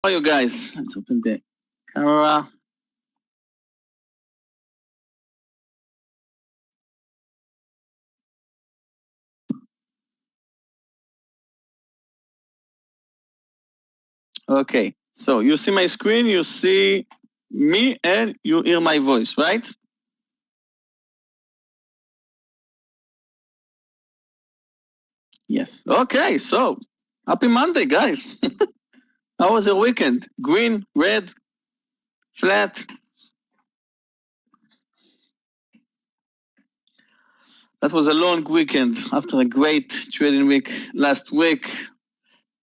How are you guys? Let's open the camera. Okay, so you see my screen, you see me, and you hear my voice, right? Yes. Okay, so happy Monday, guys. How was your weekend? Green, red, flat? That was a long weekend after a great trading week last week.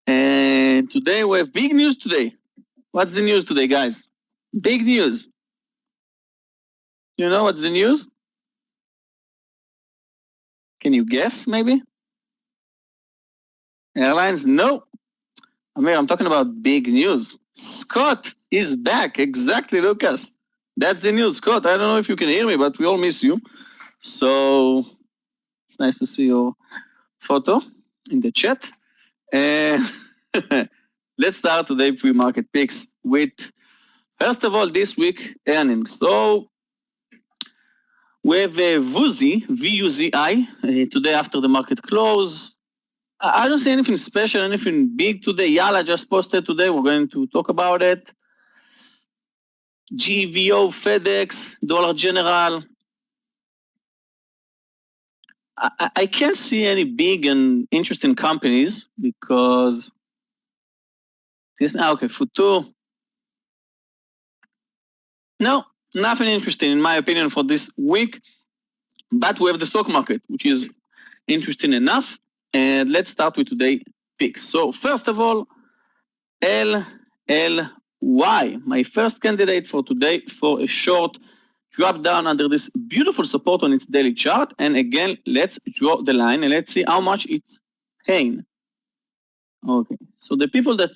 And today we have big news today. What's the news today, guys? Big news. You know what's the news? Can you guess, maybe? Airlines? No. Meir, I'm talking about big news. Scott is back. Exactly, Lucas. That's the news. Scott, I don't know if you can hear me, but we all miss you. So it's nice to see your photo in the chat. And let's start today pre-market picks with, first of all, this week earnings. So we have VUZI, V-U-Z-I, today after the market close. I don't see anything special, anything big today. Yalla just posted today. We're going to talk about it. GVO, FedEx, Dollar General. I can't see any big and interesting companies because this now, okay, Futur. No, nothing interesting in my opinion for this week. But we have the stock market, which is interesting enough. And let's start with today's picks. So first of all, LLY, my first candidate for today for a short drop down under this beautiful support on its daily chart. And again, let's draw the line and let's see how much it's paying. Okay, so the people that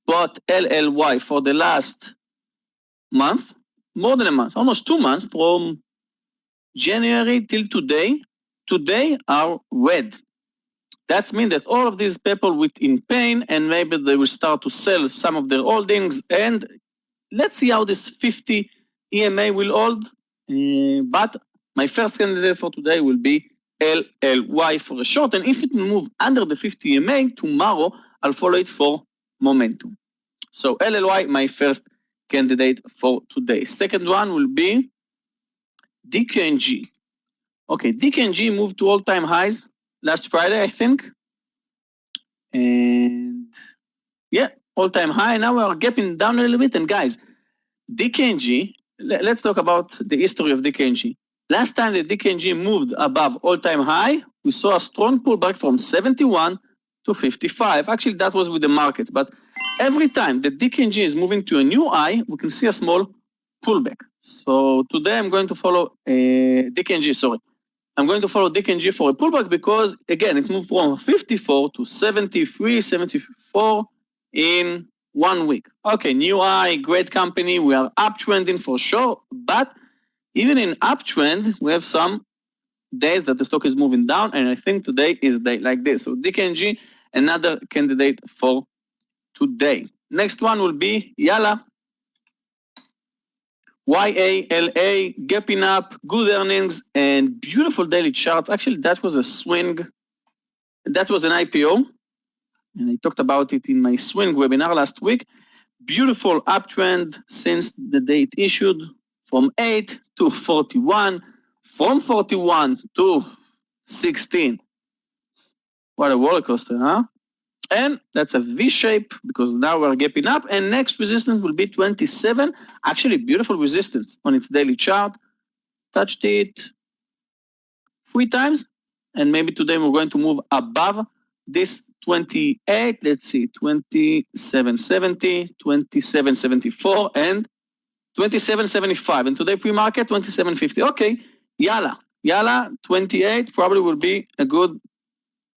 bought LLY for the last month, more than a month, almost 2 months from January till today are red. That means that all of these people with in pain and maybe they will start to sell some of their holdings, and let's see how this 50 EMA will hold. But my first candidate for today will be LLY for a short, and if it will move under the 50 EMA tomorrow, I'll follow it for momentum. So LLY, my first candidate for today. Second one will be DKNG. Okay, DKNG moved to all-time highs last Friday, I think. And yeah, all-time high. Now we are gapping down a little bit. And guys, DKNG, let's talk about the history of DKNG. Last time the DKNG moved above all-time high, we saw a strong pullback from 71 to 55. Actually, that was with the market. But every time the DKNG is moving to a new high, we can see a small pullback. So today I'm going to follow DKNG, sorry. I'm going to follow DKNG for a pullback because, again, it moved from 54 to 73, 74 in 1 week. Okay, new high, great company. We are uptrending for sure. But even in uptrend, we have some days that the stock is moving down. And I think today is a day like this. So DKNG, another candidate for today. Next one will be Yalla. YALA, gapping up, good earnings, and beautiful daily chart. Actually, that was a swing. That was an IPO. And I talked about it in my swing webinar last week. Beautiful uptrend since the day it issued from 8 to 41, from 41 to 16. What a roller coaster, huh? And that's a V shape because now we're gapping up, and next resistance will be 27. Actually, beautiful resistance on its daily chart. Touched it 3 times, and maybe today we're going to move above this 28. Let's see, 2770, 2774, and 2775. And today pre-market 2750. Okay, Yalla 28 probably will be a good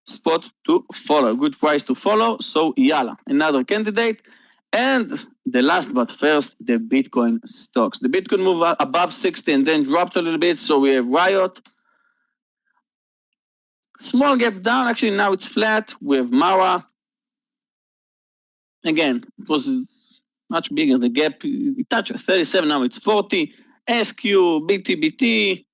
spot to follow, a good price to follow. So Yalla, another candidate. And the last but first, the Bitcoin stocks. The Bitcoin moved above 60 and then dropped a little bit. So we have Riot. Small gap down. Actually, now it's flat. We have Mara. Again, it was much bigger. The gap, it touched 37, now it's 40. SQ, BT.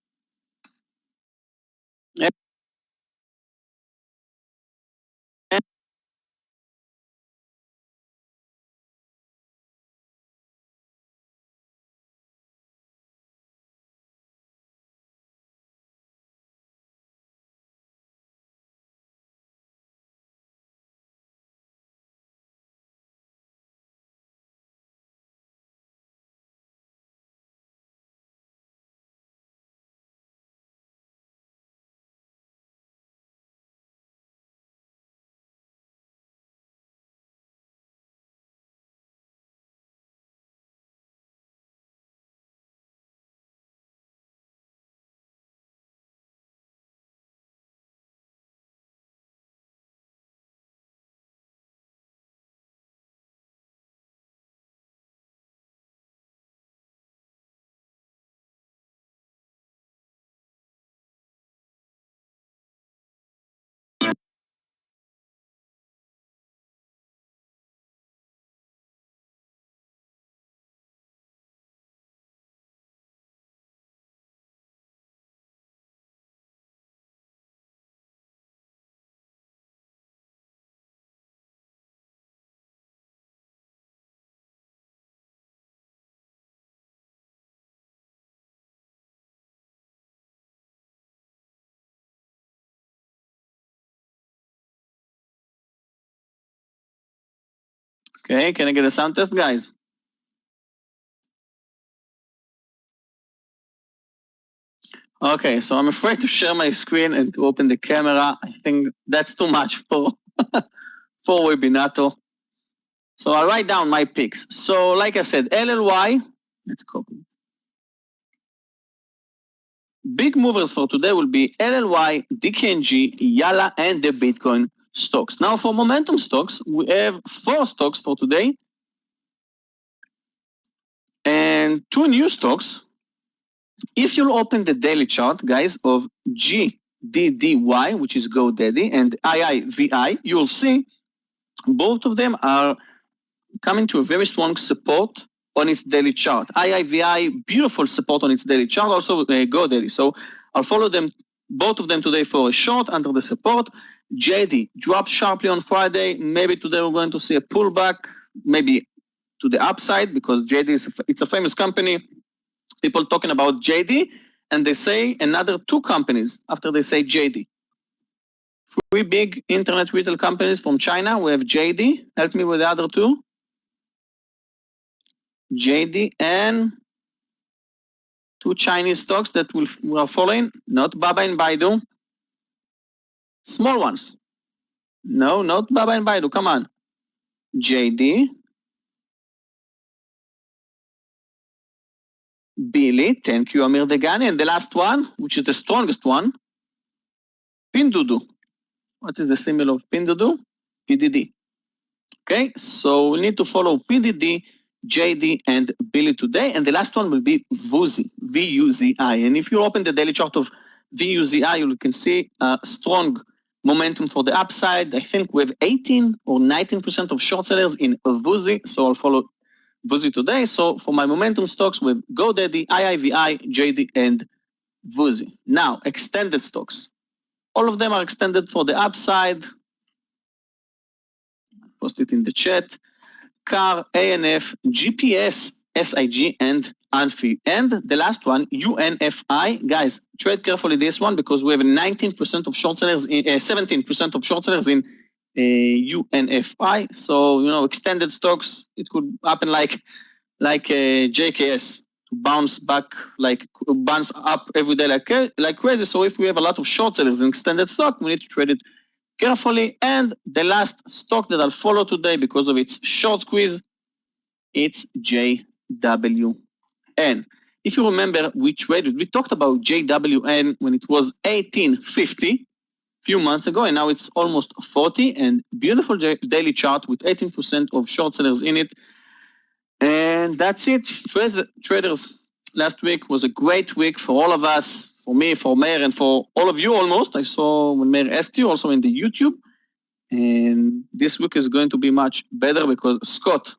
Okay, can I get a sound test, guys? Okay, so I'm afraid to share my screen and to open the camera. I think that's too much for Webinato. So I'll write down my picks. So like I said, LLY, let's copy. Big movers for today will be LLY, DKNG, Yalla, and the Bitcoin stocks. Now for momentum stocks, we have 4 stocks for today and 2 new stocks. If you'll open the daily chart, guys, of GDDY, which is GoDaddy, and IIVI, you'll see both of them are coming to a very strong support on its daily chart. IIVI, beautiful support on its daily chart, also GoDaddy. So I'll follow them, both of them today for a short under the support. JD dropped sharply on Friday. Maybe today we're going to see a pullback, maybe to the upside, because JD it's a famous company. People talking about JD, and they say another 2 companies after they say JD. 3 big internet retail companies from China. We have JD. Help me with the other 2. JD and 2 Chinese stocks that we are following. Not Baba and Baidu. Small ones. No, not Baba and Baidu. Come on. JD. Billy. Thank you, Amir Degani. And the last one, which is the strongest one, Pinduoduo. What is the symbol of Pinduoduo? PDD. Okay, so we need to follow PDD, JD, and Billy today. And the last one will be VUZI, V-U-Z-I. And if you open the daily chart of VUZI, you can see a strong momentum for the upside. I think we have 18 or 19% of short sellers in VUZI. So I'll follow VUZI today. So for my momentum stocks with GoDaddy, IIVI, JD, and VUZI. Now, extended stocks. All of them are extended for the upside. Post it in the chat. CAR, ANF, GPS, SIG, and ANFI. And the last one, UNFI. Guys, trade carefully this one because we have 19% of short sellers, 17% of short sellers in UNFI. So, extended stocks, it could happen like JKS, to bounce back, bounce up every day like crazy. So if we have a lot of short sellers in extended stock, we need to trade it carefully. And the last stock that I'll follow today because of its short squeeze, it's JWN. If you remember, we talked about JWN when it was 1850 few months ago, and now it's almost 40, and beautiful daily chart with 18% of short sellers in it. And that's it. Traders, last week was a great week for all of us, for me, for Meir, and for all of you almost. I saw when Meir asked you also in the YouTube. And this week is going to be much better because Scott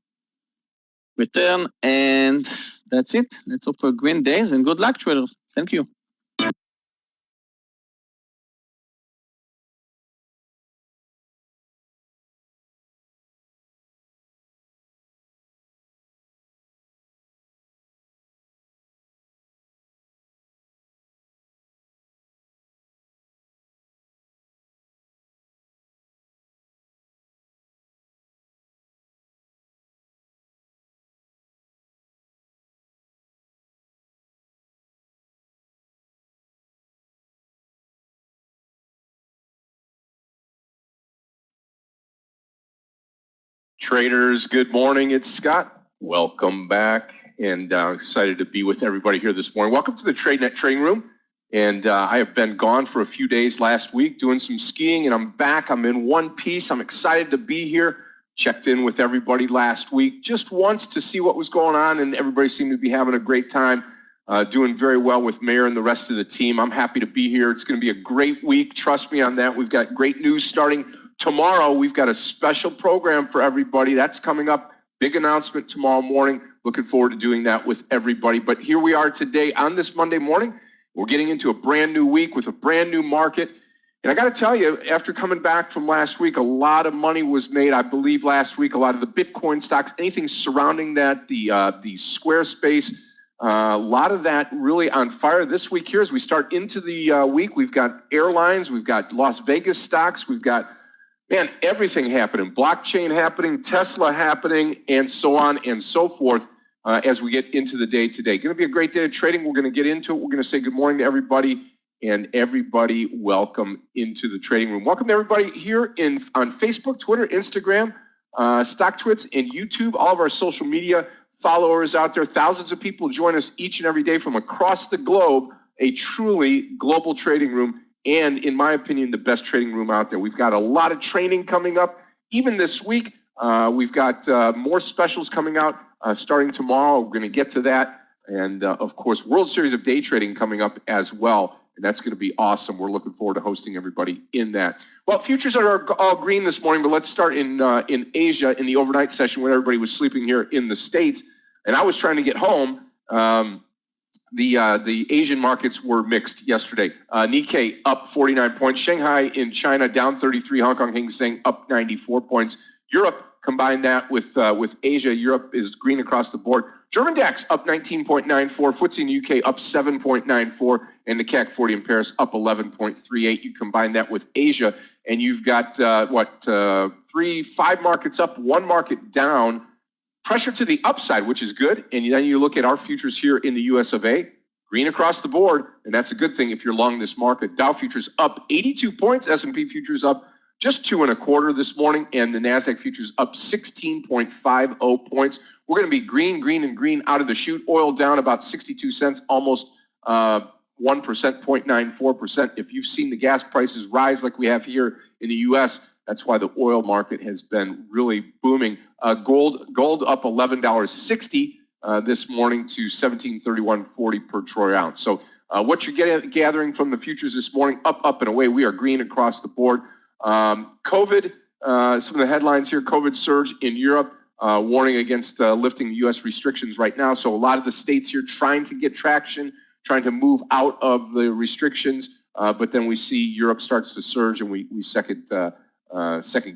return, and that's it. Let's hope for green days and good luck, traders. Thank you. Traders, good morning. It's Scott. Welcome back, and excited to be with everybody here this morning. Welcome to the Tradenet trading room. And I have been gone for a few days last week doing some skiing, and I'm back. I'm in one piece. I'm excited to be here. Checked in with everybody last week just once to see what was going on, and everybody seemed to be having a great time, doing very well with Meir and the rest of the team. I'm happy to be here. It's going to be a great week. Trust me on that. We've got great news starting tomorrow. We've got a special program for everybody. That's coming up. Big announcement tomorrow morning. Looking forward to doing that with everybody. But here we are today on this Monday morning. We're getting into a brand new week with a brand new market. And I got to tell you, after coming back from last week, a lot of money was made. I believe last week, a lot of the Bitcoin stocks, anything surrounding that, the Squarespace, a lot of that really on fire this week here. As we start into the week, we've got airlines, we've got Las Vegas stocks, we've got, man, everything happening, blockchain happening, Tesla happening, and so on and so forth as we get into the day today. Going to be a great day of trading. We're going to get into it. We're going to say good morning to everybody, and everybody welcome into the trading room. Welcome to everybody here on Facebook, Twitter, Instagram, StockTwits, and YouTube. All of our social media followers out there. Thousands of people join us each and every day from across the globe, a truly global trading room. And in my opinion, the best trading room out there. We've got a lot of training coming up. Even this week, we've got more specials coming out starting tomorrow. We're going to get to that. And of course, World Series of Day Trading coming up as well. And that's going to be awesome. We're looking forward to hosting everybody in that. Well, futures are all green this morning, but let's start in Asia in the overnight session when everybody was sleeping here in the States. And I was trying to get home. The Asian markets were mixed yesterday. Nikkei up 49 points. Shanghai in China down 33. Hong Kong Hang Seng up 94 points. Europe, combine that with Asia. Europe is green across the board. German DAX up 19.94. FTSE in the UK up 7.94. And the CAC 40 in Paris up 11.38. You combine that with Asia, and you've got 5 markets up, 1 market down. Pressure to the upside, which is good. And then you look at our futures here in the US of A, green across the board. And that's a good thing if you're long this market. Dow futures up 82 points. S&P futures up just 2.25 this morning. And the NASDAQ futures up 16.50 points. We're going to be green out of the chute. Oil down about 62 cents, almost 1%, 0.94%. If you've seen the gas prices rise like we have here in the US, that's why the oil market has been really booming. Gold up $11.60 this morning to $1731.40 per troy ounce. So what you're gathering from the futures this morning, up and away. We are green across the board. COVID, some of the headlines here: COVID surge in Europe, warning against lifting U.S. restrictions right now. So a lot of the states here trying to get traction, trying to move out of the restrictions. But then we see Europe starts to surge, and we second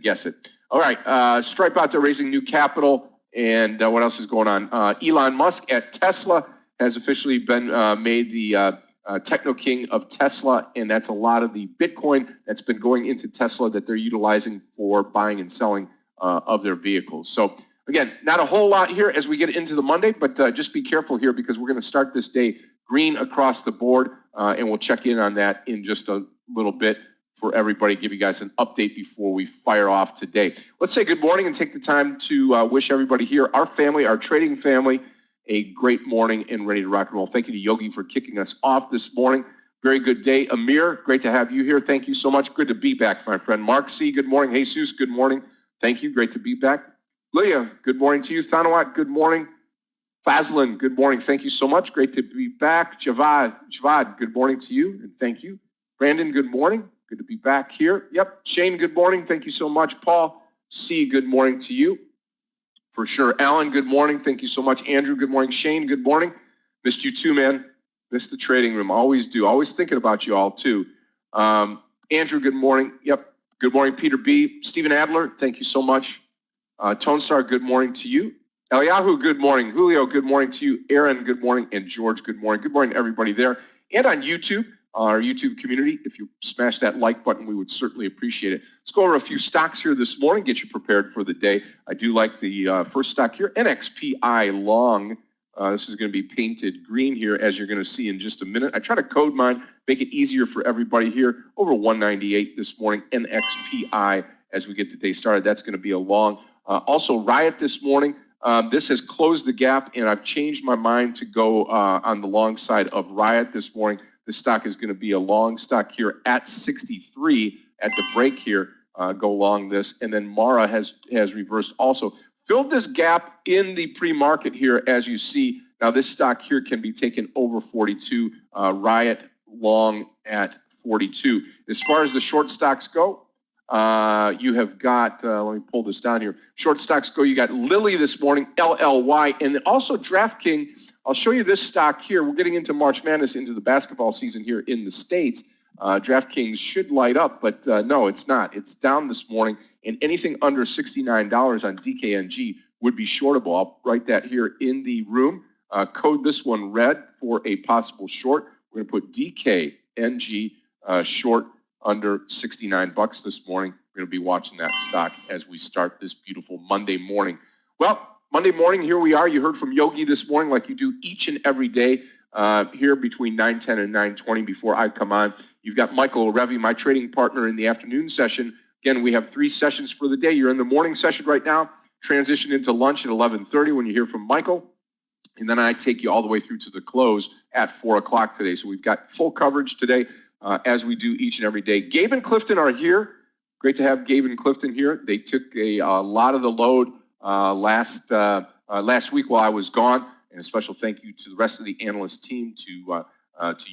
guess it. All right, Stripe out there raising new capital, and what else is going on? Elon Musk at Tesla has officially been made the techno king of Tesla, and that's a lot of the Bitcoin that's been going into Tesla that they're utilizing for buying and selling of their vehicles. So again, not a whole lot here as we get into the Monday, but just be careful here because we're going to start this day green across the board, and we'll check in on that in just a little bit for everybody, give you guys an update before we fire off today. Let's say good morning and take the time to wish everybody here, our family, our trading family, a great morning and ready to rock and roll. Thank you to Yogi for kicking us off this morning. Very good day. Amir, great to have you here. Thank you so much. Good to be back, my friend. Mark C., good morning. Jesus, good morning. Thank you. Great to be back. Leah, good morning to you. Thanawat, good morning. Fazlin, good morning. Thank you so much. Great to be back. Javad, good morning to you, and thank you. Brandon, good morning. Good to be back here. Yep. Shane, good morning. Thank you so much. Paul C., good morning to you. For sure. Alan, good morning. Thank you so much. Andrew, good morning. Shane, good morning. Missed you too, man. Missed the trading room. Always do. Always thinking about you all too. Andrew, good morning. Yep. Good morning, Peter B. Stephen Adler, thank you so much. Tone Star, good morning to you. Eliyahu, good morning. Julio, good morning to you. Aaron, good morning. And George, good morning. Good morning to everybody there. And on YouTube, our YouTube community, if you smash that like button, we would certainly appreciate it. Let's go over a few stocks here this morning, get you prepared for the day. I do like the first stock here, NXPI Long. This is going to be painted green here, as you're going to see in just a minute. I try to code mine, make it easier for everybody here. Over 198 this morning, NXPI, as we get the day started. That's going to be a long. Also, Riot this morning. This has closed the gap, and I've changed my mind to go on the long side of Riot this morning. This stock is going to be a long stock here at 63 at the break here. Go long this. And then Mara has reversed also. Filled this gap in the pre-market here, as you see. Now, this stock here can be taken over 42. Riot long at 42. As far as the short stocks go, you have got, let me pull this down here. Short stocks go, you got Lilly this morning, LLY, and then also DraftKings. I'll show you this stock here. We're getting into March Madness, into the basketball season here in the States. DraftKings should light up, but no, it's not. It's down this morning, and anything under $69 on DKNG would be shortable. I'll write that here in the room. Code this one red for a possible short. We're going to put DKNG short under 69 bucks this morning. We're going to be watching that stock as we start this beautiful Monday morning. Well, Monday morning, here we are. You heard from Yogi this morning, like you do each and every day here between 9:10 and 9:20 before I come on. You've got Michael Orevi, my trading partner, in the afternoon session. Again, we have 3 sessions for the day. You're in the morning session right now. Transition into lunch at 11:30 when you hear from Michael. And then I take you all the way through to the close at 4 o'clock today. So we've got full coverage today, as we do each and every day. Gabe and Clifton are here. Great to have Gabe and Clifton here. They took a lot of the load last week while I was gone. And a special thank you to the rest of the analyst team, to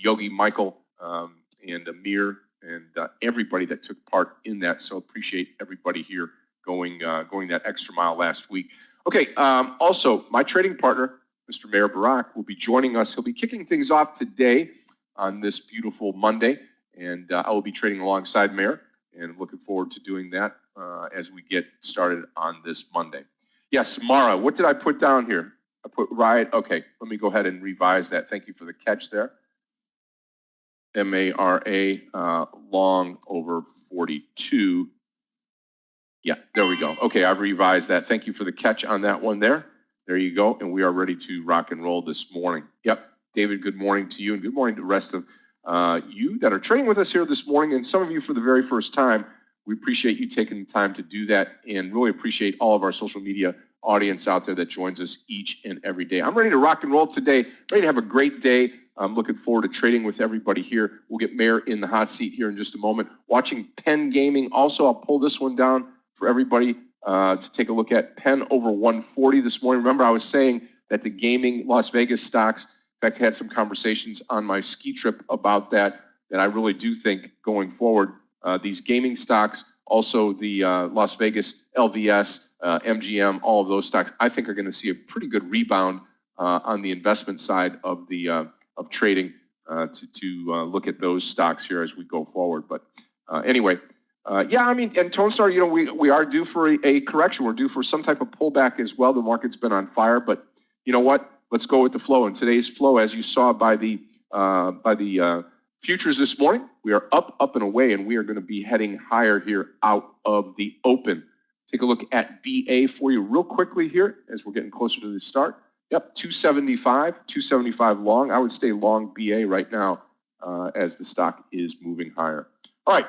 Yogi, Michael, and Meir, and everybody that took part in that. So appreciate everybody here going that extra mile last week. Okay, also, my trading partner, Mr. Meir Barak, will be joining us. He'll be kicking things off today on this beautiful Monday, and I will be trading alongside Meir, and I'm looking forward to doing that as we get started on this Monday. Yes, Mara, what did I put down here? I put Riot. Okay, let me go ahead and revise that. Thank you for the catch there. MARA long over 42. Yeah, there we go. Okay, I've revised that. Thank you for the catch on that one there. There you go, and we are ready to rock and roll this morning. Yep, David, good morning to you, and good morning to the rest of you that are trading with us here this morning, and some of you for the very first time. We appreciate you taking the time to do that, and really appreciate all of our social media audience out there that joins us each and every day. I'm ready to rock and roll today, ready to have a great day. I'm looking forward to trading with everybody here. We'll get Meir in the hot seat here in just a moment. Watching Penn Gaming. Also, I'll pull this one down for everybody to take a look at. Penn over 140 this morning. Remember, I was saying that the gaming Las Vegas stocks, in fact, I had some conversations on my ski trip about that I really do think going forward, these gaming stocks, also the Las Vegas LVS, MGM, all of those stocks, I think are going to see a pretty good rebound on the investment side of the of trading to look at those stocks here as we go forward. But anyway, yeah, I mean, and Tone Star, you know, we are due for a correction. We're due for some type of pullback as well. The market's been on fire, but you know what? Let's go with the flow. And today's flow, as you saw by the futures this morning, we are up and away, and we are going to be heading higher here out of the open. Take a look at BA for you real quickly here as we're getting closer to the start. Yep, 275 long. I would stay long BA right now as the stock is moving higher. All right,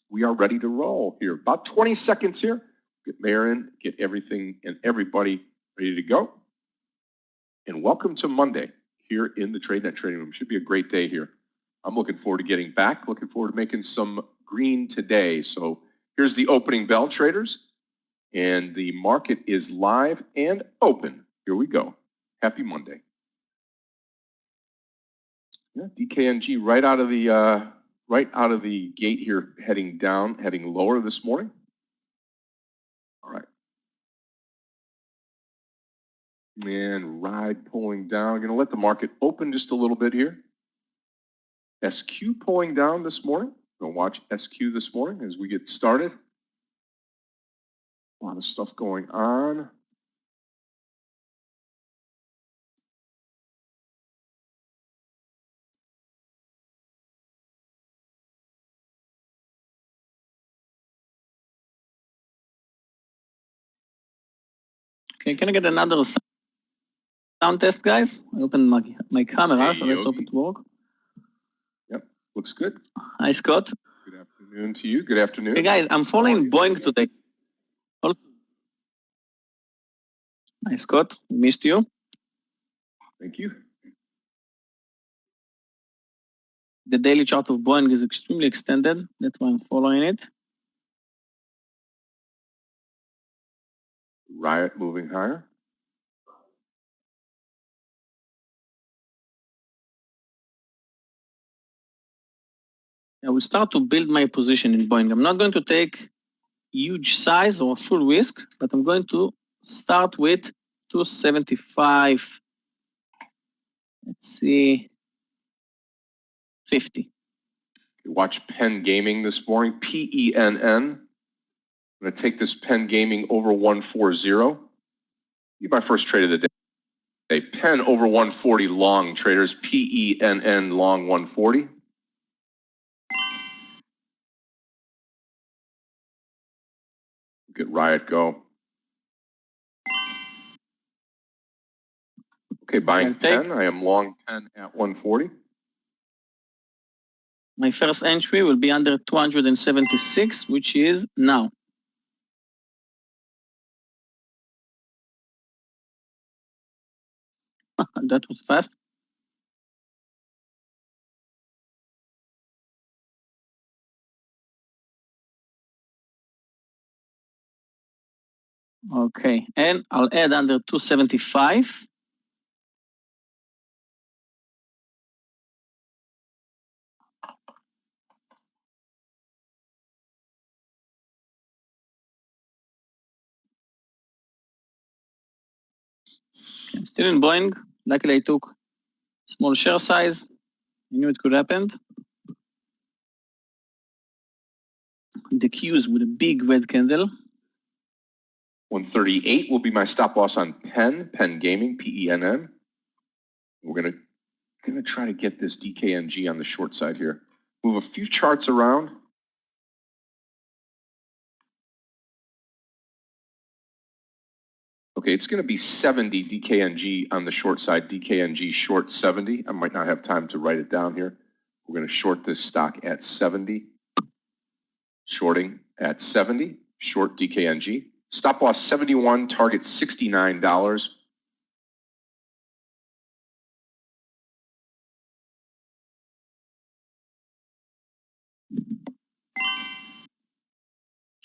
we are ready to roll here. About 20 seconds here. Get Meir in, get everything and everybody ready to go. And welcome to Monday here in the Tradenet trading room. Should be a great day here. I'm looking forward to getting back. Looking forward to making some green today. So here's the opening bell, traders. And the market is live and open. Here we go. Happy Monday. Yeah, DKNG right out of the gate here, heading down, heading lower this morning. All right. And ride pulling down. Going to let the market open just a little bit here. SQ pulling down this morning. Going to watch SQ this morning as we get started. A lot of stuff going on. Okay, can I get another sound test, guys? I opened my camera, Hey, so let's hope Yogi. it works. Yep, looks good. Hi, Scott. Good afternoon to you. Good afternoon. Hey, guys, I'm following Boeing today. Hi, Scott. Missed you. Thank you. The daily chart of Boeing is extremely extended. That's why I'm following it. Riot moving higher. I will start to build my position in Boeing. I'm not going to take huge size or full risk, but I'm going to start with 275. Let's see, 50. Watch Penn Gaming this morning, PENN. I'm going to take this Penn Gaming over 140. Be my first trade of the day. Penn over 140 long traders, PENN long 140. Get Riot go. Okay, buying Penn. I am long Penn at 140. My first entry will be under 276, which is now. That was fast. Okay, and I'll add under 275. I'm still in Boeing. Luckily, I took small share size. I knew it could happen. The Qs with a big red candle. 138 will be my stop loss on Penn Gaming, PENN. We're gonna try to get this DKNG on the short side here. Move a few charts around. Okay, it's going to be 70 DKNG on the short side, DKNG short 70. I might not have time to write it down here. We're going to short this stock at 70. Shorting at 70, short DKNG. Stop loss 71, target $69.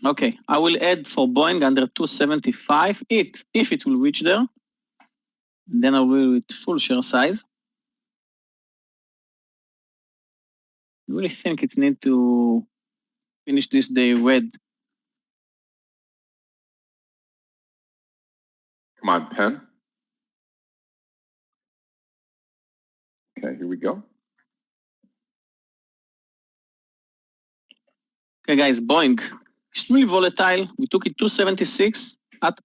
Okay, I will add for Boeing under 275 if it will reach there. And then I will with full share size. I really think it needs to finish this day red. Come on, Penn. Okay, here we go. Okay, guys, Boeing, extremely volatile. We took it 276 at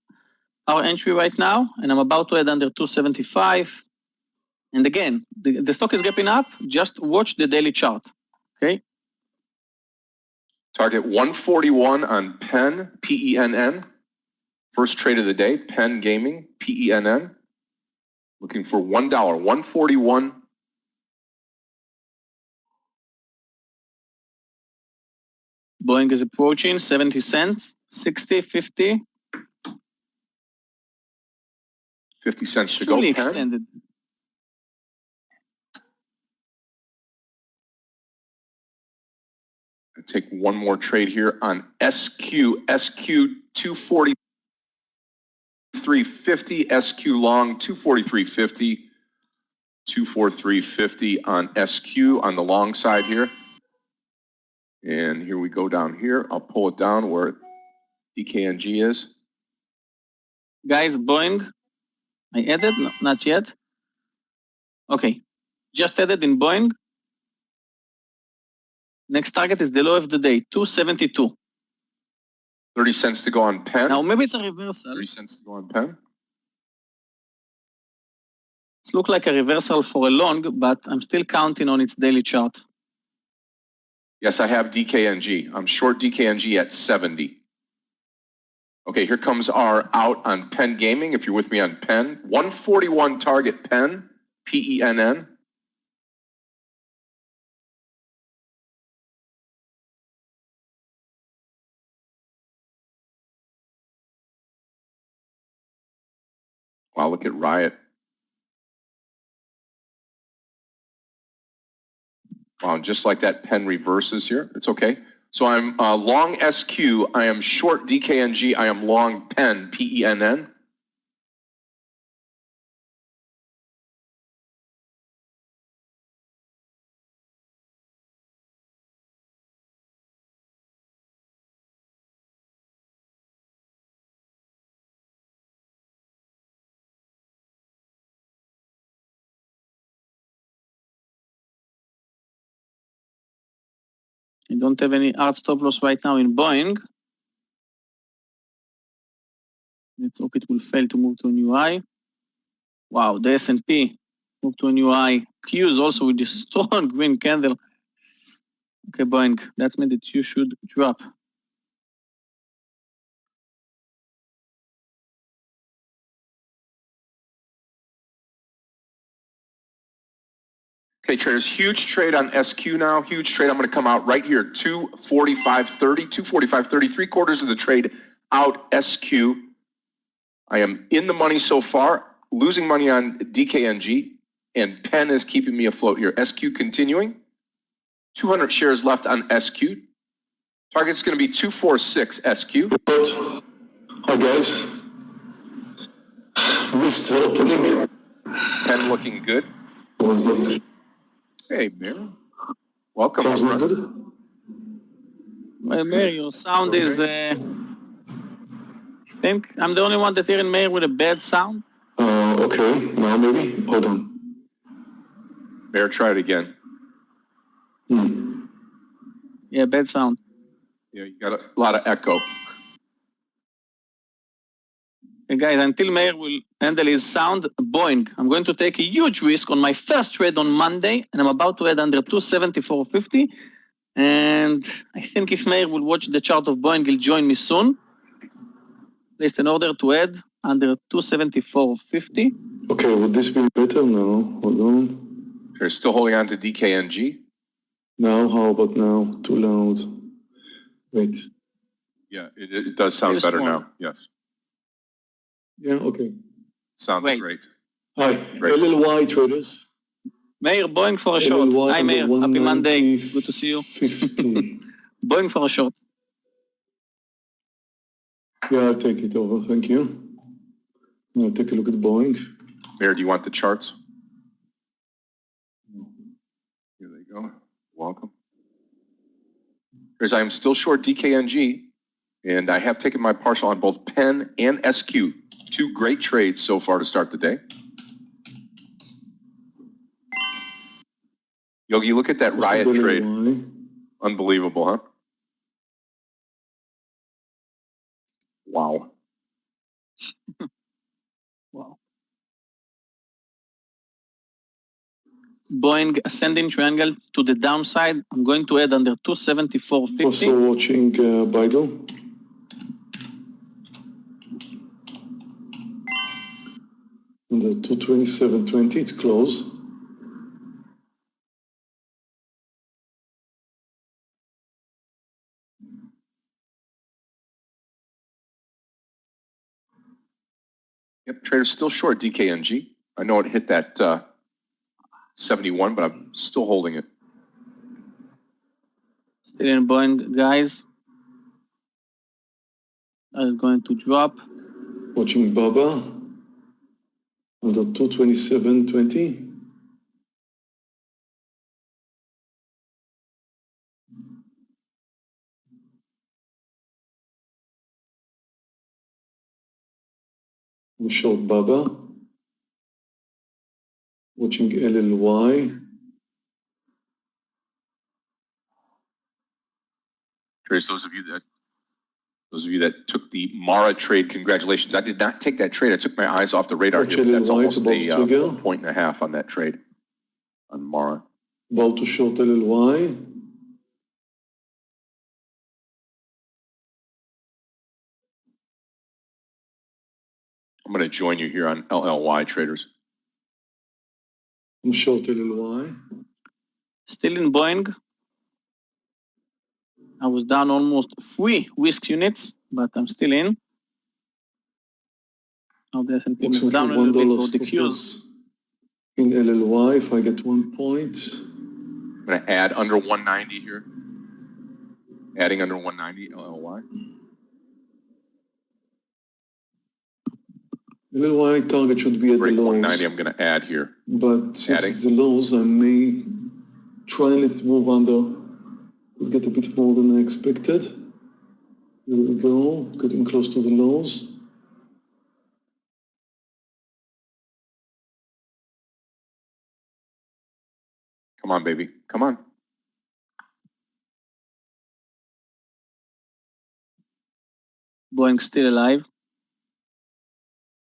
our entry right now, and I'm about to add under 275. And again, the stock is gapping up. Just watch the daily chart, okay? Target 141 on Penn, PENN. First trade of the day, Penn Gaming, PENN. Looking for $1, 141. Boeing is approaching 70 cents, 60, 50. 50 cents to Extremely go, Penn. extended. Take one more trade here on SQ 243.50, SQ long 243.50, 243.50 on SQ on the long side here. And here we go down here. I'll pull it down where DKNG is. Guys, Boeing, I added, no, not yet. Okay, just added in Boeing. Next target is the low of the day, 272. 30 cents to go on pen. Now maybe it's a reversal. 30 cents to go on pen. It looks like a reversal for a long, but I'm still counting on its daily chart. Yes, I have DKNG. I'm short DKNG at 70. Okay, here comes our out on Penn Gaming. If you're with me on Penn, 141 target Penn, PENN. Wow, look at Riot. Wow, just like that, Penn reverses here. It's okay. So I'm long SQ. I am short DKNG. I am long Penn, PENN. I don't have any hard stop loss right now in Boeing. Let's hope it will fail to move to a new high. Wow, the S&P moved to a new high. Qs also with this strong green candle. Okay, Boeing, that's meant that you should drop. Okay, traders, huge trade on SQ now. Huge trade. I'm going to come out right here, 245.30, 245.30, 3/4 of the trade out SQ. I am in the money so far, losing money on DKNG, and Penn is keeping me afloat here. SQ continuing. 200 shares left on SQ. Target's going to be 246 SQ. Hi guys. Missed the opening. Penn looking good. Was not. Hey, Meir. Welcome. Sounds my not friend. good. Well, Meir, your sound is... I think I'm the only one that hearing Meir with a bad sound. Okay. Now maybe. Hold on. Meir, try it again. Yeah, bad sound. Yeah, you got a lot of echo. Hey guys, until Meir will handle his sound, Boeing, I'm going to take a huge risk on my first trade on Monday, and I'm about to add under 274.50. And I think if Meir will watch the chart of Boeing, he'll join me soon. Placed an order to add under 274.50. Okay, would this be better now? Hold on. They're still holding on to DKNG. Now, how about now? Too loud. Wait. Yeah, it does sound better now. Yes. Yeah, okay. Sounds great. Hi. Great. A little wide, traders. Meir, Boeing for a short. Hi Meir, happy Monday. Good to see you. 50. Boeing for a short. Yeah, I'll take it over. Thank you. I'll take a look at Boeing. Meir, do you want the charts? Here they go. Welcome. Here's I am still short DKNG, and I have taken my partial on both Penn and SQ. Two great trades so far to start the day. Yogi, look at that Riot trade. Unbelievable, huh? Wow. Wow. Boeing ascending triangle to the downside. I'm going to add under 274.50. Also watching Baidu. On the 227.20, it's close. Yep, trader's still short DKNG. I know it hit that 71, but I'm still holding it. Still in Boeing, guys. I'm going to drop. Watching Baba. On the 227.20. I'm short Baba. Watching LLY. Traders, those of you that took the Mara trade, congratulations. I did not take that trade. I took my eyes off the radar here. But that's almost a full point and a half on that trade on Mara. About to short LLY. I'm going to join you here on LLY, traders. I'm short LLY. Still in Boeing. I was down almost 3 risk units, but I'm still in. Now the S&P moved down a little bit for the Qs. In LLY, if I get 1 point. I'm going to add under 190 here. Adding under 190 LLY. LLY target should be at the lows. 190 I'm going to add here. But since it's the lows, I may try and let it move under. We'll get a bit more than I expected. There we go, getting close to the lows. Come on, baby. Come on. Boeing still alive.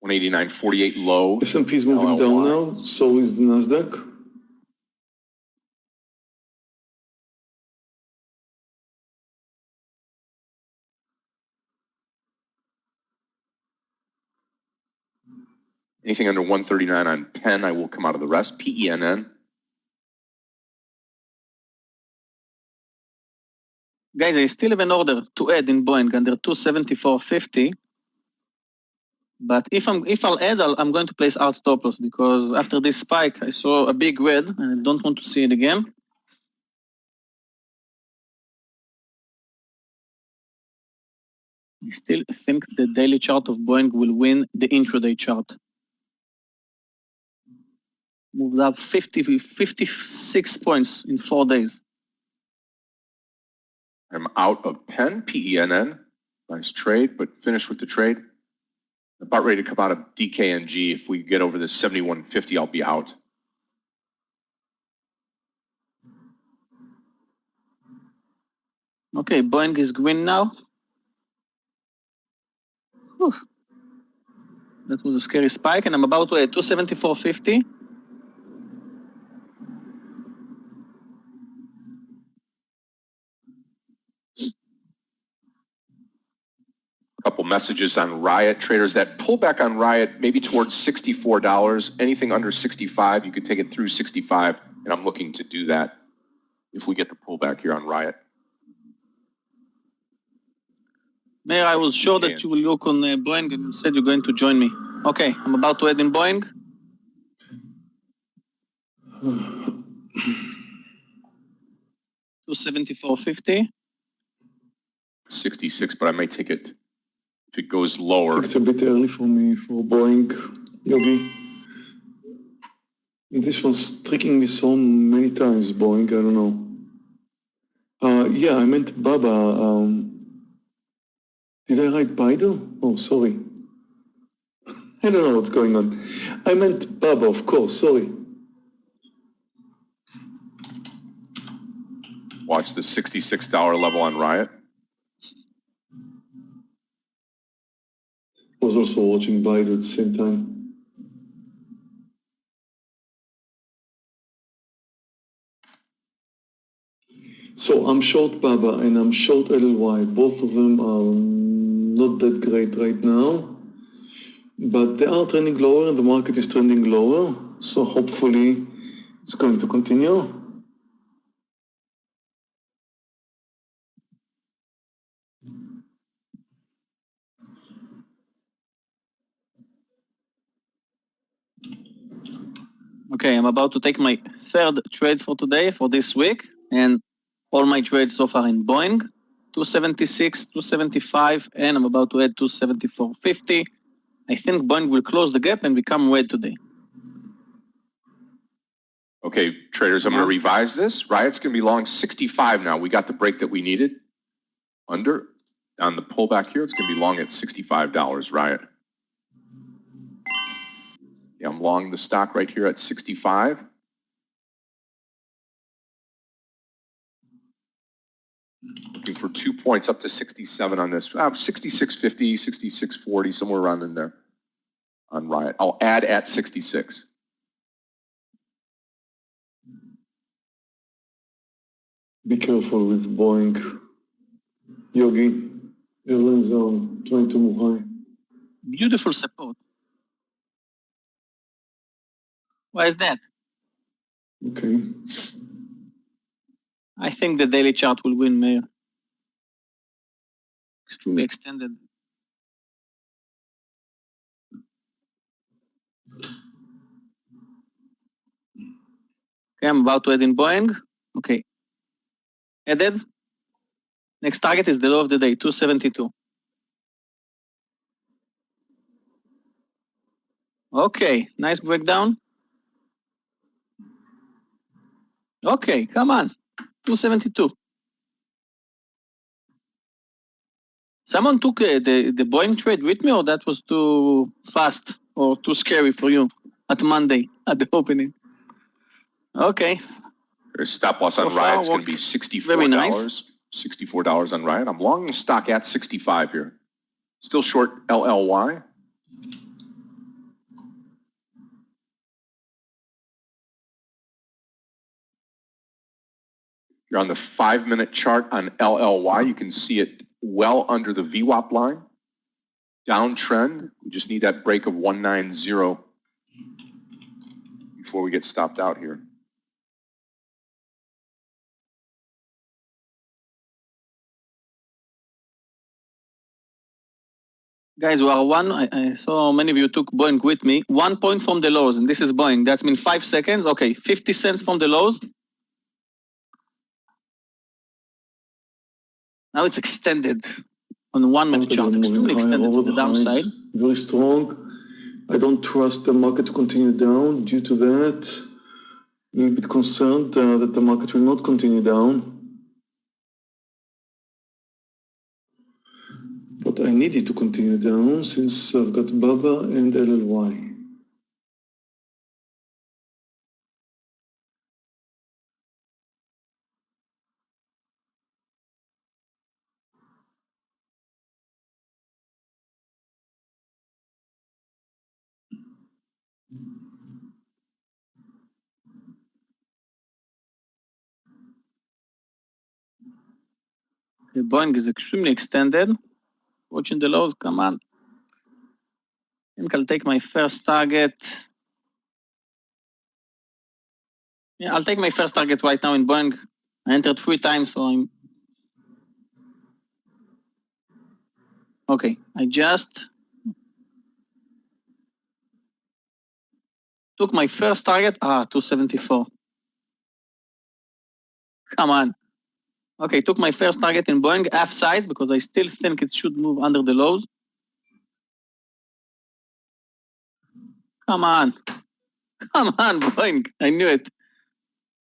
189.48 low. S&P is moving down now, so is the Nasdaq. Anything under 139 on Penn, I will come out of the rest. PENN. Guys, I still have an order to add in Boeing under 274.50. But if I'll add, I'm going to place out stop loss because after this spike, I saw a big red and I don't want to see it again. I still think the daily chart of Boeing will win the intraday chart. Moved up 56 points in 4 days. I'm out of Penn, PENN. Nice trade, but finished with the trade. About ready to come out of DKNG. If we get over the 71.50, I'll be out. Okay, Boeing is green now. Whew. That was a scary spike, and I'm about to add 274.50. Couple messages on Riot traders. That pullback on Riot maybe towards $64. Anything under 65, you could take it through 65, and I'm looking to do that if we get the pullback here on Riot. Meir, I was sure that you will look on Boeing and you said you're going to join me. Okay, I'm about to add in Boeing. $274.50. 66, but I may take it if it goes lower. It's a bit early for me for Boeing, Yogi. This was tricking me so many times, Boeing, I don't know. Yeah, I meant Baba. Did I write Baidu? Oh, sorry. I don't know what's going on. I meant Baba, of course, sorry. Watch the $66 level on Riot. I was also watching Baidu at the same time. So I'm short Baba and I'm short LLY. Both of them are not that great right now, but they are trending lower and the market is trending lower. So hopefully it's going to continue. Okay, I'm about to take my third trade for today, for this week, and all my trades so far in Boeing, 276, 275, and I'm about to add 274.50. I think Boeing will close the gap and become red today. Okay, traders, I'm going to revise this. Riot's going to be long 65 now. We got the break that we needed. Under, on the pullback here, it's going to be long at $65, Riot. Yeah, I'm long the stock right here at 65. Looking for 2 points up to 67 on this. 66.50, 66.40, somewhere around in there on Riot. I'll add at 66. Be careful with Boeing. Yogi, airlines are trying to move high. Beautiful support. Why is that? Okay. I think the daily chart will win, Meir. Extremely extended. Okay, I'm about to add in Boeing. Okay. Added. Next target is the low of the day, 272. Okay, nice breakdown. Okay, come on. 272. Someone took the Boeing trade with me, or that was too fast or too scary for you at Monday at the opening? Okay. There's stop loss on So far, Riot. It's going to be $64. very nice. $64 on Riot. I'm long the stock at 65 here. Still short LLY. You're on the 5-minute chart on LLY. You can see it well under the VWAP line. Downtrend. We just need that break of 190 before we get stopped out here. Guys, we are one. I saw many of you took Boeing with me. 1 point from the lows, and this is Boeing. That means 5 seconds. Okay, 50 cents from the lows. Now it's extended on 1 minute Okay, chart, they're extremely moving higher extended over to the downside. highs, very strong. I don't trust the market to continue down due to that. I'm a little bit concerned that the market will not continue down. But I need it to continue down since I've got BABA and LLY. The Boeing is extremely extended. Watching the lows, come on. I think I'll take my first target. Yeah, I'll take my first target right now in Boeing. I entered 3 times, so I'm... Okay, I just took my first target. 274. Come on. Okay, took my first target in Boeing, half size, because I still think it should move under the lows. Come on. Come on, Boeing. I knew it.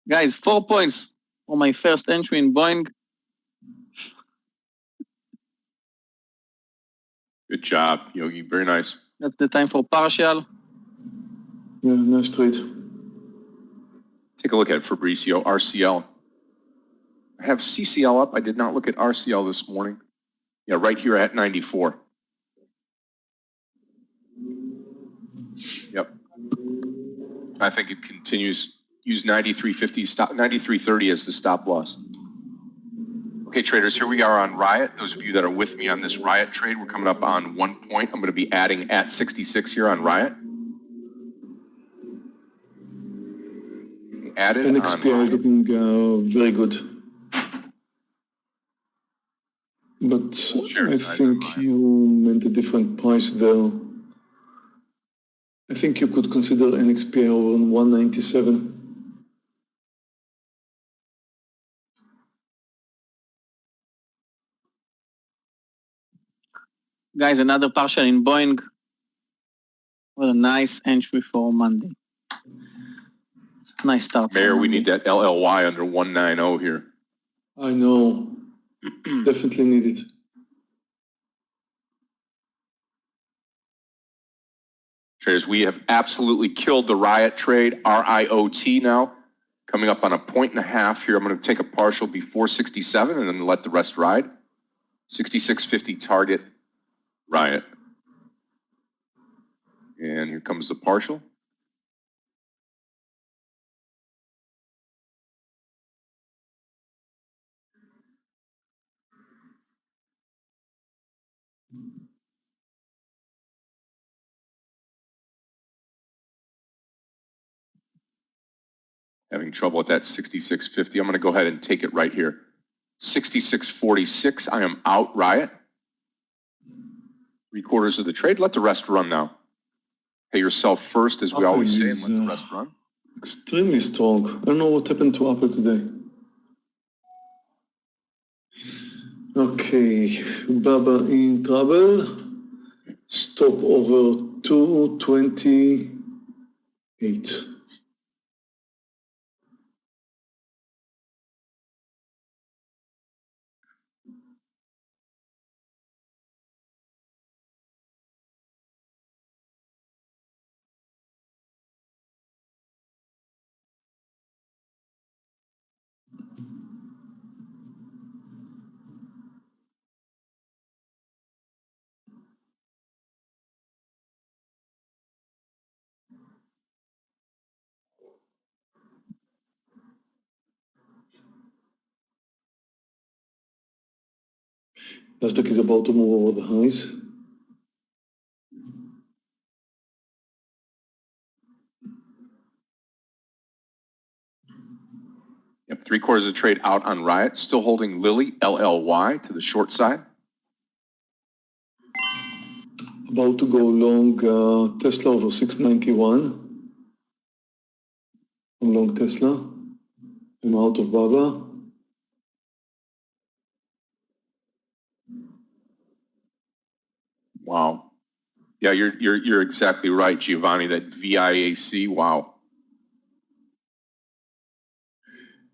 Guys, 4 points for my first entry in Boeing. Good job, Yogi. Very nice. That's the time for partial. Yeah, nice trade. Take a look at Fabricio, RCL. I have CCL up. I did not look at RCL this morning. Yeah, right here at 94. Yep. I think it continues. Use 93.50 stop, 93.30 as the stop loss. Okay, traders, here we are on Riot. Those of you that are with me on this Riot trade, we're coming up on 1 point. I'm going to be adding at 66 here on Riot. Added NXPI is looking very good. But Sure, I think you meant a different price there. I think you could consider NXPI over 197. Guys, another partial in Boeing. What a nice entry for Monday. Nice start. Meir, we need that LLY under 190 here. I know. Definitely need it. Traders, we have absolutely killed the Riot trade, RIOT now. Coming up on a 1.5 here. I'm going to take a partial before 67 and then let the rest ride. 66.50 target, Riot. And here comes the partial. Having trouble with that 66.50. I'm going to go ahead and take it right here. 66.46. I am out, Riot. 3/4 of the trade. Let the rest run now. Pay yourself first, as we always say, and let the rest run. Extremely strong. I don't know what happened to Apple today. Okay, Baba in trouble. Stop over 228. Nasdaq is about to move over the highs. Yep, 3/4 of the trade out on Riot. Still holding Lily, LLY, to the short side. About to go long Tesla over 691. I'm long Tesla. I'm out of Baba. Wow. Yeah, you're exactly right, Giovanni. That VIAC. Wow.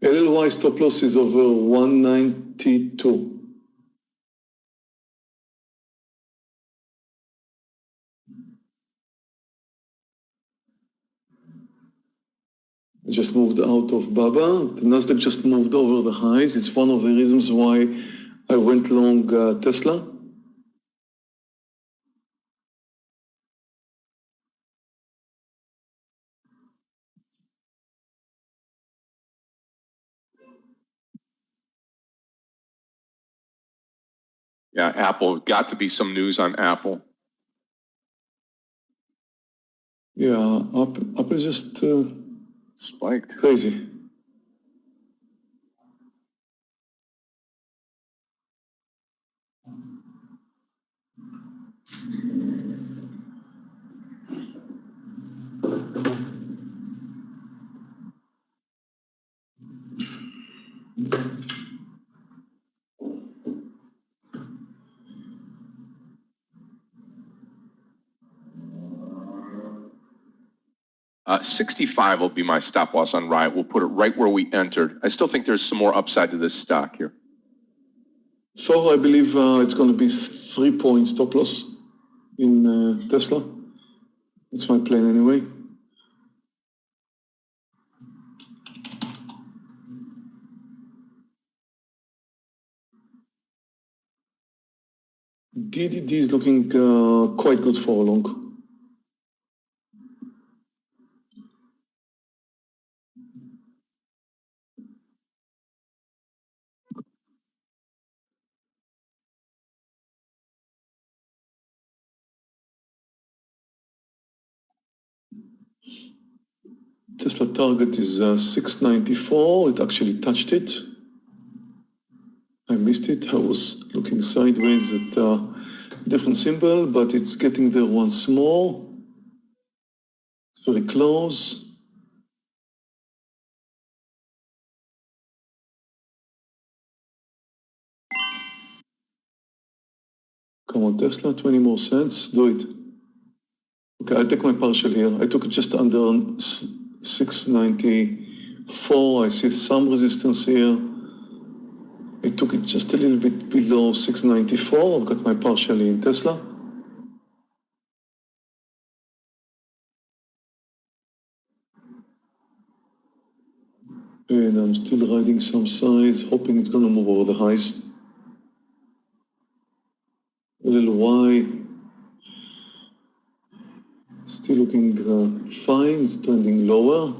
LLY stop loss is over 192. I just moved out of Baba. The Nasdaq just moved over the highs. It's one of the reasons why I went long Tesla. Yeah, Apple. Got to be some news on Apple. Yeah, Apple just Spiked. crazy. Uh, 65 will be my stop loss on Riot. We'll put it right where we entered. I still think there's some more upside to this stock here. So I believe it's going to be 3 point stop loss in Tesla. That's my plan anyway. DDD is looking quite good for a long. Tesla target is 694. It actually touched it. I missed it. I was looking sideways at different symbol, but it's getting there once more. It's very close. Come on, Tesla, 20 more cents. Do it. Okay, I'll take my partial here. I took it just under 694. I see some resistance here. I took it just a little bit below 694. I've got my partial in Tesla. And I'm still riding some size, hoping it's gonna move over the highs. LLY still looking fine, it's trending lower.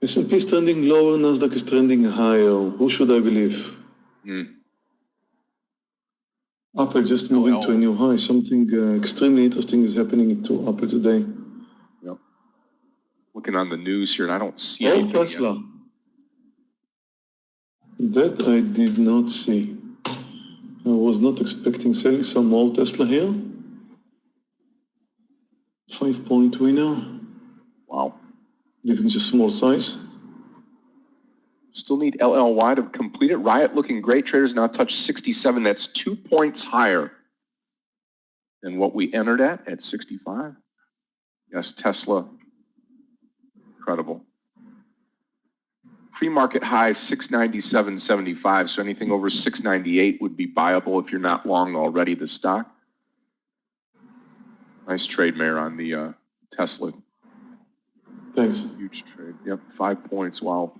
S&P is trending lower, Nasdaq is trending higher. Who should I believe? Apple just moving to a new high. Something extremely interesting is happening to Apple today. Yep. Looking on the news here, and I don't see Oh, anything Tesla. yet. That I did not see. I was not expecting selling some more Tesla here. 5-point winner. Wow. Leaving just small size. Still need LLY to complete it. Riot looking great. Traders now touch 67. That's 2 points higher than what we entered at 65. Yes, Tesla. Incredible. Pre-market high 697.75. So anything over 698 would be buyable if you're not long already the stock. Nice trade, Meir, on the Tesla. Thanks. Huge trade. Yep, 5 points. Wow.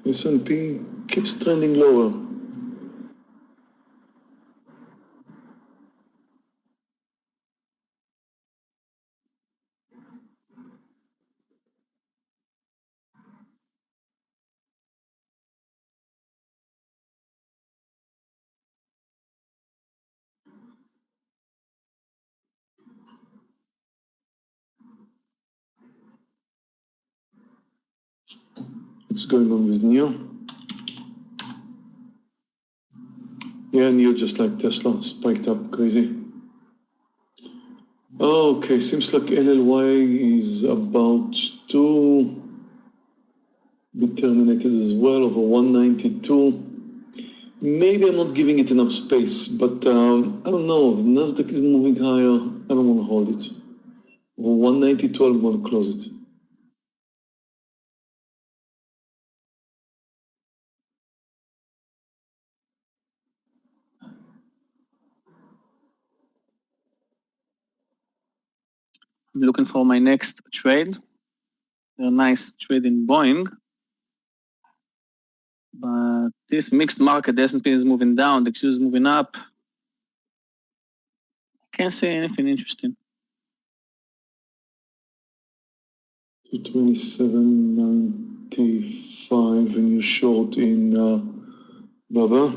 S&P keeps trending lower. What's going on with NIO? Yeah, NIO just like Tesla, spiked up crazy. Okay, seems like LLY is about to be terminated as well over 192. Maybe I'm not giving it enough space, but I don't know. The Nasdaq is moving higher. I don't want to hold it. Over 192, I'm going to close it. I'm looking for my next trade. A nice trade in Boeing. But this mixed market, the S&P is moving down, the Q is moving up. Can't say anything interesting. 227.95 and you short in Baba.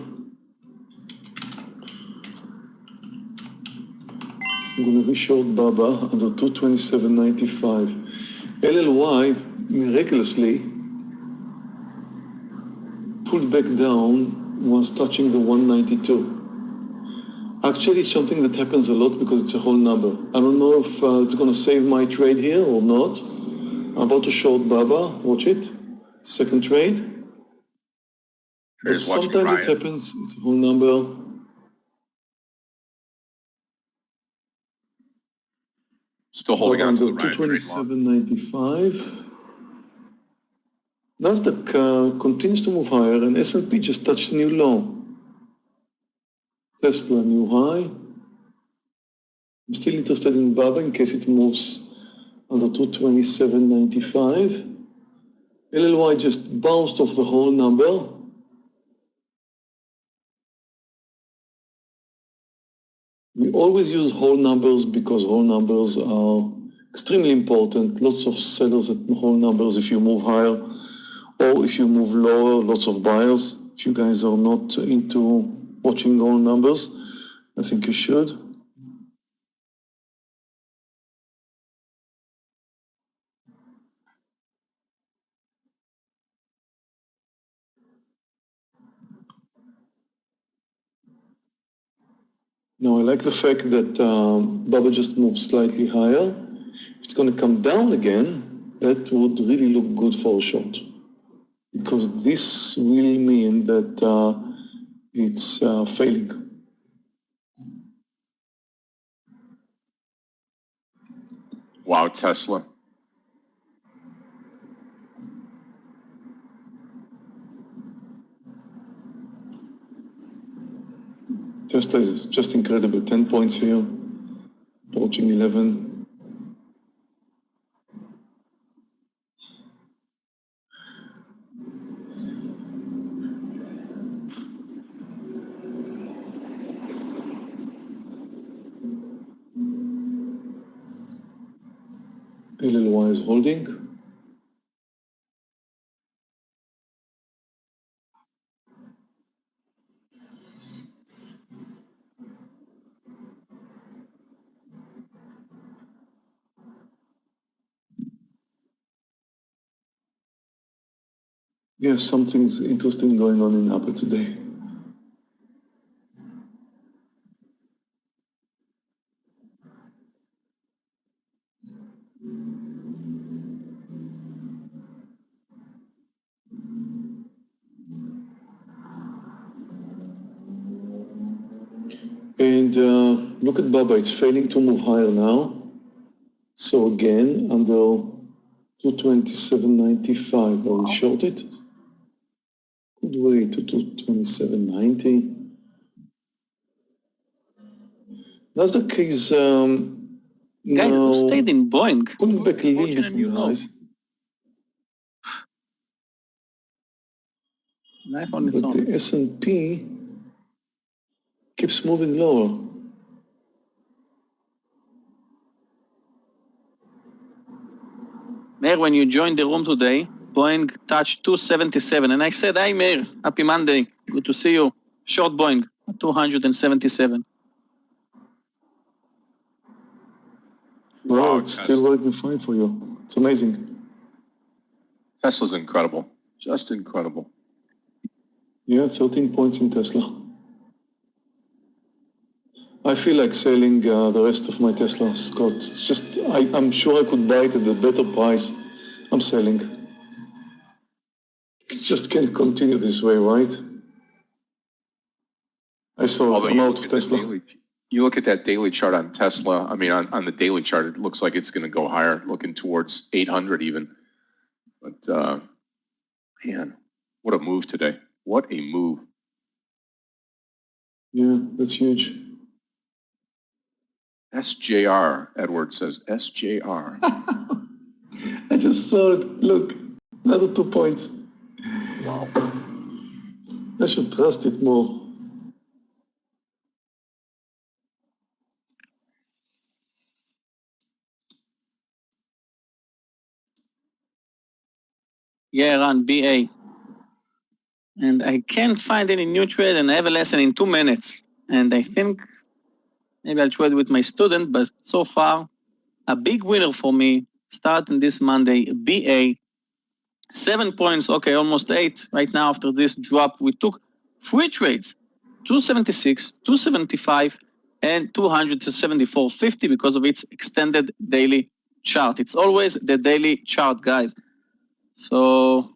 I'm going to be short Baba under 227.95. LLY miraculously pulled back down once touching the 192. Actually, it's something that happens a lot because it's a whole number. I don't know if it's going to save my trade here or not. I'm about to short Baba. Watch it. Second trade. But sometimes it happens. It's a whole number. Still holding on to the Riot trade long. 227.95. Nasdaq continues to move higher, and S&P just touched a new low. Tesla new high. I'm still interested in Baba in case it moves under 227.95. LLY just bounced off the whole number. We always use whole numbers because whole numbers are extremely important. Lots of sellers at whole numbers if you move higher, or if you move lower, lots of buyers. If you guys are not into watching whole numbers, I think you should. Now, I like the fact that Baba just moved slightly higher. If it's going to come down again, that would really look good for a short, because this will mean that it's failing. Wow, Tesla. Tesla is just incredible. 10 points here, approaching 11. LLY is holding. Yes, something's interesting going on in Apple today. And look at Baba, it's failing to move higher now. So again, under 227.95, are we short it? Good way to 227.90. Nasdaq is Guys, now who stayed in Boeing? pulling back a little Fortune bit and from you the know. highs. Life on its But own. the S&P keeps moving lower. Meir, when you joined the room today, Boeing touched 277, and I said, "Hi, Meir, happy Monday, good to see you." Short Boeing, 277. Wow, Wow, it's still working fine for you. It's amazing. Tesla's incredible. Just incredible. Yeah, 13 points in Tesla. I feel like selling the rest of my Tesla, Scott. It's just, I'm sure I could buy it at a better price. I'm selling. It just can't continue this way, right? I saw Although it. I'm you out look of at the Tesla. you look at that daily chart on Tesla. I mean, on the daily chart, it looks like it's going to go higher, looking towards 800 even. But man, what a move today! What a move! Yeah, that's huge. SJR, Edward says SJR. I just saw it. Look, another 2 points. Wow. I should trust it more. Yeah, run BA. And I can't find any new trade, and I have a lesson in 2 minutes. And I think maybe I'll trade with my student, but so far, a big winner for me starting this Monday, BA. 7 points, okay, almost 8 right now after this drop. We took 3 trades, 276, 275, and 274.50 because of its extended daily chart. It's always the daily chart, guys. So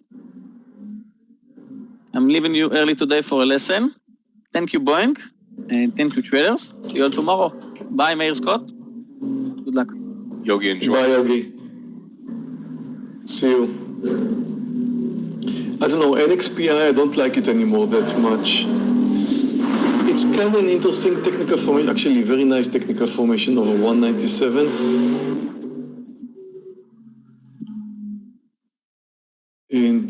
I'm leaving you early today for a lesson. Thank you, Boeing, and thank you, traders. See you all tomorrow. Bye, Meir Scott. Good luck. Yogi, enjoy. Bye, Yogi. See you. I don't know, NXPI, I don't like it anymore that much. It's kind of an interesting technical formation, actually very nice technical formation over 197. And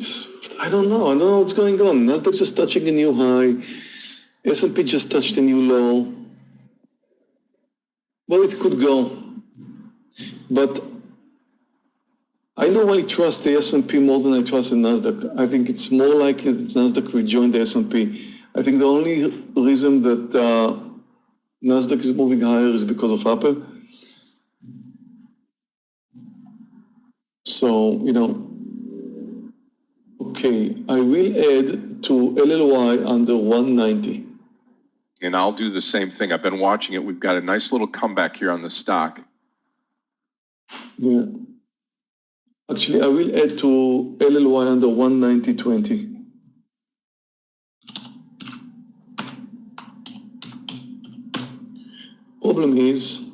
I don't know what's going on. Nasdaq just touching a new high. S&P just touched a new low. Well, it could go. But I don't really trust the S&P more than I trust the Nasdaq. I think it's more likely that Nasdaq will join the S&P. I think the only reason that Nasdaq is moving higher is because of Apple. So, okay, I will add to LLY under 190. And I'll do the same thing. I've been watching it. We've got a nice little comeback here on the stock. Yeah. Actually, I will add to LLY under 190.20. Problem is,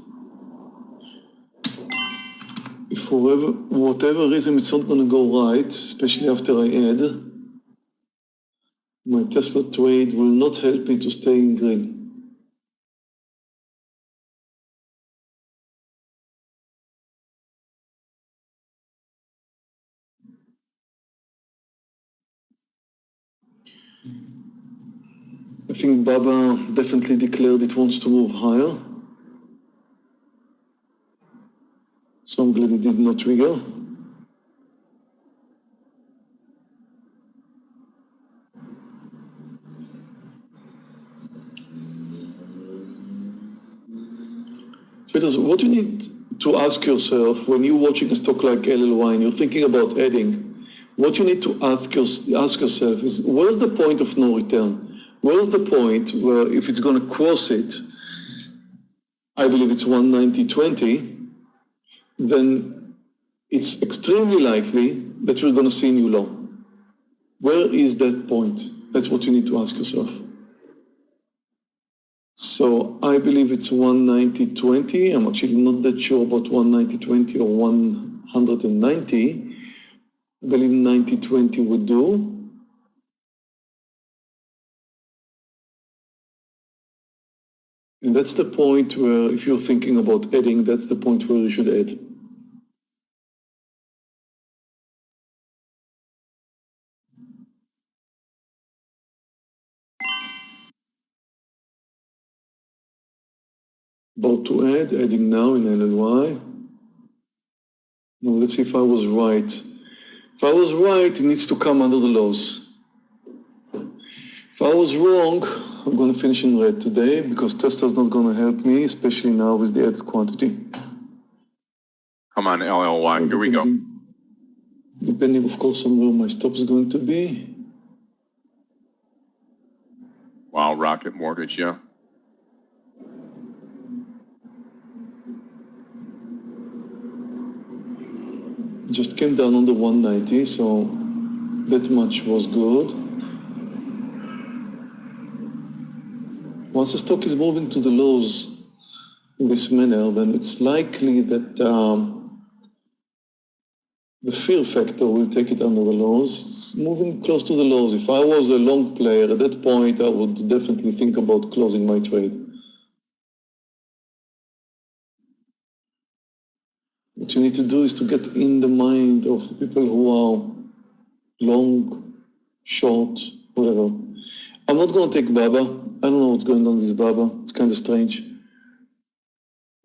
if for whatever reason it's not going to go right, especially after I add, my Tesla trade will not help me to stay in green. I think Baba definitely declared it wants to move higher. So I'm glad it did not trigger. Because what you need to ask yourself when you're watching a stock like LLY and you're thinking about adding, what you need to ask yourself is, where's the point of no return? Where's the point where if it's going to cross it, I believe it's 190.20, then it's extremely likely that we're going to see a new low. Where is that point? That's what you need to ask yourself. So I believe it's 190.20. I'm actually not that sure about 190.20 or 190. I believe 90.20 would do. And that's the point where, if you're thinking about adding, that's the point where you should add. About to add, adding now in LLY. Now let's see if I was right. If I was right, it needs to come under the lows. If I was wrong, I'm going to finish in red today because Tesla's not going to help me, especially now with the added quantity. Come on, LLY, here we go. Depending, of course, on where my stop is going to be. Wow, Rocket Mortgage, yeah. Just came down on the 190, so that much was good. Once the stock is moving to the lows in this manner, then it's likely that the fear factor will take it under the lows. It's moving close to the lows. If I was a long player at that point, I would definitely think about closing my trade. What you need to do is to get in the mind of the people who are long, short, whatever. I'm not going to take Baba. I don't know what's going on with Baba. It's kind of strange.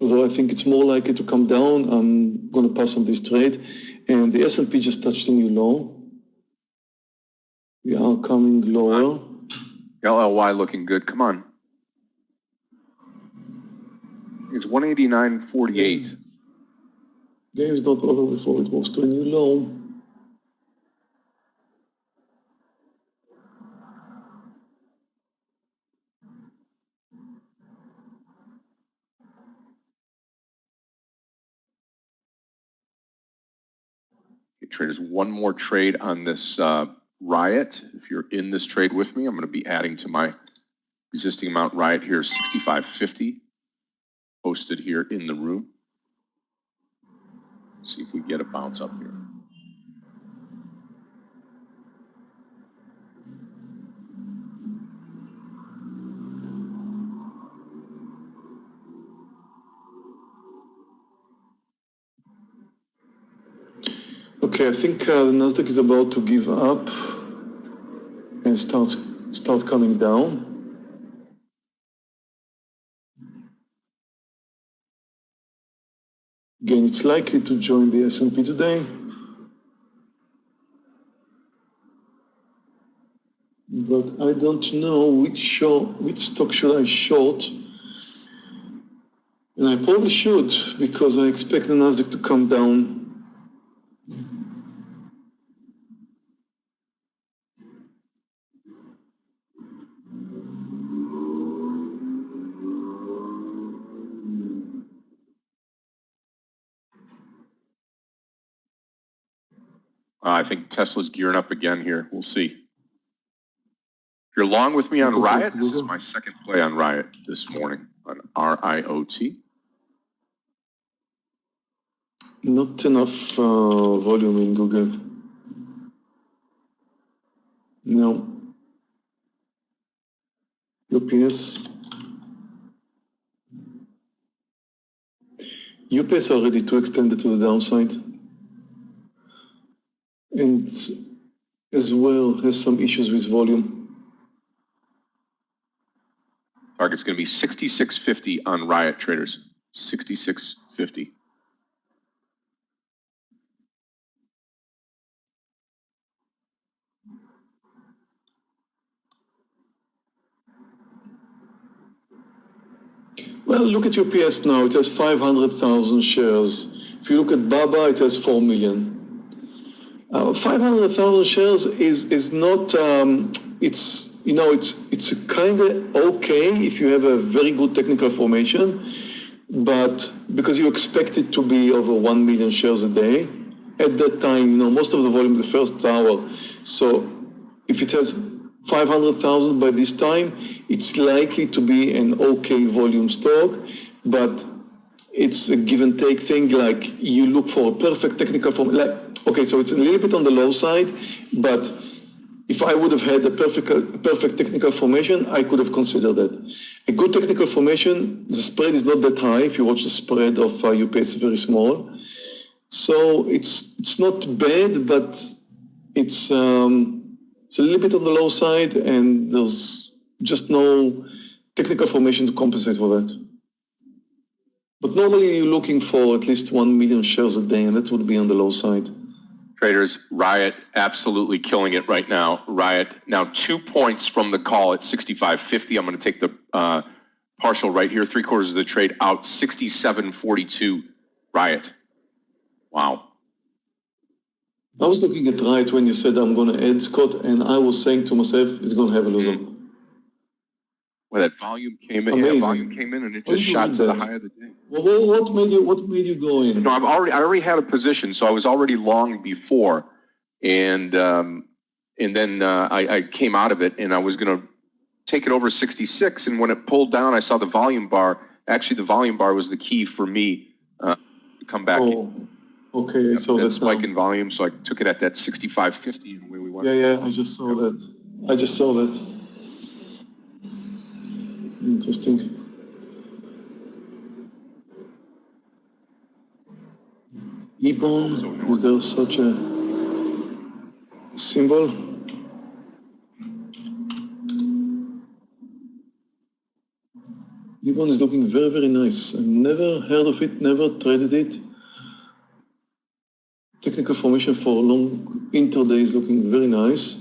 Although I think it's more likely to come down, I'm going to pass on this trade. And the S&P just touched a new low. We are coming lower. LLY looking good. Come on. It's 189.48. Game is not over before it moves to a new low. Okay, traders, one more trade on this Riot. If you're in this trade with me, I'm going to be adding to my existing amount Riot here, 65.50, posted here in the room. See if we get a bounce up here. Okay, I think the Nasdaq is about to give up and start coming down. Again, it's likely to join the S&P today. But I don't know which stock should I short. And I probably should, because I expect the Nasdaq to come down. I think Tesla's gearing up again here. We'll see. If you're long with me on Okay, Riot, this is Google. my second play on Riot this morning on RIOT. Not enough volume in Google. No. UPS. UPS already too extended to the downside. And as well has some issues with volume. Target's going to be 66.50 on Riot traders. 66.50. Well, look at UPS now. It has 500,000 shares. If you look at Baba, it has 4 million. 500,000 shares is not. It's kind of okay if you have a very good technical formation, but because you expect it to be over 1 million shares a day, at that time, most of the volume the first hour. So if it has 500,000 by this time, it's likely to be an okay volume stock, but it's a give and take thing. Like you look for a perfect technical form. Okay, so it's a little bit on the low side, but if I would have had a perfect technical formation, I could have considered that. A good technical formation, the spread is not that high. If you watch the spread of UPS, it's very small. So it's not bad, but it's a little bit on the low side, and there's just no technical formation to compensate for that. But normally you're looking for at least 1 million shares a day, and that would be on the low side. Traders, Riot absolutely killing it right now. Riot now 2 points from the call at 65.50. I'm going to take the partial right here. 3/4 of the trade out, 67.42. Riot. Wow. I was looking at Riot when you said I'm going to add Scott, and I was saying to myself, it's going to have a loser. Well, that volume came in. Amazing. Yeah, volume came in and it just shot to the high of the day. Well, what made you go in? No, I already had a position, so I was already long before, and then I came out of it, and I was going to take it over 66, and when it pulled down, I saw the volume bar. Actually, the volume bar was the key for me to come back. Oh, okay, so that that's spike in volume, so I took it at that 65.50, and away we went. Yeah, I just saw that. Interesting. E-bond, is there such a symbol? E-bond is looking very, very nice. I've never heard of it, never traded it. Technical formation for long intraday is looking very nice.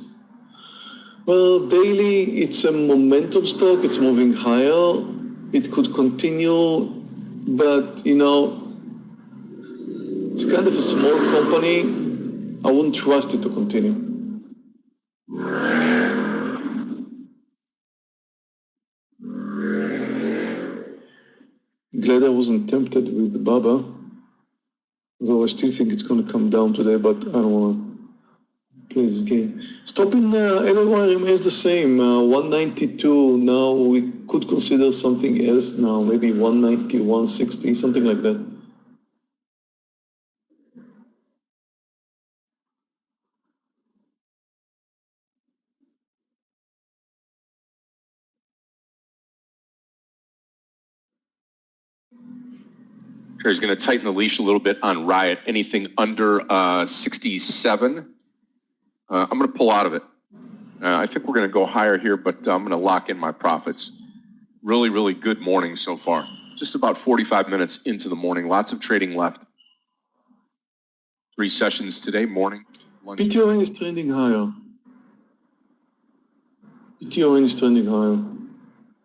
Well, daily, it's a momentum stock. It's moving higher. It could continue, but it's kind of a small company. I wouldn't trust it to continue. Glad I wasn't tempted with the Baba, though I still think it's going to come down today, but I don't want to play this game. Stop in LLY remains the same, 192. Now we could consider something else now, maybe 190, 160, something like that. He's going to tighten the leash a little bit on Riot. Anything under 67, I'm going to pull out of it. I think we're going to go higher here, but I'm going to lock in my profits. Really, really good morning so far. Just about 45 minutes into the morning. Lots of trading left. 3 sessions today, morning, lunch. PTON is trending higher. PTON is trending higher.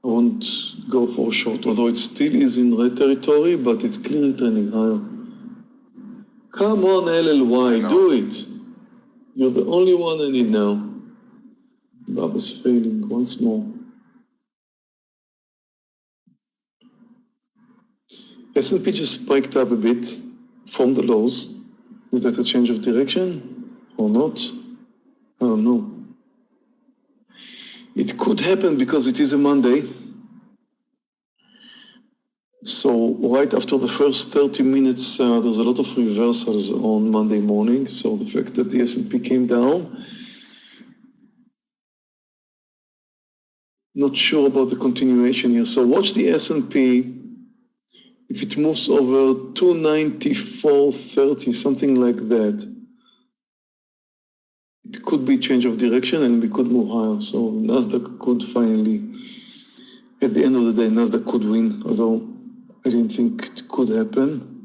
I won't go for a short, although it still is in red territory, but it's clearly trending higher. Come on, LLY, do it. You're the only one I need now. Baba's failing once more. S&P just spiked up a bit from the lows. Is that a change of direction? or not. I don't know. It could happen because it is a Monday. So right after the first 30 minutes, there's a lot of reversals on Monday morning. So the fact that the S&P came down, not sure about the continuation here. So watch the S&P. If it moves over 294.30, something like that, it could be change of direction and we could move higher. So Nasdaq could finally, at the end of the day, Nasdaq could win, although I didn't think it could happen.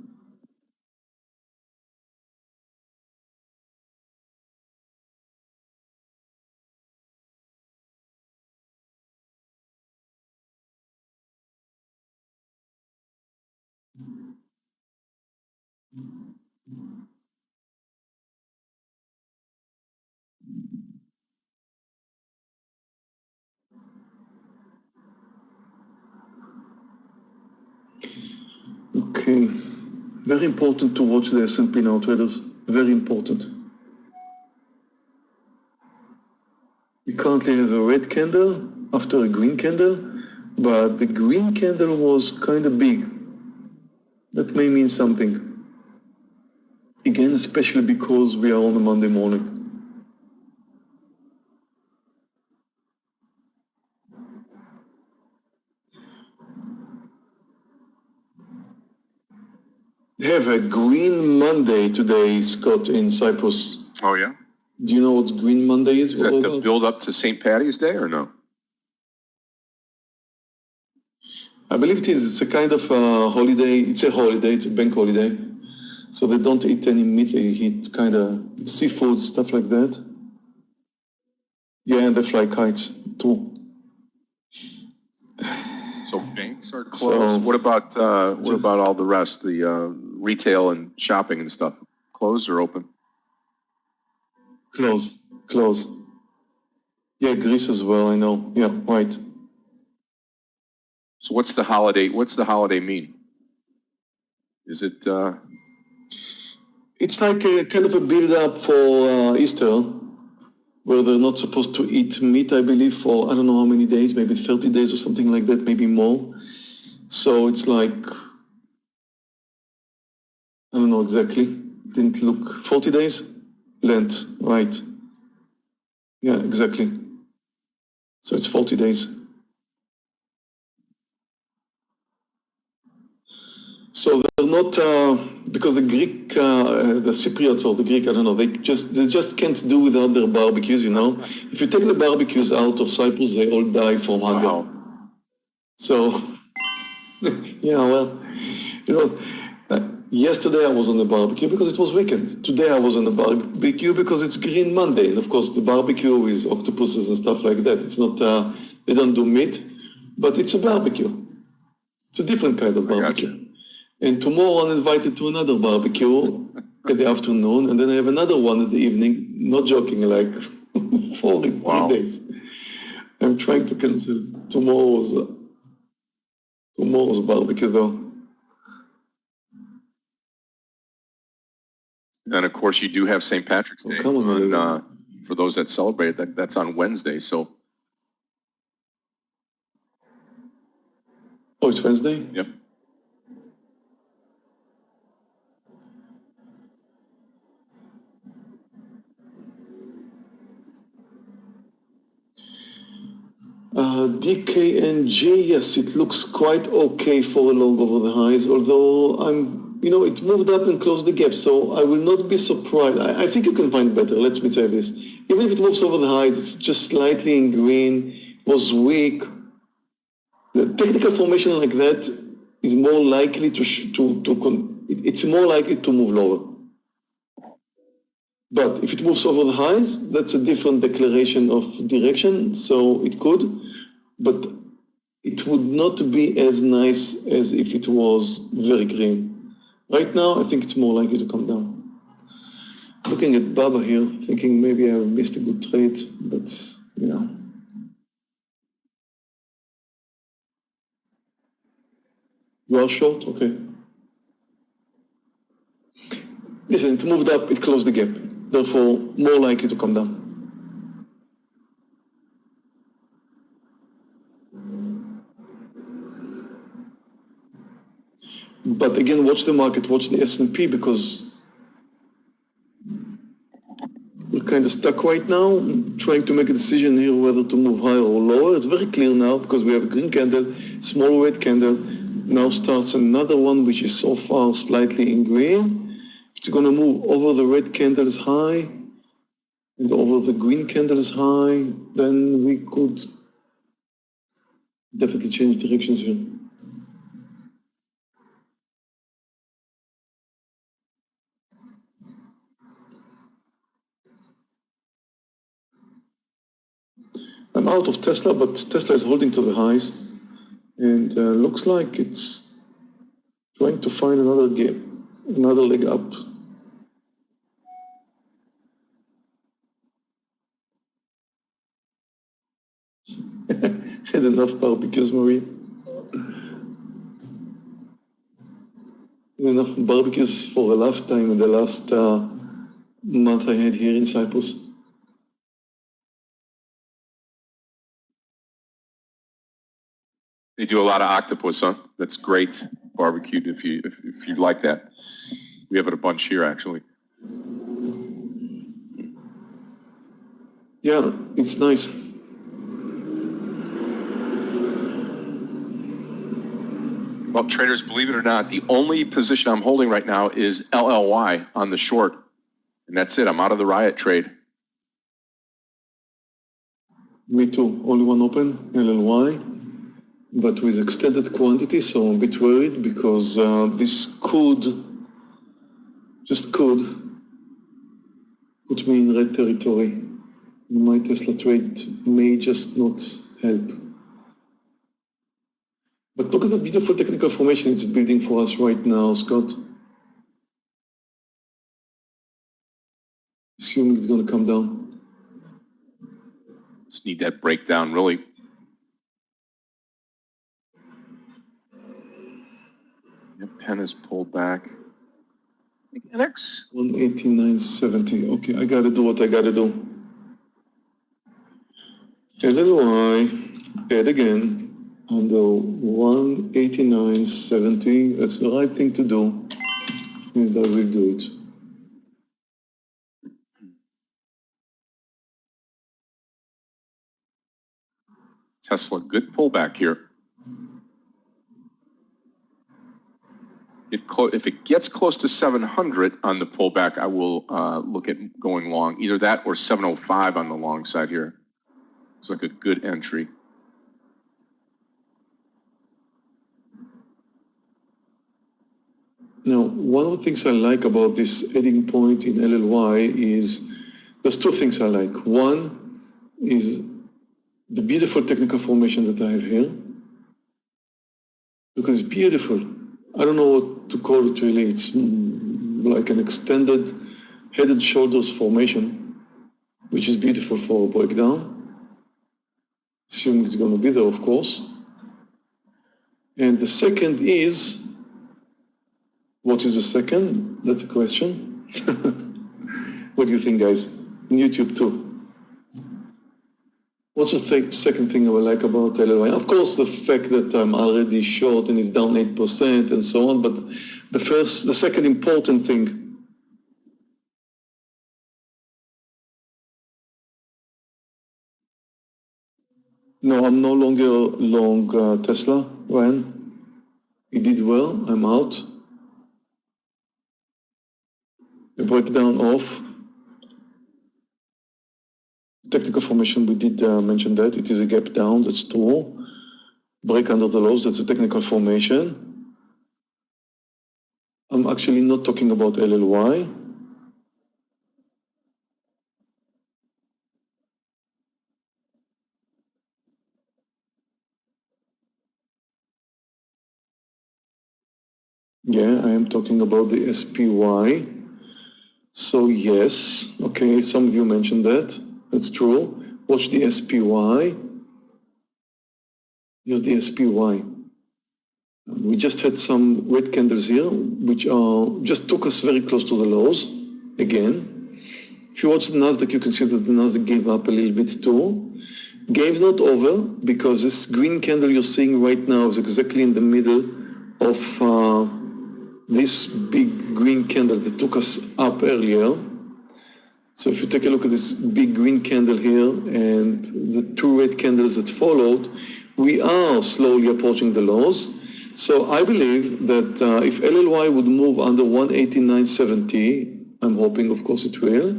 Okay, very important to watch the S&P now, traders, very important. We currently have a red candle after a green candle, but the green candle was kind of big. That may mean something. Again, especially because we are on a Monday morning. They have a green Monday today, Scott, in Cyprus. Oh, yeah? Do you know what Green Monday is? Is that the build up to St. Patty's Day or no? I believe it is. It's a kind of holiday. It's a holiday. It's a bank holiday. So they don't eat any meat. They eat kind of seafood, stuff like that. Yeah, and they fly kites too. So banks are closed. What about all the rest? The retail and shopping and stuff, closed or open? Close. Yeah, Greece as well. I know. Yeah, right. So what's the holiday? What's the holiday mean? Is it? It's like a kind of a build-up for Easter, where they're not supposed to eat meat, I believe, for I don't know how many days, maybe 30 days or something like that, maybe more. So it's like, I don't know exactly, didn't look, 40 days? Lent, right. Yeah, exactly. So it's 40 days. So they're not, because the Greek, the Cypriots or the Greek, I don't know, they just can't do without their barbecues, you know. If you take the barbecues out of Cyprus, they all die from hunger. Wow. So, yeah, well, you know, yesterday I was on the barbecue because it was weekend. Today I was on the barbecue because it's Green Monday. And of course the barbecue is octopuses and stuff like that. It's not, they don't do meat, but it's a barbecue. It's a different kind of barbecue. Gotcha. And tomorrow I'm invited to another barbecue in the afternoon, and then I have another one in the evening, not joking, like 4 in 3 days. I'm trying to cancel tomorrow's barbecue though. And of course, you do have St. Patrick's Day come on, for those that celebrate. That's on Wednesday. So. Oh, it's Wednesday? Yep. DKNG, yes, it looks quite okay for a long over the highs, although it moved up and closed the gap, so I will not be surprised. I think you can find better, let me tell you this. Even if it moves over the highs, it's just slightly in green, was weak. The technical formation like that is more likely it's more likely to move lower. But if it moves over the highs, that's a different declaration of direction, so it could, but it would not be as nice as if it was very green. Right now, I think it's more likely to come down. Looking at Baba here, thinking maybe I've missed a good trade, but yeah. You are short? Okay. Listen, it moved up, it closed the gap. therefore more likely to come down. But again, watch the market, watch the S&P, because we're kind of stuck right now, trying to make a decision here whether to move higher or lower. It's very clear now because we have a green candle, small red candle. Now starts another one which is so far slightly in green. If it's going to move over the red candle's high and over the green candle's high, then we could definitely change directions here. I'm out of Tesla, but Tesla is holding to the highs, and looks like it's trying to find another gap, another leg up. Had enough barbecues, Marie. Enough barbecues for a lifetime in the last month I had here in Cyprus. They do a lot of octopus, huh? That's great, barbecued if you like that. We have it a bunch here, actually. Yeah, it's nice. Well, traders, believe it or not, the only position I'm holding right now is LLY on the short. And that's it. I'm out of the riot trade. Me too. Only one open, LLY, but with extended quantity, so I'm a bit worried because this could, just could, put me in red territory. My Tesla trade may just not help. But look at the beautiful technical formation it's building for us right now, Scott. Assuming it's going to come down. Just need that breakdown, really. The pen is pulled back. Mechanics. 189.70. Okay, I got to do what I got to do. LLY, add again. Under 189.70, that's the right thing to do, and I will do it. Tesla, good pullback here. If it gets close to 700 on the pullback, I will look at going long. Either that or 705 on the long side here. It's like a good entry. Now, one of the things I like about this heading point in LLY is, there's two things I like. One is the beautiful technical formation that I have here, because it's beautiful. I don't know what to call it really. It's like an extended head and shoulders formation, which is beautiful for a breakdown. Assuming it's going to be there, of course. And the second is, what is the second? That's a question. What do you think, guys? On YouTube too. What's the second thing I would like about LLY? Of course, the fact that I'm already short and it's down 8% and so on, but the second important thing. No, I'm no longer long Tesla, Ryan. It did well, I'm out. A breakdown of technical formation, we did mention that. It is a gap down, that's true. Break under the lows, that's a technical formation. I'm actually not talking about LLY. Yeah, I am talking about the SPY. So yes, okay, some of you mentioned that. That's true. Watch the SPY. Here's the SPY. We just had some red candles here, which just took us very close to the lows again. If you watch the Nasdaq, you can see that the Nasdaq gave up a little bit too. Game's not over because this green candle you're seeing right now is exactly in the middle of this big green candle that took us up earlier. So if you take a look at this big green candle here and the two red candles that followed, we are slowly approaching the lows. So I believe that if LLY would move under 189.70, I'm hoping, of course, it will,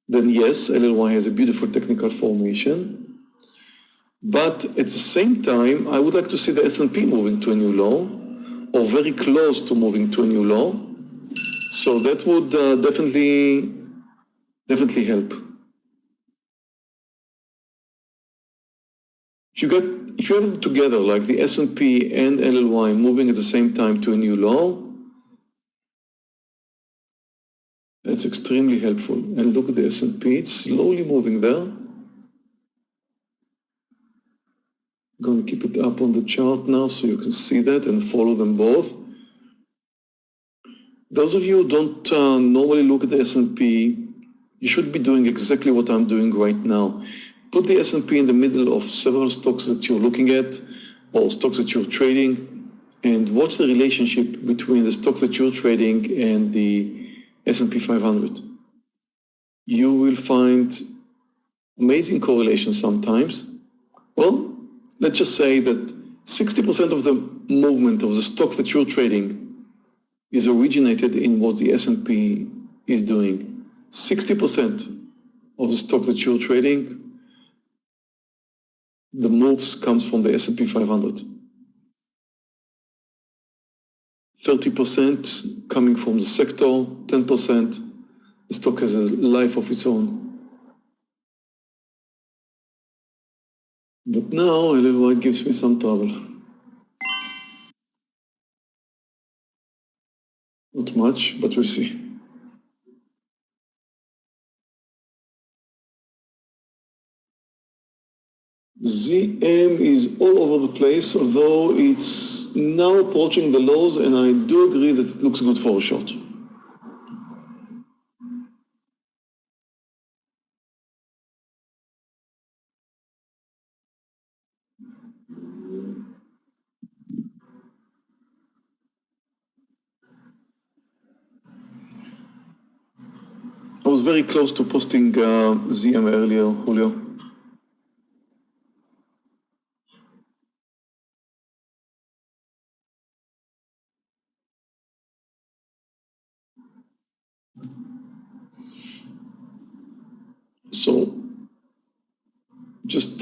then yes, LLY has a beautiful technical formation. But at the same time, I would like to see the S&P moving to a new low, or very close to moving to a new low. So that would definitely help. If you have them together, like the S&P and LLY moving at the same time to a new low, that's extremely helpful. And look at the S&P, it's slowly moving there. I'm going to keep it up on the chart now so you can see that and follow them both. Those of you who don't normally look at the S&P, you should be doing exactly what I'm doing right now. Put the S&P in the middle of several stocks that you're looking at or stocks that you're trading, and watch the relationship between the stocks that you're trading and the S&P 500. You will find amazing correlations sometimes. Well, let's just say that 60% of the movement of the stock that you're trading is originated in what the S&P is doing. 60% of the stock that you're trading, the moves comes from the S&P 500. 30% coming from the sector, 10% the stock has a life of its own. But now LLY gives me some trouble. Not much, but we'll see. ZM is all over the place, although it's now approaching the lows, and I do agree that it looks good for a short. I was very close to posting ZM earlier, Julio. So just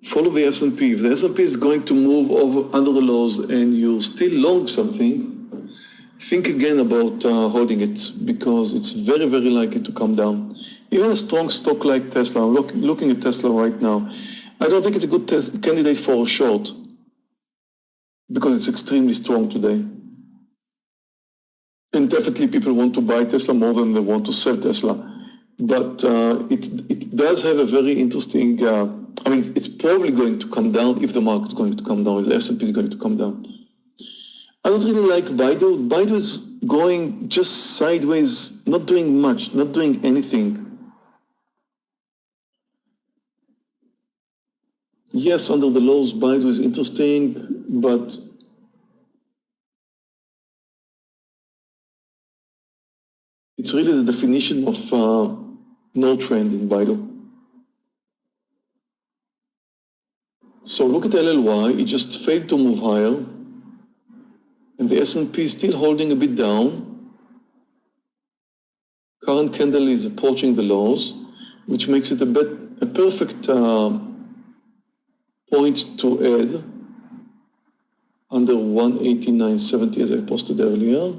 follow the S&P. If the S&P is going to move over under the lows and you're still long something, think again about holding it, because it's very, very likely to come down. Even a strong stock like Tesla, I'm looking at Tesla right now, I don't think it's a good candidate for a short, because it's extremely strong today. And definitely people want to buy Tesla more than they want to sell Tesla. But it does have a very interesting, I mean, it's probably going to come down if the market's going to come down, if the S&P is going to come down. I don't really like Baidu. Baidu is going just sideways, not doing much, not doing anything. Yes, under the lows, Baidu is interesting, but it's really the definition of no trend in Baidu. So look at LLY, it just failed to move higher, and the S&P is still holding a bit down. Current candle is approaching the lows, which makes it a perfect point to add under 189.70 as I posted earlier.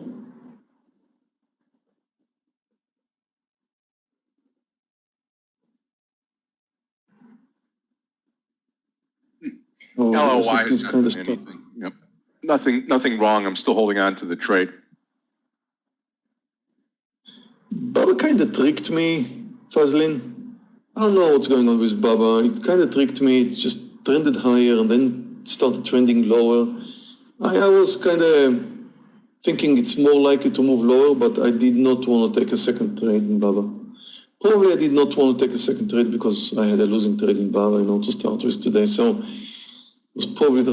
Oh, LLY is is kind of anything. Yep. Nothing wrong. I'm still holding on to the trade. Baba kind of tricked me, Fazlin. I don't know what's going on with Baba. It kind of tricked me. It just trended higher and then started trending lower. I was kind of thinking it's more likely to move lower, but I did not want to take a second trade in Baba. Probably I did not want to take a second trade because I had a losing trade in Baba, to start with today. So it was probably the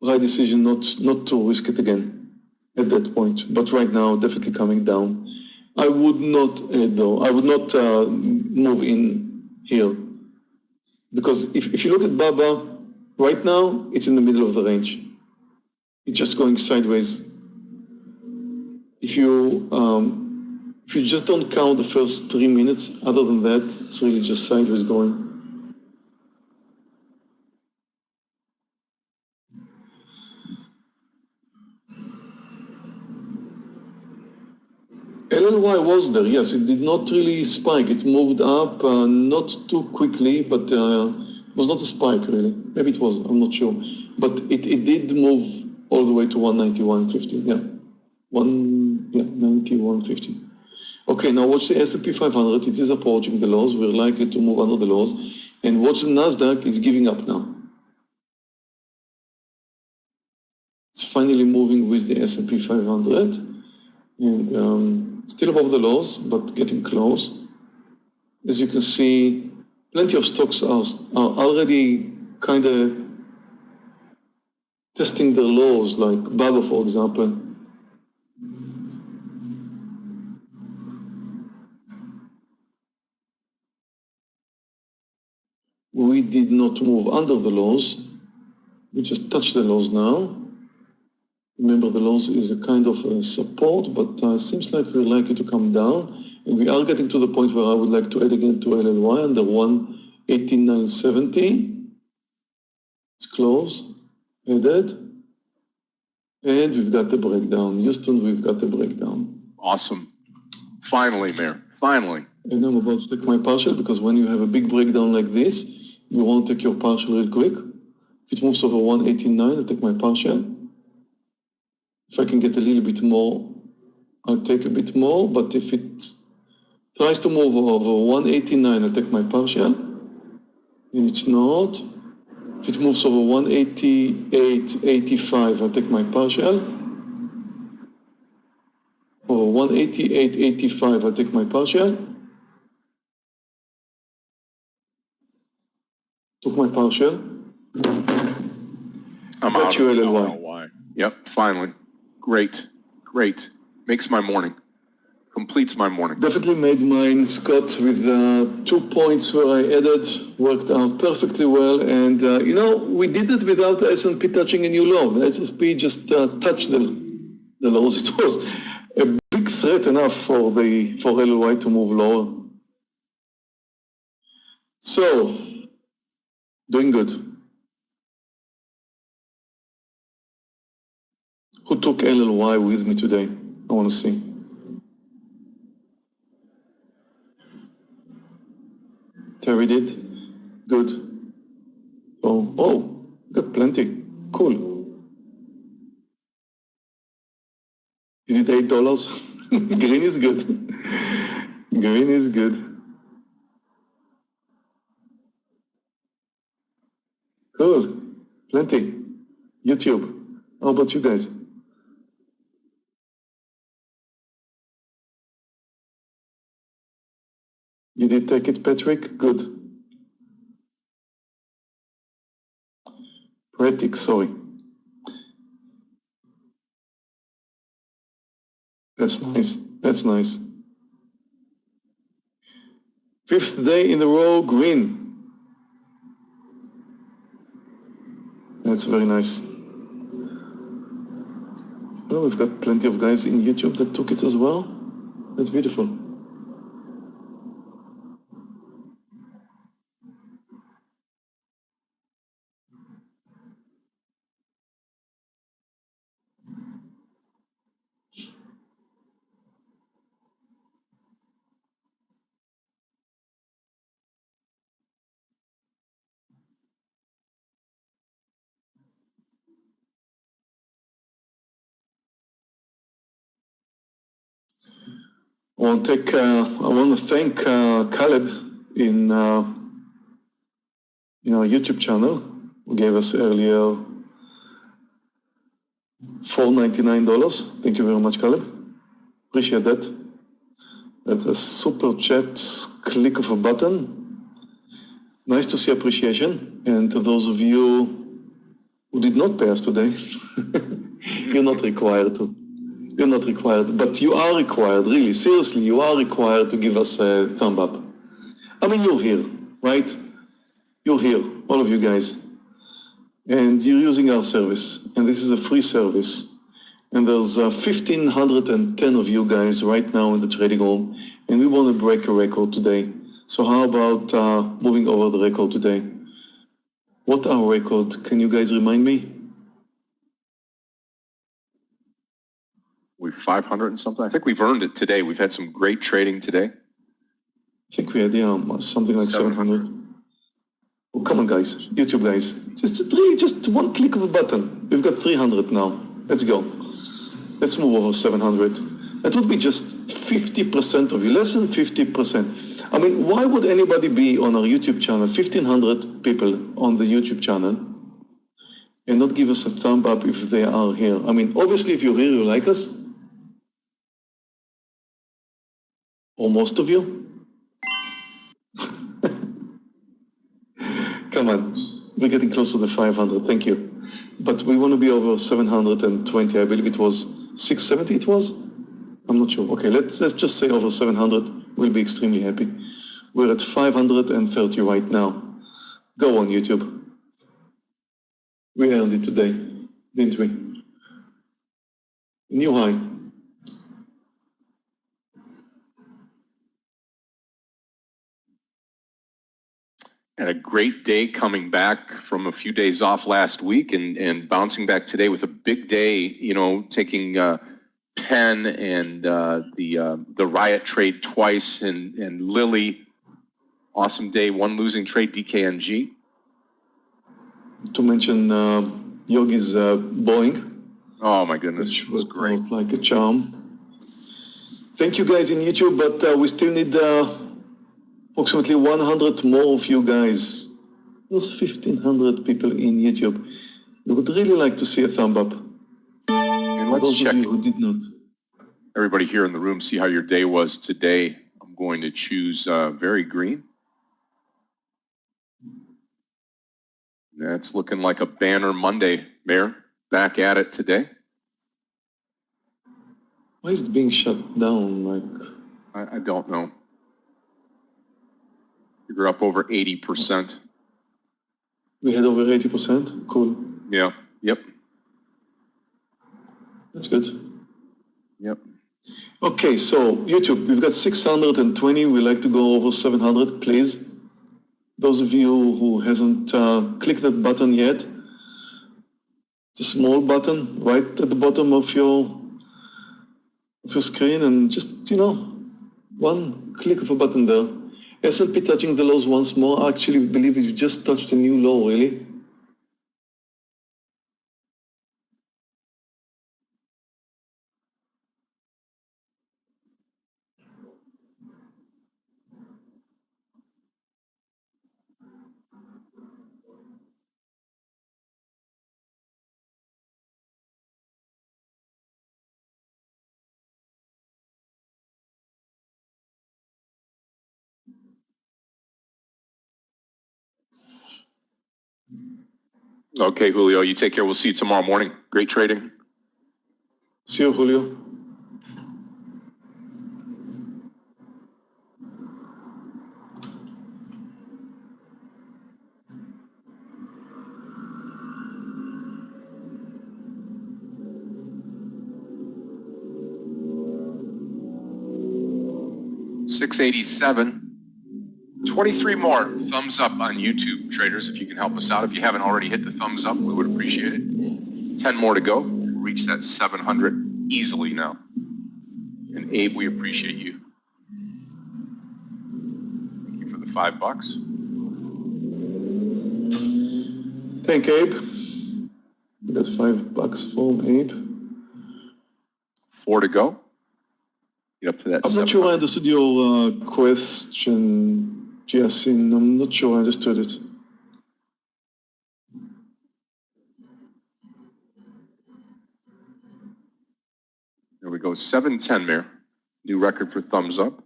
right decision not to risk it again at that point. But right now, definitely coming down. I would not though. I would not move in here because if you look at Baba right now, it's in the middle of the range. It's just going sideways. If you just don't count the first 3 minutes, other than that, it's really just sideways going. LLY was there, yes. It did not really spike. It moved up, not too quickly, but it was not a spike really. Maybe it was, I'm not sure. But it did move all the way to 191.50, yeah. 191.50. Okay, now watch the S&P 500. It is approaching the lows. We're likely to move under the lows. And watch the Nasdaq. It's giving up now. It's finally moving with the S&P 500. And still above the lows, but getting close. As you can see, plenty of stocks are already kind of testing their lows, like Barak, for example. We did not move under the lows. We just touched the lows now. Remember, the lows is a kind of a support, but seems like we're likely to come down. And we are getting to the point where I would like to add again to LLY under 189.70. It's close, added. And we've got the breakdown. Houston, we've got the breakdown. Awesome. Finally, Meir, finally. And I'm about to take my partial because when you have a big breakdown like this, you want to take your partial real quick. If it moves over 189, I'll take my partial. If I can get a little bit more, I'll take a bit more. But if it tries to move over 189, I'll take my partial. And it's not. If it moves over 188.85, I'll take my partial. Over 188.85, I'll take my partial. Took my partial. I'm Got out you, of LLY. Yep, finally. Great, great. Makes my morning. Completes my morning. Definitely made mine, Scott, with 2 points where I added, worked out perfectly well. And, we did it without the S&P touching a new low. The S&P just touched the lows. It was a big threat enough for LLY to move lower. So, doing good. Who took LLY with me today? I want to see. Terry did. Good. Oh, got plenty. Cool. Is it $8? Green is good. Green is good. Cool. Plenty. YouTube. How about you guys? You did take it, Patrick? Good. Patrick, sorry. That's nice. That's nice. 5th day in a row, green. That's very nice. Well, we've got plenty of guys in YouTube that took it as well. That's beautiful. I want to thank Caleb in our YouTube channel, who gave us earlier $4.99. Thank you very much, Caleb. Appreciate that. That's a super chat click of a button. Nice to see appreciation. And to those of you who did not pay us today, you're not required to. You're not required, but you are required, really, seriously, you are required to give us a thumb up. I mean, you're here, right? You're here, all of you guys. And you're using our service, and this is a free service. And there's 1,510 of you guys right now in the trading room, and we want to break a record today. So how about moving over the record today? What our record? Can you guys remind me? We're 500 and something. I think we've earned it today. We've had some great trading today. I think we had something like 700. Oh, come on, guys, YouTube guys, just one click of a button. We've got 300 now. Let's go. Let's move over 700. That would be just 50% of you, less than 50%. I mean, why would anybody be on our YouTube channel, 1,500 people on the YouTube channel, and not give us a thumb up if they are here? I mean, obviously, if you're here, you like us. Or most of you. Come on, we're getting close to the 500, thank you. But we want to be over 720, I believe it was 670 it was? I'm not sure. Okay, let's just say over 700, we'll be extremely happy. We're at 530 right now. Go on, YouTube. We earned it today, didn't we? New high. And a great day coming back from a few days off last week and bouncing back today with a big day, you know, taking Penn and the Riot trade twice and Lily. Awesome day, one losing trade, DKNG. To mention Yogi's Boeing. Oh my goodness, Which it was great. Like a charm. Thank you guys in YouTube, but we still need approximately 100 more of you guys. There's 1,500 people in YouTube. We would really like to see a thumb up. And let's those check of you who did not. everybody here in the room, see how your day was today. I'm going to choose very green. That's looking like a banner Monday, Meir. Back at it today. Why is it being shut down? Like, I don't know. You're up over 80%. we had over 80%. Cool. Yeah. Yep. That's good. Yep. Okay, so YouTube, we've got 620. We like to go over 700, please. Those of you who hasn't clicked that button yet, it's a small button right at the bottom of your screen, and just, you know, one click of a button there. S&P touching the lows once more. I actually believe you just touched a new low, really. Okay, Julio, you take care. We'll see you tomorrow morning. Great trading. See you, Julio. $687. 23 more thumbs up on YouTube, traders, if you can help us out. If you haven't already hit the thumbs up, we would appreciate it. 10 more to go. We'll reach that 700 easily now. And Abe, we appreciate you. Thank you for the $5. Thank Abe. That's $5 from Abe. 4 to go. Get up to that. I'm not sure I understood your question, Jason. I'm not sure I understood it. There we go, 710, Meir. New record for thumbs up.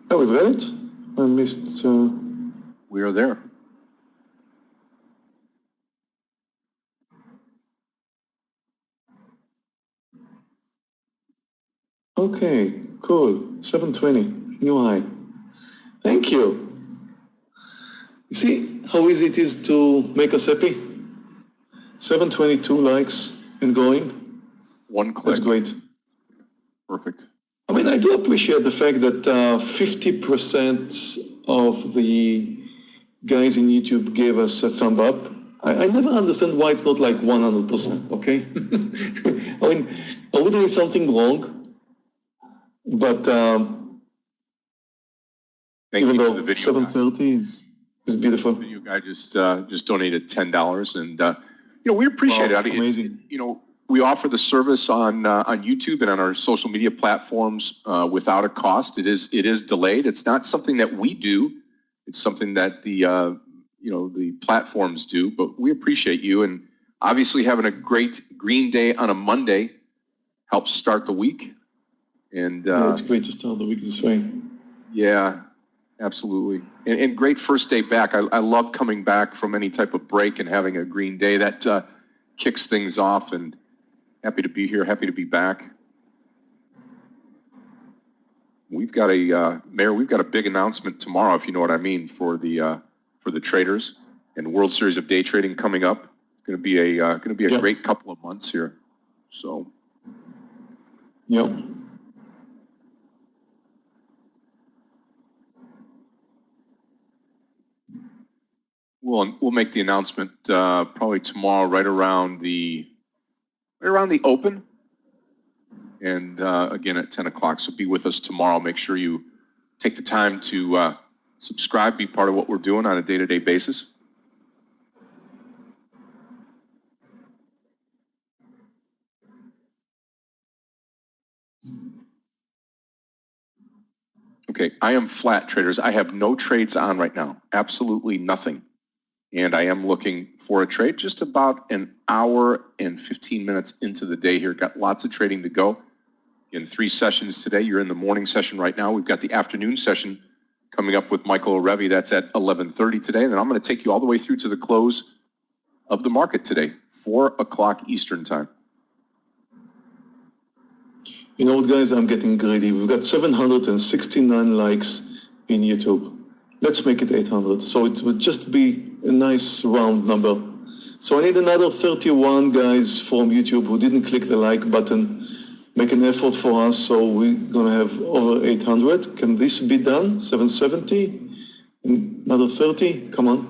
Oh, we've got it? I missed... We are there. Okay, cool. 720, new high. Thank you. You see how easy it is to make us happy? 722 likes and going. One click. That's great. Perfect. I mean, I do appreciate the fact that 50% of the guys in YouTube gave us a thumb up. I never understand why it's not like 100%, okay? I mean, are we doing something wrong? But even though 730 is beautiful. The video guy just donated $10, and we appreciate it. Amazing. We offer the service on YouTube and on our social media platforms without a cost. It is delayed. It's not something that we do. It's something that the platforms do. But we appreciate you, and obviously having a great green day on a Monday helps start the week. And yeah, it's great to start the week this way. Yeah, absolutely. And great first day back. I love coming back from any type of break and having a green day. That kicks things off, and happy to be here, happy to be back. We've got Meir, we've got a big announcement tomorrow, if you know what I mean, for the traders and World Series of Day Trading coming up. It's going to be a great couple of months here. So. Yep. We'll make the announcement probably tomorrow, right around the open, and again at 10 o'clock. So be with us tomorrow. Make sure you take the time to subscribe, be part of what we're doing on a day-to-day basis. Okay, I am flat, traders. I have no trades on right now, absolutely nothing. And I am looking for a trade just about an hour and 15 minutes into the day here. Got lots of trading to go. In 3 sessions today. You're in the morning session right now. We've got the afternoon session coming up with Michael Orevi. That's at 11:30 today. And then I'm going to take you all the way through to the close of the market today, 4 o'clock Eastern time. You know what, guys? I'm getting greedy. We've got 769 likes in YouTube. Let's make it 800. So it would just be a nice round number. So I need another 31 guys from YouTube who didn't click the like button. Make an effort for us, so we're gonna have over 800. Can this be done? 770? Another 30? Come on.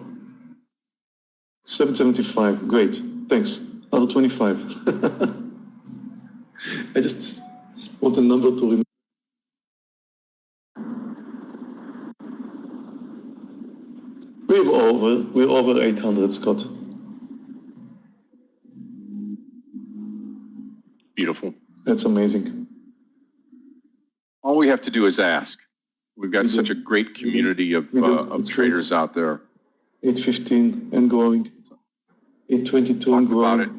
775, great, thanks. Another 25. I just want a number to remember. We're over 800, Scott. Beautiful. That's amazing. All we have to do is ask. We've got such a great community of traders out there. 815 and growing. 822 and growing. About it.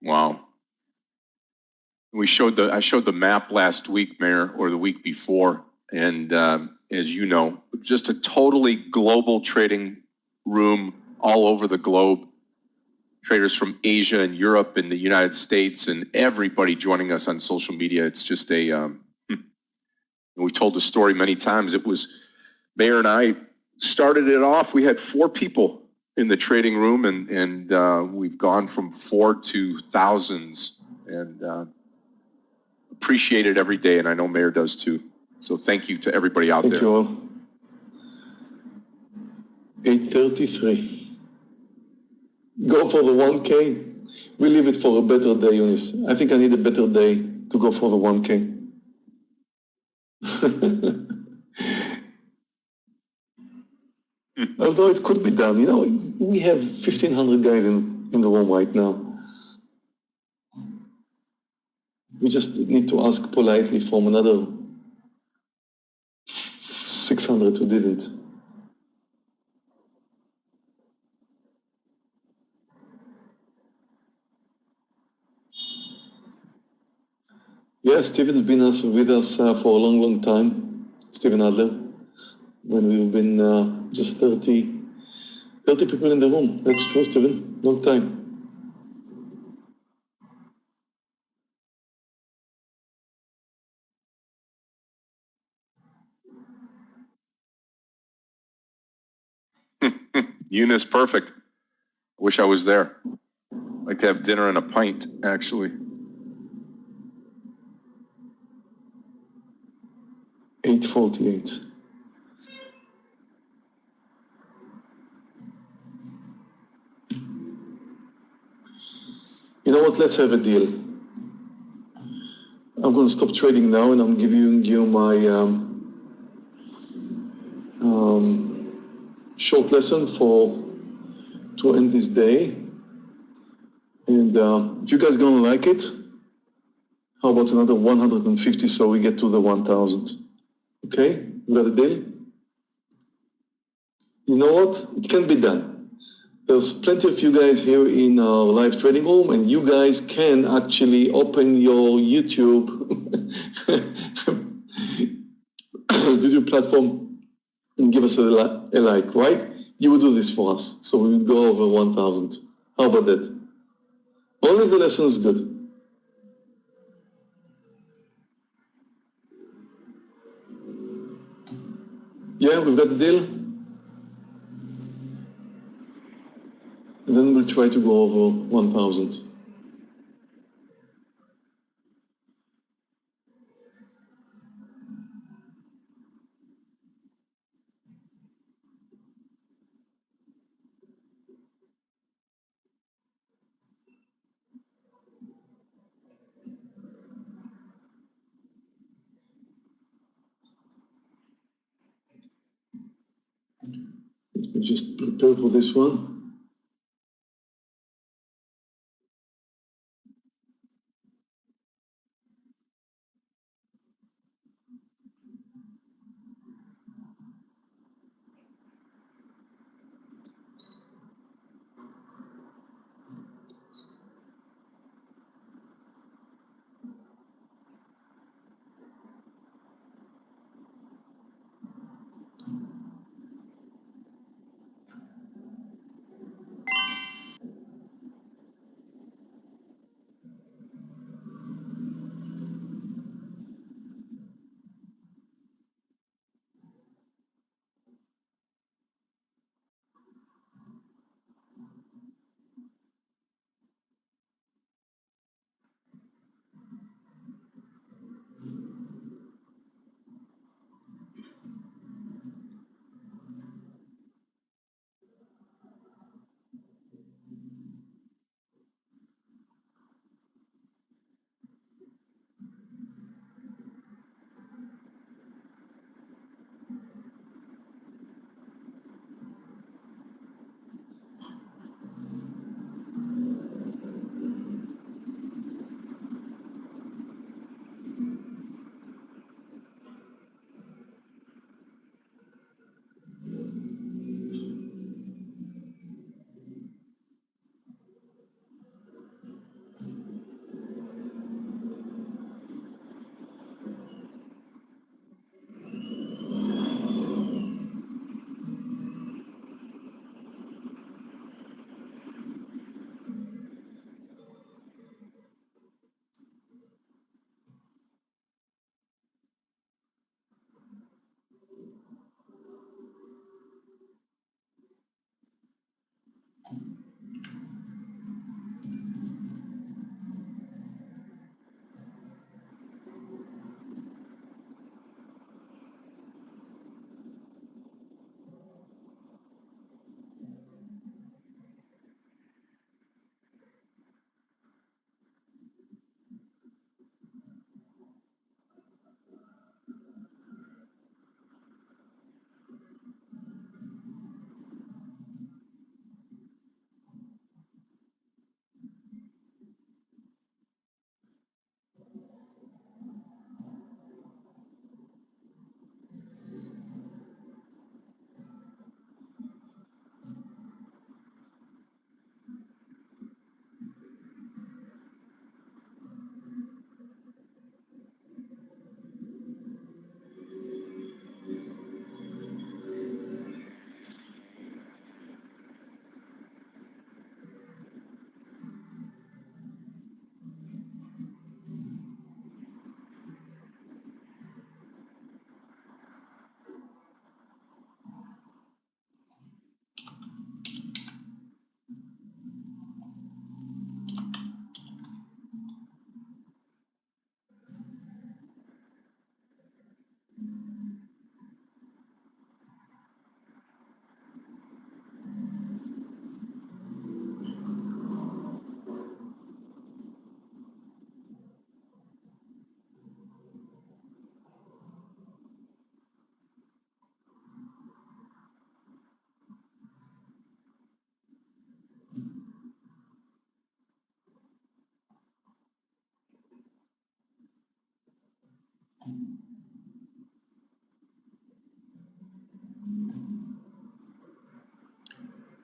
Wow. I showed the map last week, Meir, or the week before, and as you know, just a totally global trading room all over the globe. Traders from Asia and Europe and the United States, and everybody joining us on social media. It's just we told the story many times. It was Meir and I started it off. We had 4 people in the trading room, and we've gone from 4 to thousands, and appreciate it every day. And I know Meir does too. So thank you to everybody out there. Thank you all. 833. Go for the 1K. We leave it for a better day, Eunice. I think I need a better day to go for the 1K. Although it could be done, we have 1,500 guys in the room right now. We just need to ask politely from another 600 who didn't. Yeah, Steven's been with us for a long, long time. Steven Adler, when we've been just 30 people in the room. That's true, Steven. Long time. Eunice, perfect. Wish I was there. Like to have dinner and a pint, actually. 8:48. You know what? Let's have a deal. I'm going to stop trading now, and I'm giving you my short lesson to end this day. And if you guys gonna like it, how about another 150 so we get to the 1,000? Okay, we got a deal? You know what? It can be done. There's plenty of you guys here in our live trading room, and you guys can actually open your YouTube YouTube platform and give us a like, right? You would do this for us, so we would go over 1,000. How about that? Only the lesson is good. Yeah, we've got the deal. And then we'll try to go over 1,000. Let me just prepare for this one.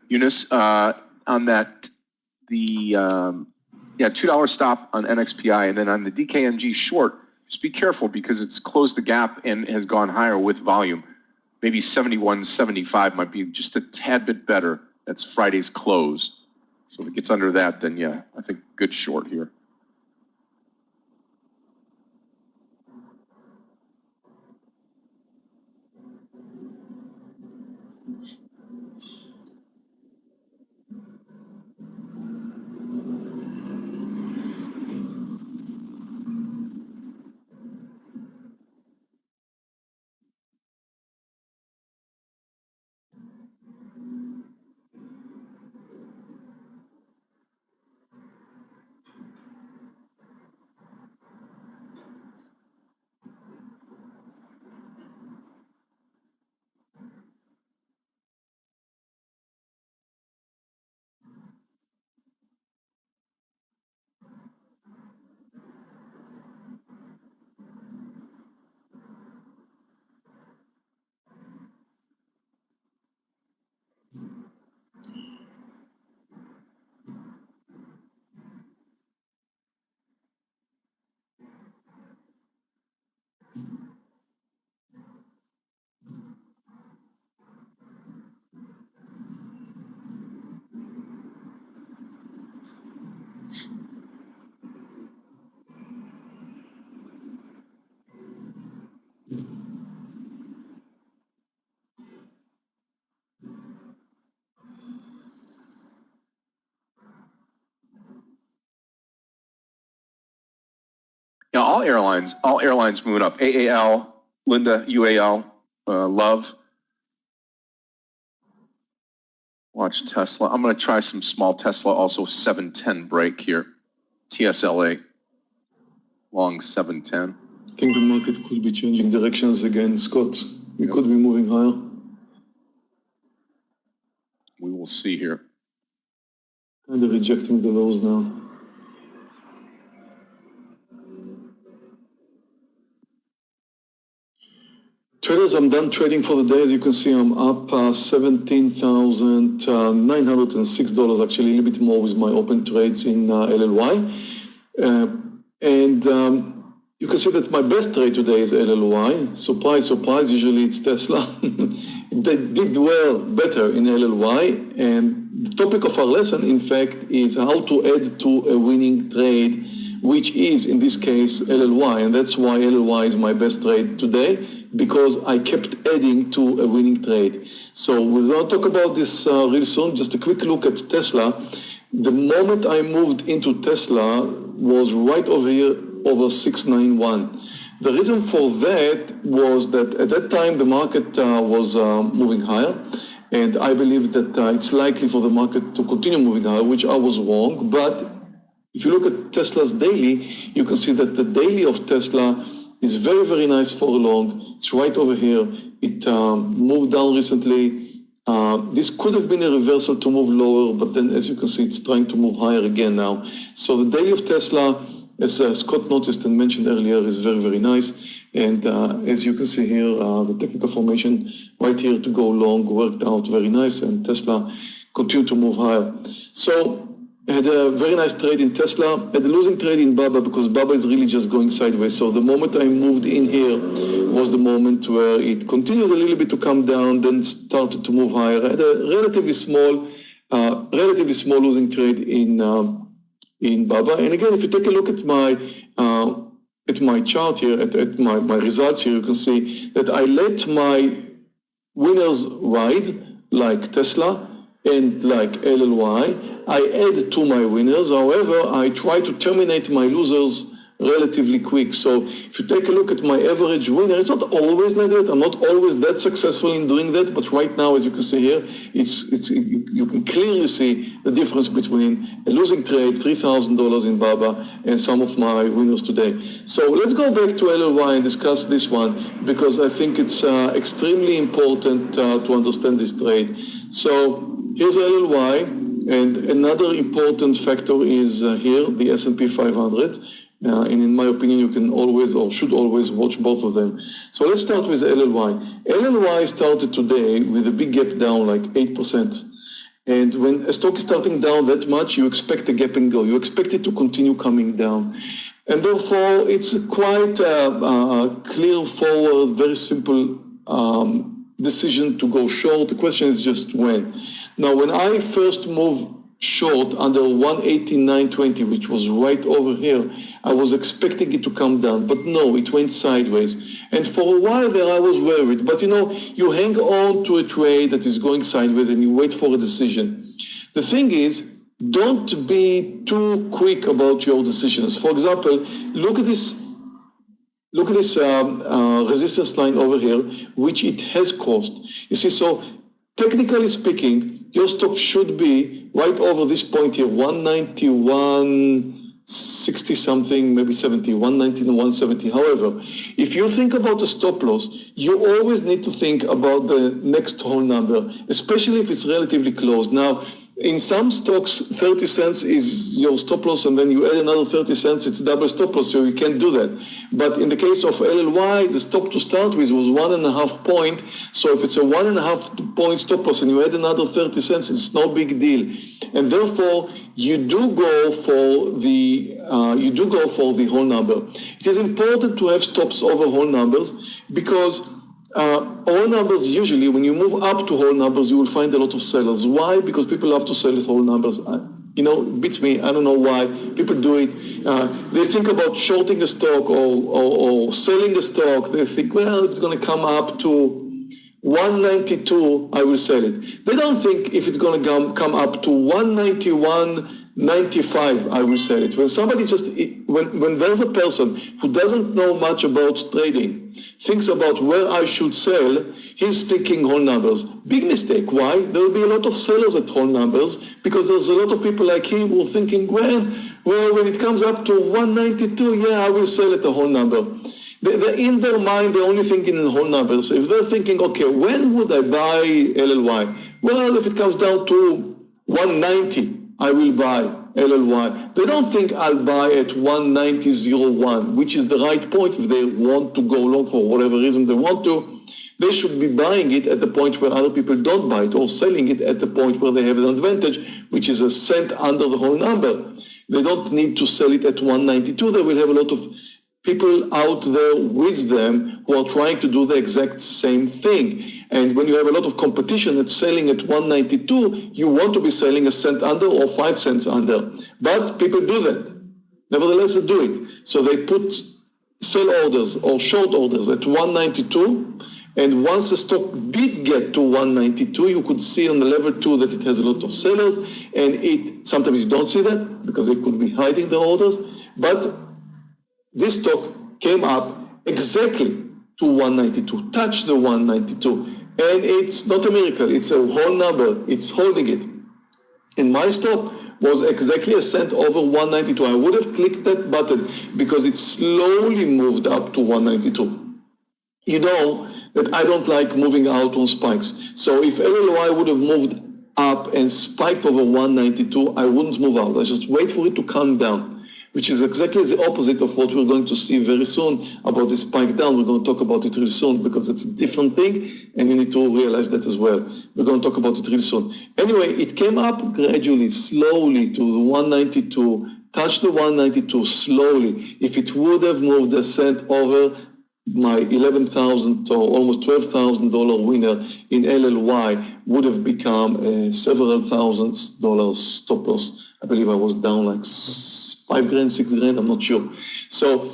Eunice, on that, the $2 stop on NXPI, and then on the DKNG short, just be careful because it's closed the gap and has gone higher with volume. Maybe 71.75 might be just a tad bit better. That's Friday's close. So if it gets under that, then yeah, I think good short here. Now, all airlines moving up. AAL, Linda, UAL, Love. Watch Tesla. I'm going to try some small Tesla, also 710 break here. TSLA, long 710. I think the market could be changing directions again, Scott. We could be moving higher. We will see here. Kind of rejecting the lows now. Traders, I'm done trading for the day. As you can see, I'm up $17,906, actually a little bit more with my open trades in LLY. You can see that my best trade today is LLY. Surprise, surprise, usually it's Tesla. They did well, better in LLY. And the topic of our lesson, in fact, is how to add to a winning trade, which is, in this case, LLY. And that's why LLY is my best trade today, because I kept adding to a winning trade. So we're going to talk about this real soon. Just a quick look at Tesla. The moment I moved into Tesla was right over here, over 691. The reason for that was that at that time, the market was moving higher. And I believe that it's likely for the market to continue moving higher, which I was wrong. But if you look at Tesla's daily, you can see that the daily of Tesla is very, very nice for long. It's right over here. It moved down recently. This could have been a reversal to move lower, but then as you can see, it's trying to move higher again now. So the daily of Tesla, as Scott noticed and mentioned earlier, is very, very nice. And as you can see here, the technical formation right here to go long worked out very nice, and Tesla continued to move higher. So I had a very nice trade in Tesla, had a losing trade in Baba because Baba is really just going sideways. So the moment I moved in here was the moment where it continued a little bit to come down, then started to move higher. I had a relatively small losing trade in Baba. And again, if you take a look at my chart here, at my results here, you can see that I let my winners ride like Tesla and like LLY. I add to my winners. However, I try to terminate my losers relatively quick. So if you take a look at my average winner, it's not always like that. I'm not always that successful in doing that. But right now, as you can see here, you can clearly see the difference between a losing trade, $3,000 in Baba, and some of my winners today. So let's go back to LLY and discuss this one, because I think it's extremely important to understand this trade. So here's LLY, and another important factor is here, the S&P 500. And in my opinion, you can always or should always watch both of them. So let's start with LLY. LLY started today with a big gap down, like 8%. And when a stock is starting down that much, you expect a gap and go. You expect it to continue coming down. And therefore, it's a quite clear forward, very simple decision to go short. The question is just when. Now, when I first moved short under 189.20, which was right over here, I was expecting it to come down, but no, it went sideways. And for a while there, I was worried. But you know, you hang on to a trade that is going sideways and you wait for a decision. The thing is, don't be too quick about your decisions. For example, look at this resistance line over here, which it has crossed. You see, so technically speaking, your stop should be right over this point here, 191.60 something, maybe 70, 119 and 170. However, if you think about the stop loss, you always need to think about the next whole number, especially if it's relatively close. Now, in some stocks, 30 cents is your stop loss, and then you add another 30 cents, it's double stop loss, so you can't do that. But in the case of LLY, the stop to start with was 1.5 point. So if it's a 1.5 point stop loss and you add another 30 cents, it's no big deal. And therefore, you do go for the whole number. It is important to have stops over whole numbers because whole numbers, usually when you move up to whole numbers, you will find a lot of sellers. Why? Because people love to sell at whole numbers. You know, it beats me. I don't know why. People do it. They think about shorting a stock or selling a stock. They think, well, if it's going to come up to 192, I will sell it. They don't think if it's going to come up to 191.95, I will sell it. When somebody when there's a person who doesn't know much about trading, thinks about where I should sell, he's thinking whole numbers. Big mistake. Why? There will be a lot of sellers at whole numbers because there's a lot of people like him who are thinking, well, when it comes up to 192, yeah, I will sell at a whole number. They're in their mind, they're only thinking in whole numbers. If they're thinking, okay, when would I buy LLY? Well, if it comes down to 190, I will buy LLY. They don't think I'll buy at 190.01, which is the right point if they want to go long for whatever reason they want to. They should be buying it at the point where other people don't buy it, or selling it at the point where they have an advantage, which is a cent under the whole number. They don't need to sell it at 192. They will have a lot of people out there with them who are trying to do the exact same thing. And when you have a lot of competition that's selling at 192, you want to be selling a cent under or 5 cents under. But people do that. Nevertheless, they do it. So they put sell orders or short orders at 192. And once the stock did get to 192, you could see on the level 2 that it has a lot of sellers. And sometimes you don't see that because they could be hiding their orders. But this stock came up exactly to 192, touched the 192, and it's not a miracle, it's a whole number, it's holding it. And my stop was exactly a cent over 192. I would have clicked that button because it slowly moved up to 192. You know that I don't like moving out on spikes. So if LLY would have moved up and spiked over 192, I wouldn't move out. I just wait for it to come down, which is exactly the opposite of what we're going to see very soon about the spike down. We're going to talk about it real soon because it's a different thing, and you need to realize that as well. We're going to talk about it real soon. Anyway, it came up gradually, slowly to the 192, touched the 192 slowly. If it would have moved a cent over, my $11,000 or almost $12,000 winner in LLY would have become a several $1,000s stop loss. I believe I was down like $5,000, $6,000, I'm not sure. So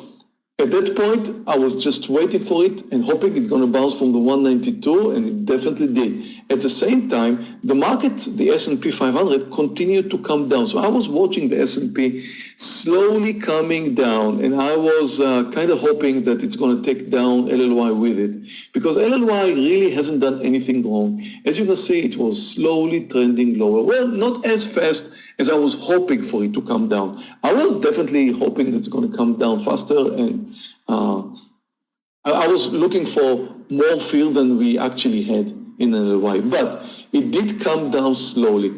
at that point, I was just waiting for it and hoping it's going to bounce from the 192, and it definitely did. At the same time, the market, the S&P 500, continued to come down. So I was watching the S&P slowly coming down, and I was kind of hoping that it's going to take down LLY with it, because LLY really hasn't done anything wrong. As you can see, it was slowly trending lower. Well, not as fast as I was hoping for it to come down. I was definitely hoping that it's going to come down faster, and I was looking for more fear than we actually had in LLY, but it did come down slowly.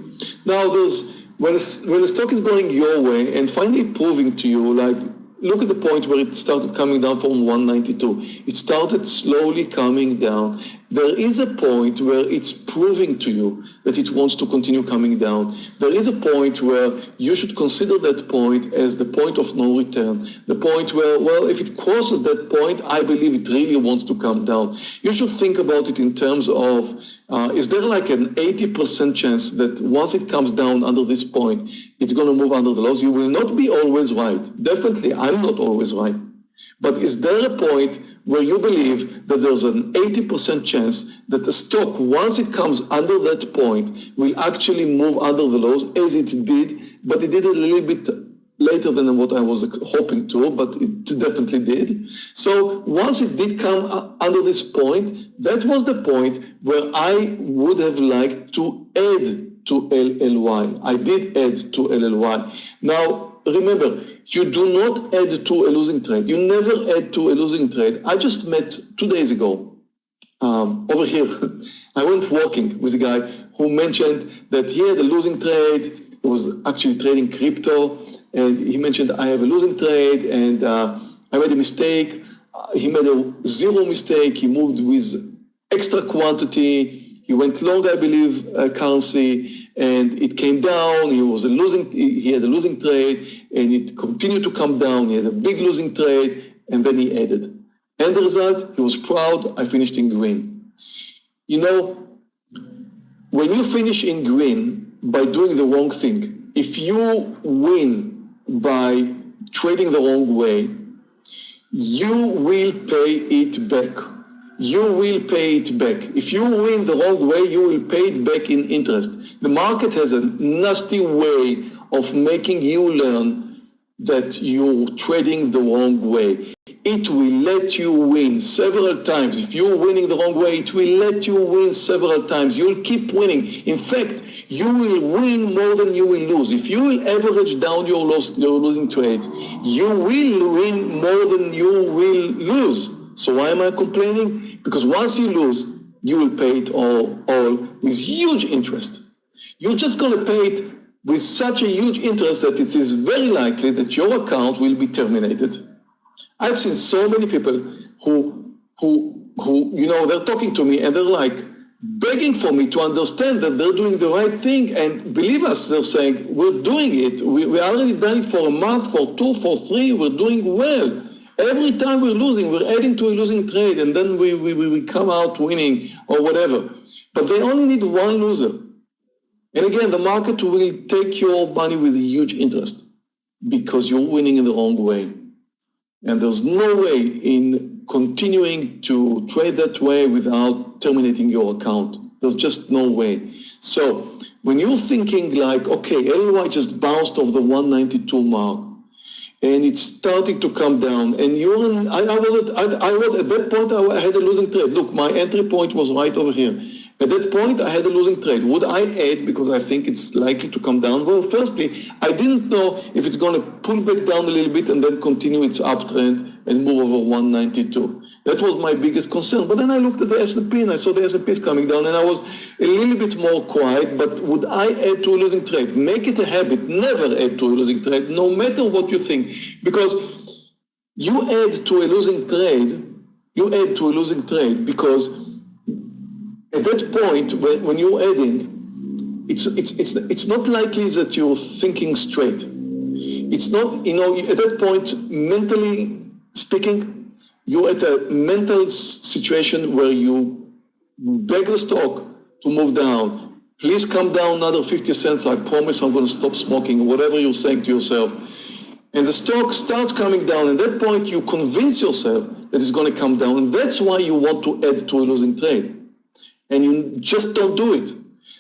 Now, when the stock is going your way and finally proving to you, like, look at the point where it started coming down from 192. It started slowly coming down. there is a point where it's proving to you that it wants to continue coming down. There is a point where you should consider that point as the point of no return. The point where, well, if it crosses that point, I believe it really wants to come down. You should think about it in terms of, is there like an 80% chance that once it comes down under this point, it's going to move under the lows? You will not be always right. Definitely, I'm not always right. But is there a point where you believe that there's an 80% chance that the stock, once it comes under that point, will actually move under the lows, as it did, but it did a little bit later than what I was hoping to, but it definitely did. So once it did come under this point, that was the point where I would have liked to add to LLY. I did add to LLY. Now, remember, you do not add to a losing trade. You never add to a losing trade. I just met 2 days ago over here. I went walking with a guy who mentioned that he had a losing trade. He was actually trading crypto, and he mentioned, I have a losing trade, and I made a mistake. He made a zero mistake. He moved with extra quantity. He went long, I believe, currency, and it came down. He had a losing trade, and it continued to come down. He had a big losing trade, and then he added. End result, he was proud. I finished in green. You know, when you finish in green by doing the wrong thing, if you win by trading the wrong way, you will pay it back. You will pay it back. If you win the wrong way, you will pay it back in interest. The market has a nasty way of making you learn that you're trading the wrong way. It will let you win several times. If you're winning the wrong way, it will let you win several times. You'll keep winning. In fact, you will win more than you will lose. If you will average down your losing trades, you will win more than you will lose. So why am I complaining? Because once you lose, you will pay it all with huge interest. You're just going to pay it with such a huge interest that it is very likely that your account will be terminated. I've seen so many people who you know, they're talking to me and they're like begging for me to understand that they're doing the right thing. And believe us, they're saying, we're doing it. We already done it for a month, for 2, for 3, we're doing well. Every time we're losing, we're adding to a losing trade, and then we come out winning or whatever. But they only need one loser. And again, the market will take your money with huge interest because you're winning in the wrong way. And there's no way in continuing to trade that way without terminating your account. There's just no way. So when you're thinking like, okay, LY just bounced off the 192 mark, and it's starting to come down, and I was at that point, I had a losing trade. Look, my entry point was right over here. At that point, I had a losing trade. Would I add because I think it's likely to come down? Well, firstly, I didn't know if it's going to pull back down a little bit and then continue its uptrend and move over 192. That was my biggest concern. But then I looked at the S&P and I saw the S&P is coming down, and I was a little bit more quiet. But would I add to a losing trade? Make it a habit. Never add to a losing trade, no matter what you think. Because you add to a losing trade because at that point, when you're adding, it's not likely that you're thinking straight. It's not, you know, at that point, mentally speaking, you're at a mental situation where you beg the stock to move down. Please come down another 50 cents. I promise I'm going to stop smoking, whatever you're saying to yourself. And the stock starts coming down. At that point, you convince yourself that it's going to come down. And that's why you want to add to a losing trade. And you just don't do it.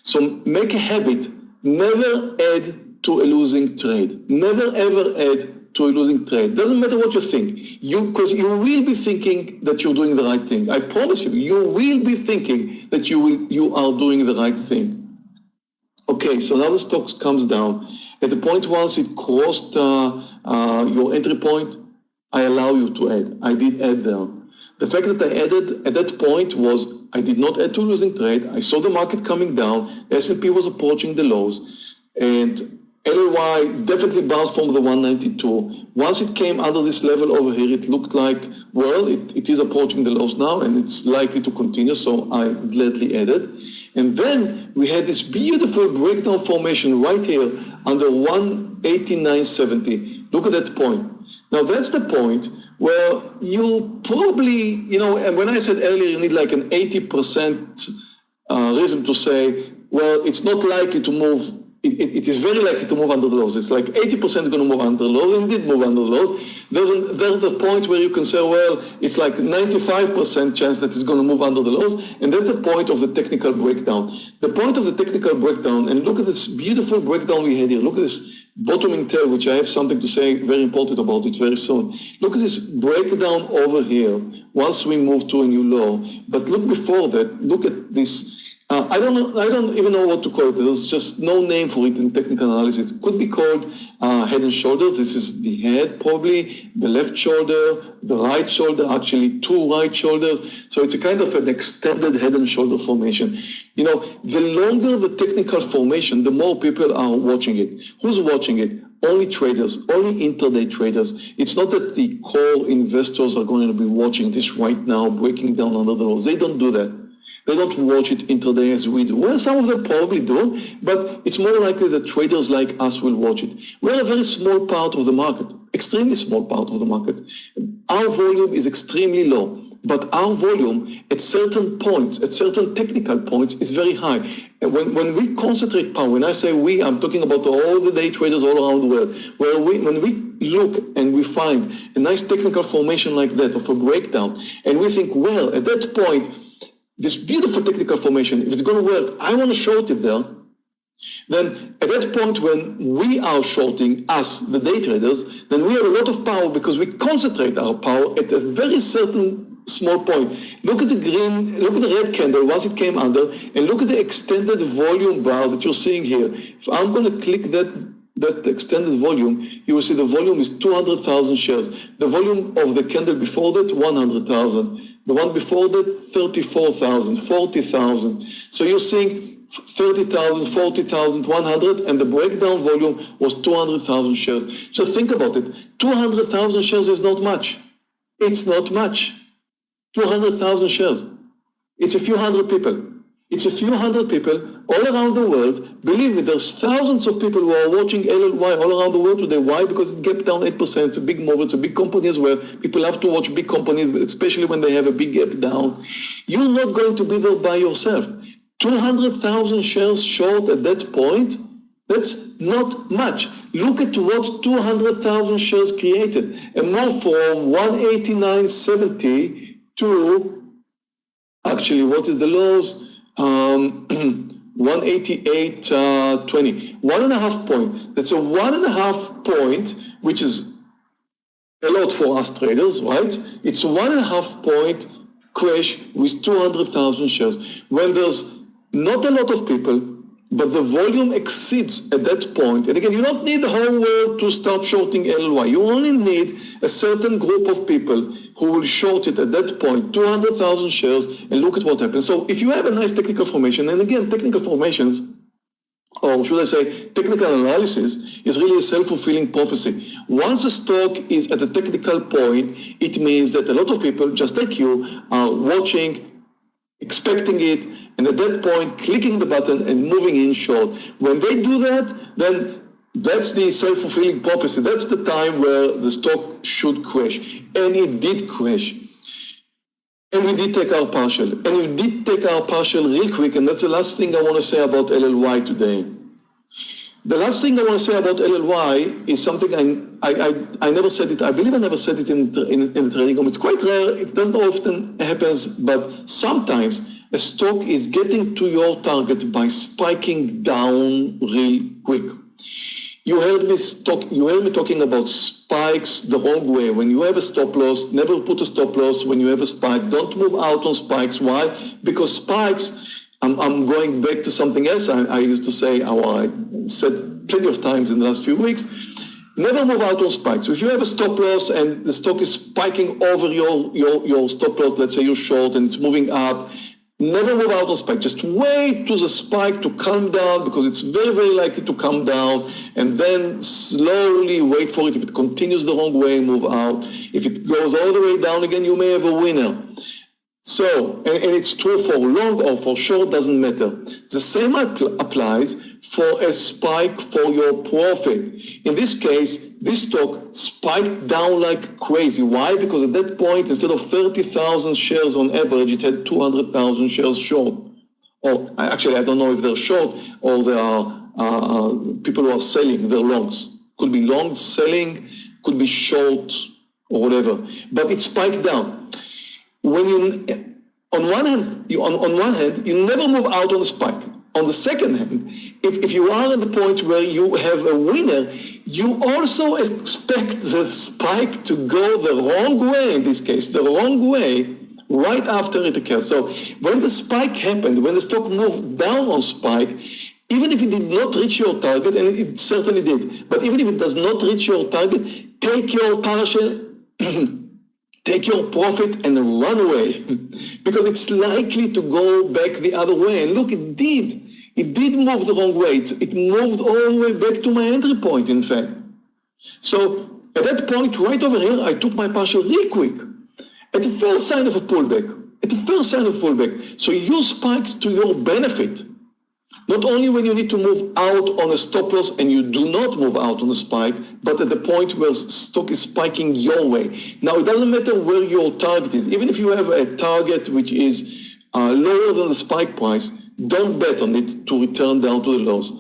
So make a habit. Never add to a losing trade. Never ever add to a losing trade. Doesn't matter what you think. Because you will be thinking that you're doing the right thing. I promise you, you will be thinking that you are doing the right thing. Okay, so now the stock comes down. At the point once it crossed your entry point, I allow you to add. I did add there. The fact that I added at that point was I did not add to a losing trade. I saw the market coming down. The S&P was approaching the lows. And LLY definitely bounced from the 192. Once it came under this level over here, it looked like, well, it is approaching the lows now, and it's likely to continue, so I gladly added. And then we had this beautiful breakdown formation right here under 189.70. Look at that point. Now that's the point where you probably, and when I said earlier you need like an 80% reason to say, well, it's not likely to move. It is very likely to move under the lows. It's like 80% is going to move under the lows, and it did move under the lows. There's a point where you can say, well, it's like 95% chance that it's going to move under the lows, and that's the point of the technical breakdown. The point of the technical breakdown, and look at this beautiful breakdown we had here. Look at this bottoming tail, which I have something to say very important about it very soon. Look at this breakdown over here once we move to a new low. But look before that, look at this. I don't even know what to call it. There's just no name for it in technical analysis. It could be called head and shoulders. This is the head, probably, the left shoulder, the right shoulder, actually two right shoulders. So it's a kind of an extended head and shoulder formation. The longer the technical formation, the more people are watching it. Who's watching it? Only traders, only intraday traders. It's not that the core investors are going to be watching this right now, breaking down under the lows. They don't do that. They don't watch it intraday as we do. Well, some of them probably do, but it's more likely that traders like us will watch it. We're a very small part of the market, extremely small part of the market. Our volume is extremely low, but our volume at certain points, at certain technical points, is very high. And when we concentrate power, when I say we, I'm talking about all the day traders all around the world, when we look and we find a nice technical formation like that of a breakdown, and we think, well, at that point, this beautiful technical formation, if it's going to work, I want to short it there. Then at that point when we are shorting, us, the day traders, then we have a lot of power because we concentrate our power at a very certain small point. Look at the green, look at the red candle once it came under, and look at the extended volume bar that you're seeing here. If I'm going to click that extended volume, you will see the volume is 200,000 shares. The volume of the candle before that, 100,000. The one before that, 34,000, 40,000. So you're seeing 30,000, 40,000, 100, and the breakdown volume was 200,000 shares. So think about it. 200,000 shares is not much. It's not much. 200,000 shares. It's a few hundred people. It's a few hundred people all around the world. Believe me, there's thousands of people who are watching LLY all around the world today. Why? Because it gapped down 8%. It's a big move. It's a big company as well. People have to watch big companies, especially when they have a big gap down. You're not going to be there by yourself. 200,000 shares short at that point, that's not much. Look at what 200,000 shares created. A move from 189.70 to, actually, what is the lows? 188.20. 1.5 point. That's a 1.5 point, which is a lot for us traders, right? It's a 1.5 point crash with 200,000 shares. When there's not a lot of people, but the volume exceeds at that point, and again, you don't need the whole world to start shorting LLY. You only need a certain group of people who will short it at that point, 200,000 shares, and look at what happens. So if you have a nice technical formation, and again, technical formations, or should I say, technical analysis is really a self-fulfilling prophecy. Once a stock is at a technical point, it means that a lot of people, just like you, are watching, expecting it, and at that point, clicking the button and moving in short. When they do that, then that's the self-fulfilling prophecy. That's the time where the stock should crash. And it did crash. And we did take our partial. And we did take our partial real quick, and that's the last thing I want to say about LLY today. The last thing I want to say about LLY is something I never said it. I believe I never said it in the trading room. It's quite rare. It doesn't often happens, but sometimes a stock is getting to your target by spiking down real quick. You heard me talking about spikes the wrong way. When you have a stop loss, never put a stop loss when you have a spike. Don't move out on spikes. Why? Because spikes, I'm going back to something else I used to say, or I said plenty of times in the last few weeks. Never move out on spikes. So if you have a stop loss and the stock is spiking over your stop loss, let's say you're short and it's moving up, Never move out on spike. Just wait to the spike to calm down, because it's very, very likely to calm down, and then slowly wait for it. If it continues the wrong way, move out. If it goes all the way down again, you may have a winner. So, and it's true for long or for short, doesn't matter. The same applies for a spike for your profit. In this case, this stock spiked down like crazy. Why? Because at that point, instead of 30,000 shares on average, it had 200,000 shares short. Or actually, I don't know if they're short or there are people who are selling, they're longs. Could be long selling, could be short or whatever. But it spiked down. When you, on one hand, you never move out on the spike. On the second hand, if you are at the point where you have a winner, you also expect the spike to go the wrong way, in this case, the wrong way, right after it occurs. So when the spike happened, when the stock moved down on spike, even if it did not reach your target, and it certainly did, but even if it does not reach your target, take your partial take your profit and run away, because it's likely to go back the other way. And look, it did. It did move the wrong way. It moved all the way back to my entry point, in fact. So at that point, right over here, I took my partial real quick. At the first sign of a pullback. So use spikes to your benefit. Not only when you need to move out on a stop loss and you do not move out on a spike, but at the point where stock is spiking your way. Now, it doesn't matter where your target is. Even if you have a target which is lower than the spike price, don't bet on it to return down to the lows.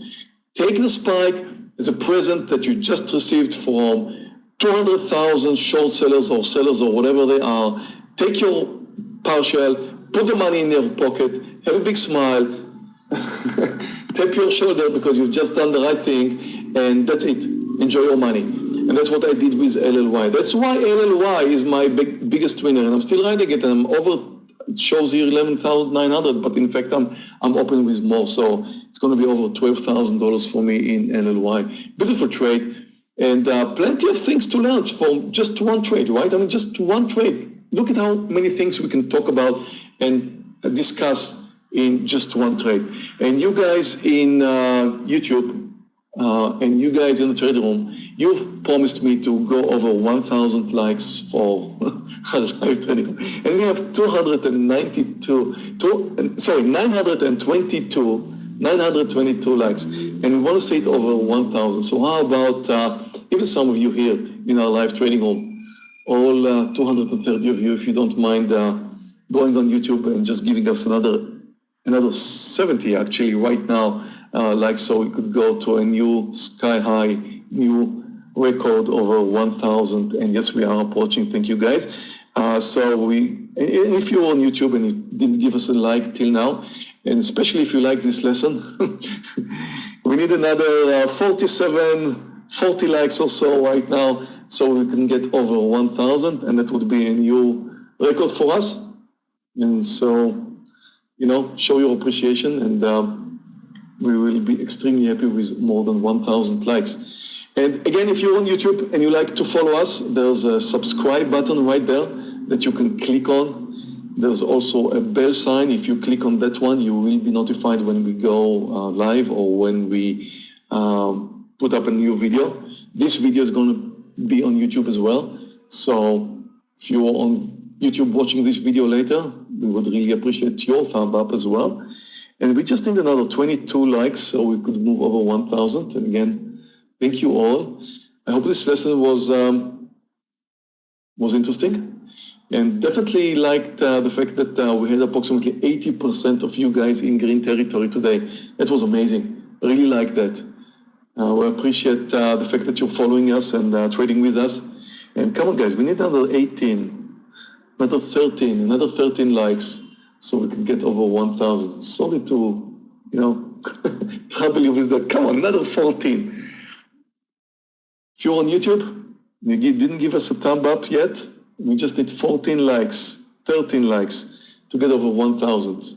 Take the spike as a present that you just received from 200,000 short sellers or sellers or whatever they are. Take your partial, put the money in your pocket, have a big smile, tap your shoulder because you've just done the right thing, and that's it. Enjoy your money. And that's what I did with LLY. That's why LLY is my biggest winner, and I'm still riding it, and I'm over, it shows here 11,900, but in fact I'm open with more, so it's going to be over $12,000 for me in LLY. Beautiful trade, and plenty of things to learn from just one trade, right? I mean, just one trade. Look at how many things we can talk about and discuss in just one trade. And you guys in YouTube, and you guys in the trade room, you've promised me to go over 1,000 likes for live trading. And we have 922 likes. And we want to see it over 1,000. So how about even some of you here in our live trading room, all 230 of you, if you don't mind going on YouTube and just giving us another 70 actually right now, like, so we could go to a new sky high, new record over 1,000. And yes, we are approaching. Thank you guys. So if you're on YouTube and you didn't give us a like till now, and especially if you like this lesson, we need another 40 likes or so right now, so we can get over 1,000, and that would be a new record for us. And so, you know, show your appreciation, and we will be extremely happy with more than 1,000 likes. And again, if you're on YouTube and you like to follow us, there's a subscribe button right there that you can click on. There's also a bell sign. If you click on that one, you will be notified when we go live or when we put up a new video. This video is going to be on YouTube as well. So if you're on YouTube watching this video later, we would really appreciate your thumb up as well. And we just need another 22 likes so we could move over 1,000. And again, thank you all. I hope this lesson was interesting, and definitely liked the fact that we had approximately 80% of you guys in green territory today. That was amazing. I really like that. We appreciate the fact that you're following us and trading with us. And come on, guys, we need another 18, another 13 likes, so we can get over 1,000. Sorry to, you know, trouble you with that. Come on, another 14. If you're on YouTube, you didn't give us a thumb up yet, we just need 13 likes to get over 1,000.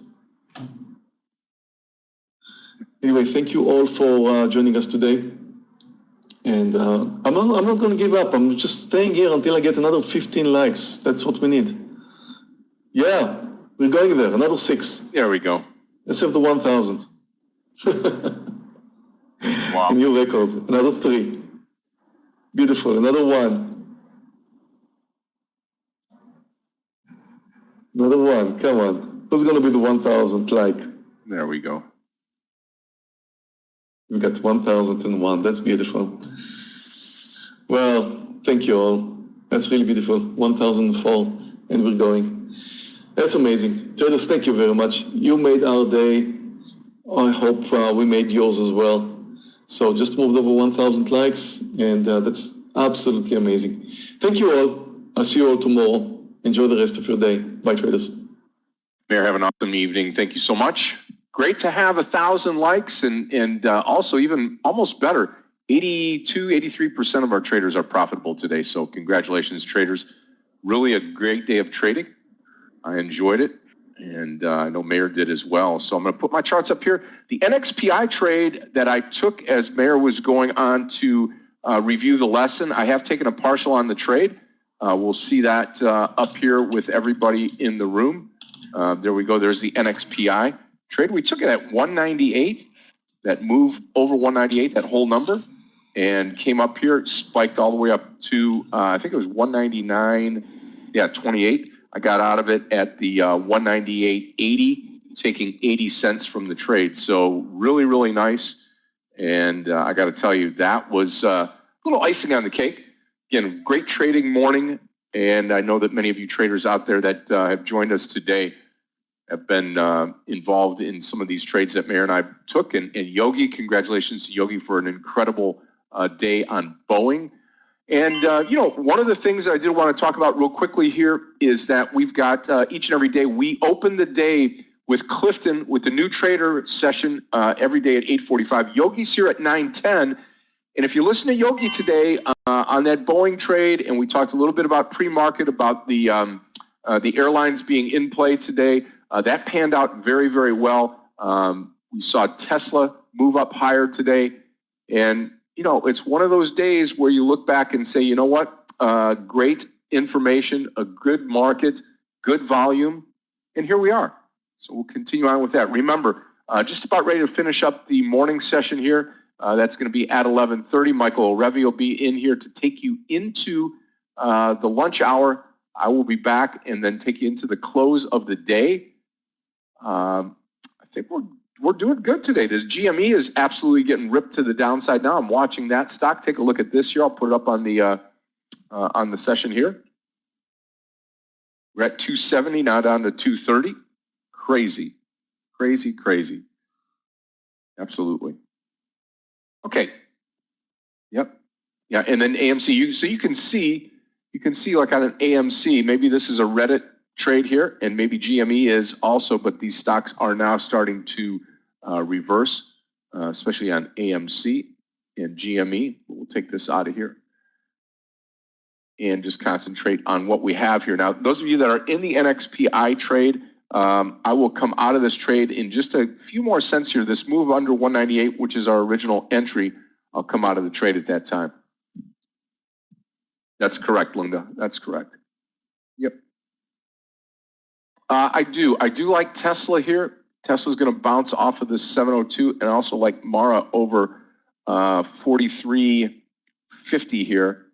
Anyway, thank you all for joining us today. And I'm not going to give up. I'm just staying here until I get another 15 likes. That's what we need. Yeah, We're going there. Another 6. There we go. Let's have the 1,000. Wow. A new record. Another 3. Beautiful. Another 1. Another 1. Come on. Who's going to be the 1,000 like? There we go. We got 1,001. That's beautiful. Well, thank you all. That's really beautiful. 1,004. And we're going. That's amazing. Traders, thank you very much. You made our day. I hope we made yours as well. So just moved over 1,000 likes, and that's absolutely amazing. Thank you all. I'll see you all tomorrow. Enjoy the rest of your day. Bye, traders. Mayor, have an awesome evening. Thank you so much. Great to have 1,000 likes, and also even almost better, 83% of our traders are profitable today. So congratulations, traders. Really a great day of trading. I enjoyed it, and I know Meir did as well. So I'm going to put my charts up here. The NXPI trade that I took as Meir was going on to review the lesson, I have taken a partial on the trade. We'll see that up here with everybody in the room. There we go. There's the NXPI trade. We took it at 198, that move over 198, that whole number, and came up here, spiked all the way up to, I think it was 199, yeah, 28. I got out of it at the 198.80, taking 80 cents from the trade. So really, really nice. And I got to tell you, that was a little icing on the cake. Again, great trading morning. And I know that many of you traders out there that have joined us today have been involved in some of these trades that Meir and I took. And Yogi, congratulations to Yogi for an incredible day on Boeing. And, one of the things that I did want to talk about real quickly here is that we've got each and every day, we open the day with Clifton with the new trader session every day at 8:45. Yogi's here at 9:10. And if you listen to Yogi today on that Boeing trade, and we talked a little bit about pre-market, about the airlines being in play today, that panned out very, very well. We saw Tesla move up higher today. And it's one of those days where you look back and say, you know what, great information, a good market, good volume, and here we are. So we'll continue on with that. Remember, just about ready to finish up the morning session here. That's going to be at 11:30. Michael Revi will be in here to take you into the lunch hour. I will be back and then take you into the close of the day. I think we're doing good today. This GME is absolutely getting ripped to the downside now. I'm watching that stock. Take a look at this here. I'll put it up on the session here. We're at 270, now down to 230. Crazy, crazy, crazy. Absolutely. Okay. Yep. Yeah, and then AMC. So you can see like on an AMC, maybe this is a Reddit trade here, and maybe GME is also, but these stocks are now starting to reverse, especially on AMC and GME. We'll take this out of here and just concentrate on what we have here. Now, those of you that are in the NXPI trade, I will come out of this trade in just a few more cents here. This move under 198, which is our original entry, I'll come out of the trade at that time. That's correct, Linda. That's correct. Yep. I do like Tesla here. Tesla's going to bounce off of this 702, and I also like Mara over 43.50 here.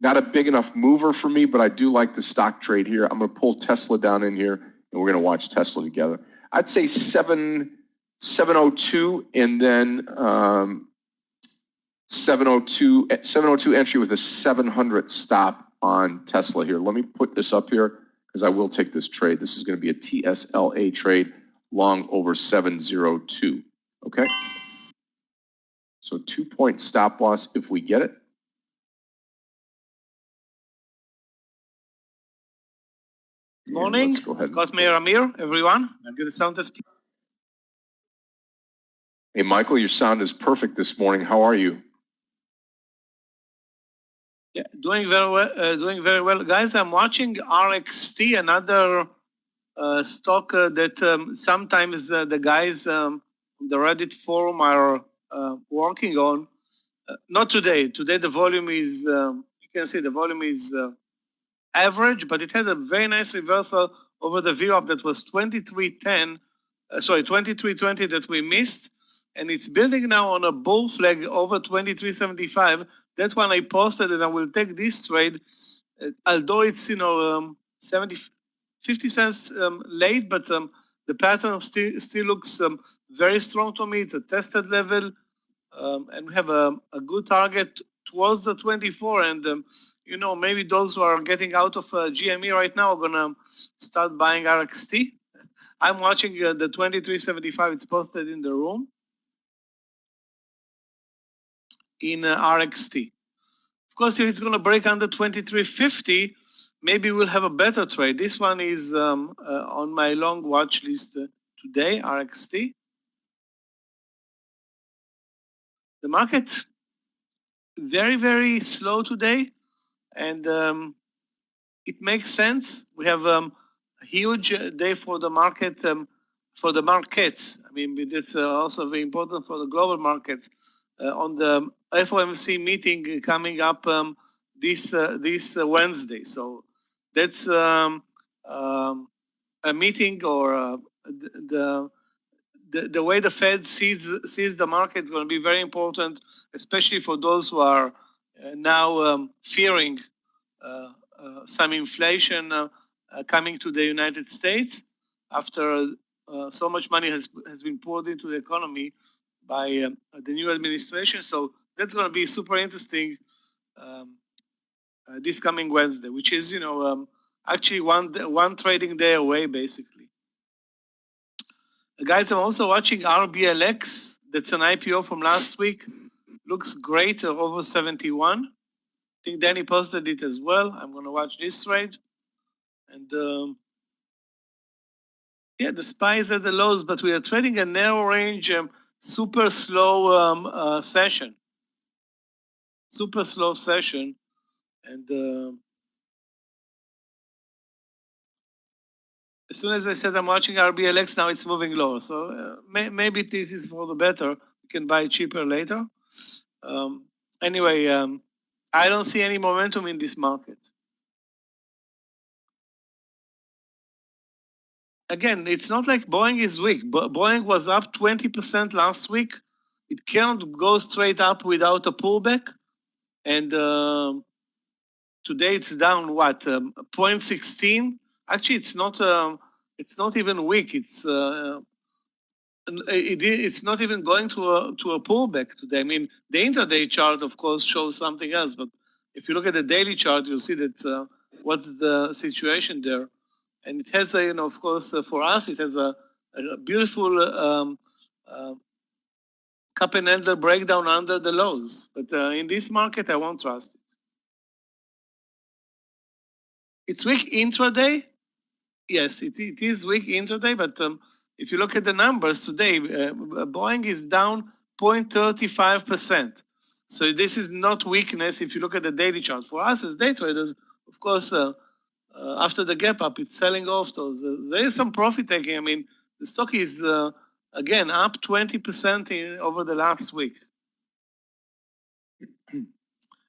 Not a big enough mover for me, but I do like the stock trade here. I'm going to pull Tesla down in here, and we're going to watch Tesla together. I'd say 702, and then 702 entry with a 700 stop on Tesla here. Let me put this up here because I will take this trade. This is going to be a TSLA trade long over 702. Okay. So 2-point stop loss if we get it. Good morning, Scott, Meir, Amir, everyone. I'm going to sound this. Hey, Michael, your sound is perfect this morning. How are you? Yeah, doing very well. Guys, I'm watching RXT, another stock that sometimes the guys on the Reddit forum are working on. Not today. Today the volume is, you can see the volume is average, but it had a very nice reversal over the VWAP that was 23.10, 23.20 that we missed, and it's building now on a bull flag over 23.75. That one I posted, and I will take this trade, although it's 50 cents late, but the pattern still looks very strong to me. It's a tested level, and we have a good target towards the 24. And maybe those who are getting out of GME right now are gonna start buying RXT. I'm watching the 23.75. It's posted in the room in RXT. Of course, if it's going to break under 23.50, maybe we'll have a better trade. This one is on my long watch list today, RXT. The market very, very slow today, and it makes sense. We have a huge day for the market, for the markets. I mean, it's also very important for the global markets. On the FOMC meeting coming up this Wednesday. So that's a meeting, or the way the Fed sees the market is going to be very important, especially for those who are now fearing some inflation coming to the United States after so much money has been poured into the economy by the new administration. So that's going to be super interesting this coming Wednesday, which is actually one trading day away, basically. Guys, I'm also watching RBLX. That's an IPO from last week. Looks great, over 71. I think Danny posted it as well. I'm going to watch this trade. And yeah, the SPY is at the lows, but we are trading a narrow range, super slow session. Super slow session. And as soon as I said I'm watching RBLX, now it's moving lower. So maybe this is for the better. You can buy cheaper later. Anyway, I don't see any momentum in this market. Again, it's not like Boeing is weak. Boeing was up 20% last week. It cannot go straight up without a pullback. And today it's down what, 0.16? Actually, it's not even weak. It's not even going to a pullback today. I mean, the intraday chart, of course, shows something else. But if you look at the daily chart, you'll see that what's the situation there. And it has of course, for us, it has a beautiful cup and handle breakdown under the lows. But in this market, I won't trust it. It's weak intraday. Yes, it is weak intraday, but if you look at the numbers today, Boeing is down 0.35%. So this is not weakness if you look at the daily chart. For us as day traders, of course, after the gap up, it's selling off those. There is some profit taking. I mean, the stock is, again, up 20% over the last week.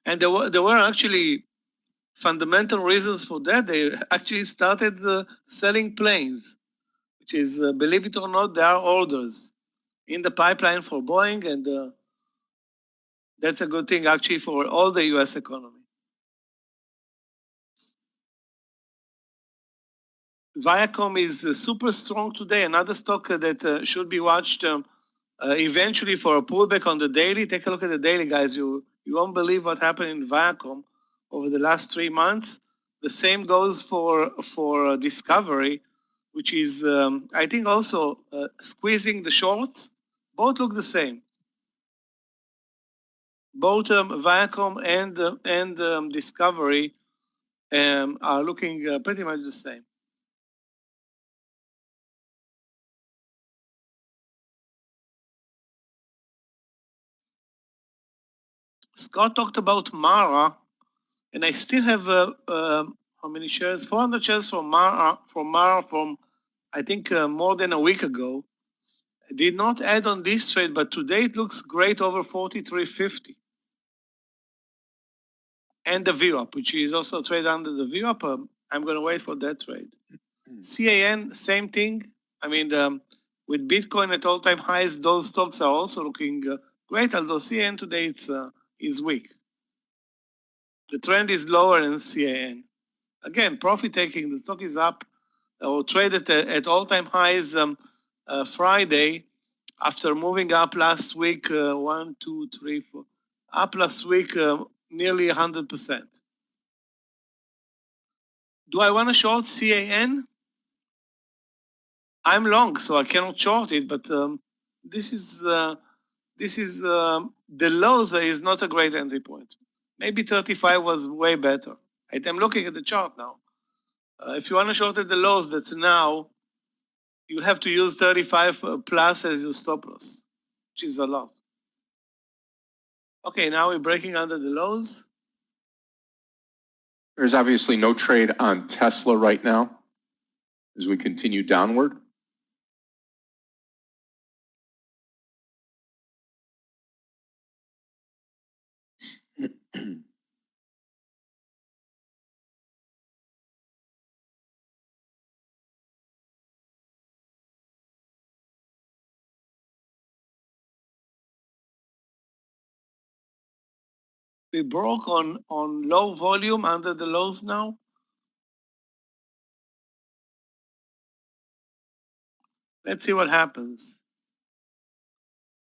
And there were actually fundamental reasons for that. They actually started selling planes, which is, believe it or not, there are orders in the pipeline for Boeing, and that's a good thing actually for all the US economy. Viacom is super strong today, another stock that should be watched eventually for a pullback on the daily. Take a look at the daily, guys. You won't believe what happened in Viacom over the last 3 months. The same goes for Discovery, which is, I think, also squeezing the shorts. Both look the same. Both Viacom and Discovery are looking pretty much the same. Scott talked about Mara, and I still have how many shares? 400 shares from Mara from I think more than a week ago. I did not add on this trade, but today it looks great over 43.50. And the VWAP, which is also a trade under the VWAP. I'm going to wait for that trade. CAN, same thing. I mean, with Bitcoin at all-time highs, those stocks are also looking great, although CAN today is weak. The trend is lower in CAN. Again, profit taking, the stock is up or traded at all-time highs Friday after moving up last week, 1, 2, 3, 4, up last week nearly 100%. Do I want to short CAN? I'm long, so I cannot short it, but this is the lows is not a great entry point. Maybe 35 was way better. I'm looking at the chart now. If you want to short at the lows, that's now, you have to use 35 plus as your stop loss, which is a lot. Okay, now we're breaking under the lows. There's obviously no trade on Tesla right now as we continue downward. We broke on low volume under the lows now. Let's see what happens.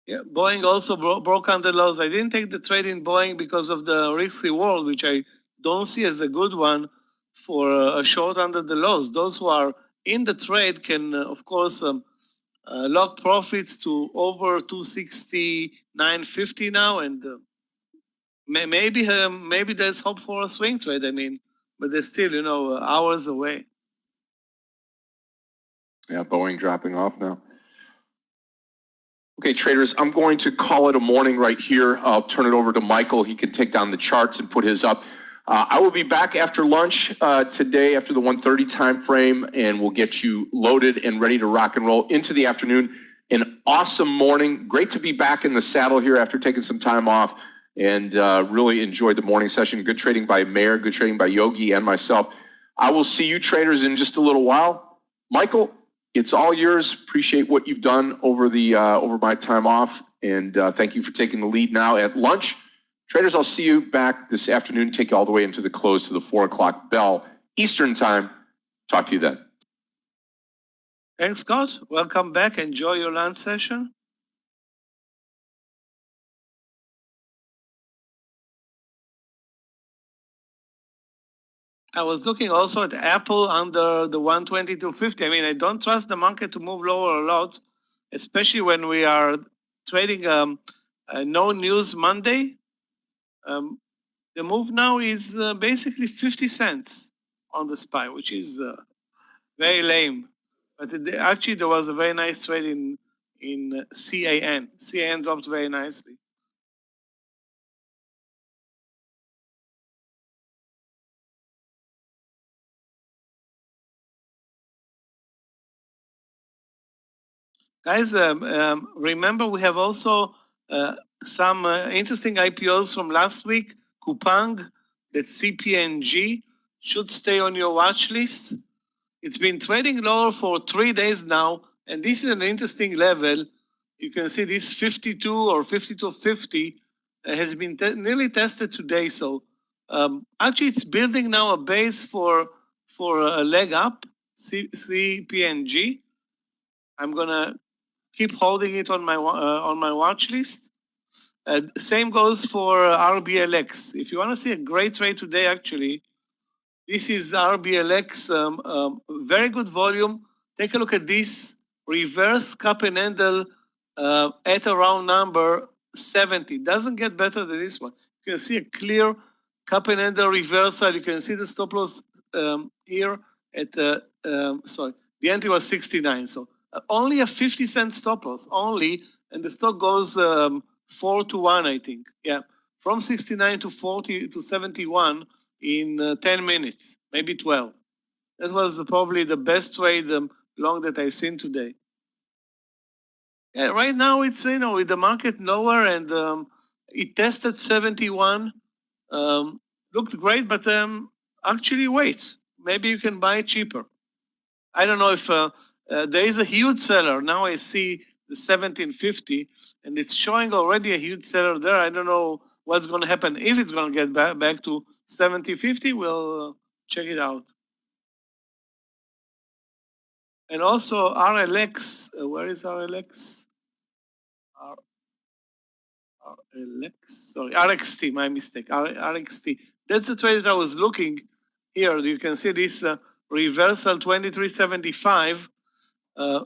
Yeah, Boeing also broke under lows. I didn't take the trade in Boeing because of the risk reward, which I don't see as a good one for a short under the lows. Those who are in the trade can, of course, lock profits to over 269.50 now, and maybe there's hope for a swing trade. I mean, but they're still, hours away. Yeah, Boeing dropping off now. Okay, traders, I'm going to call it a morning right here. I'll turn it over to Michael. He can take down the charts and put his up. I will be back after lunch today after the 1:30 time frame, and we'll get you loaded and ready to rock and roll into the afternoon. An awesome morning. Great to be back in the saddle here after taking some time off, and really enjoyed the morning session. Good trading by Meir, good trading by Yogi and myself. I will see you traders in just a little while. Michael, it's all yours. Appreciate what you've done over my time off, and thank you for taking the lead now at lunch. Traders, I'll see you back this afternoon. Take you all the way into the close to the 4 o'clock bell Eastern time. Talk to you then. Thanks, Scott. Welcome back. Enjoy your lunch session. I was looking also at Apple under the 122.50. I mean, I don't trust the market to move lower a lot, especially when we are trading no news Monday. The move now is basically 50 cents on the SPY, which is very lame. But actually, there was a very nice trade in CAN. CAN dropped very nicely. Guys, remember we have also some interesting IPOs from last week. Coupang, that CPNG, should stay on your watch list. It's been trading lower for 3 days now, and this is an interesting level. You can see this 52 or 52.50 has been nearly tested today. So actually, it's building now a base for a leg up, CPNG. I'm gonna keep holding it on my watch list. Same goes for RBLX. If you want to see a great trade today, actually, this is RBLX, very good volume. Take a look at this reverse cup and handle at around number 70. Doesn't get better than this one. You can see a clear cup and handle reversal. You can see the stop loss here at the entry was 69. So only a 50-cent stop loss, only, and the stock goes 4-1, I think. Yeah, from 69 to 40 to 71 in 10 minutes, maybe 12. That was probably the best trade long that I've seen today. Yeah, right now it's, with the market lower and it tested 71. Looked great, but actually wait. Maybe you can buy it cheaper. I don't know if there is a huge seller. Now I see the 1750, and it's showing already a huge seller there. I don't know what's going to happen. If it's going to get back to 1750, we'll check it out. And also RLX, where is RLX? RLX, sorry, RXT, my mistake, RXT. That's the trade that I was looking here. You can see this reversal 2375.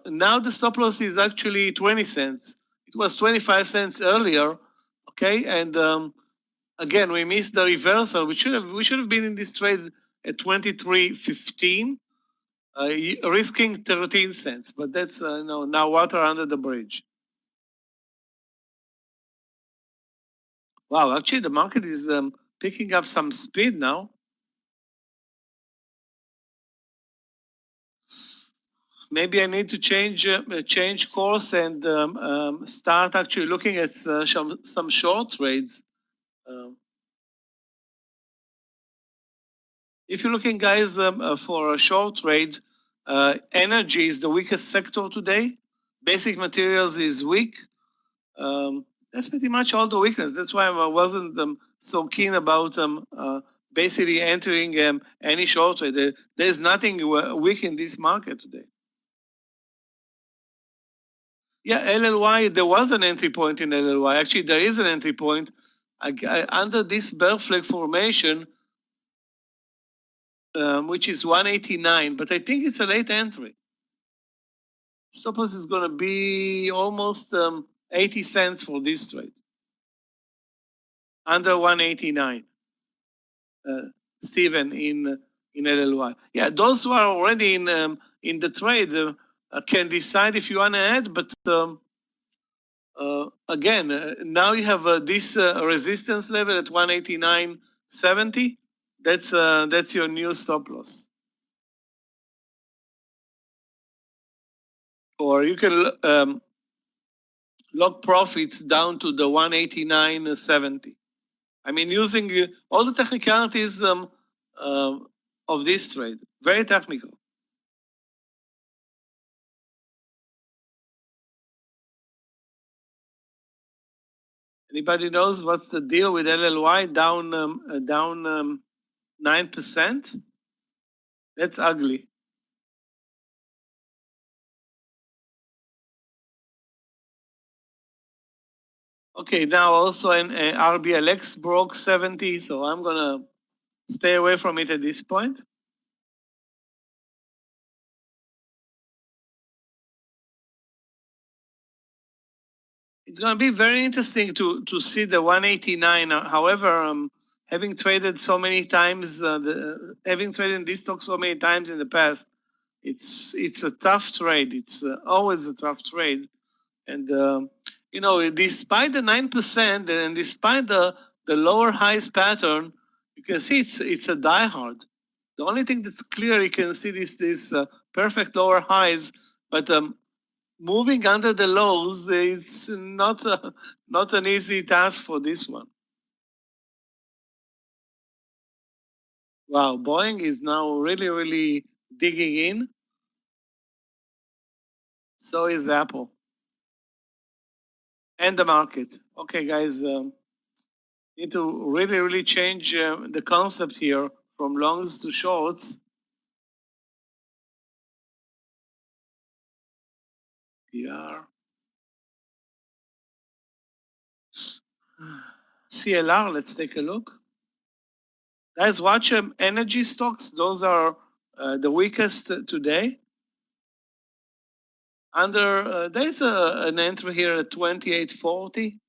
Now the stop loss is actually 20 cents. It was 25 cents earlier, okay? And again, we missed the reversal. We should have been in this trade at 23.15, risking 13 cents. But that's now water under the bridge. Wow, actually the market is picking up some speed now. Maybe I need to change course and start actually looking at some short trades. If you're looking, guys, for a short trade, energy is the weakest sector today. Basic materials is weak. That's pretty much all the weakness. That's why I wasn't so keen about basically entering any short trade. There's nothing weak in this market today. Yeah, LLY, there was an entry point in LLY. Actually, there is an entry point. Under this bear flag formation, which is 189, but I think it's a late entry. Stop loss is going to be almost 80 cents for this trade. Under 189. Steven in LLY. Yeah, those who are already in the trade can decide if you want to add, but again, now you have this resistance level at 189.70. That's your new stop loss. Or you can lock profits down to the 189.70. I mean, using all the technicalities of this trade, very technical. Anybody knows what's the deal with LLY down 9%? That's ugly. Okay, now also an RBLX broke 70, so I'm gonna stay away from it at this point. It's gonna be very interesting to see the 189. However, having traded so many times, having traded in this stock so many times in the past, it's a tough trade. It's always a tough trade, and you know, despite the 9% and despite the lower highs pattern, you can see it's a diehard. The only thing that's clear, you can see this perfect lower highs, but moving under the lows, it's not an easy task for this one. Wow, Boeing is now really digging in. So is Apple. And the market. Okay, guys, need to really change the concept here from longs to shorts. PR. CLR, let's take a look. Guys, watch energy stocks. Those are the weakest today. There's an entry here at 28.40.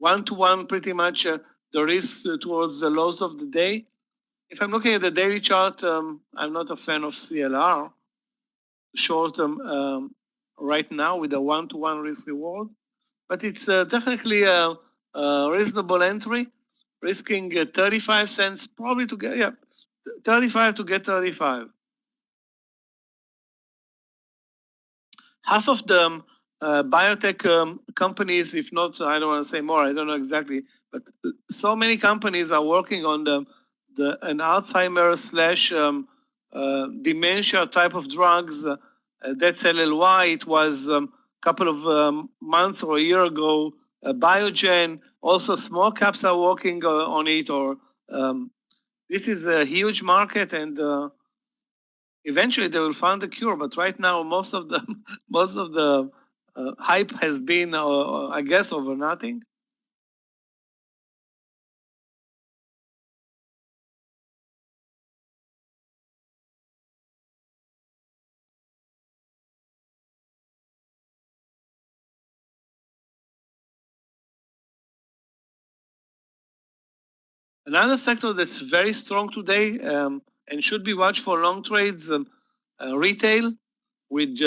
1-to-1 pretty much the risk towards the lows of the day. If I'm looking at the daily chart, I'm not a fan of CLR. Short term right now with a 1-to-1 risk reward. But it's definitely a reasonable entry, risking 35 cents probably to get, 35 to get 35. Half of the biotech companies, if not, I don't want to say more, I don't know exactly, but so many companies are working on an Alzheimer slash dementia type of drugs. That's LLY. It was a couple of months or a year ago. Biogen, also small caps are working on it. Or this is a huge market, and eventually they will find the cure. But right now, most of the most of the hype has been, I guess, over nothing. Another sector that's very strong today and should be watched for long trades, retail with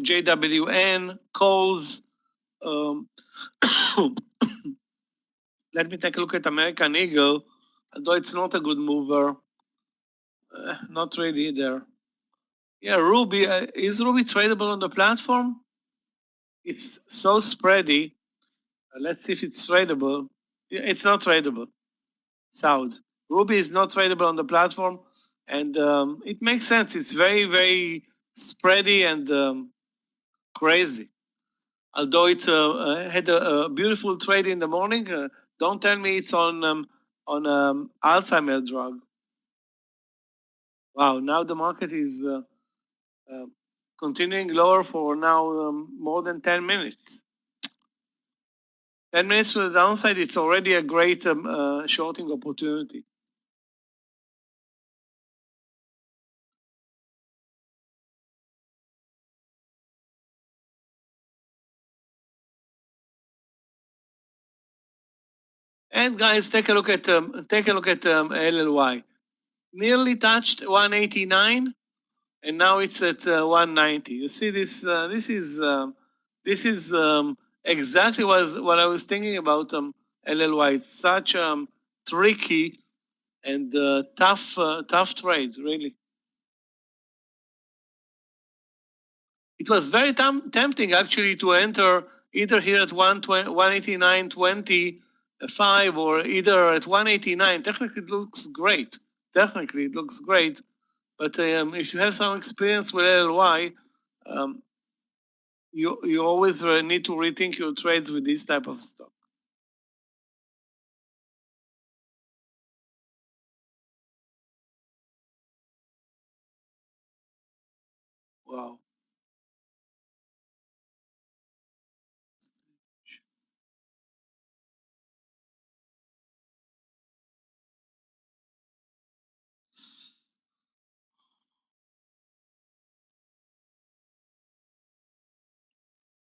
JWN, Kohl's. Let me take a look at American Eagle, although it's not a good mover. Not really either. Yeah, Ruby. Is Ruby tradable on the platform? It's so spready. Let's see if it's tradable. It's not tradable. Sound. Ruby is not tradable on the platform, and it makes sense. It's very, very spready and crazy. Although it had a beautiful trade in the morning, don't tell me it's on Alzheimer's drug. Wow, now the market is continuing lower for now more than 10 minutes. 10 minutes to the downside, it's already a great shorting opportunity. And guys, take a look at LLY. Nearly touched 189, and now it's at 190. You see this? This is exactly what I was thinking about LLY. It's such tricky and tough trade, really. It was very tempting actually to enter either here at 189.25 or either at 189. Technically, it looks great. Technically, it looks great. But if you have some experience with LLY, you always need to rethink your trades with this type of stock. Wow.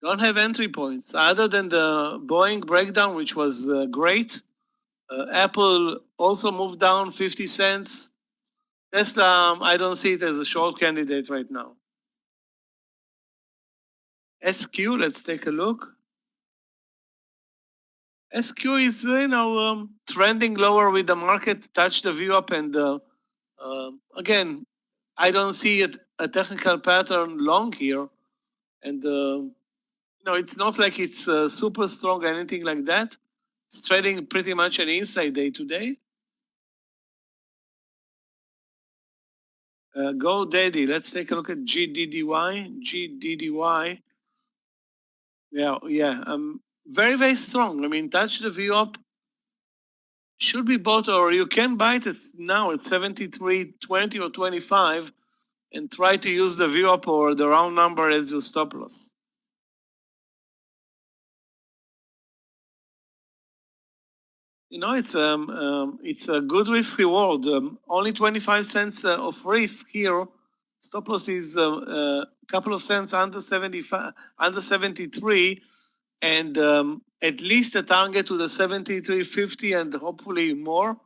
Don't have entry points other than the Boeing breakdown, which was great. Apple also moved down 50 cents. Tesla, I don't see it as a short candidate right now. SQ, let's take a look. SQ is trending lower with the market, touch the view up, and again, I don't see a technical pattern long here, and it's not like it's super strong or anything like that. It's trading pretty much an inside day today. Go Daddy. Let's take a look at GDDY. GDDY. Yeah. Very, very strong. I mean, touch the view up. Should be bought, or you can buy it now at 73.20 or 25, and try to use the view up or the round number as your stop loss. It's a good risk reward. Only 25 cents of risk here. Stop loss is a couple of cents under 75, under 73, and at least a target to the 73.50 and hopefully more.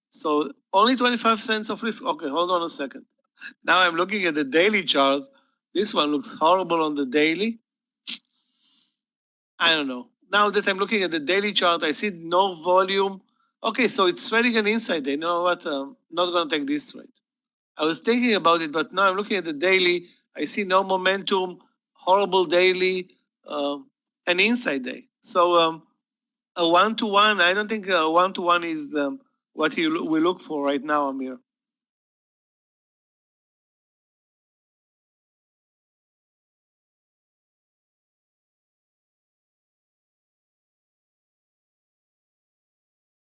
So only 25 cents of risk. Okay, hold on a second. Now I'm looking at the daily chart. This one looks horrible on the daily. I don't know. Now that I'm looking at the daily chart, I see no volume. Okay, so it's trading an inside day. You know what? Not going to take this trade. I was thinking about it, but now I'm looking at the daily. I see no momentum, horrible daily, an inside day. So a 1-to-1, I don't think a 1-to-1 is what we look for right now, Amir.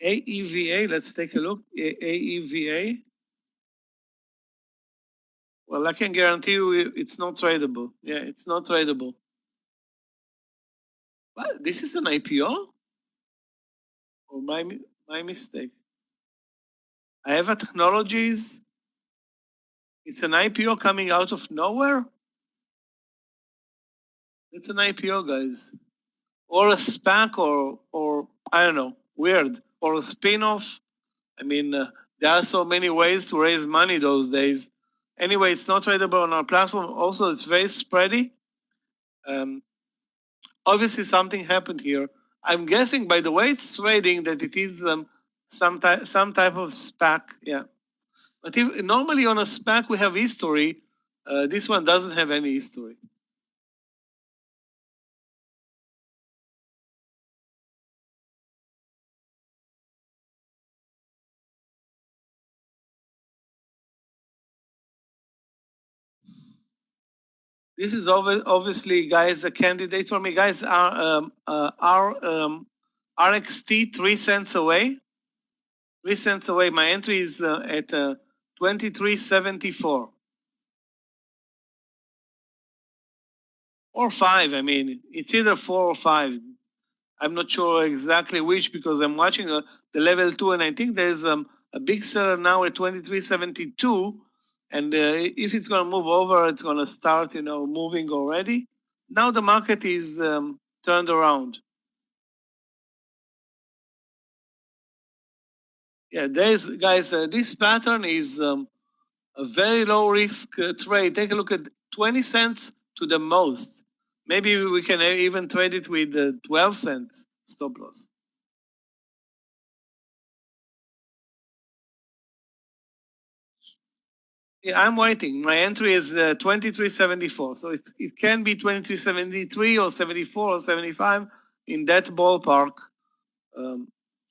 AEVA, let's take a look. AEVA. Well, I can guarantee you it's not tradable. Yeah, it's not tradable. What? This is an IPO? Or my mistake? I have a technologies. It's an IPO coming out of nowhere? It's an IPO, guys. Or a SPAC or I don't know, weird. Or a spin-off. I mean, there are so many ways to raise money those days. Anyway, it's not tradable on our platform. Also, it's very spready. Obviously, something happened here. I'm guessing by the way it's trading that it is some type of SPAC. Yeah, but if, normally on a SPAC we have history. This one doesn't have any history. This is obviously, guys, a candidate for me. Guys, our RXT 3 cents away. 3 cents away. My entry is at 23.74. Or 5, I mean, it's either 4 or 5. I'm not sure exactly which because I'm watching the level 2 and I think there's a big seller now at 23.72. And if it's going to move over, it's going to start, moving already. Now the market is turned around. Yeah, guys, this pattern is a very low risk trade. Take a look at 20 cents to the most. Maybe we can even trade it with 12 cents stop loss. Yeah, I'm waiting. My entry is 23.74. So it can be 23.73 or 74 or 75 in that ballpark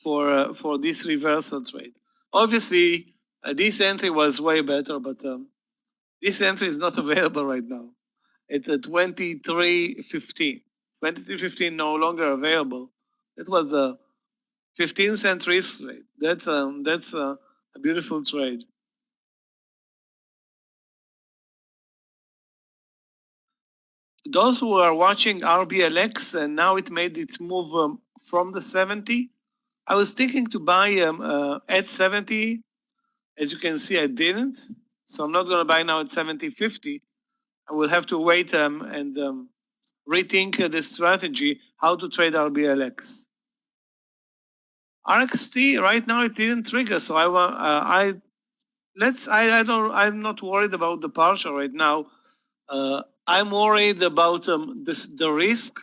for this reversal trade. Obviously, this entry was way better, but this entry is not available right now. It's at 23.15. 23.15 no longer available. It was the 15-cent risk trade. That's a beautiful trade. Those who are watching RBLX and now it made its move from the 70. I was thinking to buy at 70. As you can see, I didn't. So I'm not going to buy now at 70.50. I will have to wait and rethink the strategy, how to trade RBLX. RXT right now it didn't trigger, so I'm not worried about the partial right now. I'm worried about the risk,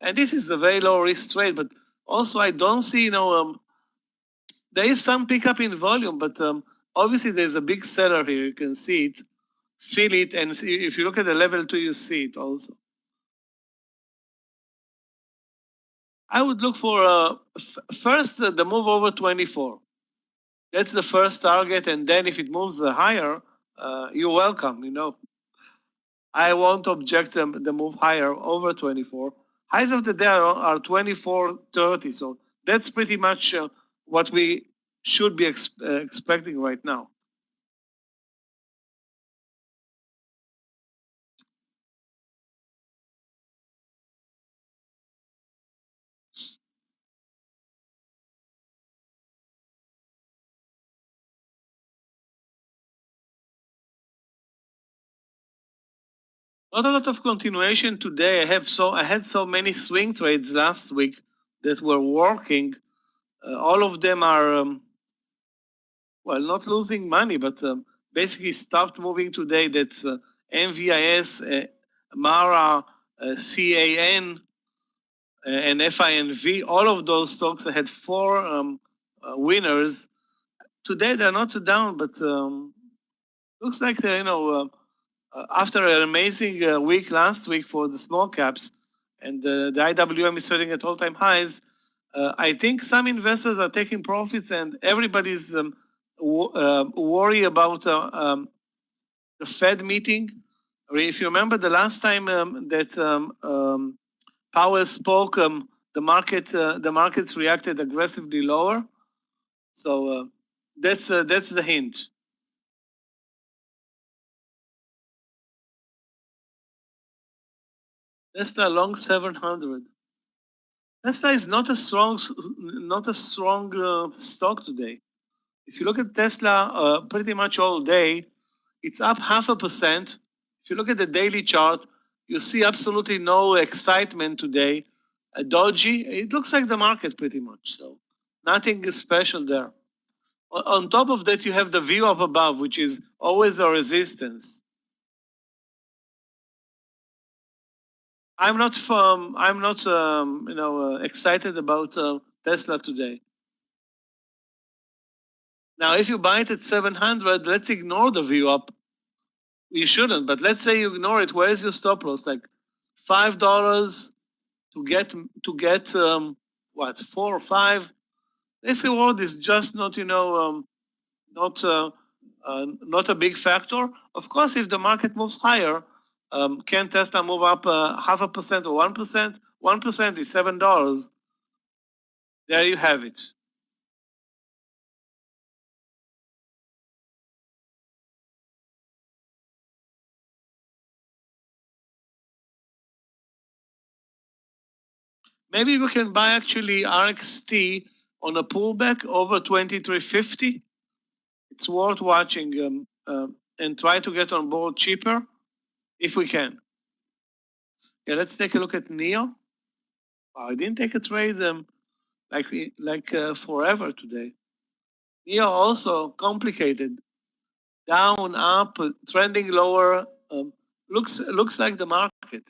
and this is a very low risk trade. But also, I don't see there is some pickup in volume, but obviously there's a big seller here. You can see it, feel it, and see, if you look at the level 2, you see it also. I would look for first the move over 24. That's the first target, and then if it moves higher, you're welcome. I won't object the move higher over 24. Highs of the day are 24.30, so that's pretty much what we should be expecting right now. Not a lot of continuation today. I had so many swing trades last week that were working. All of them are not losing money, but basically stopped moving today. That's MVIS, MARA, CAN, and FINV. All of those stocks had 4 winners. Today they're not down, but looks like after an amazing week last week for the small caps, and the IWM is trading at all-time highs. I think some investors are taking profits, and everybody's worried about the Fed meeting. If you remember the last time that Powell spoke, the markets reacted aggressively lower. So that's the hint. Tesla long 700. Tesla is not a strong stock today. If you look at Tesla, pretty much all day, it's up 0.5%. If you look at the daily chart, you see absolutely no excitement today. Dodgy. It looks like the market pretty much. So nothing is special there. On top of that, you have the view up above, which is always a resistance. I'm not excited about Tesla today. Now, if you buy it at 700, let's ignore the view up. You shouldn't, but let's say you ignore it. Where is your stop loss? Like $5 to get what, 4 or 5? This reward is just not not a big factor. Of course, if the market moves higher, can Tesla move up 0.5% or 1%? 1% is $7. There you have it. Maybe we can buy actually RXT on a pullback over 2350. It's worth watching and try to get on board cheaper if we can. Yeah, let's take a look at NEO. I didn't take a trade like forever today. NEO also complicated, down, up, trending lower. Looks like the market.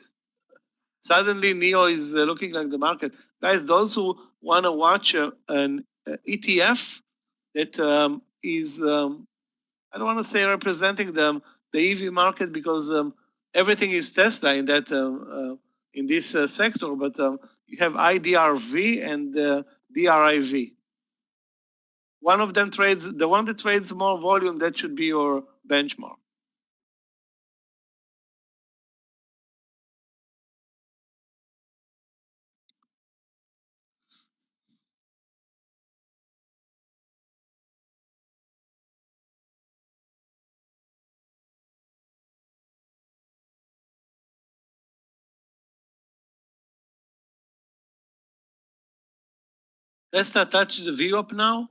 Suddenly, NEO is looking like the market. Guys, those who want to watch an ETF that is, I don't want to say representing the EV market because everything is Tesla in that in this sector, but you have IDRV and DRIV. One of them trades, the one that trades more volume, that should be your benchmark. Tesla touched the view up now.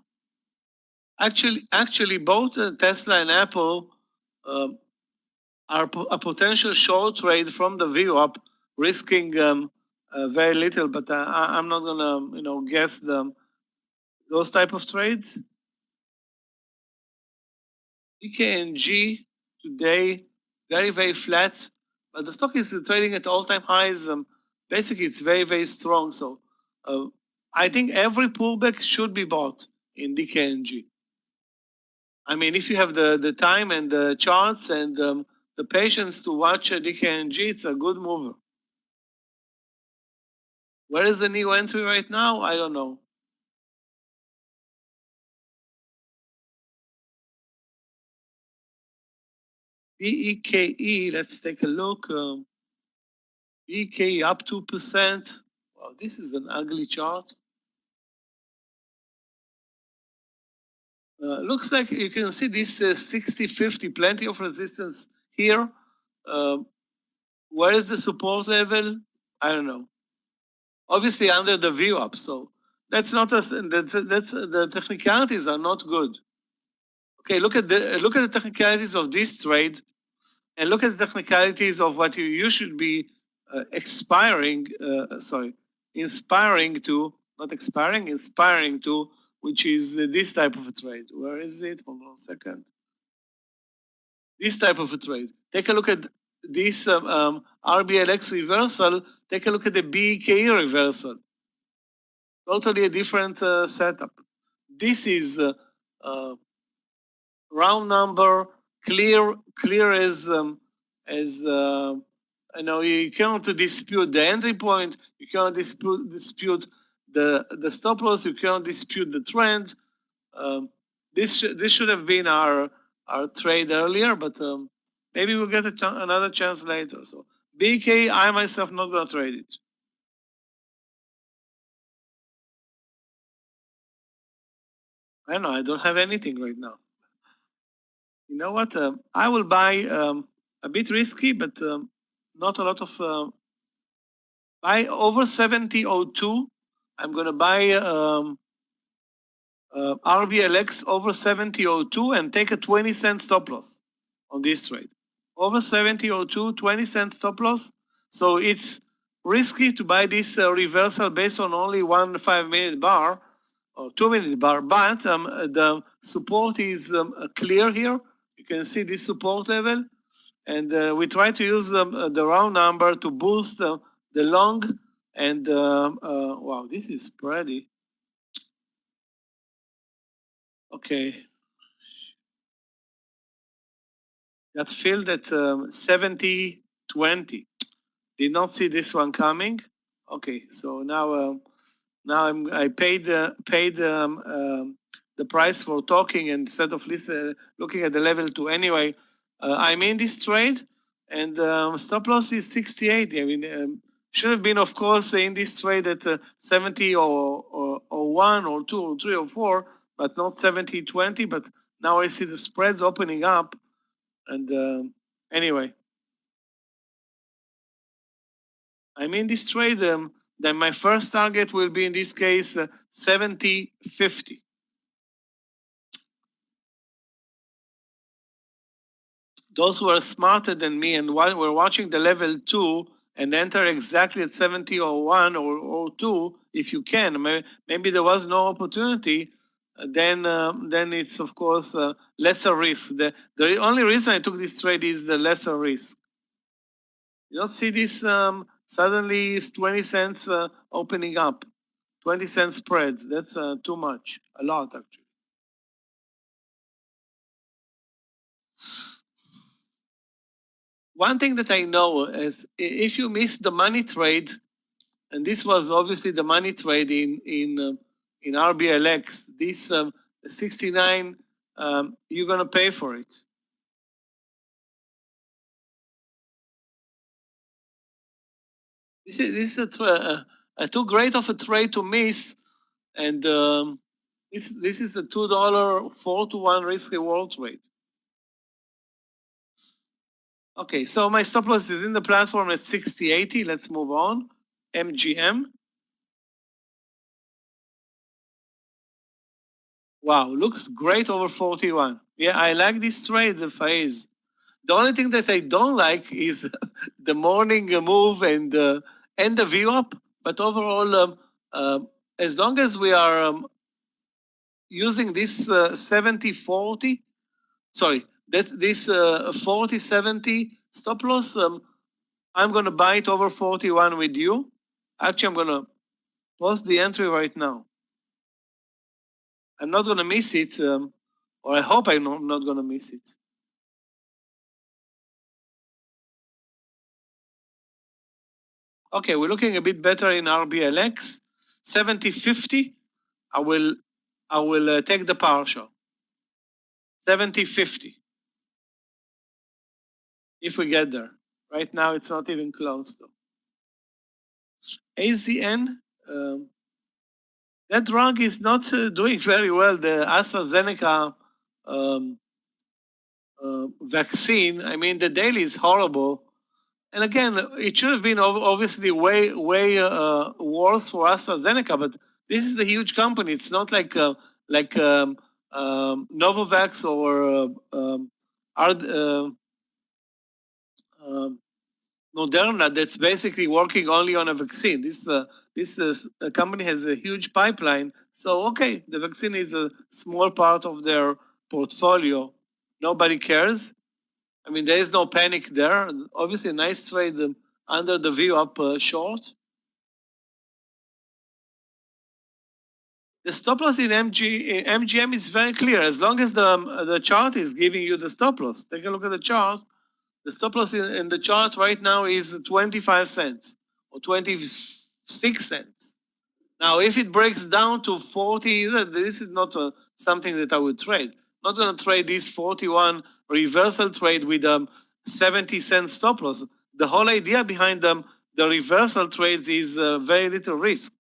Actually, both Tesla and Apple are a potential short trade from the view up, risking very little. But I'm not gonna guess those type of trades. EKNG today very flat, but the stock is trading at all-time highs. Basically, it's very strong. So I think every pullback should be bought in DKNG. I mean, if you have the time and the charts and the patience to watch DKNG, it's a good mover. Where is the new entry right now? I don't know. BEKE, let's take a look. BEKE up 2%. Wow, this is an ugly chart. Looks like you can see this 60-50, plenty of resistance here. Where is the support level? I don't know. Obviously under the view up, so that's not the technicalities are not good. Okay, look at the technicalities of this trade, and look at the technicalities of what you should be inspiring to, not expiring, inspiring to, which is this type of a trade. Where is it? Hold on a second. This type of a trade. Take a look at this RBLX reversal. Take a look at the BEKE reversal. Totally a different setup. This is round number, clear as you cannot dispute the entry point. You cannot dispute the stop loss. You cannot dispute the trend. This should have been our trade earlier, but maybe we'll get another chance later. So BK, I myself not gonna trade it. I don't know. I don't have anything right now. You know what? I will buy a bit risky, but not a lot of. Buy over 70.02. I'm going to buy RBLX over 70.02 and take a 20-cent stop loss on this trade. Over 70.02, 20-cent stop loss. So it's risky to buy this reversal based on only one 5-minute bar or 2-minute bar, but the support is clear here. You can see this support level. And we try to use the round number to boost the long. And wow, this is pretty. Okay. That filled at 70-20. Did not see this one coming. Okay, so now I paid the price for talking instead of looking at the level 2. Anyway, I'm in this trade, and stop loss is 68. I mean, should have been, of course, in this trade at 70 or 1 or 2 or 3 or 4, but not 70-20. But now I see the spreads opening up. And anyway, I'm in this trade. Then my first target will be in this case 70-50. Those who are smarter than me and while we're watching the level 2 and enter exactly at 70.01 or 2, if you can, maybe there was no opportunity, then it's of course lesser risk. The only reason I took this trade is the lesser risk. You don't see this suddenly is 20 cents opening up, 20 cent spreads. That's too much, a lot actually. One thing that I know is if you miss the money trade, and this was obviously the money trade in RBLX, this 69, you're gonna pay for it. This is a too great of a trade to miss, and this is the $2 4-to-1 risk reward trade. Okay, so my stop loss is in the platform at 60.80. Let's move on. MGM. Wow, looks great over 41. Yeah, I like this trade, the phase. The only thing that I don't like is the morning move and the view up. But overall, as long as we are using this 70-40, sorry, this 40-70 stop loss, I'm going to buy it over 41 with you. Actually, I'm going to post the entry right now. I'm not going to miss it, or I hope I'm not going to miss it. Okay, we're looking a bit better in RBLX. 70-50, I will take the partial. 70-50. If we get there. Right now, it's not even close though. AZN, that drug is not doing very well. The AstraZeneca vaccine, I mean, the daily is horrible. And again, it should have been obviously way worse for AstraZeneca, but this is a huge company. It's not like Novavax or Moderna that's basically working only on a vaccine. This company has a huge pipeline. So okay, the vaccine is a small part of their portfolio. Nobody cares. I mean, there is no panic there. Obviously, a nice trade under the view up short. The stop loss in MGM is very clear. As long as the chart is giving you the stop loss. Take a look at the chart. The stop loss in the chart right now is 25 cents or 26 cents. Now, if it breaks down to 40, this is not something that I would trade. Not going to trade this 41 reversal trade with 70 cent stop loss. The whole idea behind the reversal trades is very little risk.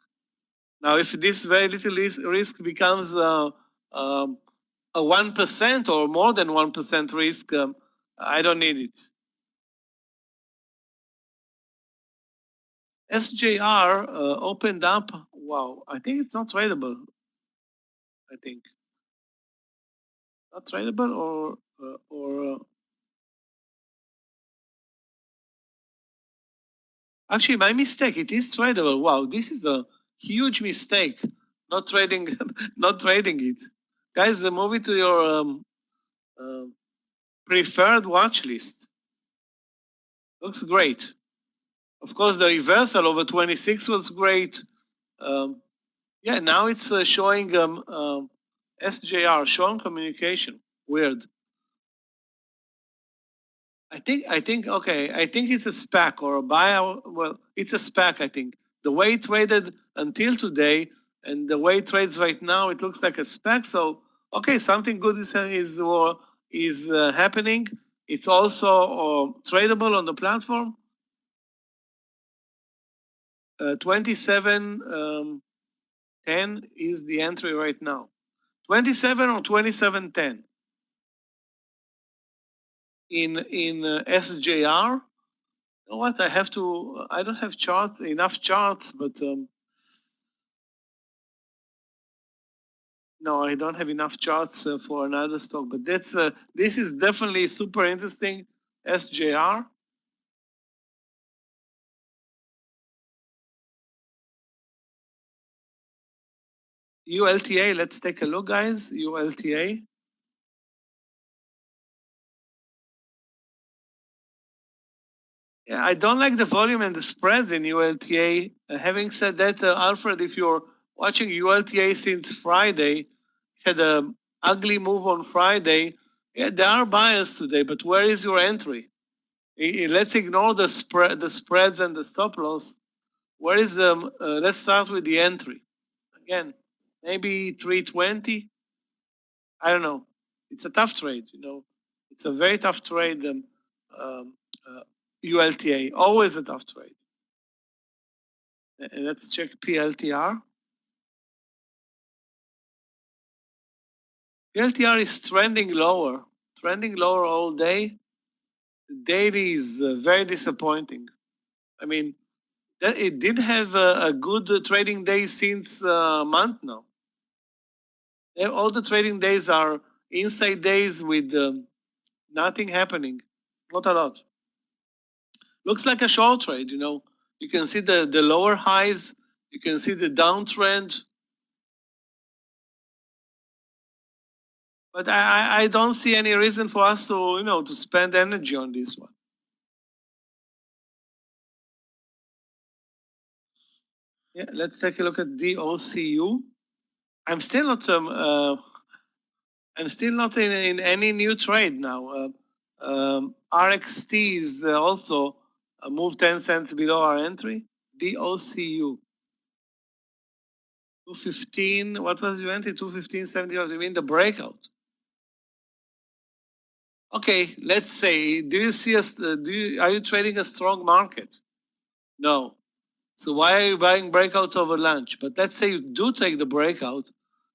Now, if this very little risk becomes a 1% or more than 1% risk, I don't need it. SJR opened up. Wow, I think it's not tradable. I think not tradable or actually my mistake. It is tradable. Wow, this is a huge mistake. Not trading, not trading it, guys. Move it to your preferred watch list. Looks great. Of course, the reversal over 26 was great. Yeah, now it's showing SJR, showing communication. Weird. I think okay. I think it's a SPAC or a buyout. Well, it's a SPAC. I think the way it traded until today and the way it trades right now, it looks like a SPAC. So okay, something good is happening. It's also tradable on the platform. 27.10 is the entry right now. 27 or 27.10 in SJR. You know what? I don't have enough charts, but no, I don't have enough charts for another stock. But this is definitely super interesting. SJR. ULTA. Let's take a look, guys. ULTA. Yeah, I don't like the volume and the spreads in ULTA. Having said that, Alfred, if you're watching ULTA since Friday, had an ugly move on Friday. Yeah, there are buyers today, but where is your entry? Let's ignore the spreads and the stop loss. Where is let's start with the entry. Again, maybe 320. I don't know. It's a tough trade, you know. It's a very tough trade. ULTA, always a tough trade. Let's check PLTR. PLTR is trending lower all day. The daily is very disappointing. I mean, it did have a good trading day since a month now. All the trading days are inside days with nothing happening, not a lot. Looks like a short trade, you know. You can see the lower highs, you can see the downtrend. But I don't see any reason for us to, you know, to spend energy on this one. Yeah, let's take a look at DOCU. I'm still not in any new trade now. RXT is also moved 10 cents below our entry. DOCU. 215, what was your entry? 215.70, you mean the breakout? Okay, let's say, do you see us, are you trading a strong market? No. So why are you buying breakouts over lunch? But let's say you do take the breakout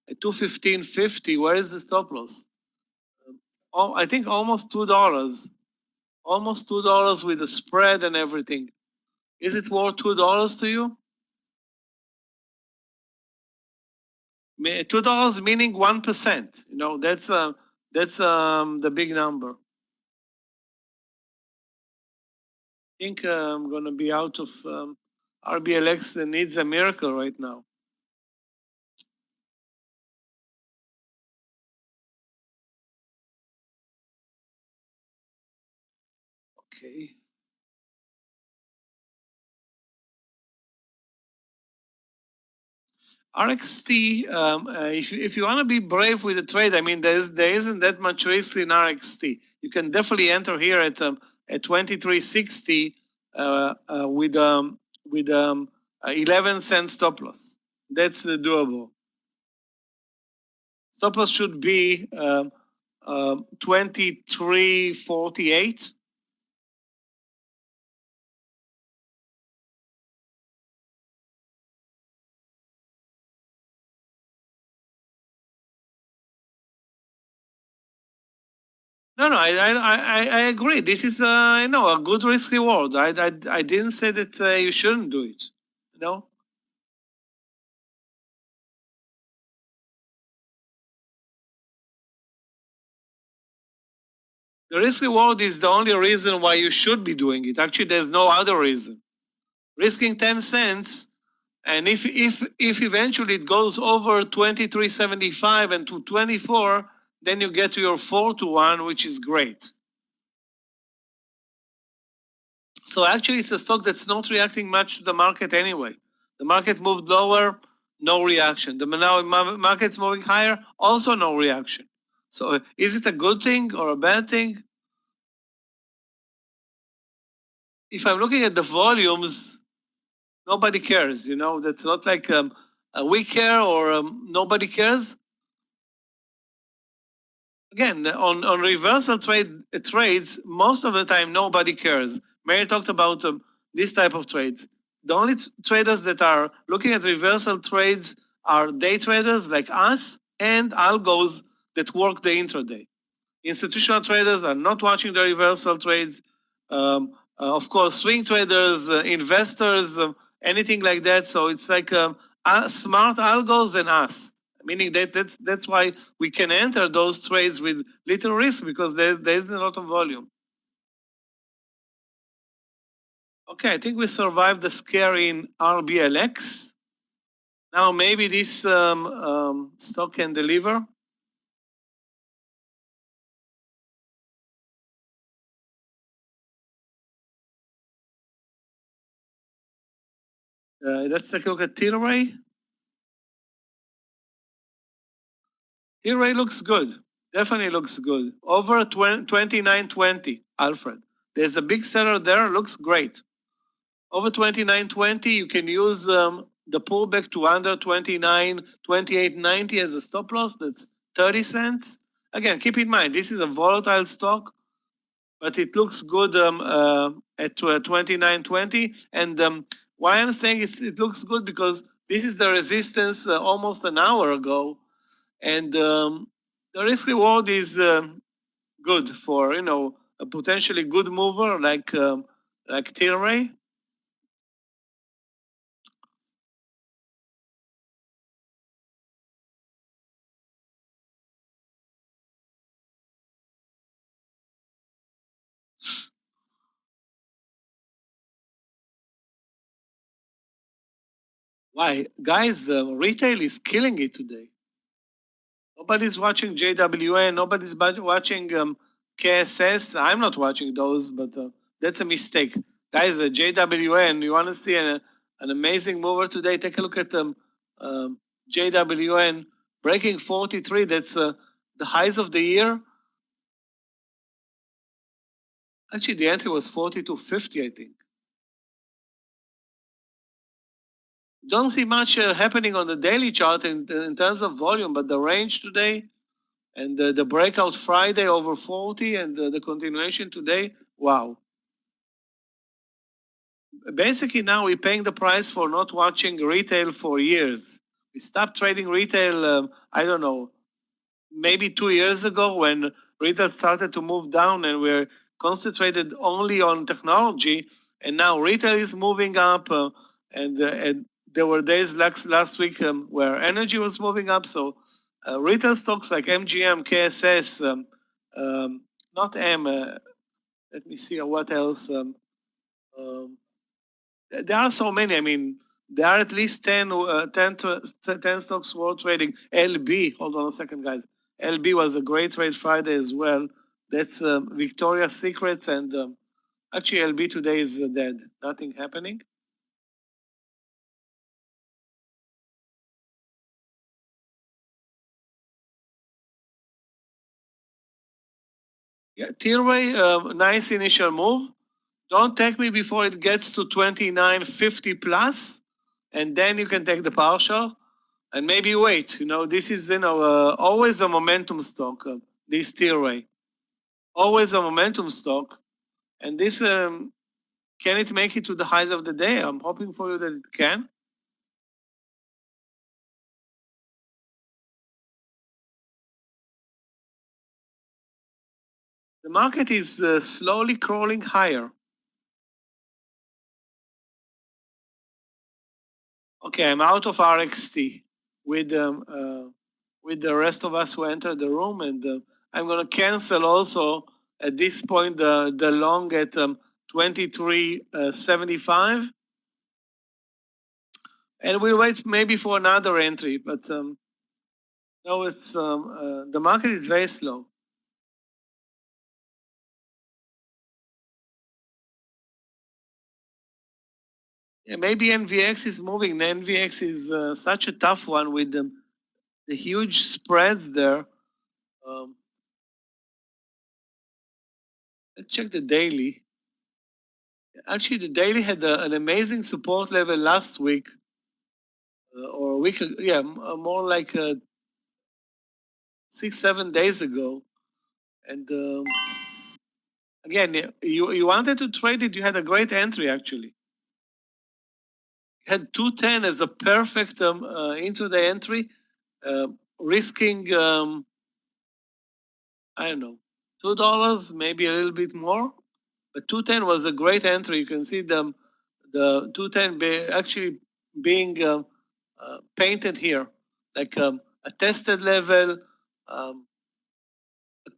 at 215.50, where is the stop loss? I think almost $2. Almost $2 with the spread and everything. Is it worth $2 to you? $2 meaning 1%. You know, that's the big number. I think I'm gonna be out of RBLX needs a miracle right now. Okay. RXT, if you want to be brave with the trade, I mean, there isn't that much risk in RXT. You can definitely enter here at 23.60 with 11 cent stop loss. That's doable. Stop loss should be 23.48. No, I agree. This is a good risk reward. I didn't say that you shouldn't do it. You know. The risk reward is the only reason why you should be doing it. Actually, there's no other reason. Risking 10 cents, and if eventually it goes over 23.75 and to 24, then you get to your 4 to 1, which is great. So actually, it's a stock that's not reacting much to the market anyway. The market moved lower, no reaction. The now market's moving higher, also no reaction. So is it a good thing or a bad thing? If I'm looking at the volumes, nobody cares. That's not like we care or nobody cares. Again, on reversal trades, most of the time nobody cares. Meir talked about this type of trades. The only traders that are looking at reversal trades are day traders like us and algos that work the intraday. Institutional traders are not watching the reversal trades. Of course, swing traders, investors, anything like that. So it's like smart algos and us. Meaning that's why we can enter those trades with little risk because there isn't a lot of volume. Okay, I think we survived the scare in RBLX. Now maybe this stock can deliver. Let's take a look at Tilray. Tilray looks good. Definitely looks good. Over 29.20, Alfred. There's a big seller there. Looks great. Over 29.20, you can use the pullback to under 29, 28.90 as a stop loss. That's 30 cents. Again, keep in mind, this is a volatile stock, but it looks good at 29.20. And why I'm saying it looks good because this is the resistance almost an hour ago. And the risk reward is good for a potentially good mover like Tilray. Why, guys? Retail is killing it today. Nobody's watching JWN. Nobody's watching KSS. I'm not watching those, but that's a mistake. Guys, JWN, you want to see an amazing mover today? Take a look at JWN breaking 43. That's the highs of the year. Actually, the entry was 42.50, I think. Don't see much happening on the daily chart in terms of volume, but the range today and the breakout Friday over 40 and the continuation today, wow. Basically now we're paying the price for not watching retail for years. We stopped trading retail, I don't know, maybe 2 years ago when retail started to move down and we're concentrated only on technology. And now retail is moving up and there were days like last week where energy was moving up. So retail stocks like MGM, KSS, not M, let me see what else. There are so many. I mean, there are at least 10 stocks worth trading. LB, hold on a second, guys. LB was a great trade Friday as well. That's Victoria's Secrets, and actually LB today is dead. Nothing happening. Yeah, Tilray, nice initial move. Don't take me before it gets to 29.50 plus, and then you can take the partial. And maybe wait. This is always a momentum stock. This Tilray, always a momentum stock, and this can it make it to the highs of the day? I'm hoping for you that it can. The market is slowly crawling higher. Okay, I'm out of RXT with the rest of us who entered the room, and I'm going to cancel also at this point the long at 23.75, and we'll wait maybe for another entry. But no, it's the market is very slow. Yeah, maybe NVX is moving. The NVX is such a tough one with the huge spreads there. Let's check the daily. Actually, the daily had an amazing support level last week, or a week, more like 6-7 days ago. And again, you wanted to trade it. You had a great entry actually. You had 210 as a perfect into the entry, risking I don't know, $2, maybe a little bit more. But 210 was a great entry. You can see the 210 actually being painted here, like a tested level, a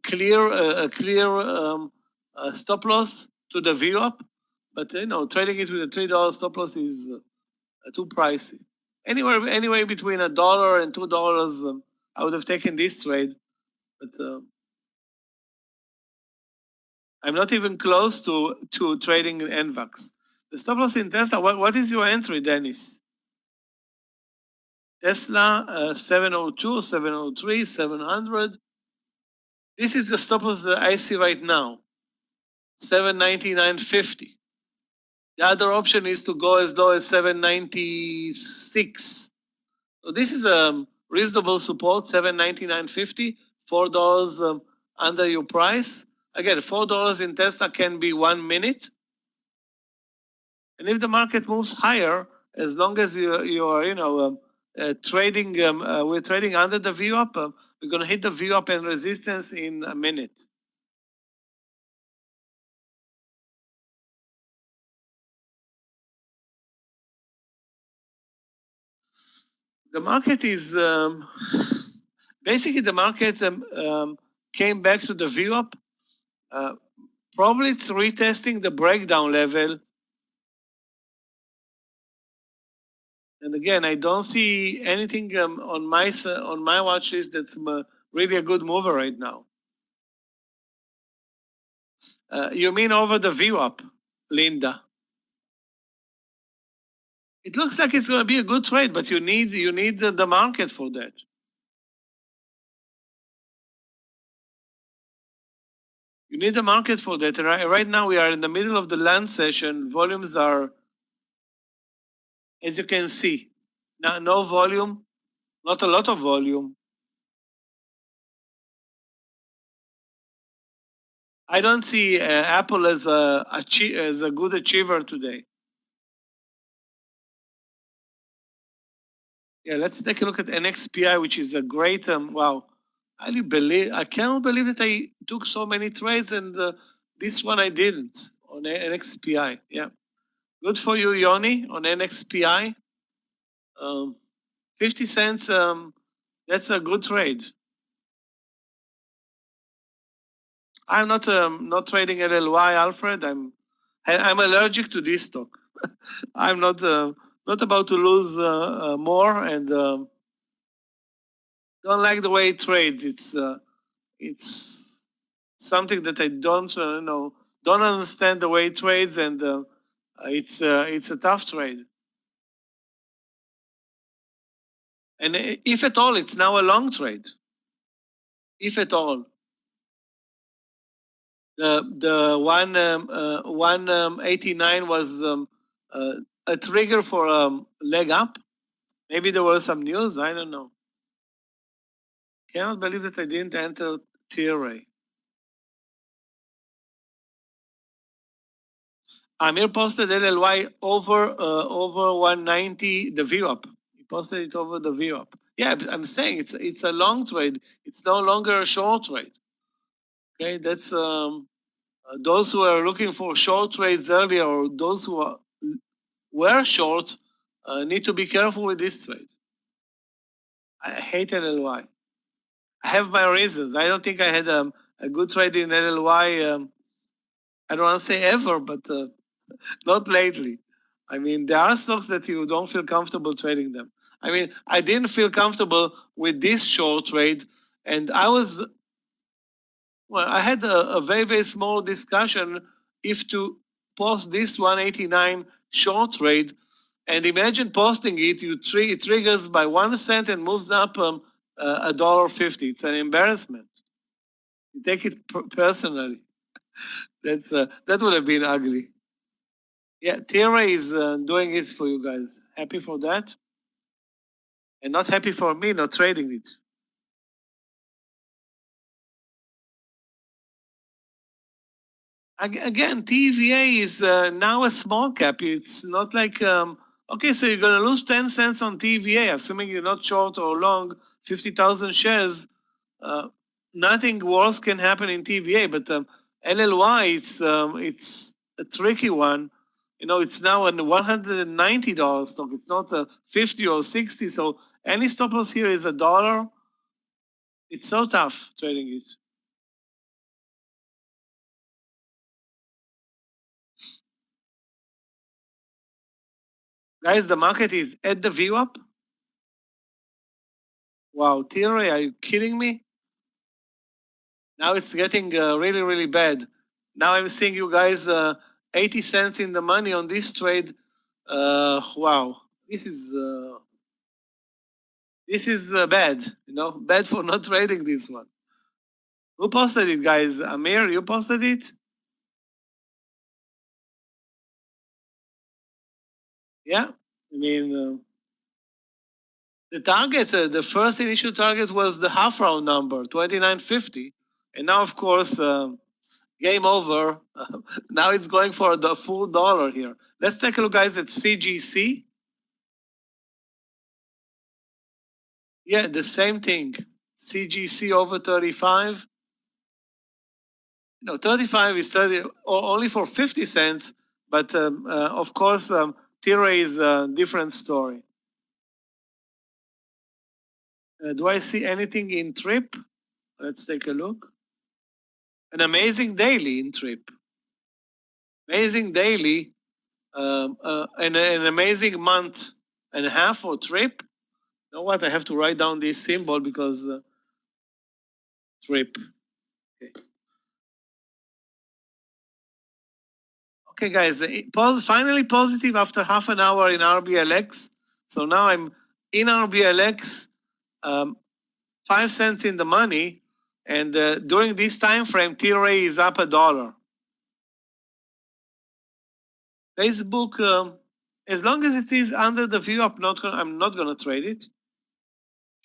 clear stop loss to the VWAP. But trading it with a $3 stop loss is too pricey. Anyway, between $1 and $2, I would have taken this trade, but I'm not even close to trading NVAX. The stop loss in Tesla, what is your entry, Dennis? Tesla 702, 703, 700. This is the stop loss that I see right now, 799.50. The other option is to go as low as 796. So this is a reasonable support, 799.50, $4 under your price. Again, $4 in Tesla can be 1 minute. And if the market moves higher, as long as you are trading, we're trading under the VWAP, we're going to hit the VWAP and resistance in a minute. The market is basically the market came back to the VWAP. Probably it's retesting the breakdown level. And again, I don't see anything on my watch list that's really a good mover right now. You mean over the VWAP, Linda? It looks like it's going to be a good trade, but you need the market for that. You need the market for that. Right now, we are in the middle of the land session. Volumes are, as you can see, no volume, not a lot of volume. I don't see Apple as a good achiever today. Yeah, let's take a look at NXPI, which is a great, wow. I cannot believe that I took so many trades and this one I didn't on NXPI. Yeah. Good for you, Yoni, on NXPI. 50 cents, that's a good trade. I'm not trading LLY, Alfred. I'm allergic to this stock. I'm not about to lose more, and don't like the way it trades. It's something that I don't don't understand the way it trades, and it's a tough trade. And if at all, it's now a long trade. If at all. The 189 was a trigger for leg up. Maybe there was some news. I don't know. Cannot believe that I didn't enter TRA. Amir posted LLY over 190, the VWAP. He posted it over the VWAP. Yeah, but I'm saying it's a long trade. It's no longer a short trade. Okay, that's those who are looking for short trades earlier, or those who were short, need to be careful with this trade. I hate LLY. I have my reasons. I don't think I had a good trade in LLY. I don't want to say ever, but not lately. I mean, there are stocks that you don't feel comfortable trading them. I mean, I didn't feel comfortable with this short trade, and I had a very, very small discussion if to post this 189 short trade, and imagine posting it, it triggers by 1 cent and moves up $1.50. It's an embarrassment. You take it personally. That would have been ugly. Yeah, Tira is doing it for you guys. Happy for that, and not happy for me not trading it. Again, TVA is now a small cap. It's not like okay, so you're gonna lose 10 cents on TVA, assuming you're not short or long 50,000 shares. Nothing worse can happen in TVA, but LLY, it's a tricky one. You know, it's now a $190 stock. It's not a 50 or 60. So any stop loss here is $1. It's so tough trading it. Guys, the market is at the VWAP. Wow, Thierry, are you kidding me? Now it's getting really, really bad. Now I'm seeing you guys 80 cents in the money on this trade. Wow, this is bad. You know, bad for not trading this one. Who posted it, guys? Meir, you posted it? Yeah, I mean, the target, the first initial target was the half round number, 29.50. And now, of course, game over. Now it's going for the full dollar here. Let's take a look, guys, at CGC. Yeah, the same thing. CGC over 35. No, 35 is 30 only for 50 cents. But of course, Tira is a different story. Do I see anything in TRIP? Let's take a look. An amazing daily in TRIP. Amazing daily, and an amazing month and a half for TRIP. You know what? I have to write down this symbol because TRIP. Okay. Okay, guys, finally positive after half an hour in RBLX. So now I'm in RBLX, 5 cents in the money, and during this time frame, TRA is up $1. Facebook, as long as it is under the VWAP, I'm not gonna trade it.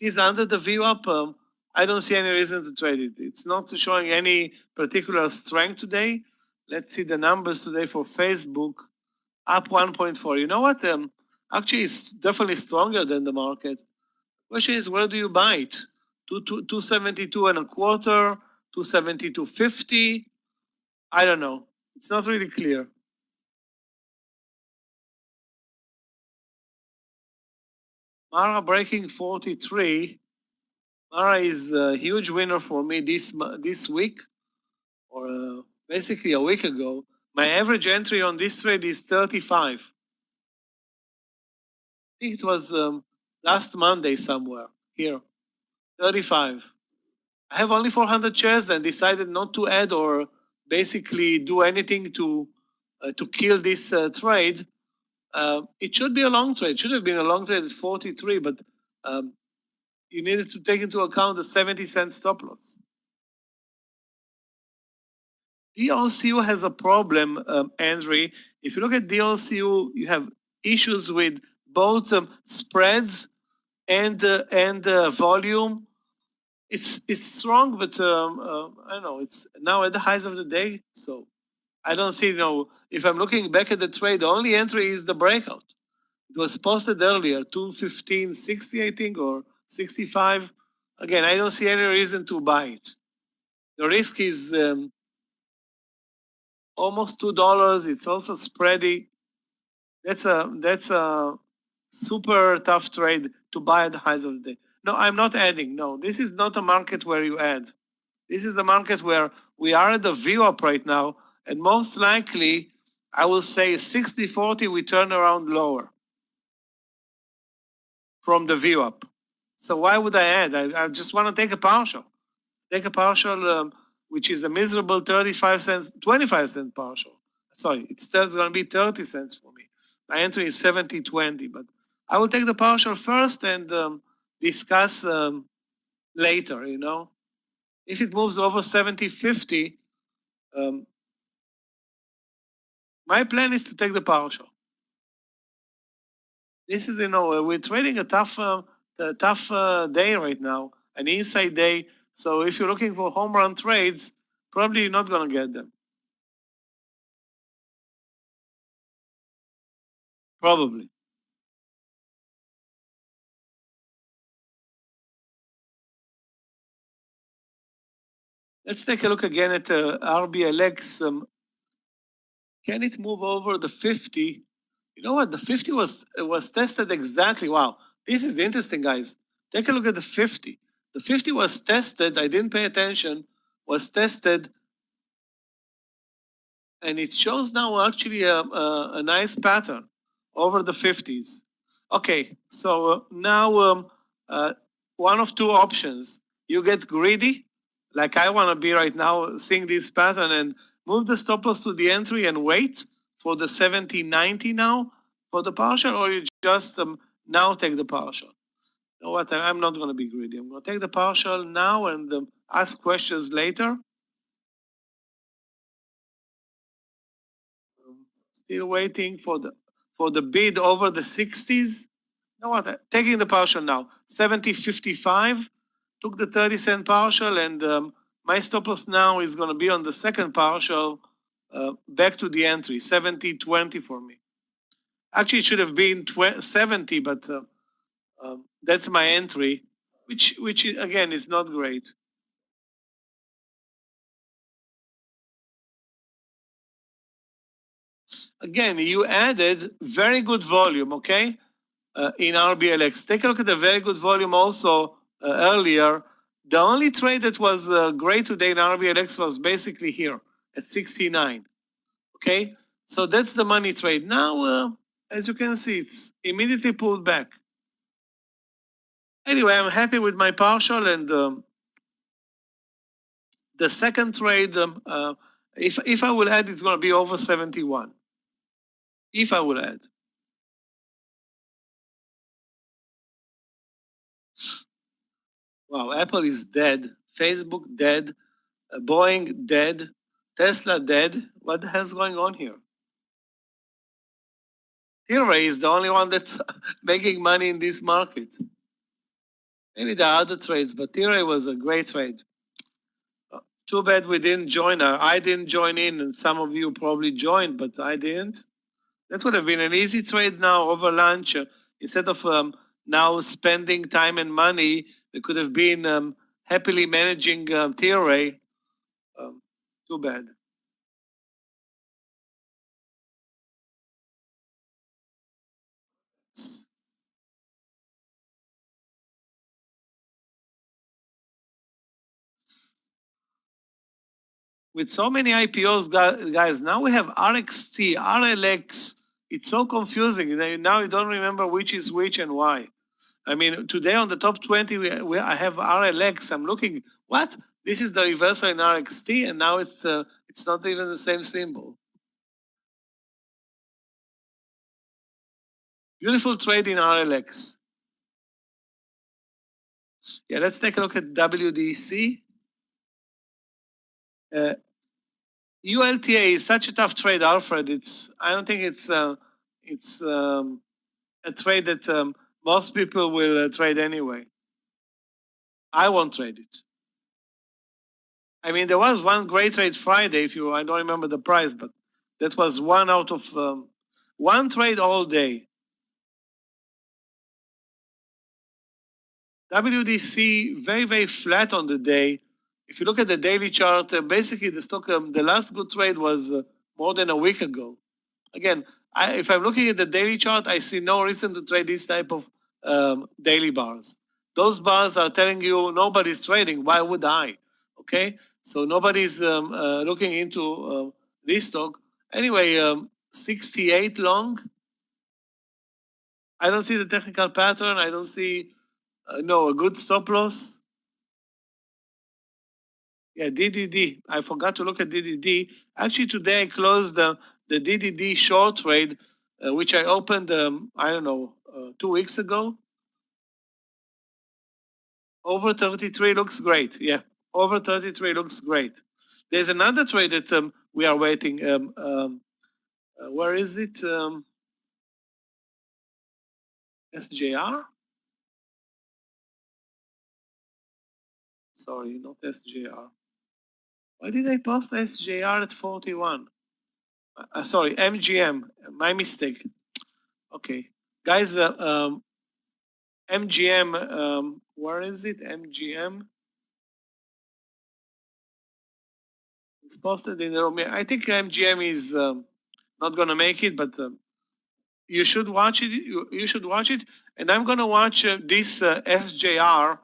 It is under the VWAP. I don't see any reason to trade it. It's not showing any particular strength today. Let's see the numbers today for Facebook. Up 1.4. You know what? Actually, it's definitely stronger than the market. Question is, where do you buy it? 272 and a quarter, 272.50. I don't know. It's not really clear. Mara breaking 43. Mara is a huge winner for me this week, or basically a week ago. My average entry on this trade is 35. I think it was last Monday somewhere here. 35. I have only 400 shares and decided not to add or basically do anything to kill this trade. It should be a long trade. It should have been a long trade at 43, but you needed to take into account the 70-cent stop loss. DLCU has a problem, Andrew. If you look at DLCU, you have issues with both spreads and volume. It's strong, but I don't know. It's now at the highs of the day, so I don't see. If I'm looking back at the trade, the only entry is the breakout. It was posted earlier, 215.60, I think, or 65. Again, I don't see any reason to buy it. The risk is almost $2. It's also spready. That's a super tough trade to buy at the highs of the day. No, I'm not adding. No, this is not a market where you add. This is the market where we are at the VWAP right now, and most likely, I will say 60-40, we turn around lower from the VWAP. So why would I add? I just want to take a partial. Take a partial, which is a miserable 35 cents, 25 cent partial. Sorry, it's still going to be 30 cents for me. My entry is 70-20, but I will take the partial first and discuss later, you know. If it moves over 70-50, my plan is to take the partial. This is, you know, we're trading a tough day right now, an inside day. So if you're looking for home run trades, probably you're not going to get them. Probably. Let's take a look again at RBLX. Can it move over the 50? You know what? The 50 was tested exactly. Wow, this is interesting, guys. Take a look at the 50. The 50 was tested. I didn't pay attention. Was tested, and it shows now actually a nice pattern over the 50s. Okay, so now one of two options. You get greedy, like I want to be right now, seeing this pattern and move the stop loss to the entry and wait for the 70-90 now for the partial, or you just now take the partial. You know what? I'm not going to be greedy. I'm going to take the partial now and ask questions later. Still waiting for the bid over the 60s. You know what? Taking the partial now. 70.55. Took the 30-cent partial, and my stop loss now is going to be on the second partial, back to the entry. 70.20 for me. Actually, it should have been 70, but that's my entry, which again is not great. Again, you added very good volume, okay, in RBLX. Take a look at the very good volume also earlier. The only trade that was great today in RBLX was basically here at 69, okay? So that's the money trade. Now, as you can see, it's immediately pulled back. Anyway, I'm happy with my partial, and the second trade, if I will add, it's going to be over 71. If I will add. Wow, Apple is dead. Facebook dead. Boeing dead. Tesla dead. What the hell's going on here? Tilray is the only one that's making money in this market. Maybe there are other trades, but Tilray was a great trade. Too bad we didn't join her. I didn't join in, and some of you probably joined, but I didn't. That would have been an easy trade now over lunch. Instead of now spending time and money, we could have been happily managing Tilray. Too bad. With so many IPOs, guys, now we have RXT, RLX. It's so confusing. Now you don't remember which is which and why. I mean, today on the top 20, I have RLX. I'm looking, what? This is the reversal in RXT, and now it's not even the same symbol. Beautiful trade in RLX. Yeah, let's take a look at WDC. ULTA is such a tough trade, Alfred. I don't think it's a trade that most people will trade anyway. I won't trade it. I mean, there was one great trade Friday. I don't remember the price, but that was one out of one trade all day. WDC very, very flat on the day. if you look at the daily chart, basically the stock, the last good trade was more than a week ago. Again, if I'm looking at the daily chart, I see no reason to trade this type of daily bars. Those bars are telling you nobody's trading. Why would I? Okay, so nobody's looking into this stock. Anyway, 68 long. I don't see the technical pattern. I don't see no a good stop loss. Yeah, DDD. I forgot to look at DDD. Actually, today I closed the DDD short trade, which I opened, I don't know, 2 weeks ago. Over 33 looks great. Yeah, over 33 looks great. There's another trade that we are waiting. Where is it? SJR? Sorry, not SJR. Why did I post SJR at 41? Sorry, MGM. My mistake. Okay, guys. MGM. Where is it? MGM. It's posted in the room. I think MGM is not gonna make it, but you should watch it. You should watch it, and I'm gonna watch this SJR.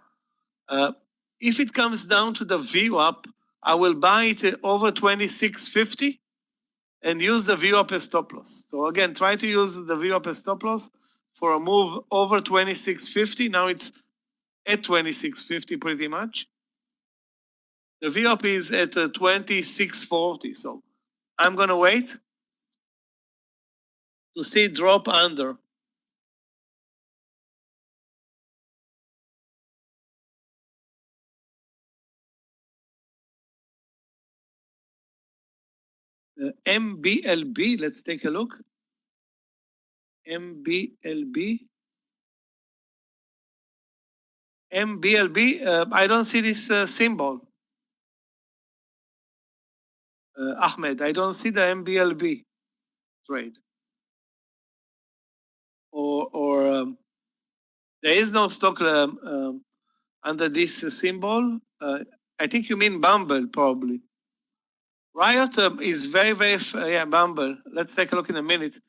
If it comes down to the VWAP, I will buy it over 26.50 and use the VWAP as stop loss. So again, try to use the VWAP as stop loss for a move over 26.50. Now it's at 26.50 pretty much. The VWAP is at 26.40. So I'm gonna wait to see it drop under. MBLB, let's take a look. MBLB. MBLB, I don't see this symbol. Ahmed, I don't see the MBLB trade. Or there is no stock under this symbol. I think you mean Bumble, probably. Riot is very, yeah, Bumble. Let's take a look in a minute.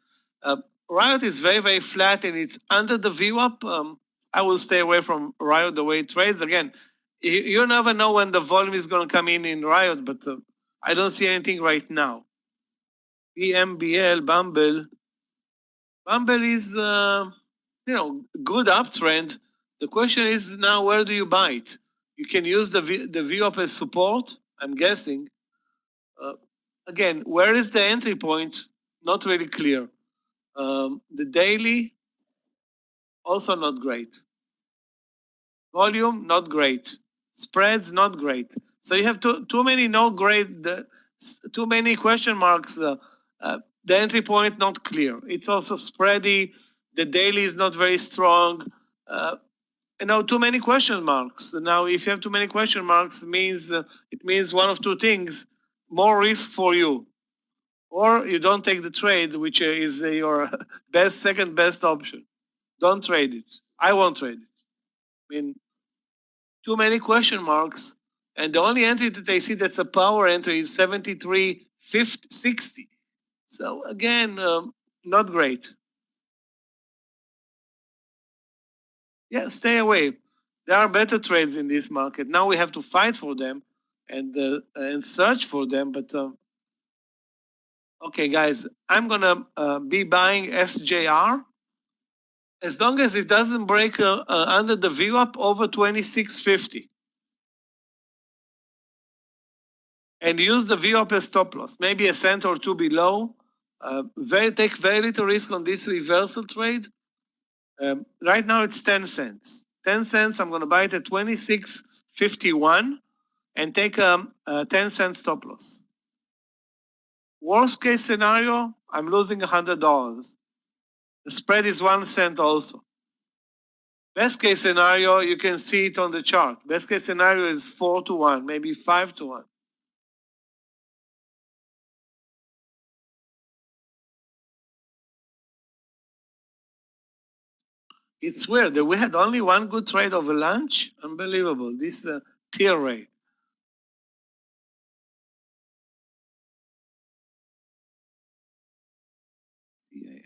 Riot is very flat and it's under the VWAP. I will stay away from Riot the way it trades. Again, you never know when the volume is going to come in Riot, but I don't see anything right now. BMBL, Bumble. Bumble is, good uptrend. The question is now, where do you buy it? You can use the VWAP as support, I'm guessing. Again, where is the entry point? Not really clear. The daily, also not great. Volume, not great. Spreads, not great. So you have too many no great, too many question marks. The entry point not clear. It's also spready. The daily is not very strong. Too many question marks. Now, if you have too many question marks, it means one of two things: more risk for you, or you don't take the trade, which is your second best option. Don't trade it. I won't trade it. I mean, too many question marks, and the only entry that I see that's a power entry is 73.60. So again, not great. Yeah, stay away. There are better trades in this market. Now we have to fight for them and search for them. But okay, guys, I'm gonna be buying SJR as long as it doesn't break under the VWAP over 26.50. And use the VWAP as stop loss, maybe a cent or two below. Take very little risk on this reversal trade. Right now it's 10 cents. 10 cents, I'm gonna buy it at 26.51 and take a 10 cent stop loss. Worst case scenario, I'm losing $100. The spread is 1 cent also. Best case scenario, you can see it on the chart. Best case scenario is 4-1, maybe 5-1. It's weird that we had only one good trade over lunch. Unbelievable. This tier rate.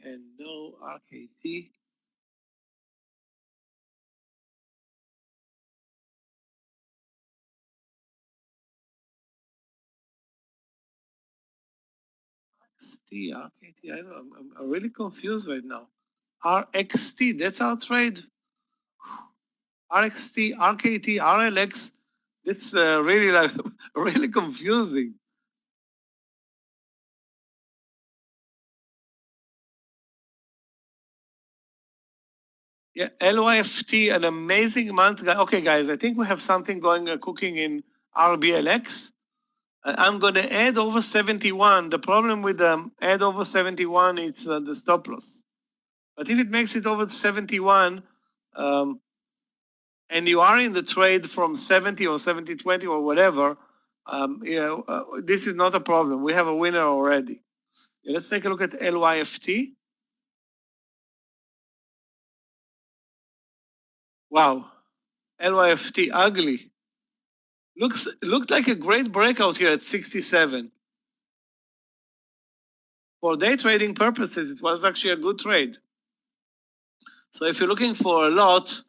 and no RKT. XT, RKT, I'm really confused right now. RXT, that's our trade. RXT, RKT, RLX, it's really like really confusing. Yeah, LYFT, an amazing month. Okay, guys, I think we have something going cooking in RBLX. I'm going to add over 71. The problem with add over 71, it's the stop loss. But if it makes it over 71, and you are in the trade from 70 or 70-20 or whatever, this is not a problem. We have a winner already. Yeah, let's take a look at LYFT. Wow, LYFT, ugly. Looked like a great breakout here at 67. For day trading purposes, it was actually a good trade. So if you're looking for a lot,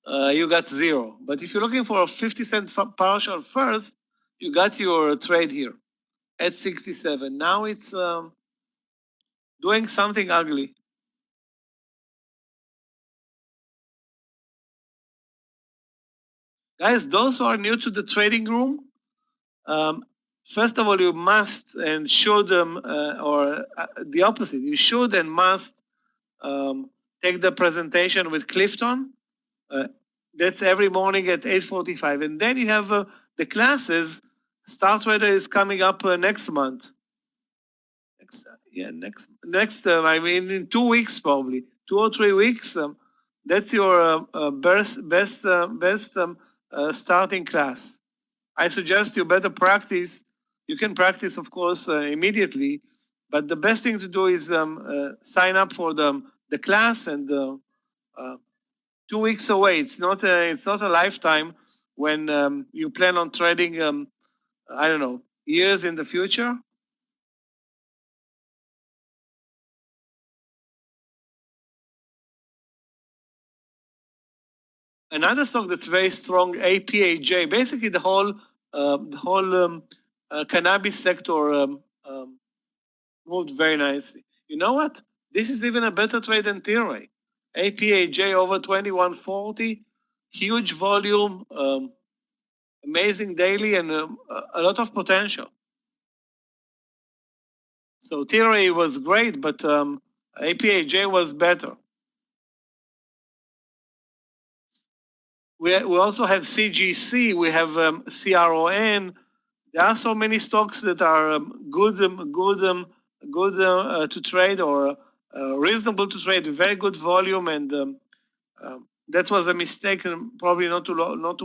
you got 0. But if you're looking for a 50-cent partial first, you got your trade here at 67. Now it's doing something ugly. Guys, those who are new to the trading room, first of all, you must and should, or the opposite, you should and must take the presentation with Clifton. That's every morning at 8:45. And then you have the classes. Star Trader is coming up next month. I mean, in 2 weeks probably, 2 or 3 weeks. That's your best starting class. I suggest you better practice. You can practice, of course, immediately, but the best thing to do is sign up for the class, and 2 weeks away. It's not a lifetime when you plan on trading. I don't know, years in the future. Another stock that's very strong, APAJ. Basically, the whole cannabis sector moved very nicely. You know what? This is even a better trade than Tilray. APAJ over 2140, huge volume, amazing daily, and a lot of potential. So Tilray was great, but APAJ was better. We also have CGC, we have CRON. There are so many stocks that are good to trade, or reasonable to trade, very good volume, and that was a mistake, probably not to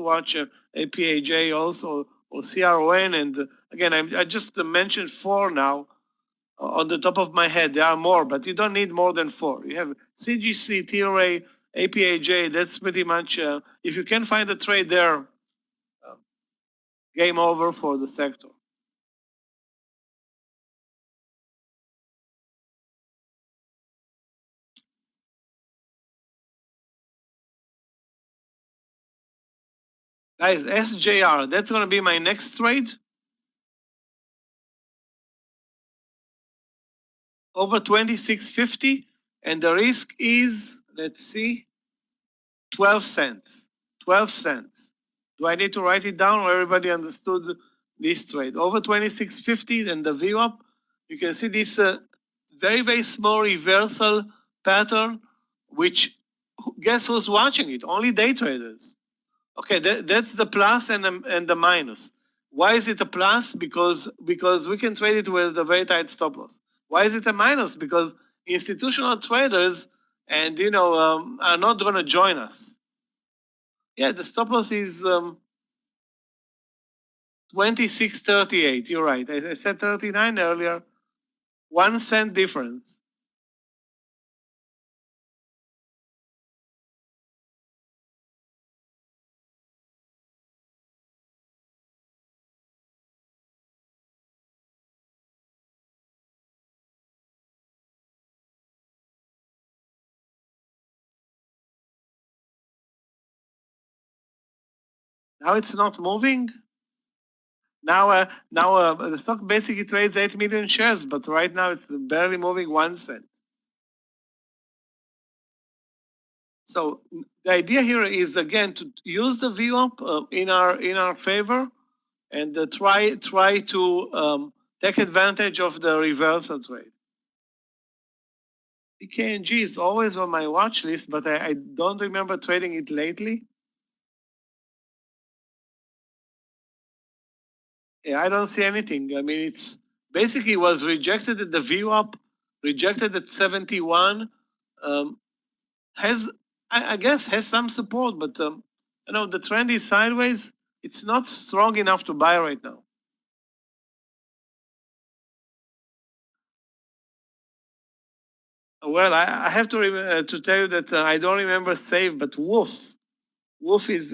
watch APAJ also, or CRON. And again, I just mentioned 4 now on the top of my head. There are more, but you don't need more than 4. You have CGC, Tilray, APAJ. That's pretty much, if you can find a trade there, game over for the sector. Guys, SJR, that's going to be my next trade. Over 26.50, and the risk is, let's see, 12 cents. 12 cents. Do I need to write it down, or everybody understood this trade? Over 26.50, and the VWAP, you can see this very, very small reversal pattern, which, guess who's watching it? Only day traders. Okay, that's the plus and the minus. Why is it a plus? Because we can trade it with a very tight stop loss. Why is it a minus? Because institutional traders and are not going to join us. Yeah, the stop loss is 26.38. You're right. I said 39 earlier. 1 cent difference. Now it's not moving. Now the stock basically trades 8 million shares, but right now it's barely moving 1 cent. So the idea here is again to use the VWAP in our favor, and try to take advantage of the reversal trade. PKNG is always on my watch list, but I don't remember trading it lately. Yeah, I don't see anything. I mean, it's basically was rejected at the VWAP, rejected at 71. I guess has some support, but the trend is sideways. It's not strong enough to buy right now. Well, I have to tell you that I don't remember Save, but Wolf. Wolf is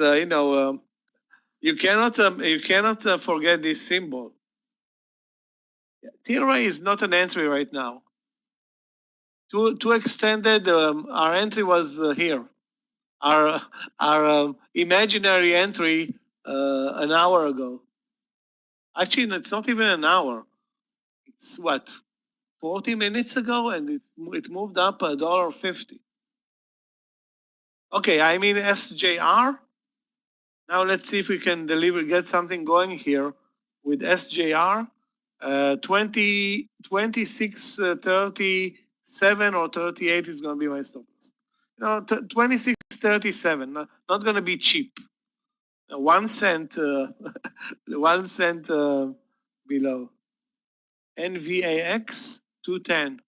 you cannot forget this symbol. Tilray is not an entry right now. Too extended. Our entry was here. Our imaginary entry an hour ago. Actually, it's not even an hour. It's what 40 minutes ago, and it moved up $1.50. Okay, I mean SJR. Now let's see if we can get something going here with SJR. 26.37 or 38 is going to be my stop loss. 26.37, not going to be cheap. 1 cent, 1 cent below. NVAX 210.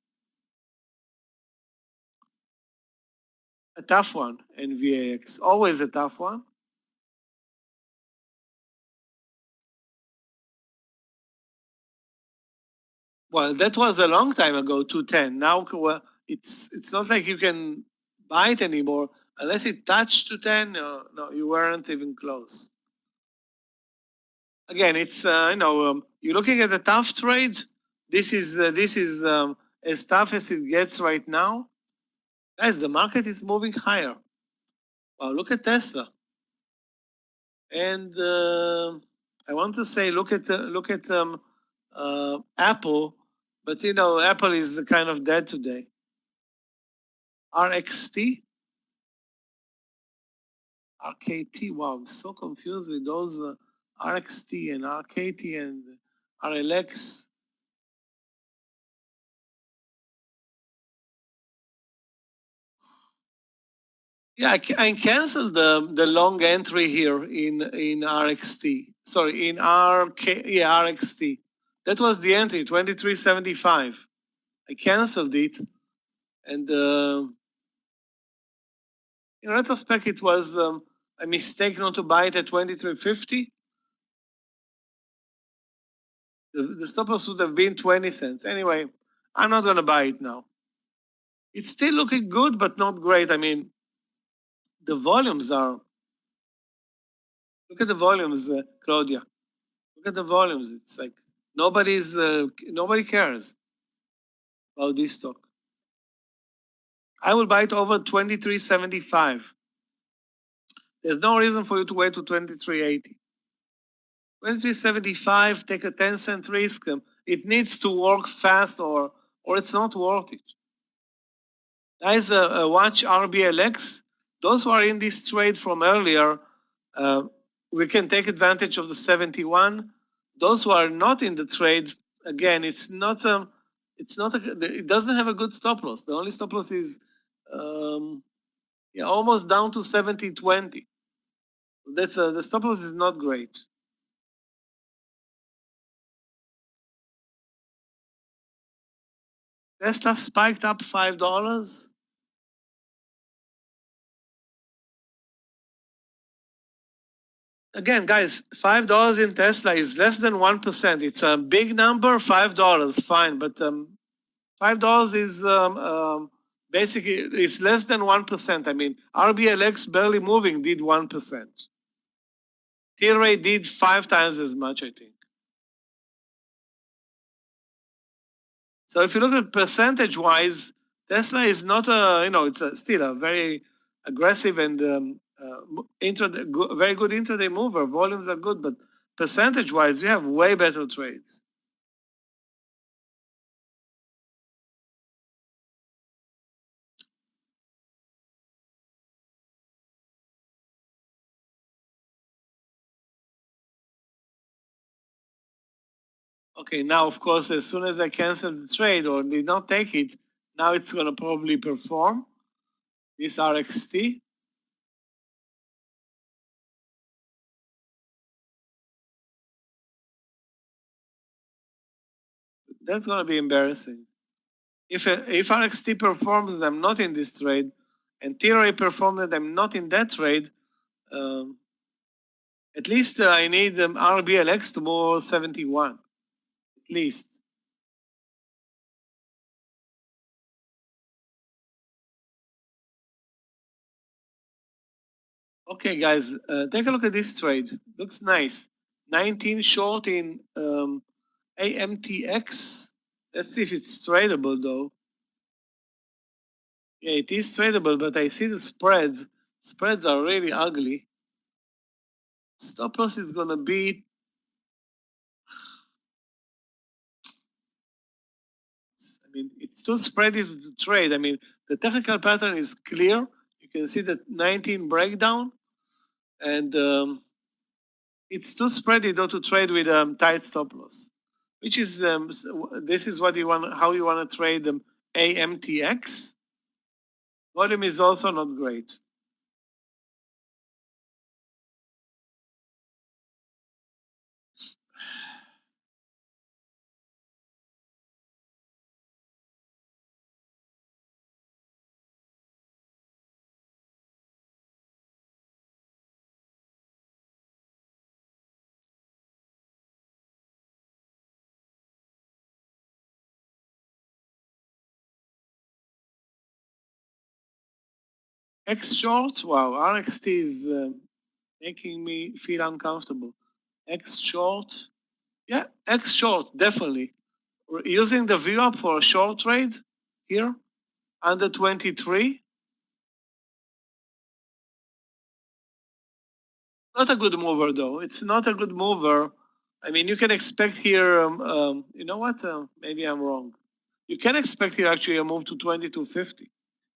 A tough one, NVAX. Always a tough one. Well, that was a long time ago, 210. Now it's not like you can buy it anymore unless it touched 210. No, you weren't even close. Again, it's you're looking at a tough trade. This is as tough as it gets right now. Guys, the market is moving higher. Wow, look at Tesla. And I want to say, look at Apple, but Apple is kind of dead today. RXT, RKT. Wow, I'm so confused with those RXT and RKT and RLX. Yeah, I canceled the long entry here in RXT. Sorry, in RXT. That was the entry, 23.75. I canceled it, and in retrospect, it was a mistake not to buy it at 23.50. The stop loss would have been 20 cents. Anyway, I'm not going to buy it now. It's still looking good, but not great. I mean, the volumes are. Look at the volumes, Claudia. Look at the volumes. It's like nobody cares about this stock. I will buy it over 23.75. There's no reason for you to wait to 23.80. 23.75, take a 10-cent risk. It needs to work fast or it's not worth it. Guys, watch RBLX. Those who are in this trade from earlier, we can take advantage of the 71. Those who are not in the trade, again, it doesn't have a good stop loss. The only stop loss is almost down to 70.20. The stop loss is not great. Tesla spiked up $5. Again, guys, $5 in Tesla is less than 1%. It's a big number, $5, fine, but $5 is basically it's less than 1%. I mean, RBLX barely moving did 1%. Tilray did 5 times as much, I think. So if you look at percentage-wise, Tesla is not it's still a very aggressive and very good intraday mover. Volumes are good, but percentage-wise, you have way better trades. Okay, now of course, as soon as I cancel the trade or did not take it, now it's going to probably perform this RXT. That's going to be embarrassing. If RXT performs and I'm not in this trade, and TRA performs and I'm not in that trade, at least I need RBLX to move 71, at least. Okay, guys, take a look at this trade. Looks nice. 19 short in AMTX. Let's see if it's tradable, though. Yeah, it is tradable, but I see the spreads. Spreads are really ugly. Stop loss is going to be... I mean, it's too spready to trade. I mean, the technical pattern is clear. You can see the 19 breakdown. And it's too spready, though, to trade with tight stop loss, which is, this is what you want, how you want to trade AMTX. Volume is also not great. X short, wow, RXT is making me feel uncomfortable. X short, yeah, X short, definitely. We're using the VWAP for a short trade here, under 23. Not a good mover, though. It's not a good mover. I mean, you can expect here, you know what? Maybe I'm wrong. You can expect here actually a move to 2250.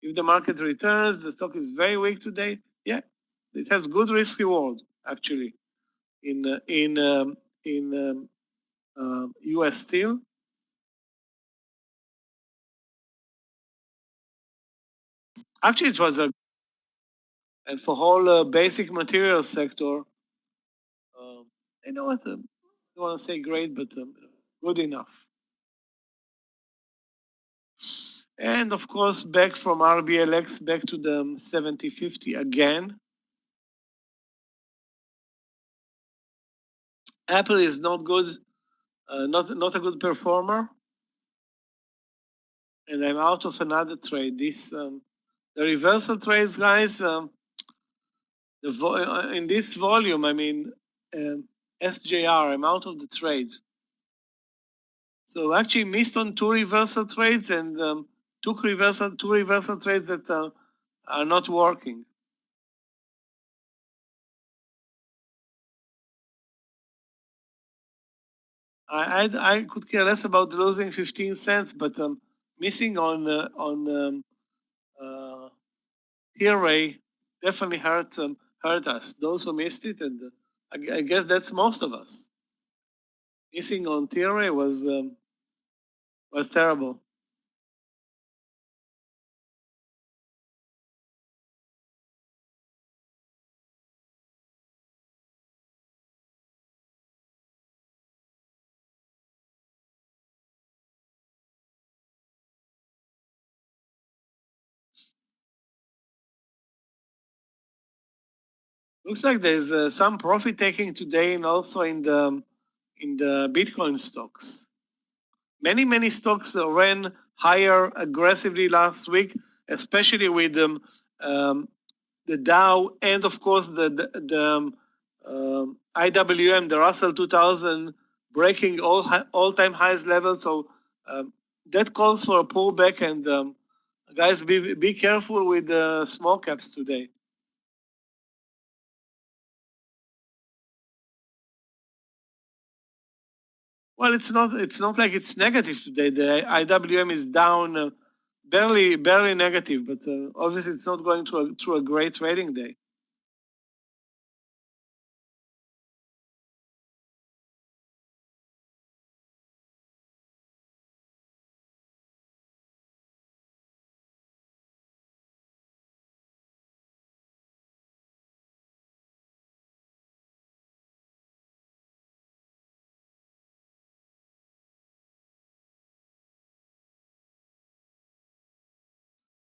If the market returns, the stock is very weak today. Yeah, it has good risk reward actually in U.S. Steel. Actually, it was a, and for whole basic materials sector. You know what? I don't want to say great, but good enough. And of course, back from RBLX back to the 7050 again. Apple is not good, not a good performer. And I'm out of another trade. This the reversal trades, guys. In this volume, I mean, SJR. I'm out of the trade. So actually missed on two reversal trades and two reversal trades that are not working. I could care less about losing 15 cents, but missing on TRA definitely hurt us. Those who missed it, and I guess that's most of us. Missing on TRA was terrible. Looks like there's some profit taking today, and also in the Bitcoin stocks. Many stocks ran higher aggressively last week, especially with the Dow and of course the IWM, the Russell 2000, breaking all-time highs level. So that calls for a pullback, and guys, be careful with the small caps today. Well, it's not like it's negative today. The IWM is down, barely negative, but obviously it's not going through a great trading day.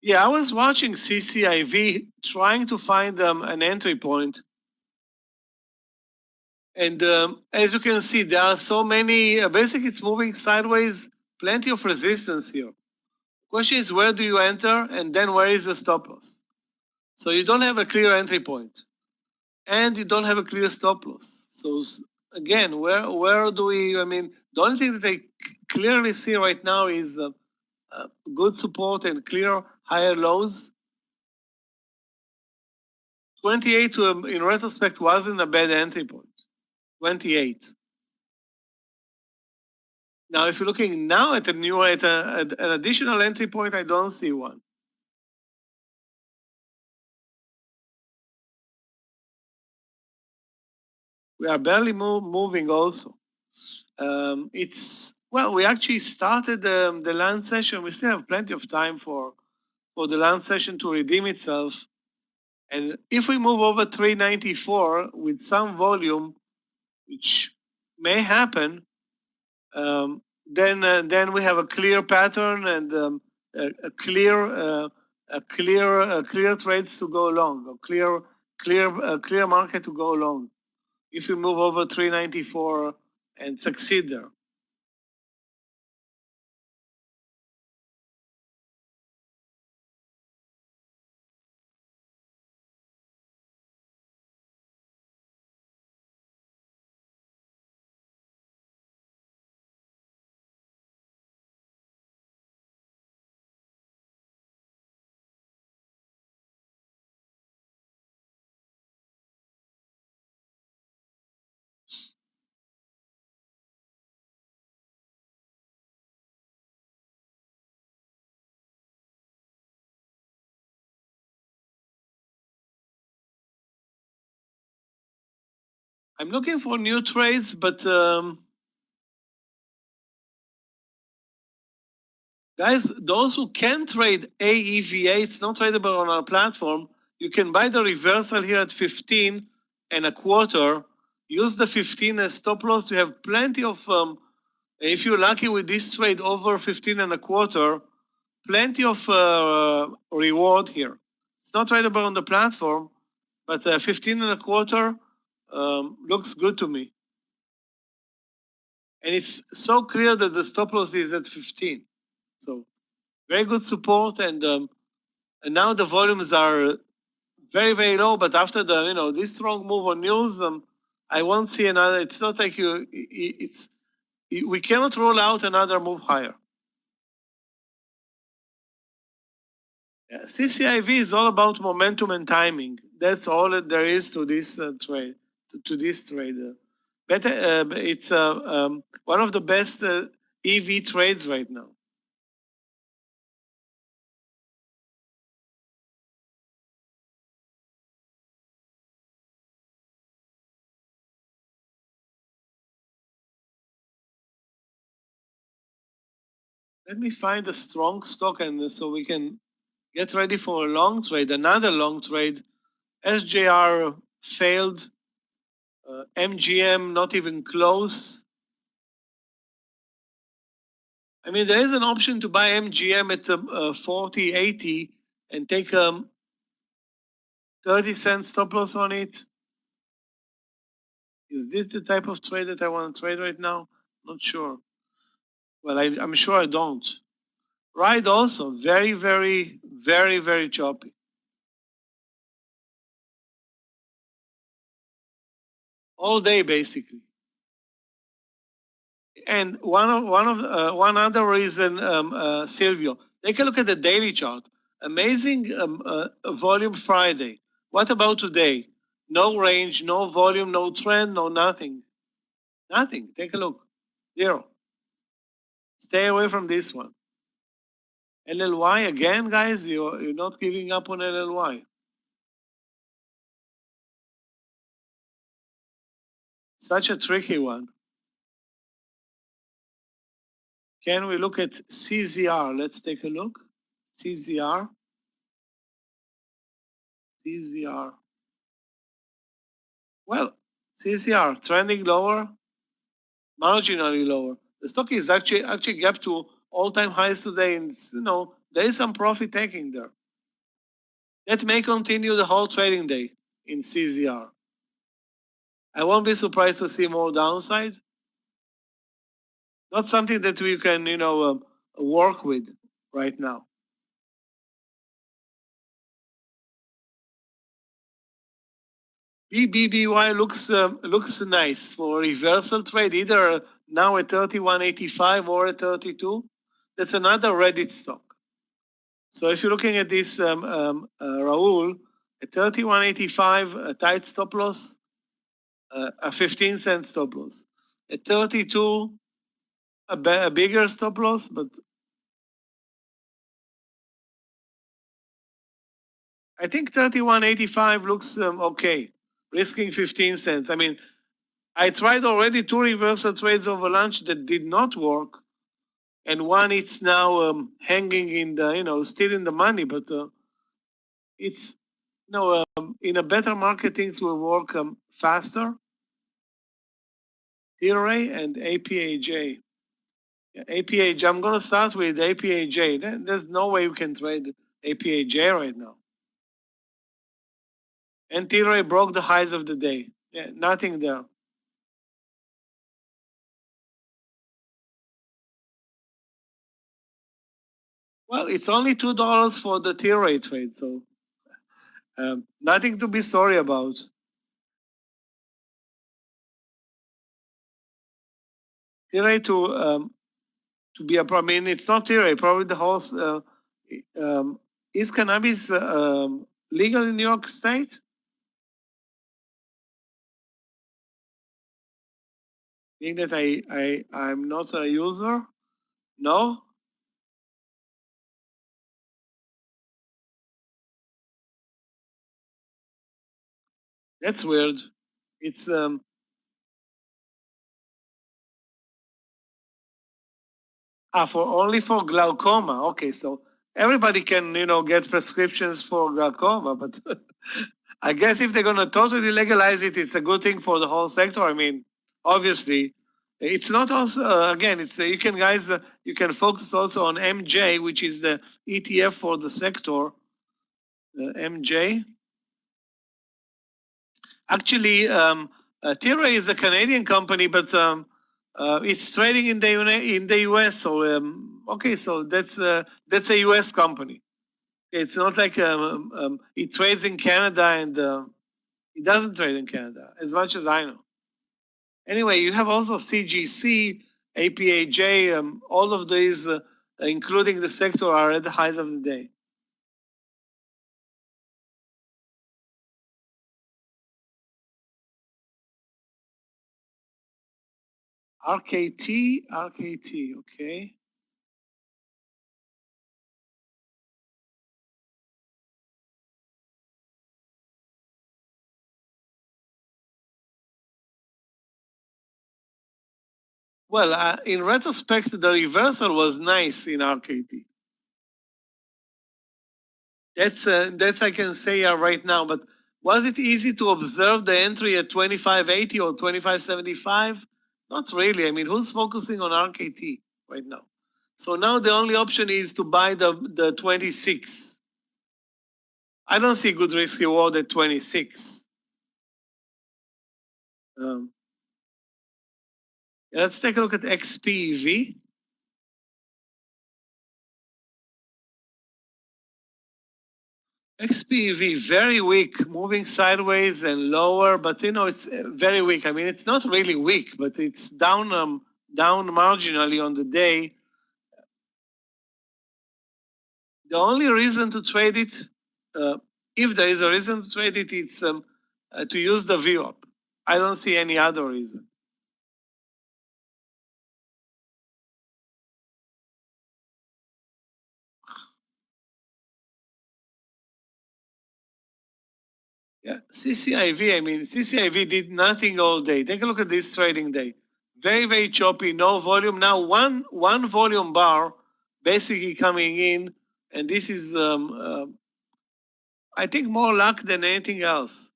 Yeah, I was watching CCIV trying to find an entry point. And as you can see, there are so many, basically it's moving sideways, plenty of resistance here. Question is, where do you enter? And then where is the stop loss? So you don't have a clear entry point, and you don't have a clear stop loss. So again, where do we, I mean, the only thing that I clearly see right now is good support and clear higher lows. 28 in retrospect wasn't a bad entry point. 28. Now, if you're looking now at an additional entry point, I don't see one. We are barely moving also. We actually started the land session. We still have plenty of time for the land session to redeem itself. And if we move over 394 with some volume, which may happen, then we have a clear pattern and a clear trades to go long, a clear market to go long. If we move over 394 and succeed there. I'm looking for new trades, but guys, those who can trade AEVA, it's not tradable on our platform. You can buy the reversal here at 15 and a quarter. Use the 15 as stop loss. You have plenty of, if you're lucky with this trade over 15 and a quarter, plenty of reward here. It's not tradable on the platform, but 15 and a quarter looks good to me. And it's so clear that the stop loss is at 15. So very good support, and now the volumes are very low. But after this strong move on news, I won't see another. It's not like we cannot roll out another move higher. CCIV is all about momentum and timing. That's all that there is to this trade. To this trade, it's one of the best EV trades right now. Let me find a strong stock, and so we can get ready for a long trade, another long trade. SJR failed. MGM not even close. I mean, there is an option to buy MGM at 40.80 and take 30-cent stop loss on it. Is this the type of trade that I want to trade right now? Not sure. Well, I'm sure I don't. Ride also very choppy. All day basically. And one other reason, Silvio, take a look at the daily chart. Amazing volume Friday. What about today? No range, no volume, no trend, no nothing. Nothing. Take a look. Zero. Stay away from this one. LLY again, guys, you're not giving up on LLY. Such a tricky one. Can we look at CZR? Let's take a look. CZR. CZR. Well, CZR trending lower, marginally lower. The stock is actually gapped to all-time highs today, and there is some profit taking there. That may continue the whole trading day in CZR. I won't be surprised to see more downside. Not something that we can, work with right now. BBBY looks nice for a reversal trade, either now at 31.85 or at 32. That's another Reddit stock. So if you're looking at this, Raul, at 31.85, a tight stop loss, a 15-cent stop loss. At 32, a bigger stop loss, but I think 31.85 looks okay, risking 15 cents. I mean, I tried already 2 reversal trades over lunch that did not work, and one it's now hanging in the, still in the money, but it's, in a better market, things will work faster. T-Ray and APAJ. Yeah, APAJ, I'm going to start with APAJ. There's no way we can trade APAJ right now. And T-Ray broke the highs of the day. Yeah, nothing there. Well, it's only $2 for the T-Ray trade, so nothing to be sorry about. T-Ray to be a problem. I mean, it's not T-Ray, probably the whole. Is cannabis legal in New York State? Being that I'm not a user? No? That's weird. It's only for glaucoma. Okay, so everybody can get prescriptions for glaucoma, but I guess if they're gonna totally legalize it, it's a good thing for the whole sector. I mean, obviously, it's not also again. It's you can you can focus also on MJ, which is the ETF for the sector. MJ. Actually, Tilray is a Canadian company, but it's trading in the US. So okay, so that's a US company. It's not like it trades in Canada, and it doesn't trade in Canada, as much as I know. Anyway, you have also CGC, APAJ, all of these, including the sector, are at the highs of the day. RKT, okay. Well, in retrospect, the reversal was nice in RKT. That's I can say right now. But was it easy to observe the entry at 25.80 or 25.75? Not really. I mean, who's focusing on RKT right now? So now the only option is to buy the 26. I don't see good risk reward at 26. Let's take a look at XPEV. XPEV, very weak, moving sideways and lower, but it's very weak. I mean, it's not really weak, but it's down marginally on the day. The only reason to trade it, if there is a reason to trade it, it's to use the VWAP. I don't see any other reason. Yeah, CCIV, I mean, CCIV did nothing all day. Take a look at this trading day. Very, very choppy, no volume. Now one volume bar basically coming in, and this is, I think, more luck than anything else.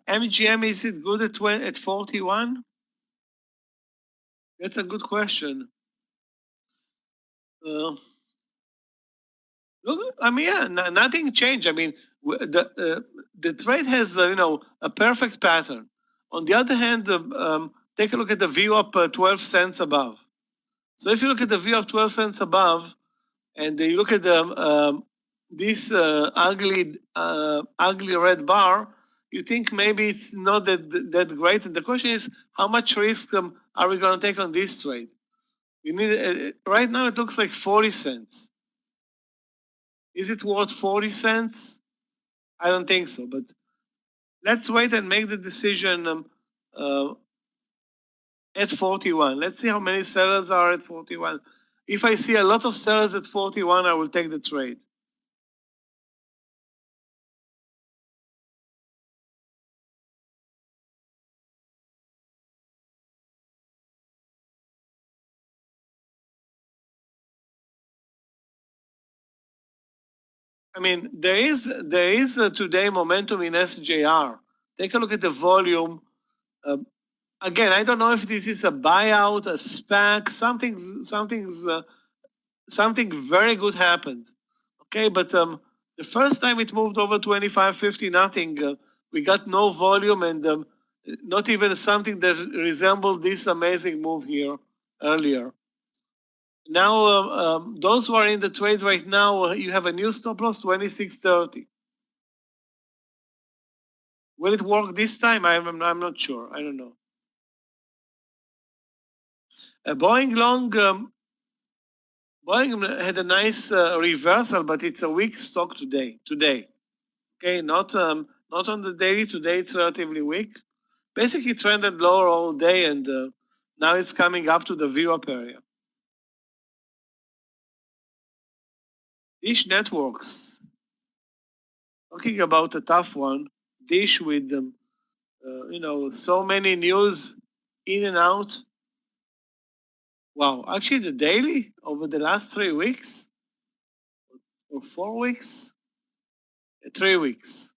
MGM, is it good at 41? That's a good question. Look, I mean, yeah, nothing changed. I mean, the trade has a perfect pattern. On the other hand, take a look at the view up 12 cents above. So if you look at the view up 12 cents above, and you look at this ugly red bar, you think maybe it's not that great. And the question is, how much risk are we going to take on this trade? You need right now. It looks like 40 cents. Is it worth 40 cents? I don't think so, but let's wait and make the decision at 41. Let's see how many sellers are at 41. If I see a lot of sellers at 41, I will take the trade. I mean, there is today momentum in SJR. Take a look at the volume. Again, I don't know if this is a buyout, a SPAC, something very good happened. Okay, but the first time it moved over 25.50, nothing. We got no volume and not even something that resembled this amazing move here earlier. Now, those who are in the trade right now, you have a new stop loss, 26.30. Will it work this time? I'm not sure. I don't know. Boeing long, Boeing had a nice reversal, but it's a weak stock today. Okay, not on the daily. Today it's relatively weak. Basically trended lower all day, and now it's coming up to the view-up area. Dish Networks. Talking about a tough one. Dish with them, so many news in and out. Wow, actually the daily over the last 3 weeks or 4 weeks, 3 weeks.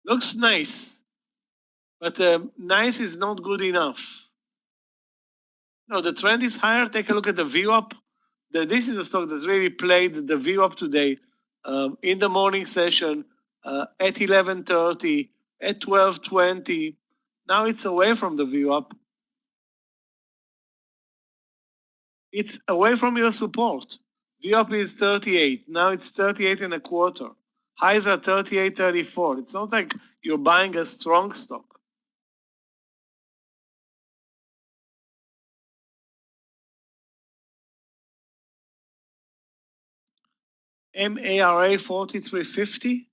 Looks nice, but nice is not good enough. No, the trend is higher. Take a look at the view up. This is a stock that's really played the view up today in the morning session at 11:30, at 12:20. Now it's away from the view up. It's away from your support. View up is 38. Now it's 38 and a quarter. Highs are 38.34. It's not like you're buying a strong stock. MARA 4350.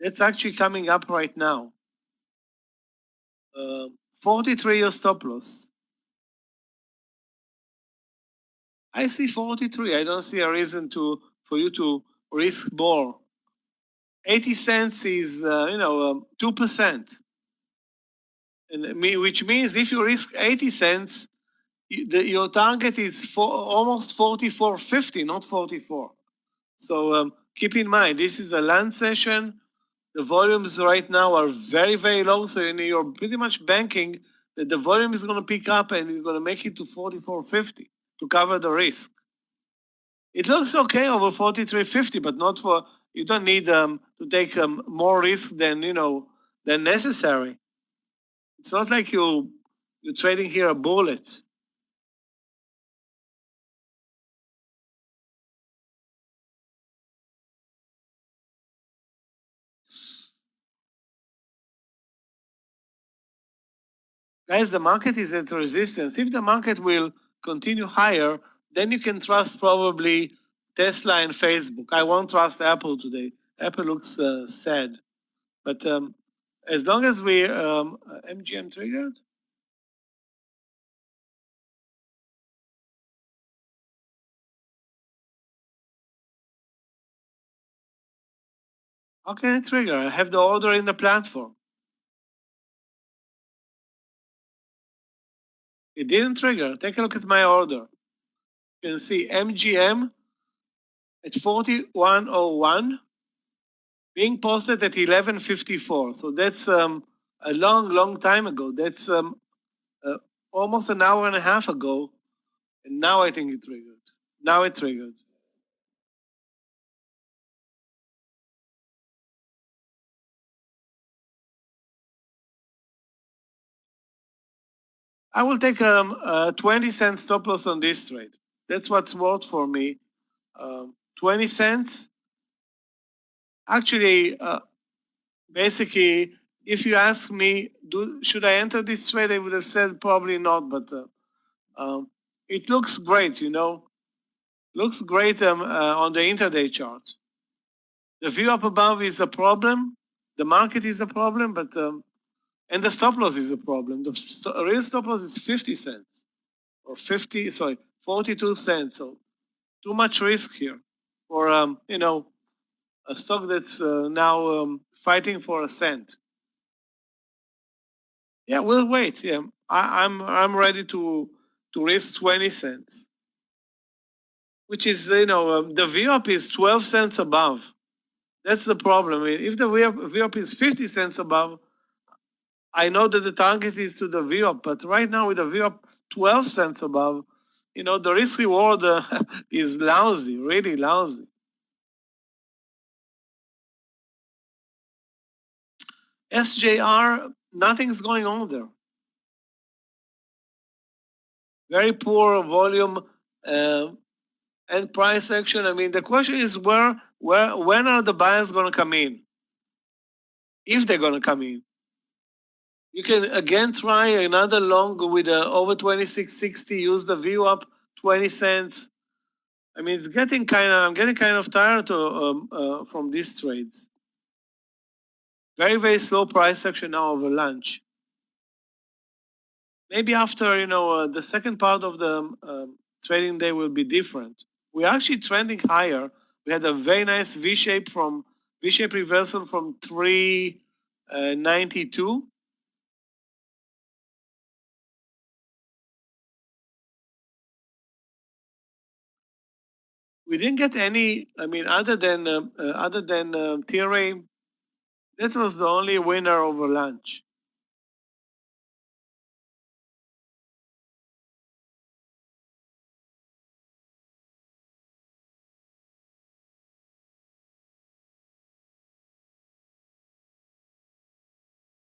That's actually coming up right now. 43-year stop loss. I see 43. I don't see a reason for you to risk more. 80 cents is 2%, which means if you risk 80 cents, your target is almost 44.50, not 44. So keep in mind, this is a land session. The volumes right now are very, very low. So you're pretty much banking that the volume is going to pick up and you're going to make it to 44.50 to cover the risk. It looks okay over 43.50, but not for, you don't need to take more risk than necessary. It's not like you You're trading here a bullet. Guys, the market is at resistance. If the market will continue higher, then you can trust probably Tesla and Facebook. I won't trust Apple today. Apple looks sad. But as long as we, MGM triggered? How can it trigger? I have the order in the platform. It didn't trigger. Take a look at my order. You can see MGM at 4101 being posted at 1154. So that's a long time ago. That's almost an hour and a half ago. And now I think it triggered. Now it triggered. I will take a 20-cent stop loss on this trade. That's what's worth for me. 20 cents. Actually, basically, if you ask me, should I enter this trade, I would have said probably not, but it looks great, you know. Looks great on the intraday chart. The view up above is a problem. The market is a problem, but and the stop loss is a problem. The real stop loss is 50 cents or 42 cents. So too much risk here for you know, a stock that's now fighting for a cent. Yeah, we'll wait. Yeah, I'm ready to risk 20 cents, which is, you know, the VWAP is 12 cents above. That's the problem. If the VWAP is 50 cents above, I know that the target is to the VWAP, but right now with the VWAP 12 cents above, you know, the risk reward is lousy, really lousy. SJR, nothing's going on there. Very poor volume and price action. I mean, the question is when are the buyers going to come in? If they're going to come in. You can again try another long with over 2660, use the view up 20 cents. I mean, I'm getting kind of tired from these trades. Very slow price action now over lunch. Maybe after, you know, the second part of the trading day will be different. We're actually trending higher. We had a very nice V-shape reversal from 392. We didn't get any. I mean, other than TRA, that was the only winner over lunch.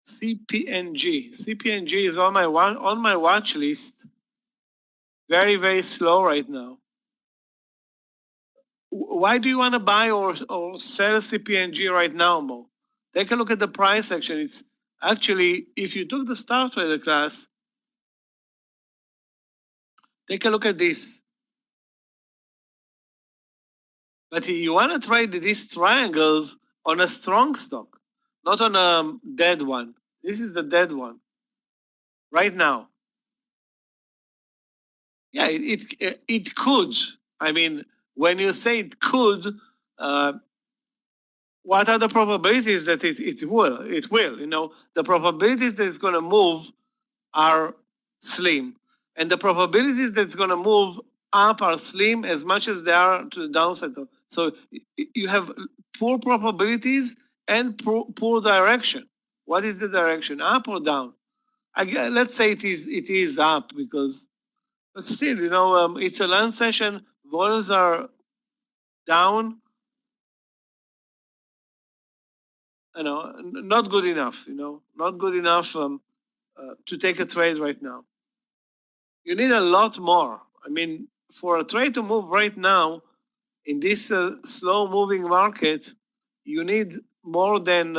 CPNG is on my watch list. Very slow right now. Why do you want to buy or sell CPNG right now, Mo? Take a look at the price action. It's actually, if you took the star trader class, take a look at this. But you want to trade these triangles on a strong stock, not on a dead one. This is the dead one right now. Yeah, it could. I mean, when you say it could, what are the probabilities that it will? It will. You know, the probabilities that it's going to move are slim, and the probabilities that it's going to move up are slim as much as they are to the downside. So you have poor probabilities and poor direction. What is the direction, up or down? Let's say it is up, because, but still, you know, it's a lunch session. Volumes are down. You know, not good enough. You know, not good enough to take a trade right now. you need a lot more. I mean, for a trade to move right now in this slow-moving market, you need more than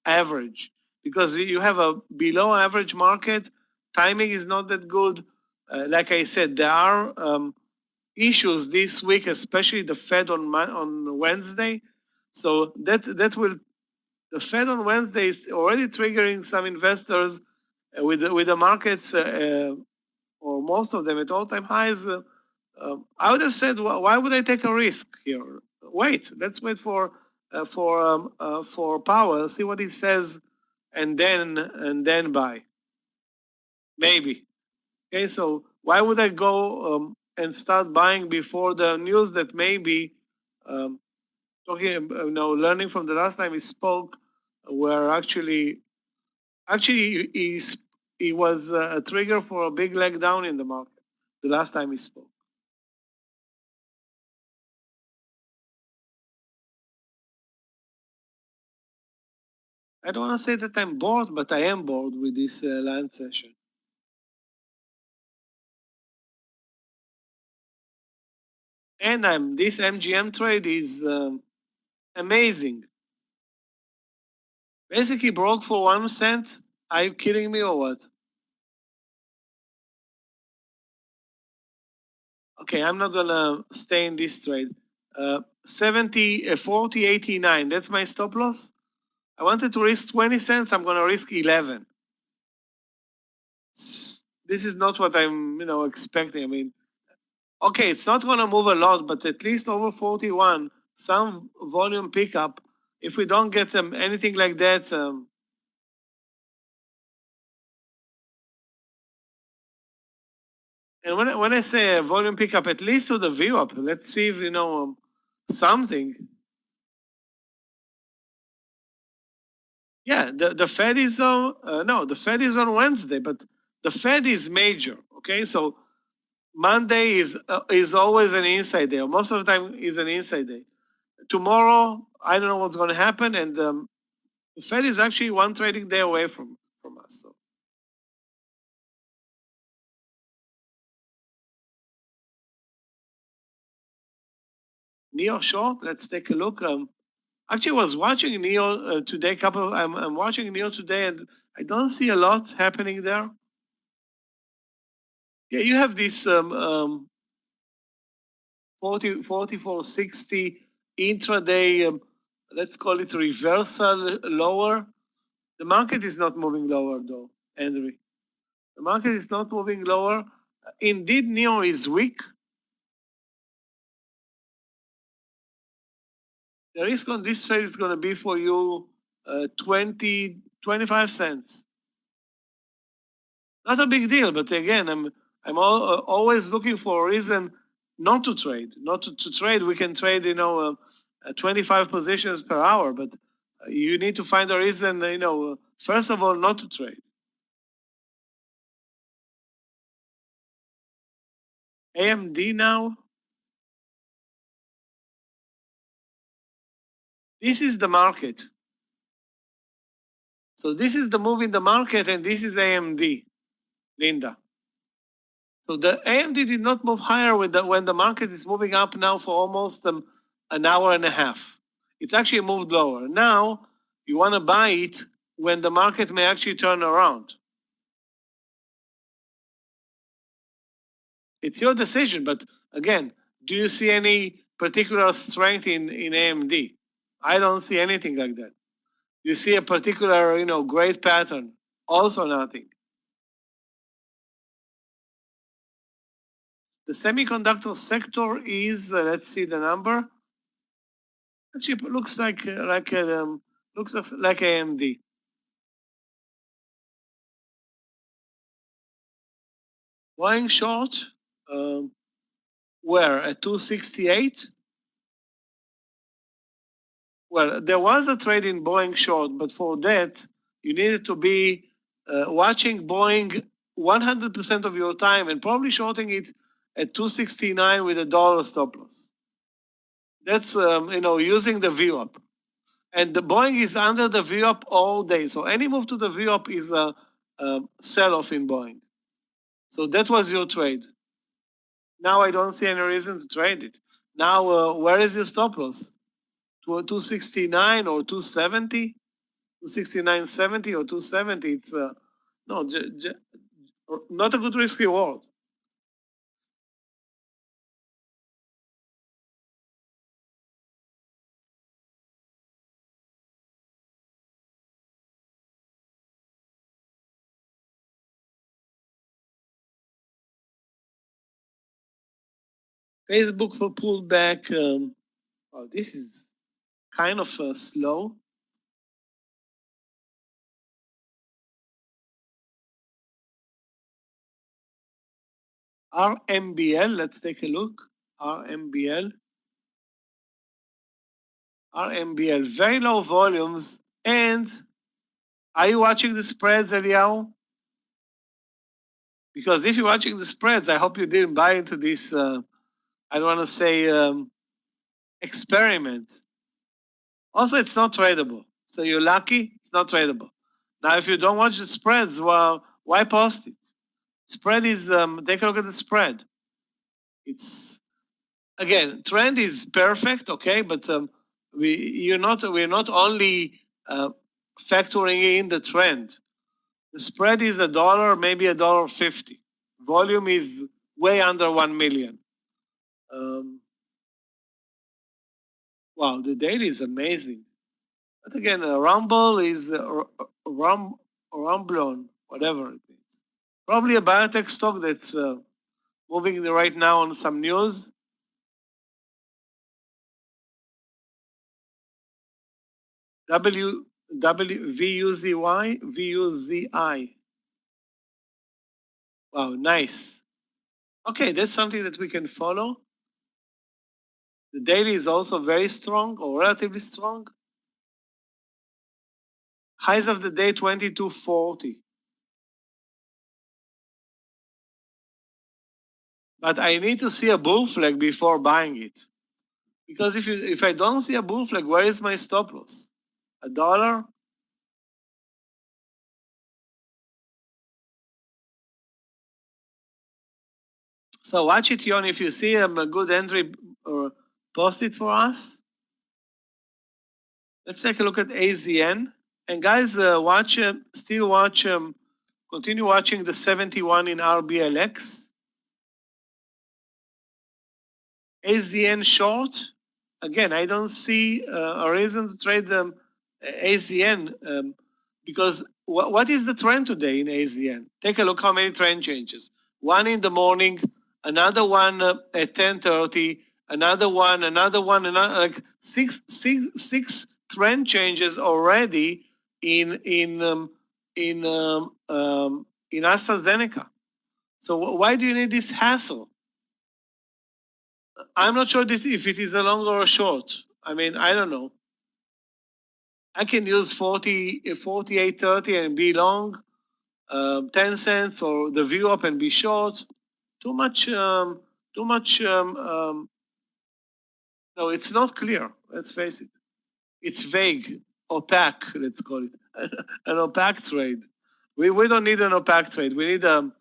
average, because you have a below-average market. Timing is not that good. Like I said, there are issues this week, especially the Fed on Wednesday. So that will the Fed on Wednesday is already triggering some investors with the markets or most of them at all-time highs. I would have said, why would I take a risk here? Wait, let's wait for Powell, see what he says, and then buy. Maybe. Okay, so why would I go and start buying before the news that maybe learning from the last time he spoke, where actually he was a trigger for a big leg down in the market the last time he spoke. I don't want to say that I'm bored, but I am bored with this land session. And this MGM trade is amazing. Basically broke for 1 cent. Are you kidding me or what? Okay, I'm not gonna stay in this trade. 40, 89, that's my stop loss. I wanted to risk 20 cents, I'm gonna risk 11. This is not what I'm, expecting. I mean, okay, it's not gonna move a lot, but at least over 41, some volume pickup. If we don't get anything like that, and when I say a volume pickup, at least to the view up, let's see if something. Yeah, the Fed is the Fed is on Wednesday, but the Fed is major. Okay, so Monday is always an inside day. Most of the time is an inside day. Tomorrow, I don't know what's going to happen, and the Fed is actually one trading day away from us. So. Neo short. Let's take a look. Actually, I was watching Neo today. I'm watching Neo today, and I don't see a lot happening there. Yeah, you have this 44.60 intraday. Let's call it reversal lower. The market is not moving lower though, Henry. The market is not moving lower. Indeed, Neo is weak. The risk on this trade is going to be for you 20, 25 cents. Not a big deal, but again, I'm always looking for a reason not to trade. Not to trade, we can trade, 25 positions per hour, but you need to find a reason, first of all, not to trade. AMD now. This is the market. So this is the move in the market, and this is AMD, Linda. So the AMD did not move higher when the market is moving up now for almost an hour and a half. It's actually moved lower. Now you want to buy it when the market may actually turn around. It's your decision, but again, do you see any particular strength in AMD? I don't see anything like that. You see a particular, great pattern? Also nothing. The semiconductor sector is, let's see the number. Actually, it looks like AMD. Buying short, where at 268? Well, there was a trade in Boeing short, but for that, you needed to be watching Boeing 100% of your time and probably shorting it at 269 with a dollar stop loss. That's, using the view up. And the Boeing is under the view up all day. So any move to the view up is a sell-off in Boeing. So that was your trade. Now I don't see any reason to trade it. Now, where is your stop loss? To 269 or 270? 269.70 or 270? It's no, not a good risk reward. Facebook pulled back. Oh, this is kind of slow. RMBL, let's take a look. RMBL. RMBL, very low volumes. And are you watching the spreads, Eliyahu? Because if you're watching the spreads, I hope you didn't buy into this, I don't want to say experiment. Also, it's not tradable. So you're lucky, it's not tradable. Now, if you don't watch the spreads, well, why post it? Spread is, take a look at the spread. It's, again, trend is perfect, okay, but we're not only factoring in the trend. The spread is $1, maybe $1.50. Volume is way under 1 million. Wow, the daily is amazing. But again, Rumble is Rumblon, whatever it is. Probably a biotech stock that's moving right now on some news. VUZI. Wow, nice. Okay, that's something that we can follow. The daily is also very strong or relatively strong. Highs of the day 2240. But I need to see a bull flag before buying it. Because if I don't see a bull flag, where is my stop loss? $1? So watch it, Yon. If you see a good entry, post it for us. Let's take a look at AZN. And guys, continue watching the 71 in RBLX. AZN short. Again, I don't see a reason to trade them AZN because what is the trend today in AZN? Take a look how many trend changes. One in the morning, another one at 10:30, another one, like six trend changes already in AstraZeneca. So why do you need this hassle? I'm not sure if it is a long or a short. I mean, I don't know. I can use 48.30 and be long, 10 cents or the view up and be short. Too much. No, it's not clear. Let's face it. It's vague, opaque. Let's call it an opaque trade. We don't need an opaque trade. We need a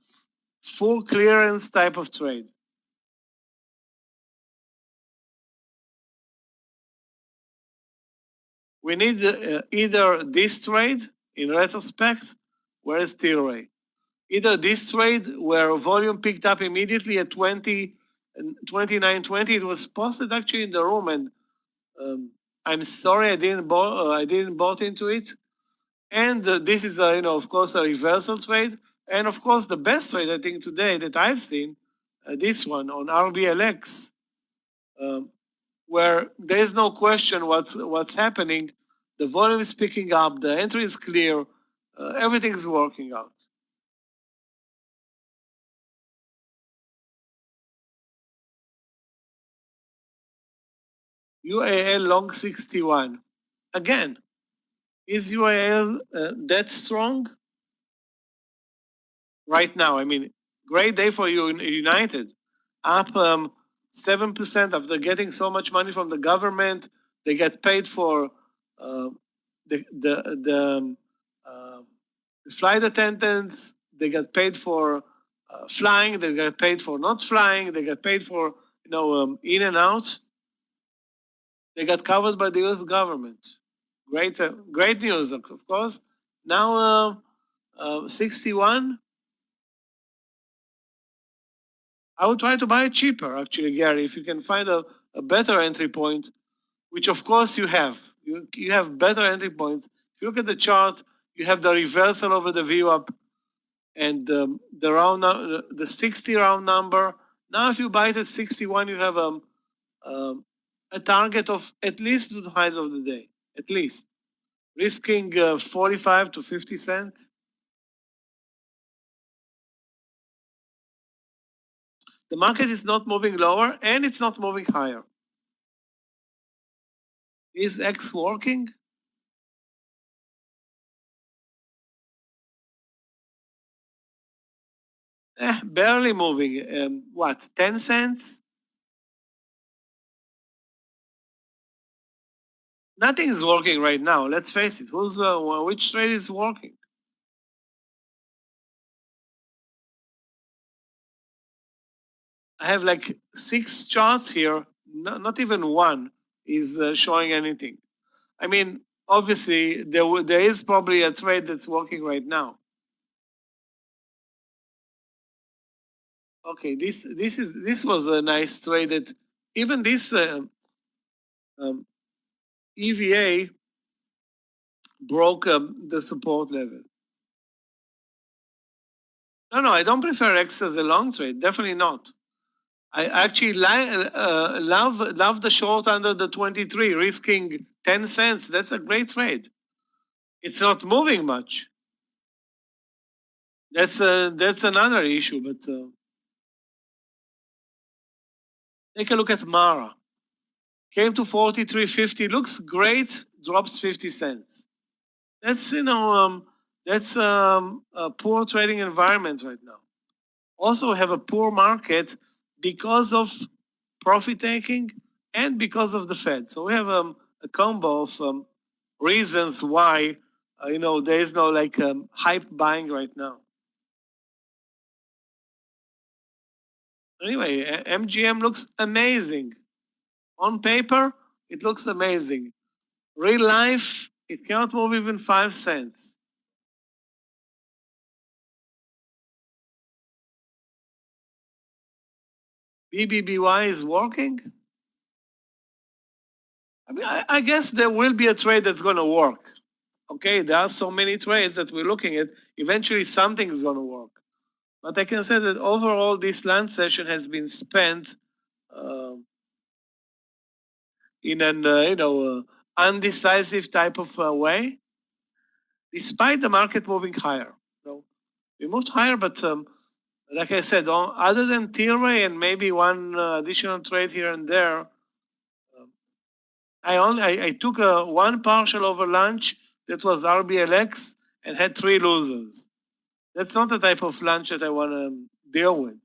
full clearance type of trade. We need either this trade in retrospect, where is Tilray? Either this trade where volume picked up immediately at 29.20. It was posted actually in the room, and I'm sorry I didn't bought into it. And this is of course a reversal trade, and of course the best trade I think today that I've seen, this one on RBLX. Where there is no question what's happening. The volume is picking up, the entry is clear, everything is working out. UAL long 61. Again, is UAL that strong? Right now, I mean, great day for you, United. Up 7% after getting so much money from the government. They get paid for the flight attendants. They get paid for flying, they get paid for not flying, they get paid for in and out. They got covered by the U.S. government. Great news, of course. Now 61. I would try to buy it cheaper, actually, Gary, if you can find a better entry point, which of course you have. You have better entry points. If you look at the chart, you have the reversal over the VWAP and the 60 round number. Now, if you buy it at 61, you have a target of at least the highs of the day, at least. Risking 45 to 50 cents. The market is not moving lower and it's not moving higher. Is X working? Barely moving. What, 10 cents? Nothing is working right now. Let's face it. Which trade is working? I have like 6 charts here. Not even one is showing anything. I mean, obviously, there is probably a trade that's working right now. Okay, this was a nice trade that even this EVA broke the support level. No, I don't prefer X as a long trade. Definitely not. I actually love the short under the 23, risking 10 cents. That's a great trade. It's not moving much. That's another issue. But take a look at Mara. Came to 43.50. Looks great. Drops 50 cents. That's that's a poor trading environment right now. Also have a poor market because of profit taking and because of the Fed. So we have a combo of reasons why there is no like hype buying right now. Anyway, MGM looks amazing. On paper, it looks amazing. Real life, it cannot move even 5 cents. BBBY is working. I mean, I guess there will be a trade that's going to work. Okay, there are so many trades that we're looking at. Eventually, something is going to work. But I can say that overall, this land session has been spent in an undecisive type of way, despite the market moving higher. So we moved higher, but like I said, other than Tilray and maybe one additional trade here and there, I took one partial over lunch that was RBLX and had 3 losers. That's not the type of lunch that I want to deal with.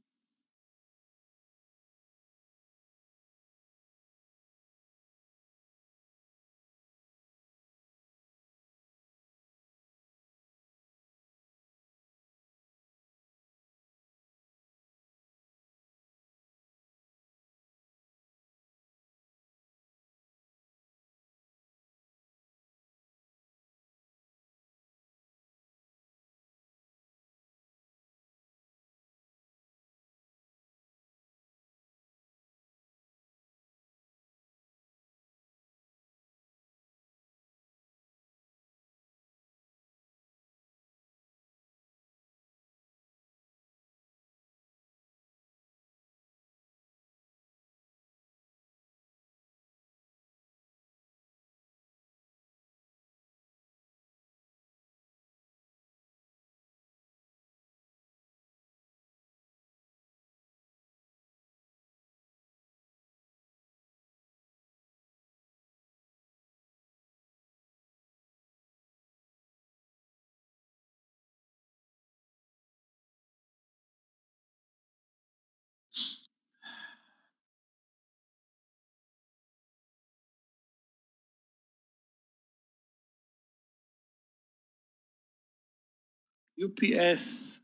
UPS.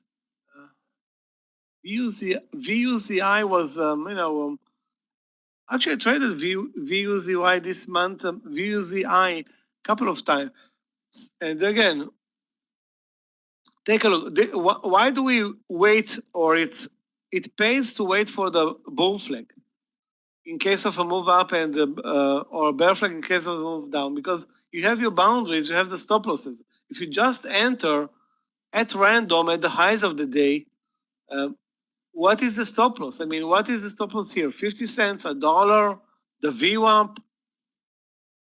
VUZI was, actually I traded VUZI this month, VUZI a couple of times. And again, take a look. Why do we wait, or it pays to wait for the bull flag in case of a move up and or a bear flag in case of a move down? Because you have your boundaries, you have the stop losses. If you just enter at random at the highs of the day, what is the stop loss? I mean, what is the stop loss here? 50 cents, $1, the VWAP.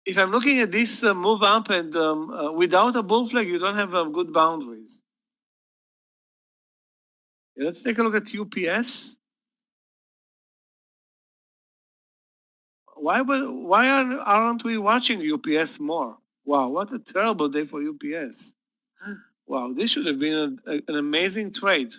If I'm looking at this move up and without a bull flag, you don't have good boundaries. Let's take a look at UPS. Why aren't we watching UPS more? Wow, what a terrible day for UPS. Wow, this should have been an amazing trade.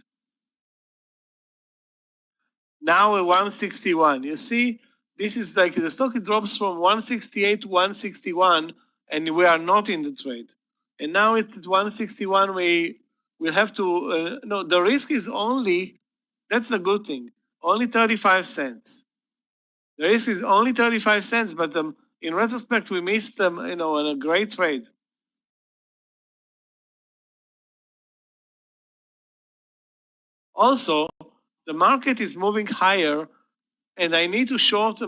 Now at 161. You see, this is like the stock drops from 168 to 161, and we are not in the trade. And now it's at 161. We'll have to, no, the risk is only, that's a good thing, only 35 cents. The risk is only 35 cents, but in retrospect, we missed them, a great trade. Also, the market is moving higher, and I need to short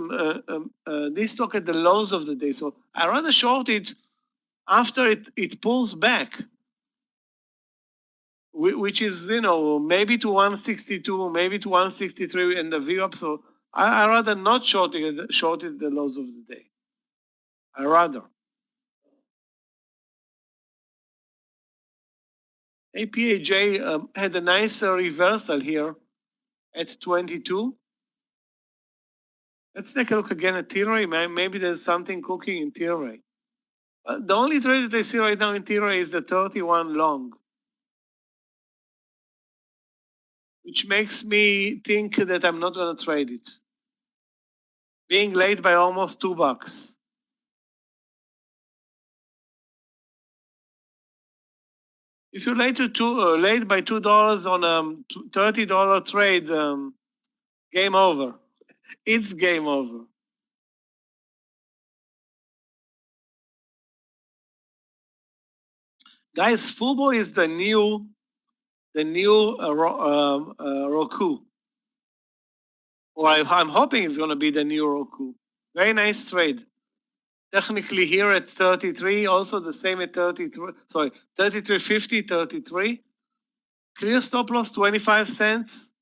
this stock at the lows of the day. So I rather short it after it pulls back, which is, maybe to 162, maybe to 163 in the view up. So I rather not short it at the lows of the day. I rather. APAJ had a nice reversal here at 22. Let's take a look again at T-Ray. Maybe there's something cooking in T-Ray. The only trade that I see right now in T-Ray is the 31 long, which makes me think that I'm not going to trade it. Being late by almost $2. If you're late by $2 on a $30 trade, game over. It's game over. Guys, Fubo is the new Roku. Or I'm hoping it's going to be the new Roku. Very nice trade. Technically here at 33, also the same at 33, sorry, 33.50, 33. Clear stop loss, 25 cents.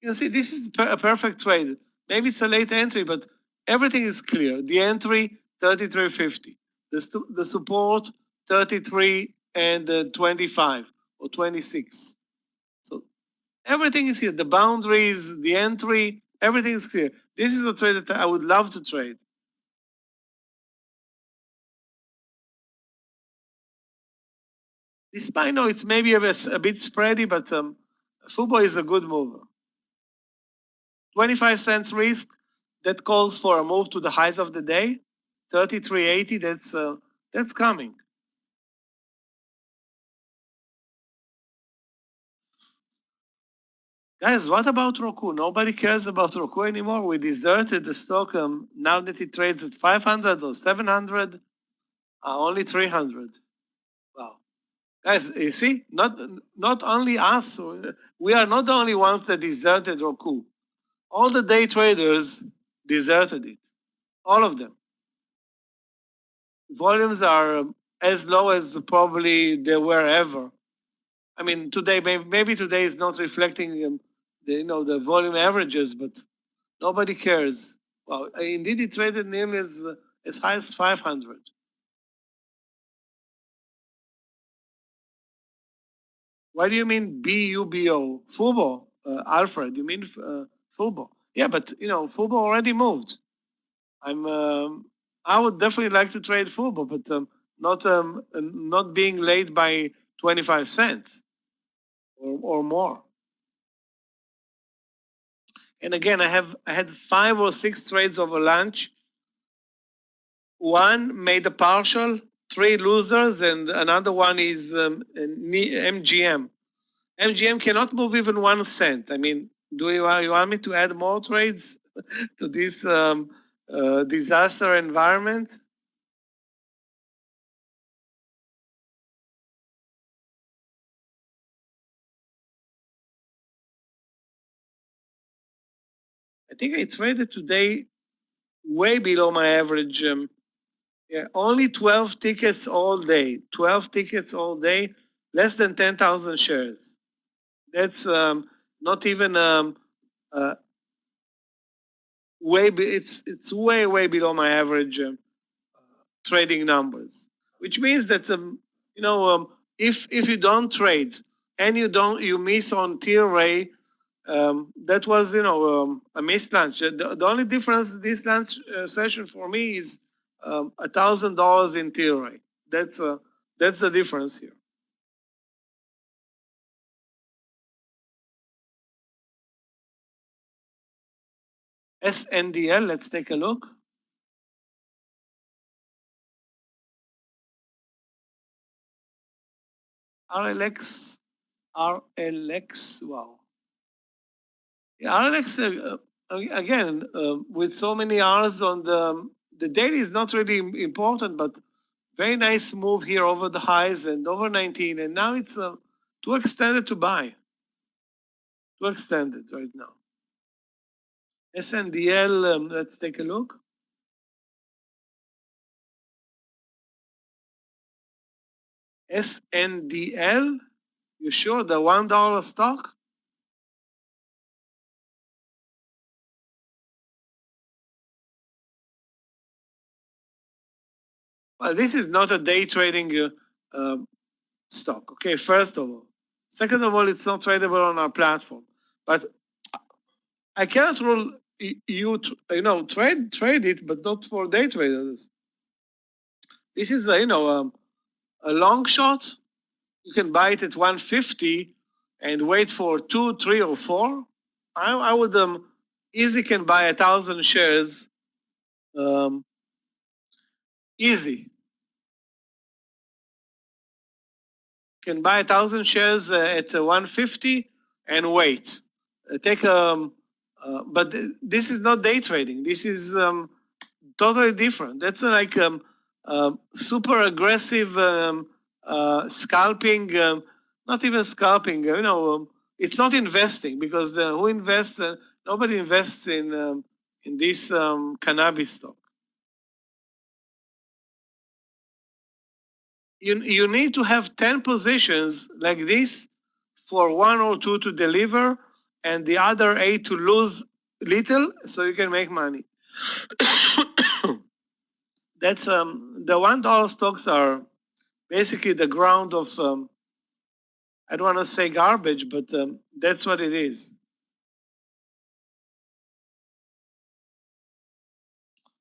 You can see this is a perfect trade. Maybe it's a late entry, but everything is clear. The entry, 33.50. The support, 33 and 25 or 26. So everything is here. The boundaries, the entry, everything is clear. This is a trade that I would love to trade. Despite, no, it's maybe a bit spready, but Fubo is a good mover. 25 cents risk, that calls for a move to the highs of the day. 33.80, that's coming. Guys, what about Roku? Nobody cares about Roku anymore. We deserted the stock now that it trades at 500 or 700, only 300. Wow. Guys, you see, not only us, we are not the only ones that deserted Roku. All the day traders deserted it. All of them. Volumes are as low as probably they were ever. I mean, today, maybe today is not reflecting the volume averages, but nobody cares. Well, indeed, it traded nearly as high as 500. Why do you mean BUBO? Fubo, Alfred, you mean Fubo? Yeah, but, Fubo already moved. I would definitely like to trade Fubo, but not being late by 25 cents or more. And again, I had 5 or 6 trades over lunch. One made a partial, 3 losers, and another one is MGM. MGM cannot move even 1 cent. I mean, do you want me to add more trades to this disaster environment? I think I traded today way below my average. Yeah, only 12 tickets all day. 12 tickets all day, less than 10,000 shares. That's not even it's way below my average trading numbers, which means that if you don't trade and you miss on tier ray, that was a missed lunch. The only difference this lunch session for me is $1,000 in tier ray. That's the difference here. SNDL, let's take a look. RLX, wow. Yeah, RLX, again, with so many R's on the daily is not really important, but very nice move here over the highs and over 19, and now it's too extended to buy. Too extended right now. SNDL, let's take a look. SNDL, you sure the $1 stock? Well, this is not a day trading stock. Okay, first of all. Second of all, it's not tradable on our platform. But I cannot rule you trade it, but not for day traders. This is a long shot. You can buy it at 150 and wait for 2, 3, or 4. I would easy can buy 1,000 shares. Easy can buy 1,000 shares at 150 and wait. But this is not day trading. This is totally different. That's like super aggressive scalping. Not even scalping. It's not investing because who invests? Nobody invests in this cannabis stock. You need to have 10 positions like this for 1 or 2 to deliver and the other 8 to lose little so you can make money. That's the $1 stocks are basically the ground of I don't want to say garbage, but that's what it is.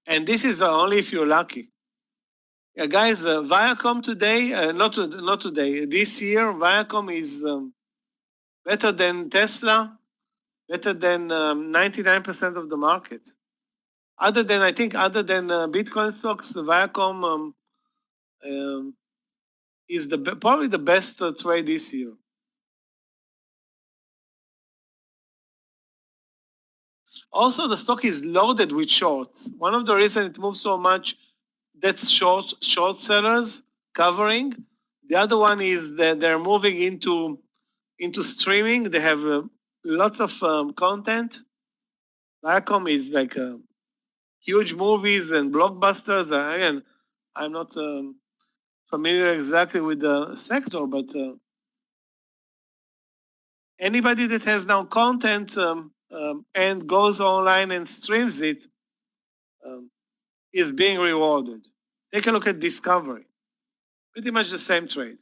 And this is only if you're lucky. Yeah, guys, Viacom today, not today, this year, Viacom is better than Tesla, better than 99% of the market. Other than Bitcoin stocks, Viacom is probably the best trade this year. Also, the stock is loaded with shorts. One of the reasons it moves so much, that's short sellers covering. The other one is that they're moving into streaming. They have lots of content. Viacom is like huge movies and blockbusters. Again, I'm not familiar exactly with the sector, but anybody that has now content and goes online and streams it is being rewarded. Take a look at Discovery. Pretty much the same trade.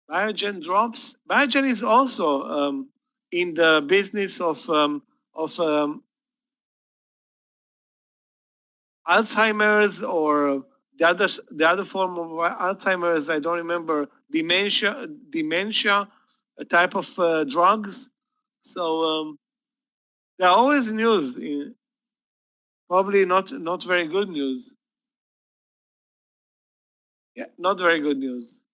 Biogen drops. Biogen is also in the business of Alzheimer's or the other form of Alzheimer's. I don't remember dementia type of drugs. So there are always news. Probably not very good news. Yeah, not very good news.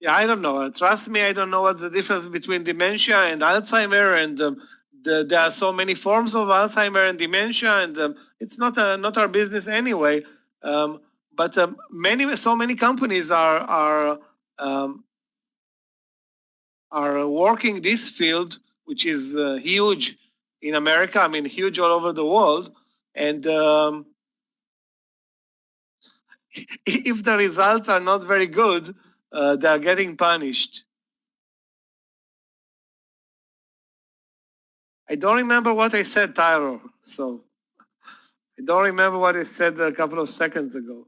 Yeah, I don't know. Trust me, I don't know what the difference between dementia and Alzheimer, and there are so many forms of Alzheimer and dementia, and it's not our business anyway. But so many companies are working this field, which is huge in America. I mean, huge all over the world, and if the results are not very good, they are getting punished. I don't remember what I said, Tyro, so I don't remember what I said a couple of seconds ago.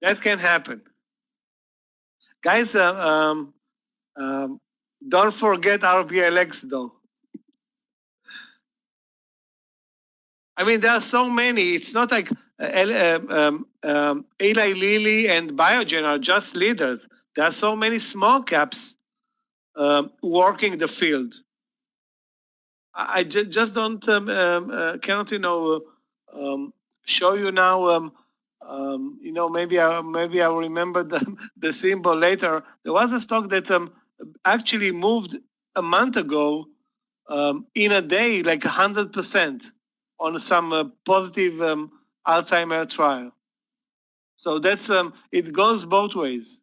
That can happen. Guys, don't forget RBLX though. I mean, there are so many. It's not like Eli Lilly and Biogen are just leaders. There are so many small caps working the field. I just don't cannot show you now. Maybe I will remember the symbol later. There was a stock that actually moved a month ago in a day like 100% on some positive Alzheimer trial. So that's it goes both ways.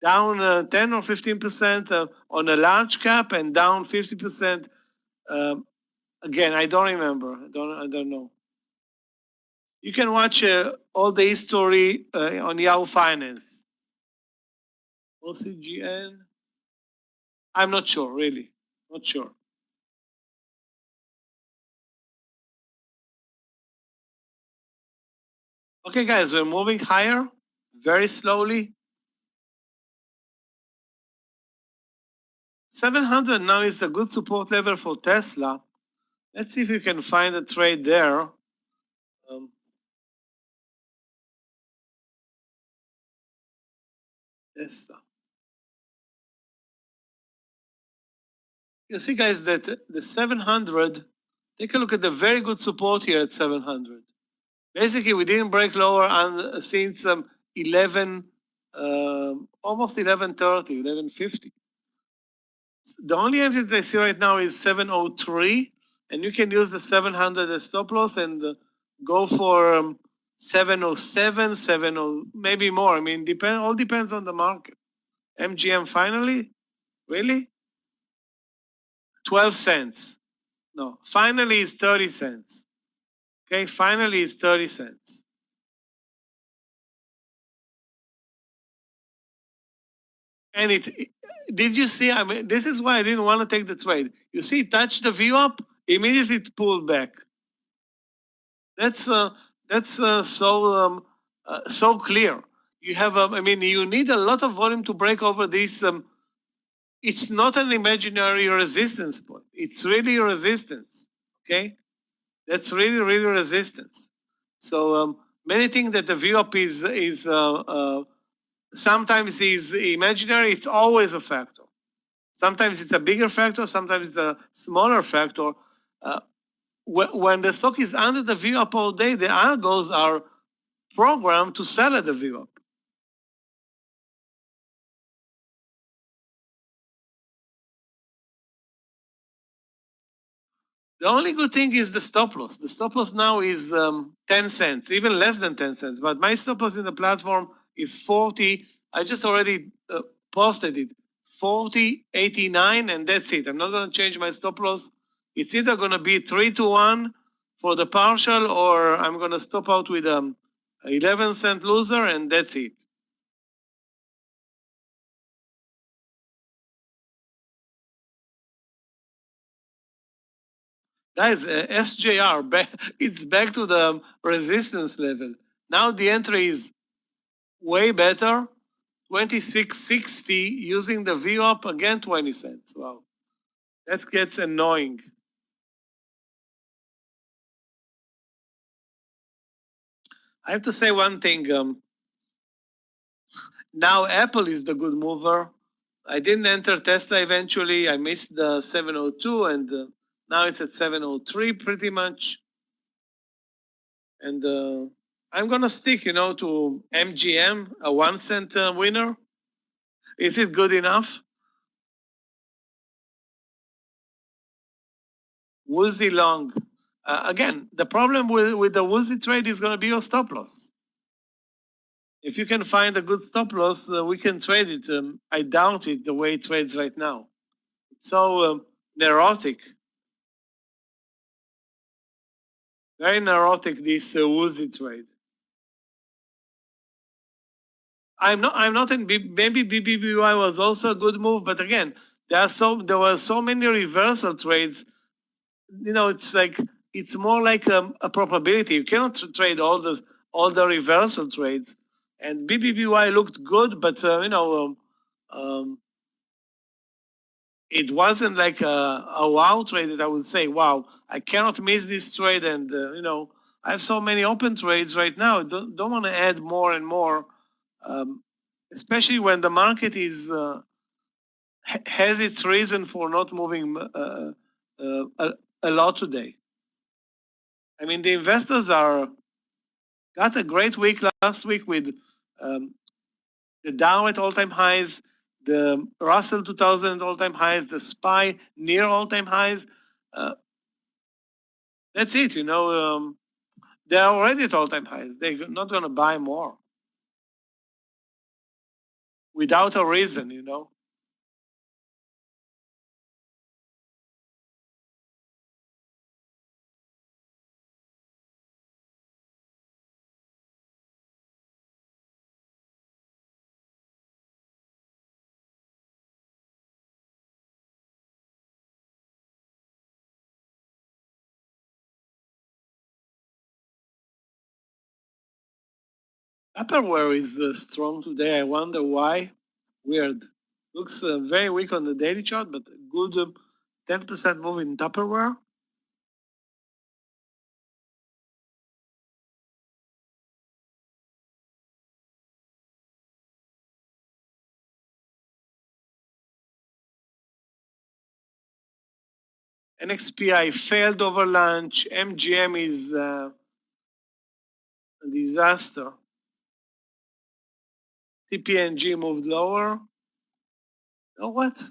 Down 10 or 15% on a large cap, and down 50%. Again, I don't remember. I don't know. You can watch all the history on Yahoo Finance. OCGN. I'm not sure, really. Not sure. Okay, guys, we're moving higher very slowly. 700 now is a good support level for Tesla. Let's see if we can find a trade there. Tesla. You see, guys, that the 700, take a look at the very good support here at 700. Basically, we didn't break lower since 11, almost 11:30, 11:50. The only entry that I see right now is 703, and you can use the 700 as stop loss and go for 707, 70, maybe more. I mean, all depends on the market. MGM finally, really? 12 cents. No, finally is 30 cents. Okay, finally is 30 cents. And did you see? I mean, this is why I didn't want to take the trade. You see, it touched the view up, immediately it pulled back. That's so clear. You have, I mean, you need a lot of volume to break over this. It's not an imaginary resistance point. It's really resistance. Okay, that's really resistance. So many think that the view up is sometimes is imaginary. It's always a factor. Sometimes it's a bigger factor. Sometimes it's a smaller factor. When the stock is under the view up all day, the algos are programmed to sell at the view up. The only good thing is the stop loss. The stop loss now is 10 cents, even less than 10 cents. But my stop loss in the platform is 40. I just already posted it. 40.89, and that's it. I'm not going to change my stop loss. It's either going to be 3-1 for the partial, or I'm going to stop out with 11-cent loser, and that's it. Guys, SJR, it's back to the resistance level. Now the entry is way better. 26.60 using the V up, again 20 cents. Wow, that gets annoying. I have to say one thing. Now Apple is the good mover. I didn't enter Tesla eventually. I missed the 702, and now it's at 703 pretty much. And I'm gonna stick, to MGM, a 1 cent winner. Is it good enough? Woozy long. Again, the problem with the woozy trade is going to be your stop loss. If you can find a good stop loss, we can trade it. I doubt it the way it trades right now. It's so neurotic. Very neurotic, this woozy trade. I'm not in maybe BBBY was also a good move, but again, there were so many reversal trades. It's like it's more like a probability. You cannot trade all the reversal trades. And BBBY looked good, but it wasn't like a wow trade that I would say, wow, I cannot miss this trade. And I have so many open trades right now. Don't want to add more and more, especially when the market is has its reason for not moving a lot today. I mean, the investors got a great week last week with the Dow at all-time highs, the Russell 2000 all-time highs, the SPY near all-time highs. That's it, they're already at all-time highs. They're not going to buy more without a reason, Tupperware is strong today. I wonder why. Weird. Looks very weak on the daily chart, but a good 10% move in Tupperware. NXPI failed over lunch. MGM is a disaster. TPNG moved lower. Oh, what?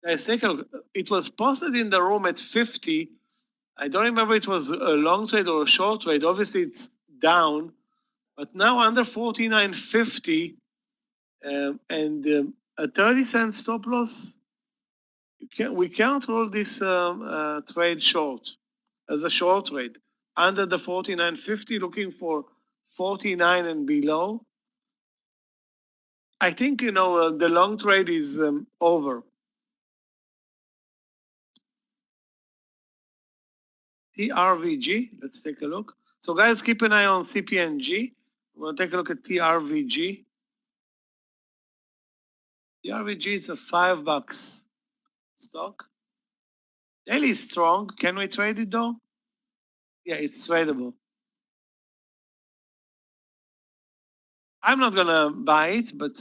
Guys, take a look. It was posted in the room at 50. I don't remember it was a long trade or a short trade. Obviously, it's down. But now under 49.50 and a 30-cent stop loss, we can't roll this trade short as a short trade. Under the 49.50, looking for 49 and below. I think, the long trade is over. TRVG, let's take a look. So guys, keep an eye on CPNG. We'll take a look at TRVG. TRVG is a $5 stock. Daily is strong. Can we trade it though? Yeah, it's tradable. I'm not gonna buy it, but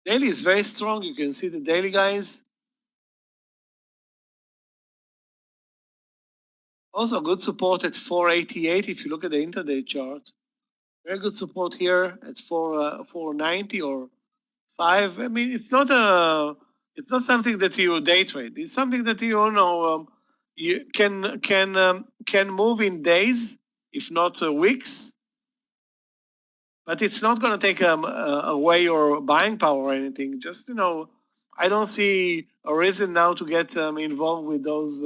daily is very strong. You can see the daily, guys. Also good support at 488 if you look at the intraday chart. Very good support here at 490 or 5. I mean, it's not something that you day trade. It's something that you can move in days, if not weeks. But it's not going to take away your buying power or anything. Just I don't see a reason now to get involved with those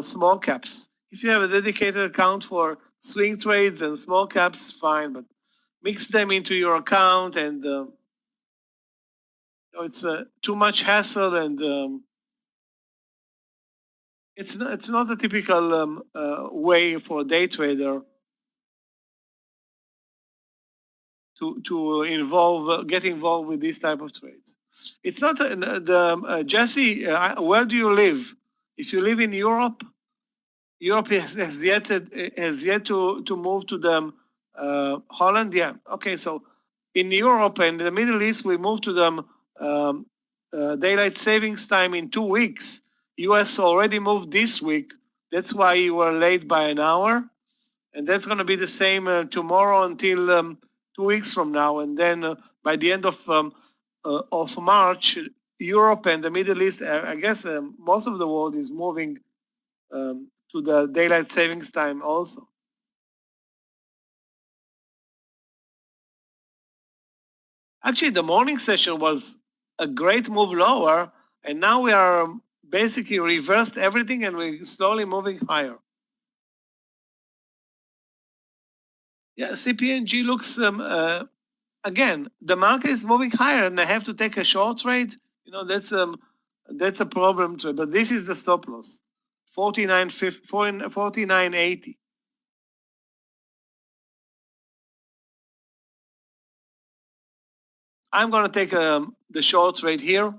small caps. If you have a dedicated account for swing trades and small caps, fine. But mix them into your account and it's too much hassle and it's not a typical way for a day trader to get involved with this type of trades. It's not Jesse. Where do you live? If you live in Europe, Europe has yet to move to the Holland. Yeah. Okay. So in Europe and the Middle East, we moved to the daylight savings time in 2 weeks. US already moved this week. That's why you were late by an hour. And that's going to be the same tomorrow until 2 weeks from now. And then by the end of March, Europe and the Middle East, I guess most of the world is moving to the daylight savings time also. Actually, the morning session was a great move lower, and now we are basically reversed everything and we're slowly moving higher. Yeah, CPNG looks, again, the market is moving higher and I have to take a short trade. You know, that's a problem trade, but this is the stop loss, 49.80. I'm going to take the short trade here,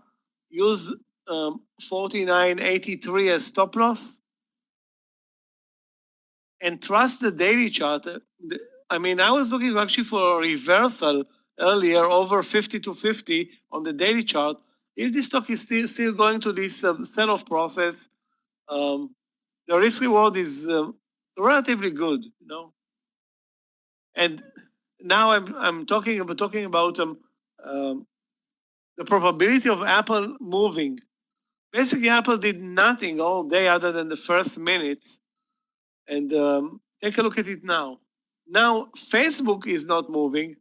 use 49.83 as stop loss, and trust the daily chart. I mean, I was looking actually for a reversal earlier over 50 to 50 on the daily chart. If this stock is still going to this sell-off process, the risk reward is relatively good, you know. And now I'm talking about the probability of Apple moving. Basically, Apple did nothing all day other than the first minutes. And take a look at it now. Now, Facebook is not moving.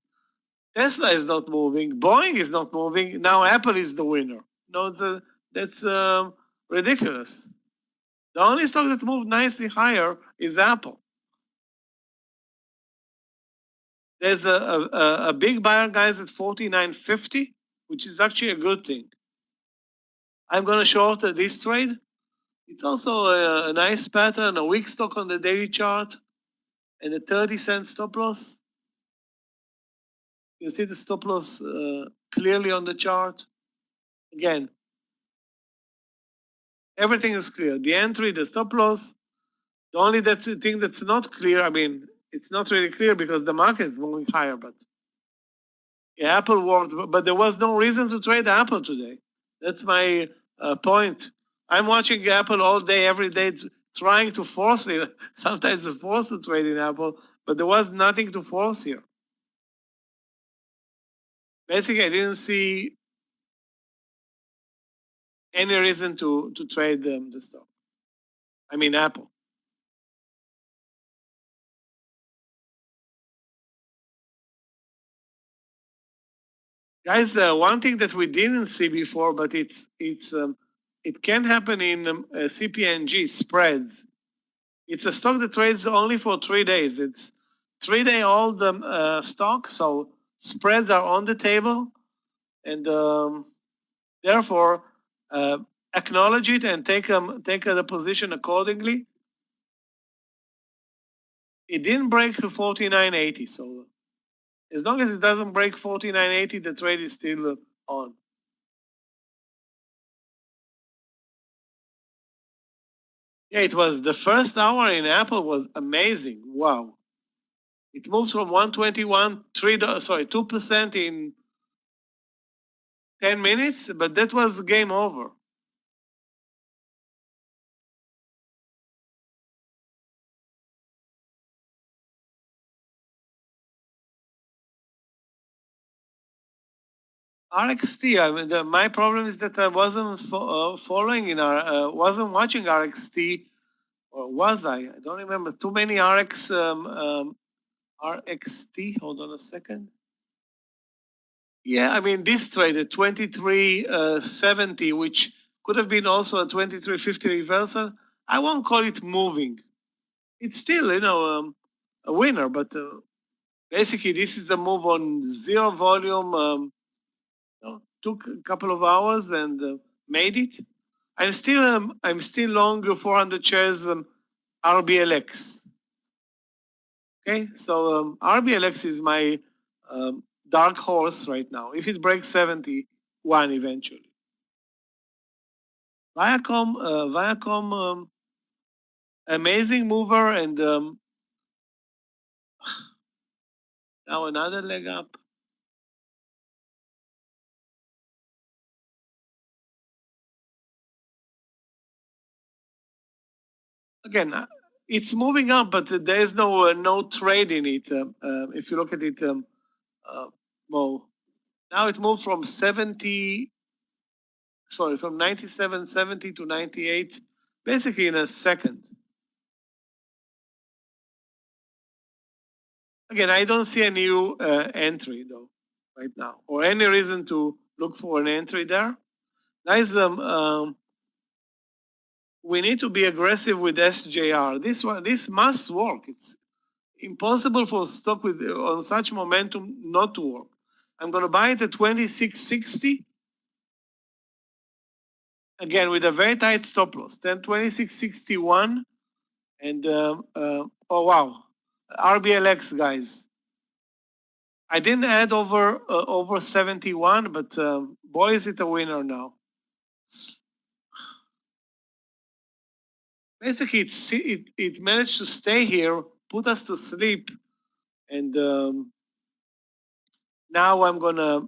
Tesla is not moving. Boeing is not moving. Now, Apple is the winner. No, that's ridiculous. The only stock that moved nicely higher is Apple. There's a big buyer, guys, at 49.50, which is actually a good thing. I'm going to short this trade. It's also a nice pattern, a weak stock on the daily chart, and a 30-cent stop loss. You see the stop loss clearly on the chart. Again, everything is clear. The entry, the stop loss. The only thing that's not clear, I mean, it's not really clear because the market is moving higher, but yeah, Apple worked, but there was no reason to trade Apple today. That's my point. I'm watching Apple all day, every day, trying to force it. Sometimes to force to trade in Apple, but there was nothing to force here. Basically, I didn't see any reason to trade the stock. I mean, Apple. Guys, one thing that we didn't see before, but it can happen in CPNG spreads. It's a stock that trades only for 3 days. It's 3-day old stock, so spreads are on the table, and therefore acknowledge it and take the position accordingly. It didn't break 49.80, so as long as it doesn't break 49.80, the trade is still on. Yeah, it was the first hour in Apple was amazing. Wow. It moves from 121, 2% in 10 minutes, but that was game over. RXT, I mean, my problem is that I wasn't wasn't watching RXT, or was I? I don't remember. Too many RXT. Hold on a second. Yeah, I mean, this trade at 23.70, which could have been also a 23.50 reversal. I won't call it moving. It's still, a winner, but basically this is a move on zero volume. Took a couple of hours and made it. I'm still long 400 shares RBLX. Okay, so RBLX is my dark horse right now. If it breaks 71 eventually. Viacom, amazing mover, and now another leg up. again, it's moving up, but there is no trade in it. If you look at it, Mo, now it moved from 97.70 to 98, basically in a second. Again, I don't see a new entry though right now, or any reason to look for an entry there. Guys, we need to be aggressive with SJR. This must work. It's impossible for stock with on such momentum not to work. I'm going to buy it at 26.60. Again, with a very tight stop loss, then 26.61. And, oh wow, RBLX, guys. I didn't add over 71, but boy, is it a winner now. Basically, it managed to stay here, put us to sleep, and now I'm gonna,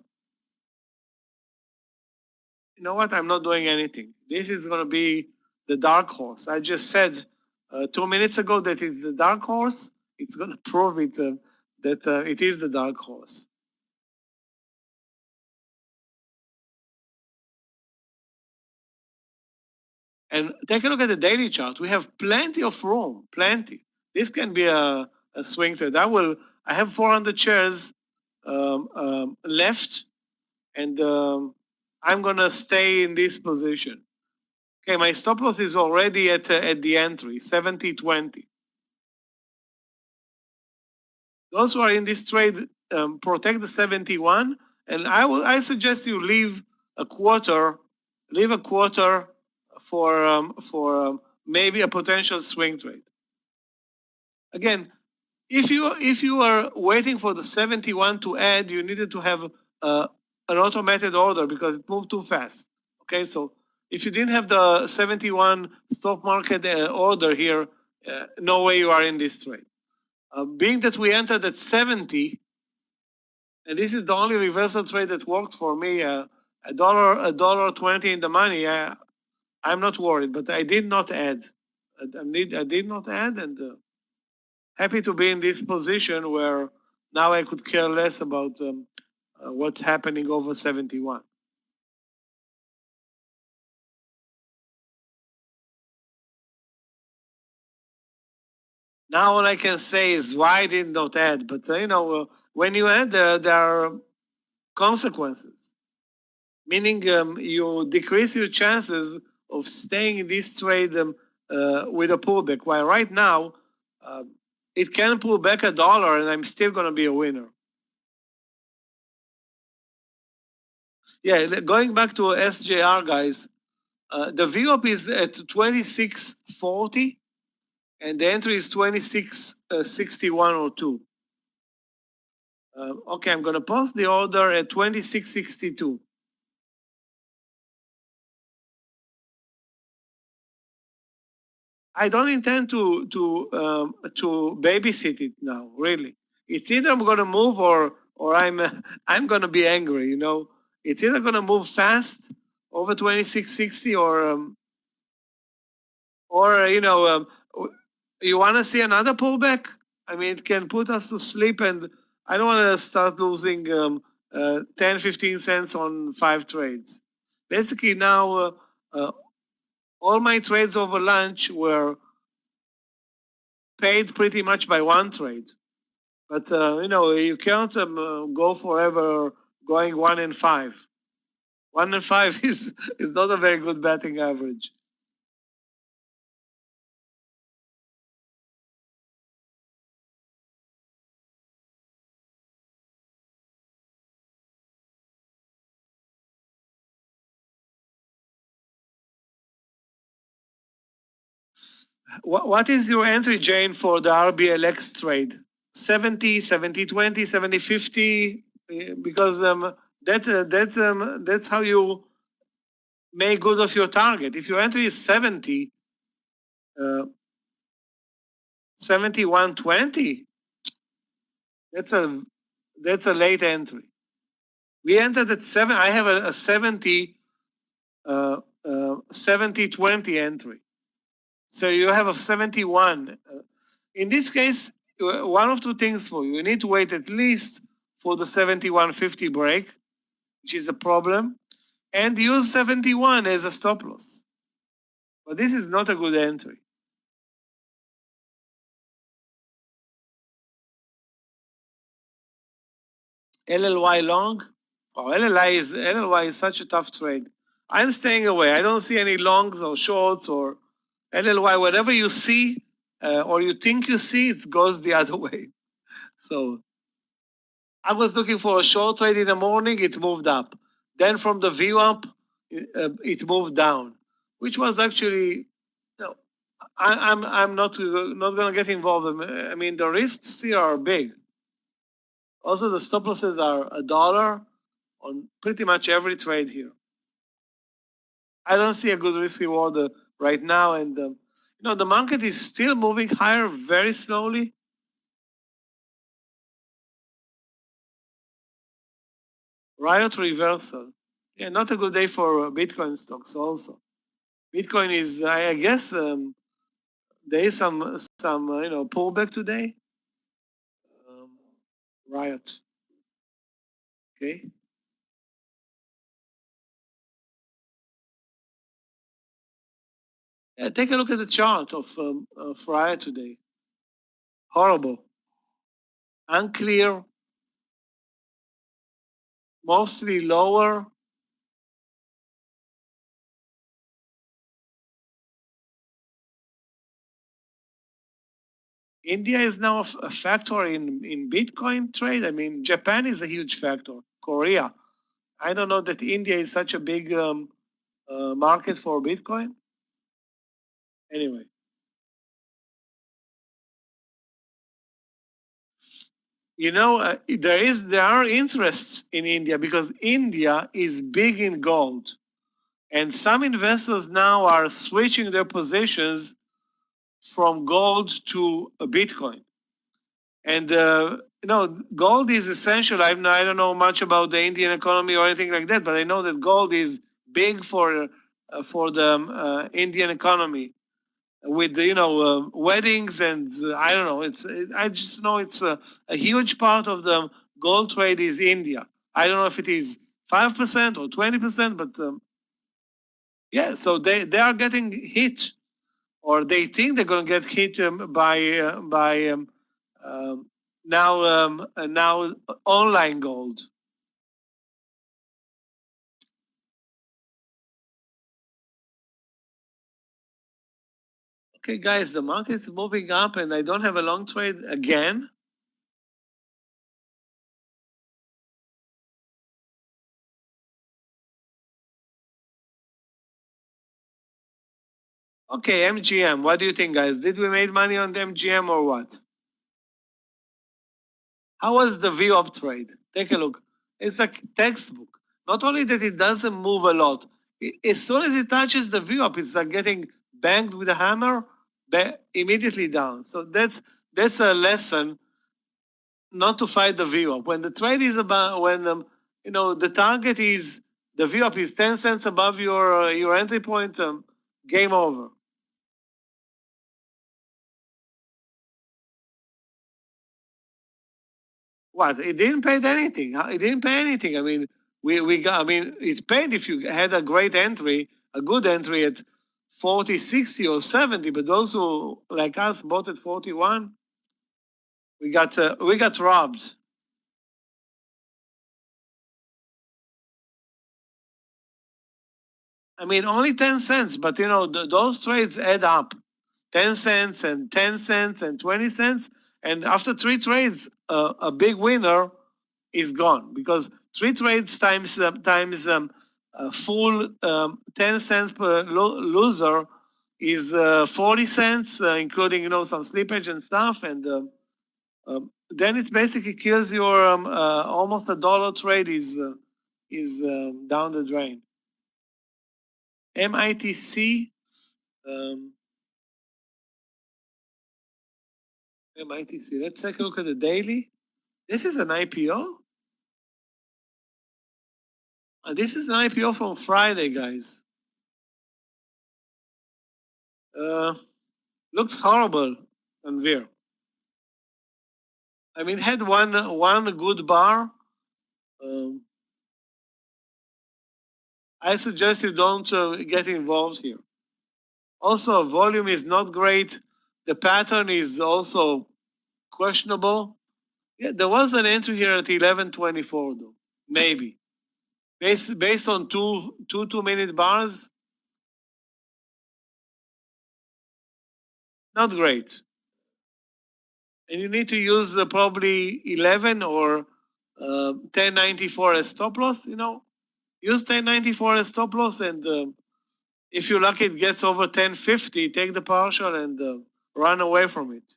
you know what? I'm not doing anything. This is gonna be the dark horse. I just said 2 minutes ago that it's the dark horse. It's gonna prove it that it is the dark horse. And take a look at the daily chart. We have plenty of room, plenty. This can be a swing trade. I have 400 shares left, and I'm gonna stay in this position. Okay, my stop loss is already at the entry, 70.20. Those who are in this trade, protect the 71, and I suggest you leave a quarter for maybe a potential swing trade. Again, if you are waiting for the 71 to add, you needed to have an automated order because it moved too fast. Okay, so if you didn't have the 71 stock market order here, no way you are in this trade. Being that we entered at 70, and this is the only reversal trade that worked for me, $1.20 in the money. I'm not worried, but I did not add. I did not add, and happy to be in this position where now I could care less about what's happening over 71. Now all I can say is why I did not add, but when you add, there are consequences, meaning you decrease your chances of staying in this trade with a pullback. While right now, it can pull back $1 and I'm still going to be a winner. Yeah, going back to SJR, guys, the VWAP is at 26.40 and the entry is 26.6102. Okay, I'm going to post the order at 26.62. I don't intend to babysit it now. Really, it's either I'm going to move or I'm going to be angry. It's either going to move fast over 2660 or you want to see another pullback. I mean, it can put us to sleep, and I don't want to start losing 10, 15 cents on 5 trades. Basically, now all my trades over lunch were paid pretty much by one trade. But, you can't go forever going 1 and 5. 1 and 5 is not a very good batting average. What is your entry, Jane, for the RBLX trade? 70, 70, 20, 70, 50? Because that's how you make good of your target. If your entry is 70, 71, 20, that's a late entry. We entered at 7. I have a 70, 70, 20 entry. So you have a 71. In this case, one of two things for you. You need to wait at least for the 71.50 break, which is a problem, and use 71 as a stop loss. But this is not a good entry. LLY long. Oh, LLY is such a tough trade. I'm staying away. I don't see any longs or shorts or LLY. Whatever you see or you think you see, it goes the other way. So I was looking for a short trade in the morning. It moved up. Then from the view up, it moved down, which was actually. No, I'm not going to get involved. I mean, the risks here are big. Also, the stop losses are $1 on pretty much every trade here. I don't see a good risk reward right now, and the market is still moving higher very slowly. Riot reversal. Yeah, not a good day for Bitcoin stocks also. Bitcoin is, I guess, there is some pullback today. Riot. Okay. Yeah, take a look at the chart of Riot today. Horrible. Unclear. Mostly lower. India is now a factor in Bitcoin trade. I mean, Japan is a huge factor. Korea. I don't know that India is such a big market for Bitcoin. Anyway. There are interests in India because India is big in gold. And some investors now are switching their positions from gold to Bitcoin. And gold is essential. I don't know much about the Indian economy or anything like that, but I know that gold is big for the Indian economy, with the weddings and I don't know. I just know it's a huge part of the gold trade is India. I don't know if it is 5% or 20%, but yeah. So they are getting hit, or they think they're going to get hit by now online gold. Okay, guys, the market's moving up, and I don't have a long trade again. Okay, MGM. What do you think, guys? Did we make money on the MGM or what? How was the VWAP trade? Take a look. It's like textbook. Not only that it doesn't move a lot, as soon as it touches the VWAP, it's like getting banged with a hammer, immediately down. So that's a lesson not to fight the VWAP. When the trade is about, when the target is, the VWAP is 10 cents above your entry point, game over. What? It didn't pay anything. It didn't pay anything. I mean, we got. I mean, it paid if you had a great entry, a good entry at 40, 60, or 70. But those who like us bought at 41, we got robbed. I mean, only 10 cents, but those trades add up. 10 cents and 10 cents and 20 cents. And after 3 trades, a big winner is gone, because 3 trades times full 10 cents per loser is 40 cents, including some slippage and stuff, and then it basically kills your almost $1 trade is down the drain. MITC. MITC. Let's take a look at the daily. This is an IPO. This is an IPO from Friday, guys. Looks horrible on Veer. I mean, had one good bar. I suggest you don't get involved here. Also, volume is not great. The pattern is also questionable. Yeah, there was an entry here at 1124 though, maybe. Based on two minute bars, not great. And you need to use probably 11 or 1094 as stop loss. Use 1094 as stop loss, and if you're lucky, it gets over 1050. Take the partial and run away from it.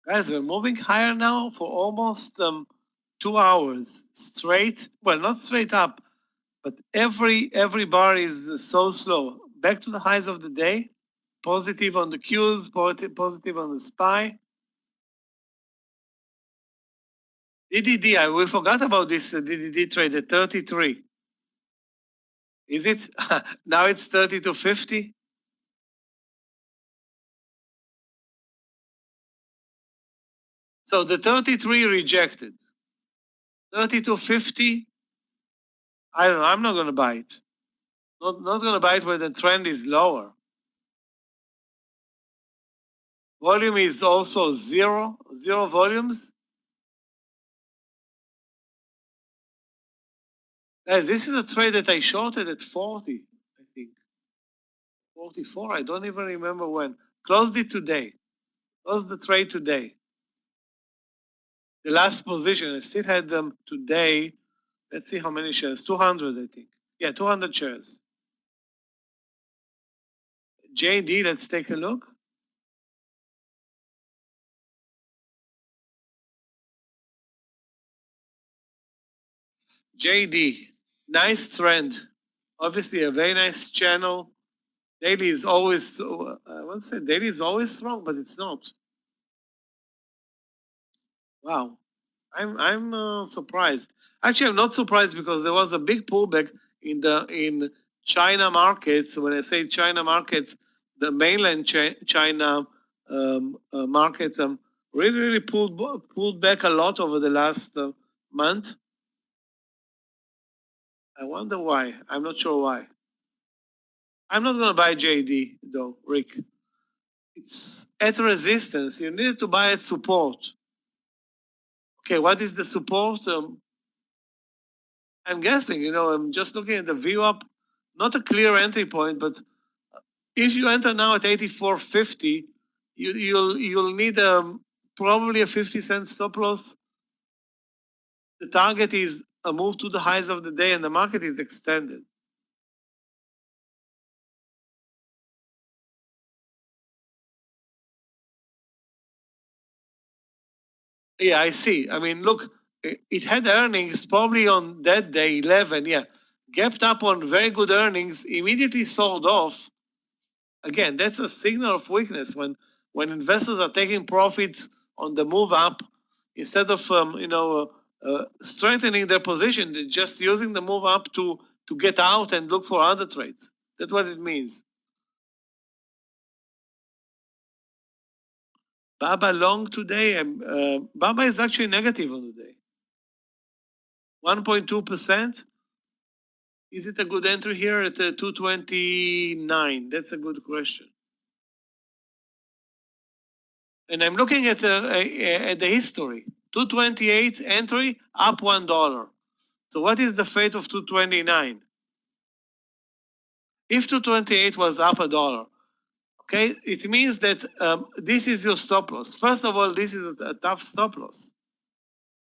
Guys, we're moving higher now for almost 2 hours straight. Well, not straight up, but every bar is so slow. Back to the highs of the day. Positive on the Qs, positive on the SPY. DDD, we forgot about this DDD trade at 33. Is it? Now it's 30 to 50? So the 33 rejected. 30 to 50, I don't know, I'm not going to buy it. Not going to buy it when the trend is lower. Volume is also zero volumes. Guys, this is a trade that I shorted at 40, I think. 44, I don't even remember when. Closed it today. Closed the trade today. The last position, I still had them today. Let's see how many shares. 200, I think. Yeah, 200 shares. JD, let's take a look. JD, nice trend. Obviously, a very nice channel. Daily is always, I won't say daily is always strong, but it's not. Wow, I'm surprised. Actually, I'm not surprised because there was a big pullback in China markets. When I say China markets, the mainland China market really pulled back a lot over the last month. I wonder why. I'm not sure why. I'm not going to buy JD though, Rick. It's at resistance. You need to buy at support. Okay, what is the support? I'm guessing, I'm just looking at the VWAP, not a clear entry point, but if you enter now at 84.50, you'll need probably a 50-cent stop loss. The target is a move to the highs of the day, and the market is extended. Yeah, I see. I mean, look, it had earnings probably on that day, 11, yeah. Gapped up on very good earnings, immediately sold off. Again, that's a signal of weakness when investors are taking profits on the move up instead of strengthening their position, they're just using the move up to get out and look for other trades. That's what it means. Baba long today. Baba is actually negative on the day. 1.2%. Is it a good entry here at 229? That's a good question. And I'm looking at the history. 228 entry, up $1. So what is the fate of 229? If 228 was up $1, okay, it means that this is your stop loss. First of all, this is a tough stop loss.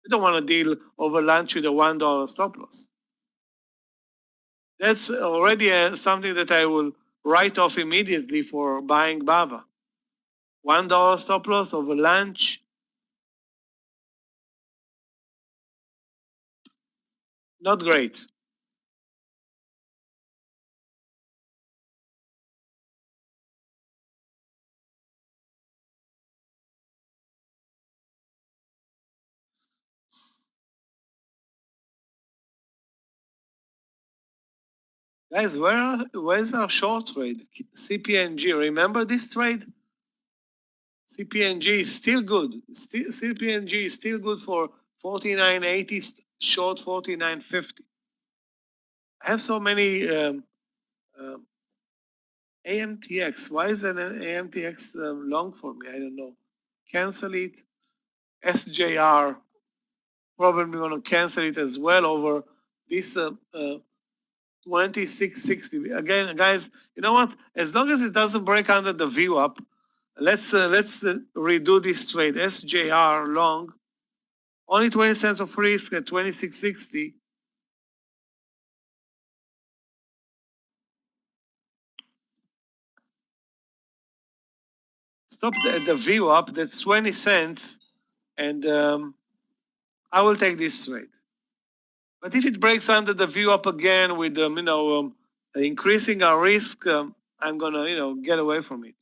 You don't want to deal over lunch with a $1 stop loss. That's already something that I will write off immediately for buying Baba. $1 stop loss over lunch. Not great. Guys, where's our short trade? CPNG, remember this trade? CPNG is still good. CPNG is still good for 49.80, short 49.50. I have so many AMTX. Why is an AMTX long for me? I don't know. Cancel it. SJR, probably going to cancel it as well over this 2660. Again, guys, you know what? As long as it doesn't break under the VWAP, let's redo this trade. SJR long, only 20 cents of risk at 2660. Stop at the VWAP, that's 20 cents, and I will take this trade. But if it breaks under the VWAP again with increasing our risk, I'm gonna get away from it.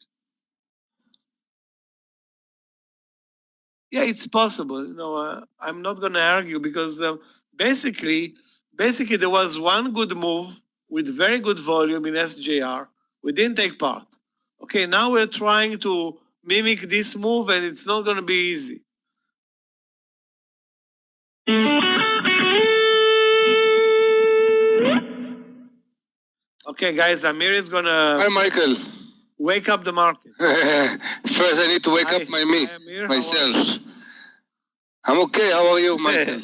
Yeah, it's possible. I'm not gonna argue because basically there was one good move with very good volume in SJR. We didn't take part. Okay, now we're trying to mimic this move, and it's not gonna be easy. Okay, guys, Amir is gonna Hi, Michael. wake up the market. First, I need to wake Hi, up Amir, Amir, myself. how are you? I'm okay. How are you, Michael?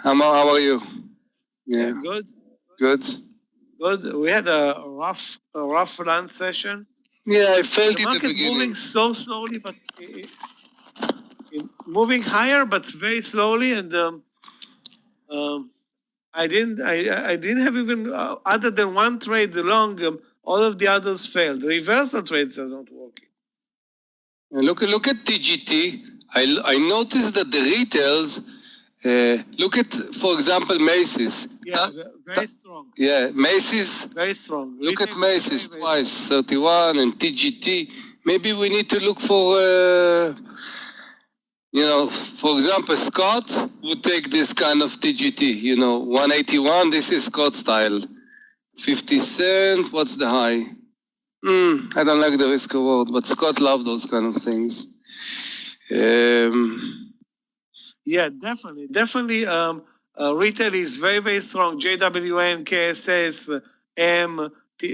How are you? Yeah, Good. good. Good. We had a rough run session. Yeah, I felt The it at the market beginning. moving so slowly, but moving higher, but very slowly, and I didn't have even other than one trade long. All of the others failed. The reversal trades are not working. Look at TGT. I noticed that the retails. Look at, for example, Macy's. Yeah, very strong. Yeah, Macy's. Very strong. Look at Retail Macy's very twice, 31 and TGT. Maybe we need to look for, for example, Scott would take this kind of TGT, 181, this is Scott style. 50 cent, what's the high? I don't like the risk reward, but Scott loved those kind of things. Yeah, definitely. Retail is very, very strong. JWN, KSS, M.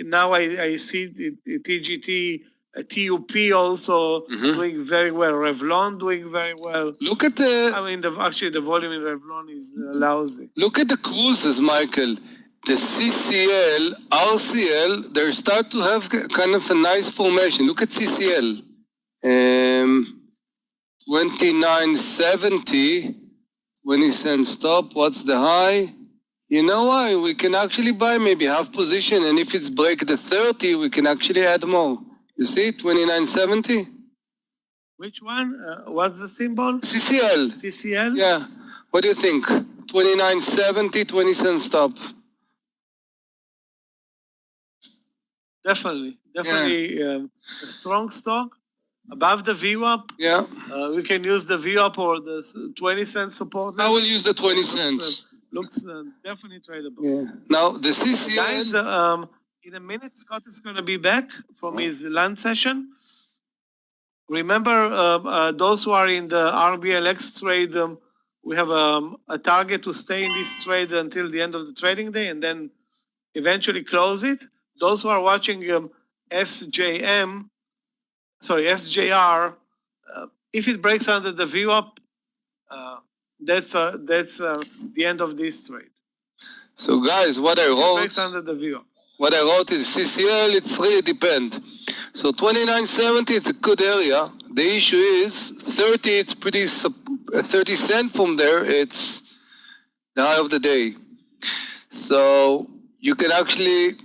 Now I see TGT, TUP also doing very well. Revlon doing very well. Look at the... I mean, actually the volume in Revlon is lousy. Look at the cruises, Michael. The CCL, RCL, they start to have kind of a nice formation. Look at CCL. 29.70, 20 cent stop, what's the high? You know why? We can actually buy maybe half position, and if it's break the 30, we can actually add more. You see, 29.70? Which one? What's the symbol? CCL. CCL? Yeah. What do you think? 29.70, 20 cent stop. Definitely. A strong stock. Above the VWAP, yeah, we can use the VWAP or the 20 cent support. I will use the 20 cents. Looks definitely tradable. Yeah. Now the CCL. Guys, in a minute, Scott is going to be back from his lunch session. Remember, those who are in the RBLX trade, we have a target to stay in this trade until the end of the trading day and then eventually close it. Those who are watching SJR, if it breaks under the VWAP, that's the end of this trade. So guys, what I wrote, breaks under the VWAP. What I wrote is CCL, it's really depend. So 29.70, it's a good area. The issue is 30, it's pretty, 30 cent from there, it's the high of the day. So you can actually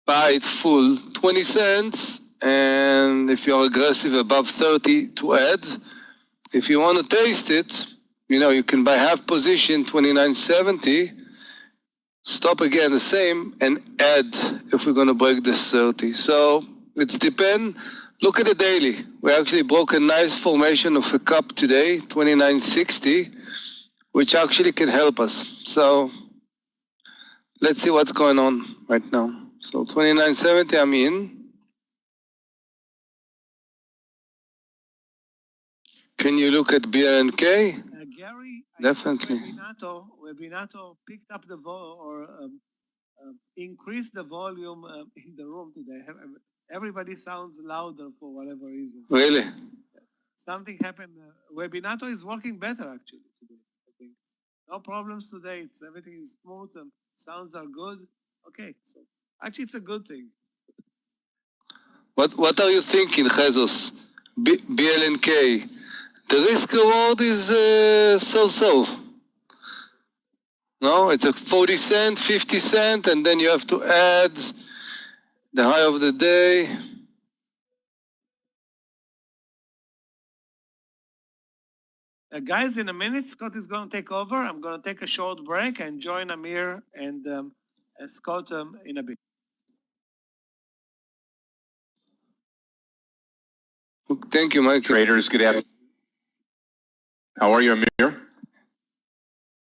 buy it full, 20 cents, and if you're aggressive above 30 to add. If you want to taste it, you can buy half position, 29.70, stop again the same, and add if we're going to break this 30. So it's depend. Look at the daily. We actually broke a nice formation of a cup today, 29.60, which actually can help us. So Let's see what's going on right now. So 29.70, I'm in. Can you look at BLNK? Gary, Definitely. Webinato picked up the increased the volume in the room today. Everybody sounds louder for whatever reason. Really? Something happened. Webinato is working better actually today, I think. No problems today. Everything is smooth and sounds are good. Okay, so actually it's a good thing. What are you thinking, Jesus? BLNK. The risk reward is so-so. No, it's a 40 cent, 50 cent, and then you have to add the high of the day. Guys, in a minute, Scott is going to take over. I'm going to take a short break and join Amir and Scott in a bit. Thank you, Michael. Traders, good afternoon. How are you, Amir?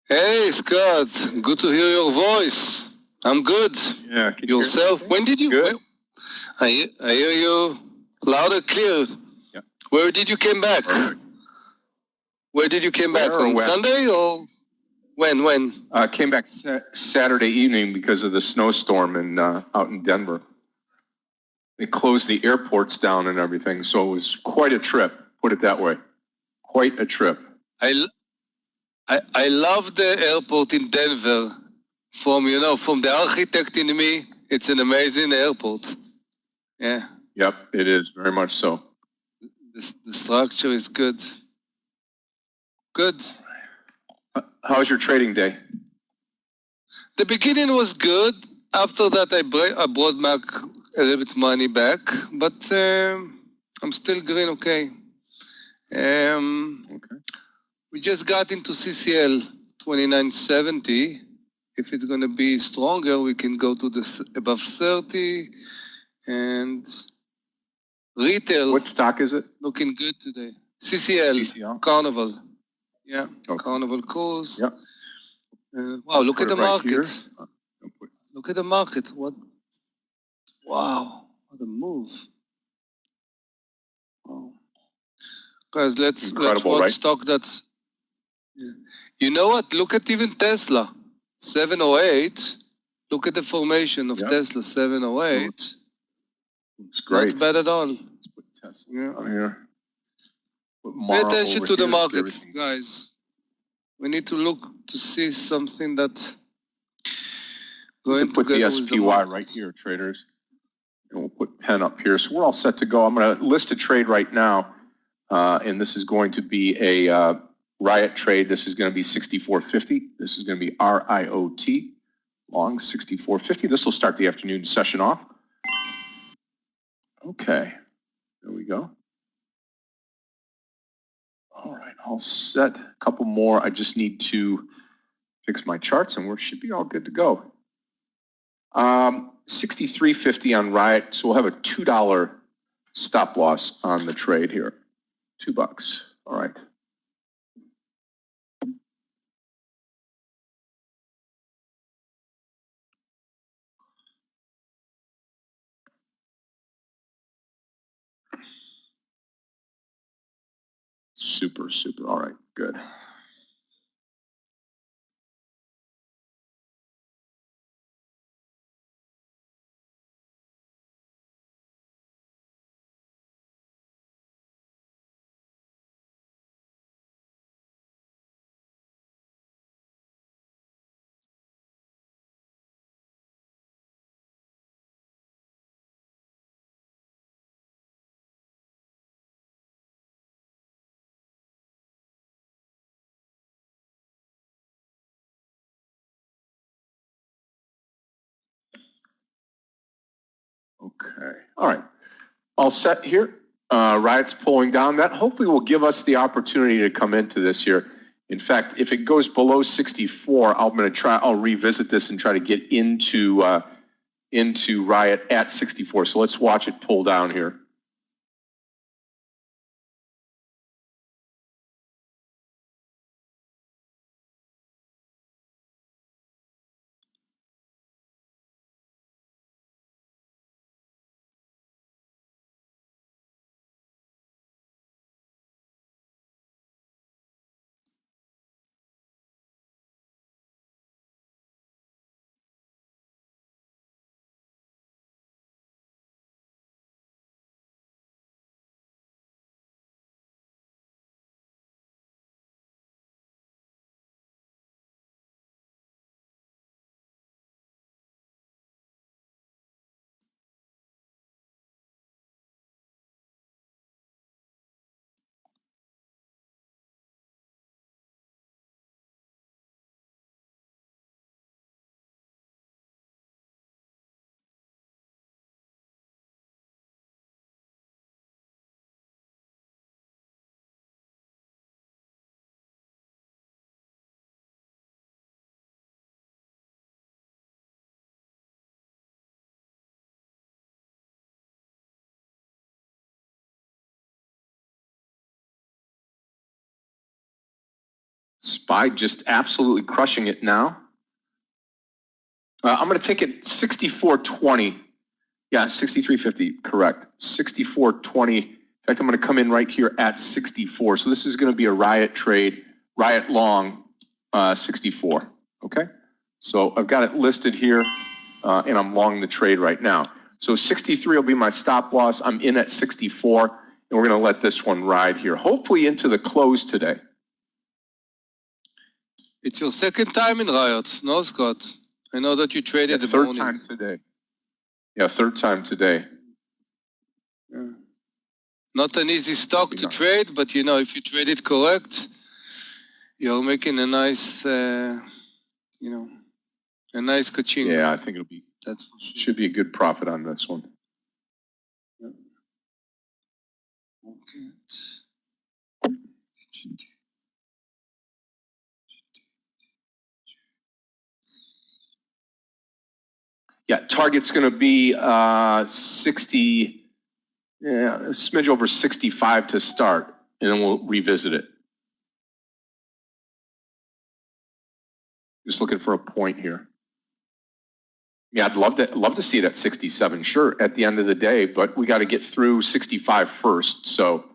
Hey, Scott. Good to hear your voice. I'm good. Yeah. Can Yourself? When did you? Good. I hear you loud and clear. Yeah. Where did you came back? Perfect. Where did you came back? Where or On when? Sunday or when? Came back Saturday evening because of the snowstorm out in Denver. They closed the airports down and everything, so it was quite a trip. Put it that way. Quite a trip. I love the airport in Denver. From the architect in me, it's an amazing airport. Yeah. Yep, it is very much so. The structure is good. Good. How's your trading day? The beginning was good. After that, I brought back a little bit money back, but I'm still green. Okay. Okay. We just got into CCL 29.70. If it's going to be stronger, we can go to the above 30. And retail. What stock is it? Looking good today. CCL. Carnival. Yeah. Okay. Carnival Cruise. Yep. Wow, look at the market. Here. Look at the market. What? Wow. What a move. Wow. Guys, let's watch right? stock that's... Yeah. You know what? Look at even Tesla. 708. Look at the formation of Tesla. 708. It's great. Not bad at all. Let's put Tesla on here. Pay attention to the markets, guys. We need to look to see something that going put together the with the SPY markets. right here, traders. And we'll put pen up here. So we're all set to go. I'm going to list a trade right now. And this is going to be a Riot trade. This is going to be 64.50. This is going to be RIOT, long 64.50. This will start the afternoon session off. Okay, there we go. All right, all set. A couple more. I just need to fix my charts and we should be all good to go. 63.50 on Riot. So we'll have a $2 stop loss on the trade here. $2. All right. Super, super. All right, good. Okay. All right. All set here. Riot's pulling down. That hopefully will give us the opportunity to come into this here. In fact, if it goes below 64, I'll revisit this and try to get into Riot at 64. So let's watch it pull down here. SPY just absolutely crushing it now. I'm going to take it 64.20. Yeah, 63.50, correct. 64.20. In fact, I'm going to come in right here at 64. So this is going to be a riot trade, riot long, 64. Okay. So I've got it listed here, and I'm long the trade right now. So 63 will be my stop loss. I'm in at 64, and we're going to let this one ride here, hopefully into the close today. It's your second time in Riot, no, Scott? I know that you traded the Third morning. time today. Yeah, third time today. Yeah. Not an easy stock to trade, but you know, if you trade it correct, you're making a nice, you know, a nice kaching. Yeah, I think it'll be. That's for sure. Should be a good profit on this one. Yeah. Okay. Yeah, target's going to be 60, yeah, a smidge over 65 to start, and then we'll revisit it. Just looking for a point here. Yeah, I'd love to see it at 67, sure, at the end of the day, but we got to get through 65 first, so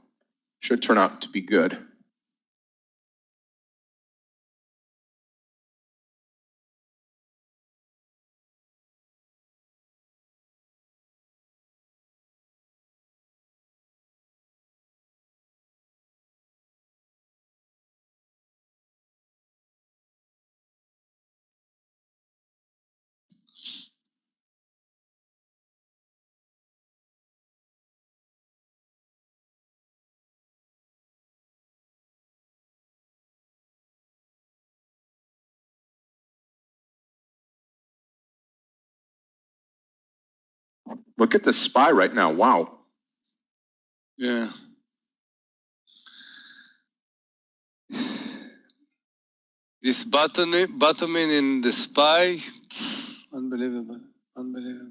should turn out to be good. Look at the SPY right now. Wow. Yeah. This bottoming in the SPY, unbelievable, unbelievable.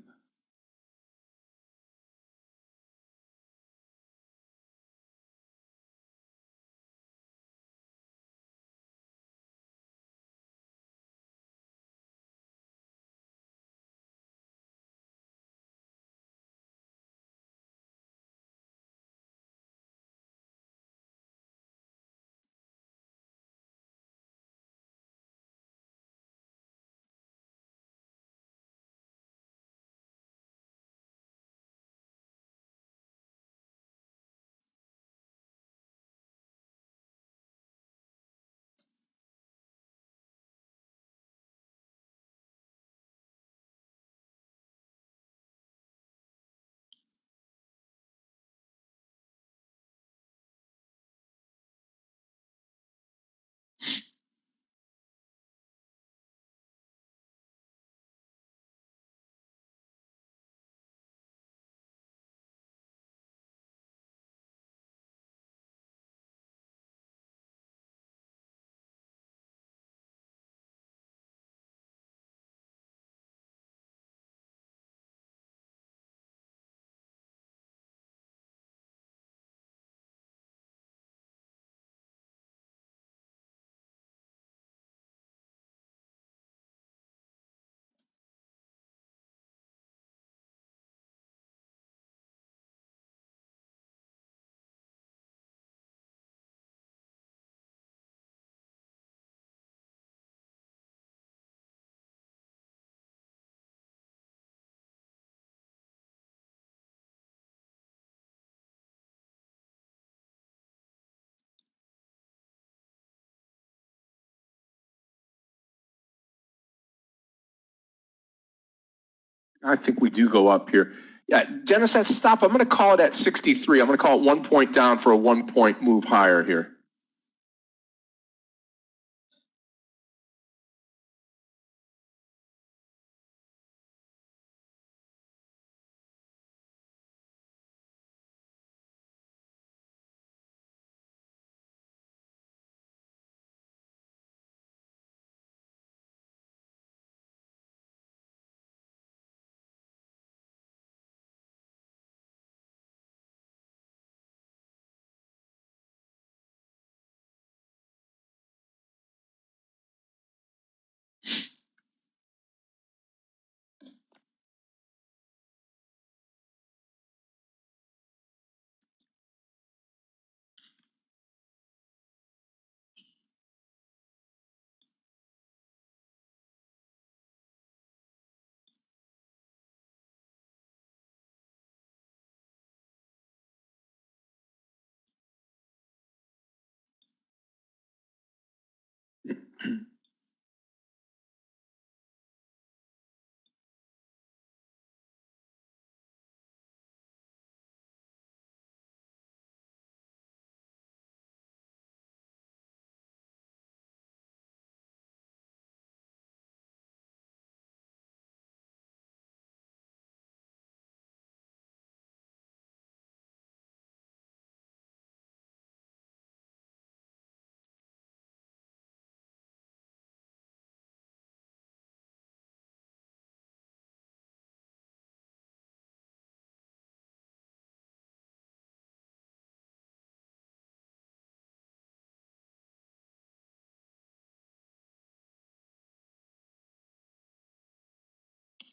I think we do go up here. Yeah, Dennis, that stop, I'm going to call it at 63. I'm going to call it 1 point down for a 1 point move higher here.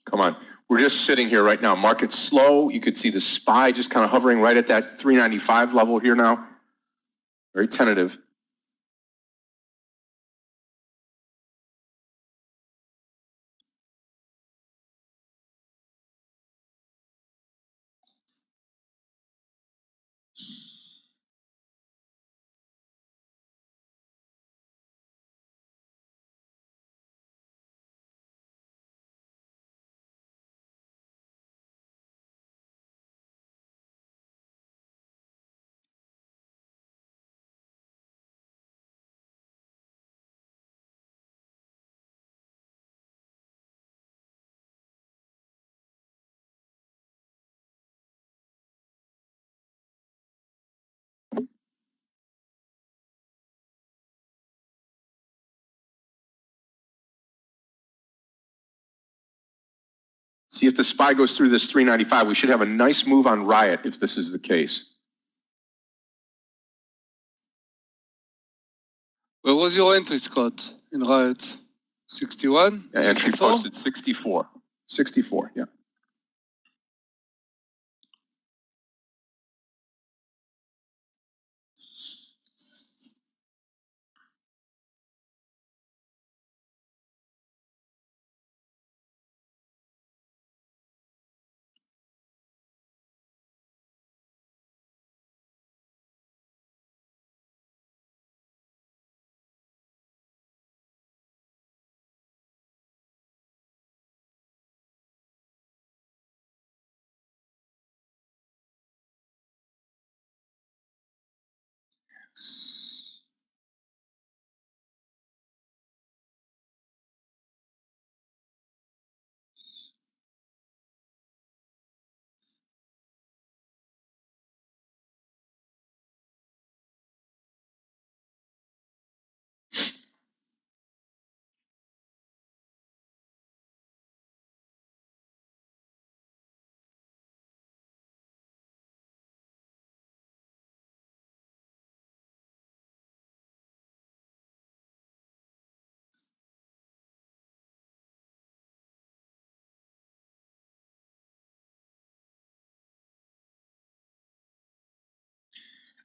Come on. We're just sitting here right now. Market's slow. You could see the SPY just kind of hovering right at that 395 level here now. Very tentative. See if the SPY goes through this 395. We should have a nice move on Riot if this is the case. Where was your entry, Scott, in Riot? 61? Yeah, entry 64? posted 64. 64, yeah.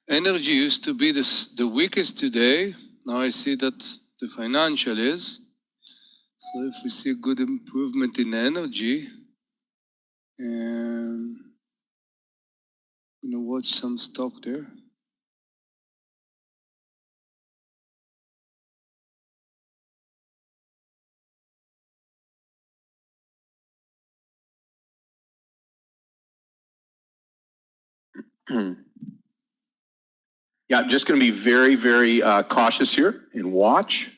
Energy used to be the weakest today. Now I see that the financial is. So if we see good improvement in energy, and watch some stock there. Yeah, I'm just going to be very, very cautious here and watch.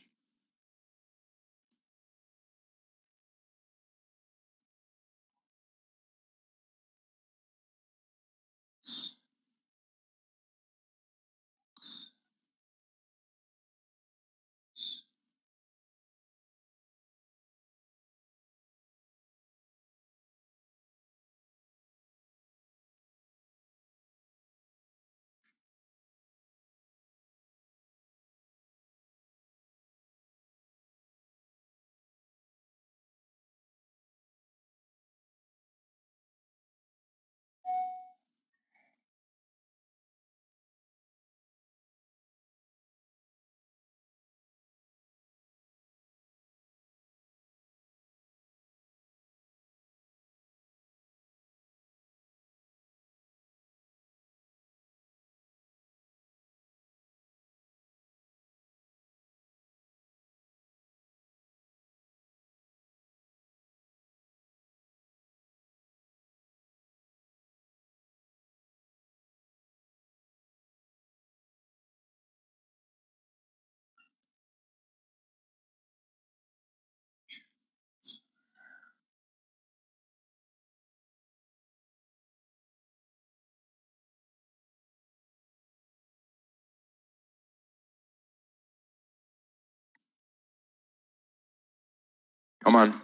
Come on.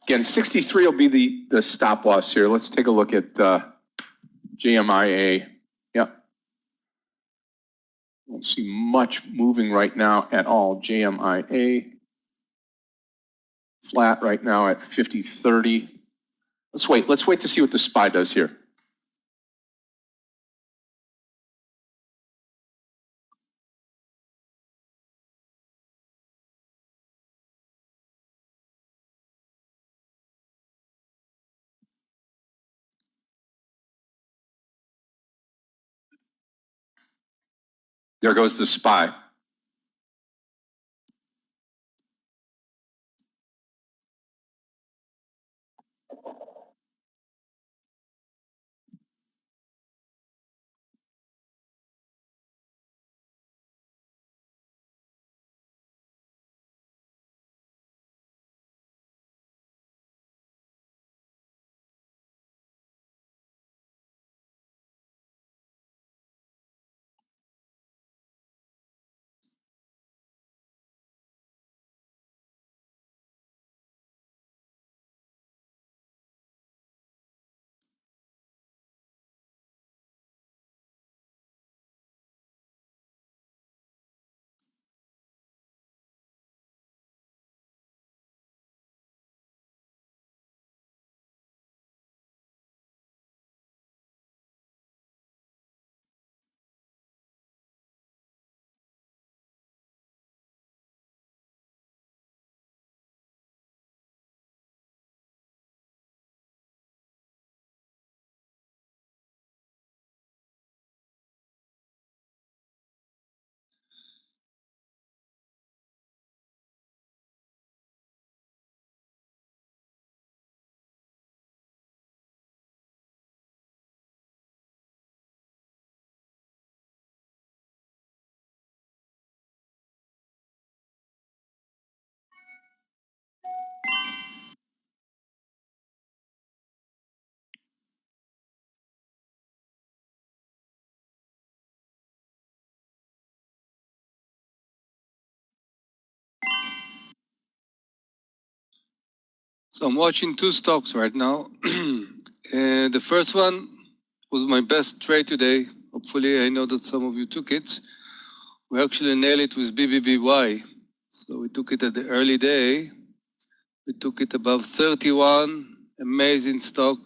Again, 63 will be the stop loss here. Let's take a look at JMIA. Yep. Don't see much moving right now at all. JMIA flat right now at 50.30. Let's wait. Let's wait to see what the SPY does here. There goes the SPY. So I'm watching two stocks right now. The first one was my best trade today. Hopefully, I know that some of you took it. We actually nailed it with BBBY. So we took it at the early day. We took it above 31. Amazing stock,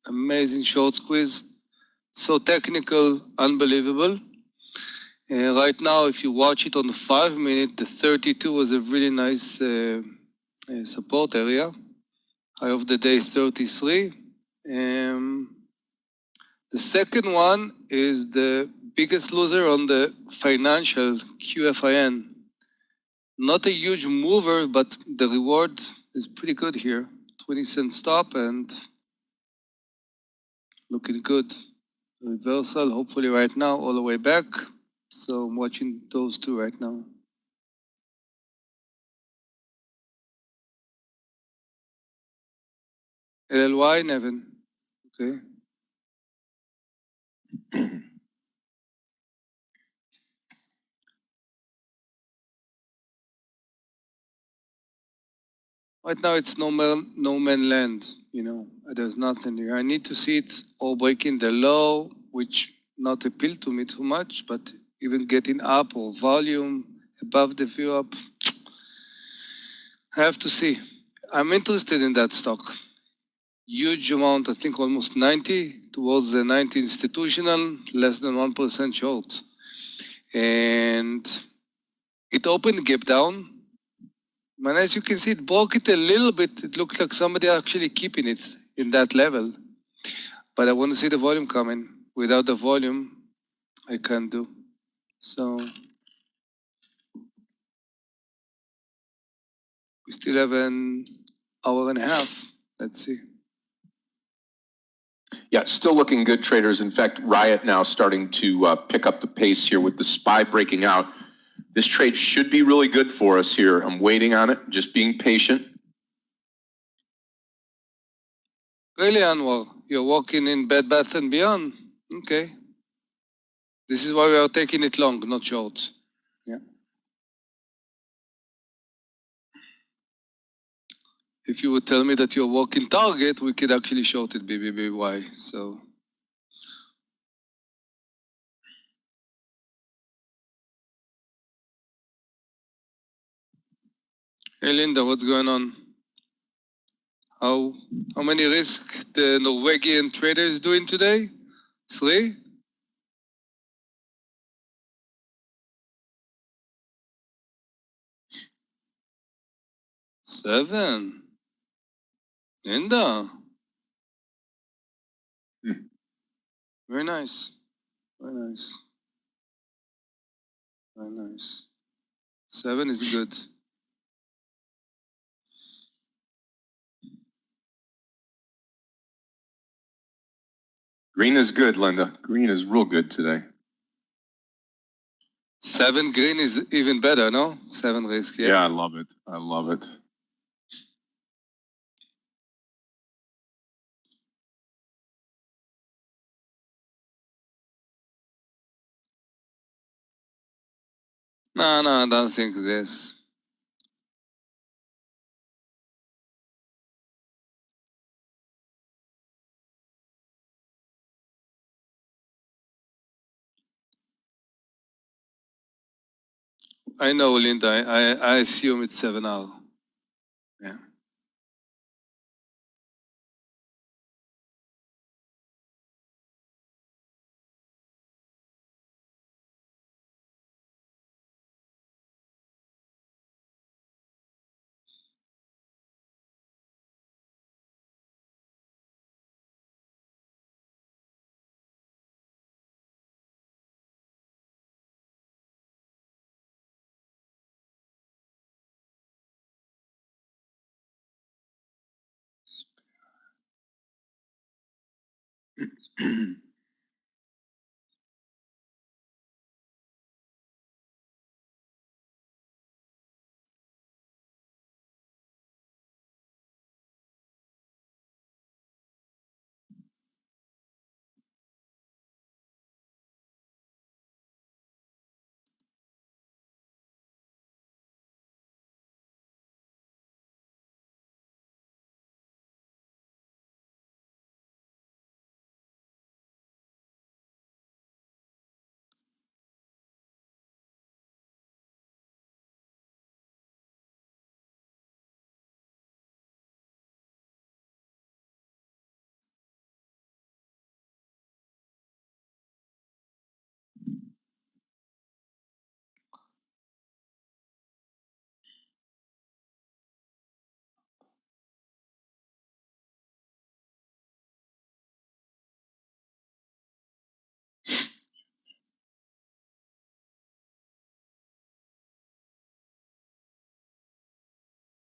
amazing short squeeze. So technical, unbelievable. Right now, if you watch it on the 5 minute, the 32 was a really nice support area. High of the day 33. The second one is the biggest loser on the financial QFIN. Not a huge mover, but the reward is pretty good here. 20-cent stop and looking good. Reversal, hopefully right now, all the way back. So I'm watching those two right now. LLY, Nevin. Okay. Right now it's no man land, you know, there's nothing here. I need to see it all breaking the low, which not appeal to me too much, but even getting up or volume above the view up, I have to see. I'm interested in that stock. Huge amount, I think almost 90 towards the 90 institutional, less than 1% short. And it opened the gap down. And as you can see, it broke it a little bit. It looks like somebody actually keeping it in that level. But I want to see the volume coming. Without the volume, I can't do. So we still have an hour and a half. Let's see. Yeah, still looking good, traders. In fact, Riot now starting to pick up the pace here with the SPY breaking out. This trade should be really good for us here. I'm waiting on it, just being patient. Really, Anwar, you're walking in Bed Bath & Beyond. Okay. This is why we are taking it long, not short. Yeah. if you would tell me that you're working target, we could actually short it BBBY. So. Hey Linda, what's going on? How many risk the Norwegian trader is doing today? 3? Seven. Linda. Very nice. Very nice. Very nice. 7 is good. Green is good, Linda. Green is real good today. 7 green is even better, no? 7 risk, yeah. Yeah, I love it. I love it. No, I don't think this. I know, Linda. I assume it's 7R. Yeah.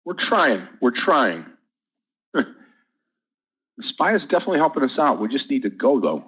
We're trying. We're trying. The SPY is definitely helping us out. We just need to go, though.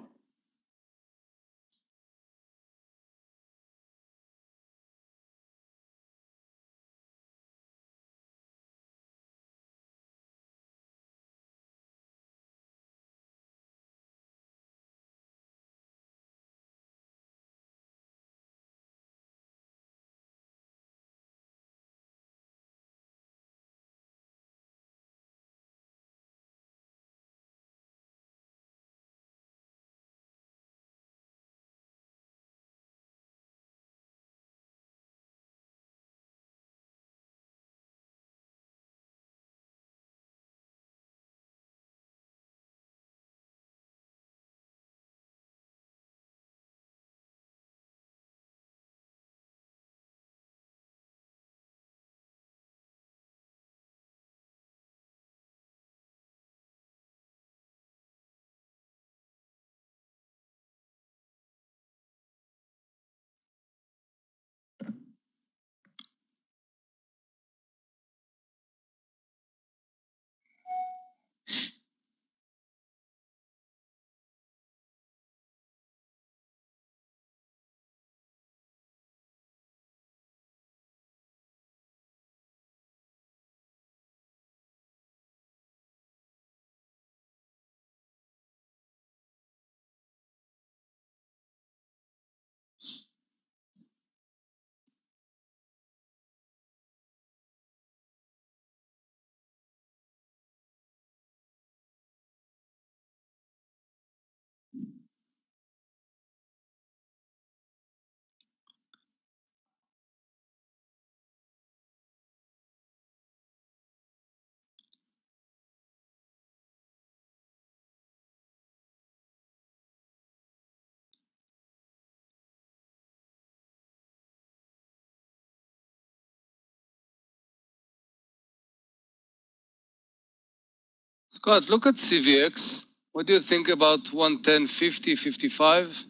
Scott, look at CVX. What do you think about 110, 50, 55?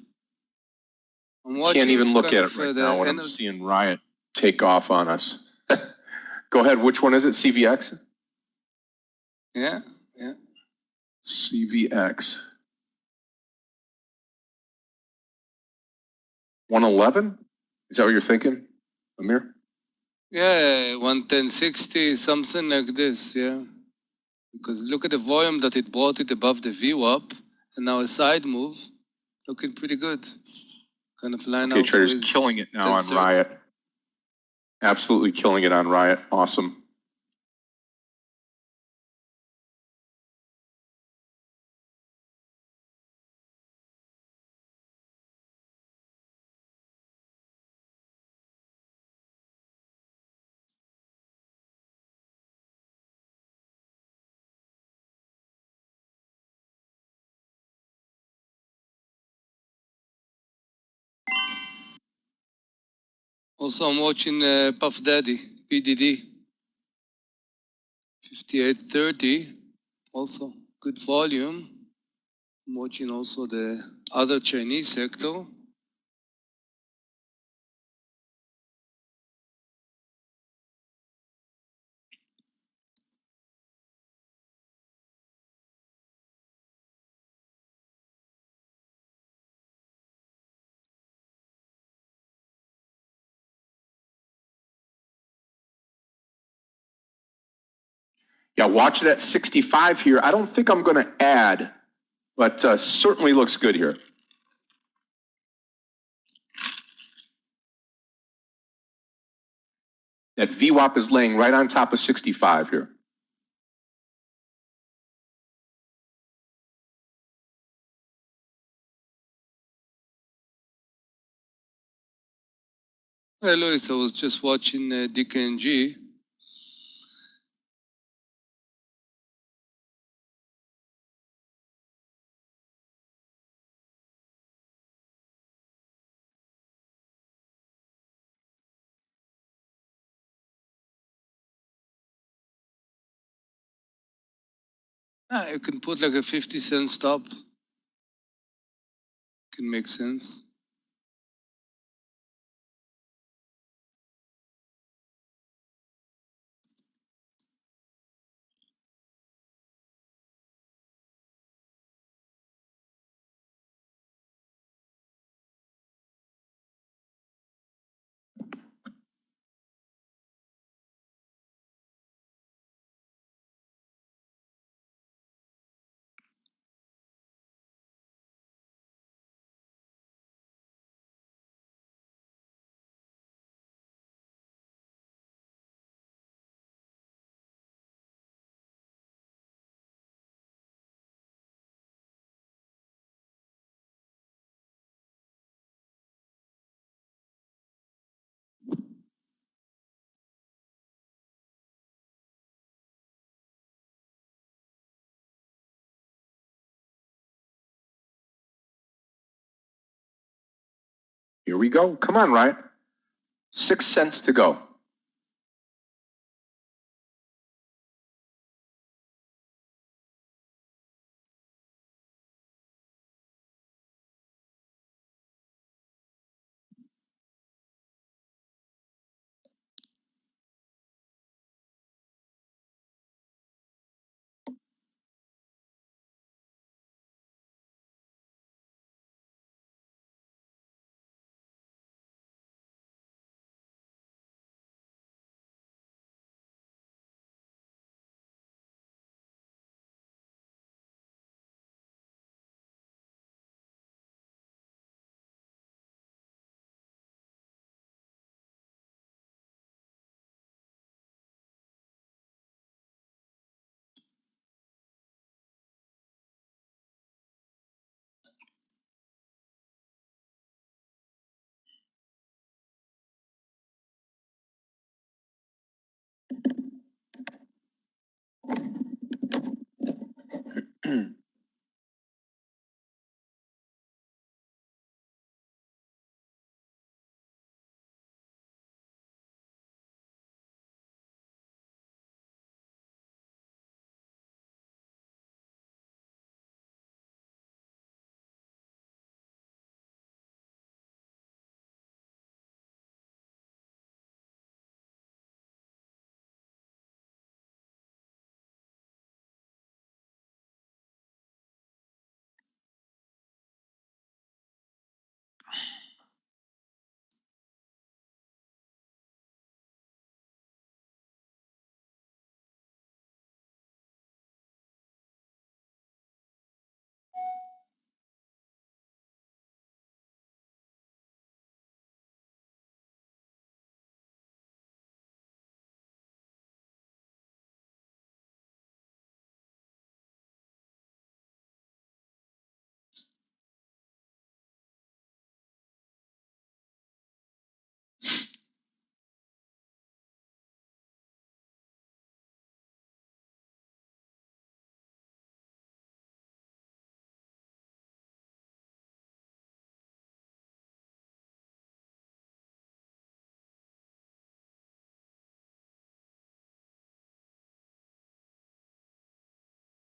I'm watching Can't even look kind at of, it right the now when I'm energy- seeing Riot take off on us. Go ahead. Which one is it? CVX? Yeah, yeah. CVX. 111? Is that what you're thinking, Amir? Yeah, 110.60, something like this, yeah. Because look at the volume that it brought it above the VWAP, and now a side move, looking pretty good. Kind of line Okay, out traders with killing it now on 10.30. Riot. Absolutely killing it on Riot. Awesome. Also, I'm watching Puff Daddy, PDD, 58.30. Also, good volume. I'm watching also the other Chinese sector. Yeah, watch it at 65 here. I don't think I'm going to add, but certainly looks good here. That VWAP is laying right on top of 65 here. Hey, Luis, I was just watching DKNG. You can put like a 50-cent stop. Can make sense. Here we go. Come on, Riot. 6 cents to go.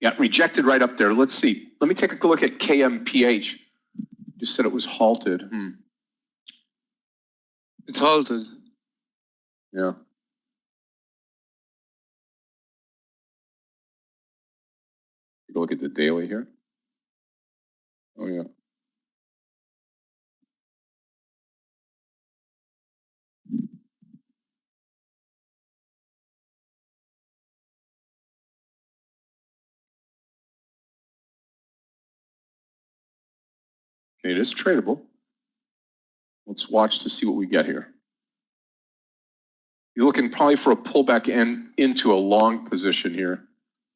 Yeah, rejected right up there. Let's see. Let me take a look at KMPH. Just said it was halted. It's halted. Yeah. Take a look at the daily here. Oh, yeah. Okay, it is tradable. Let's watch to see what we get here. You're looking probably for a pullback into a long position here,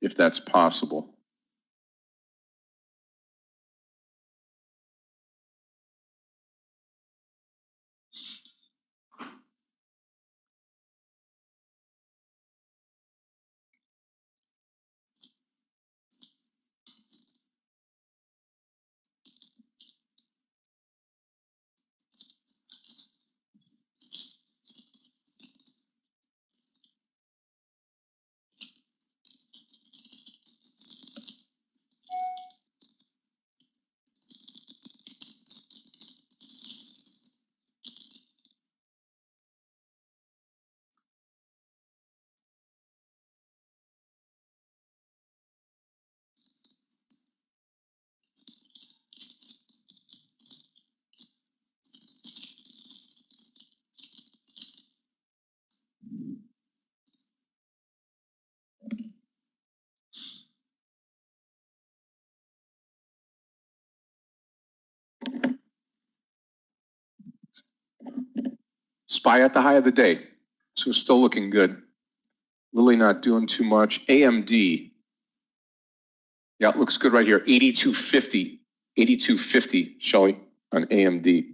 if that's possible. SPY at the high of the day. So still looking good. Really not doing too much. AMD. Yeah, it looks good right here. 82.50. 82.50, Shelly, on AMD.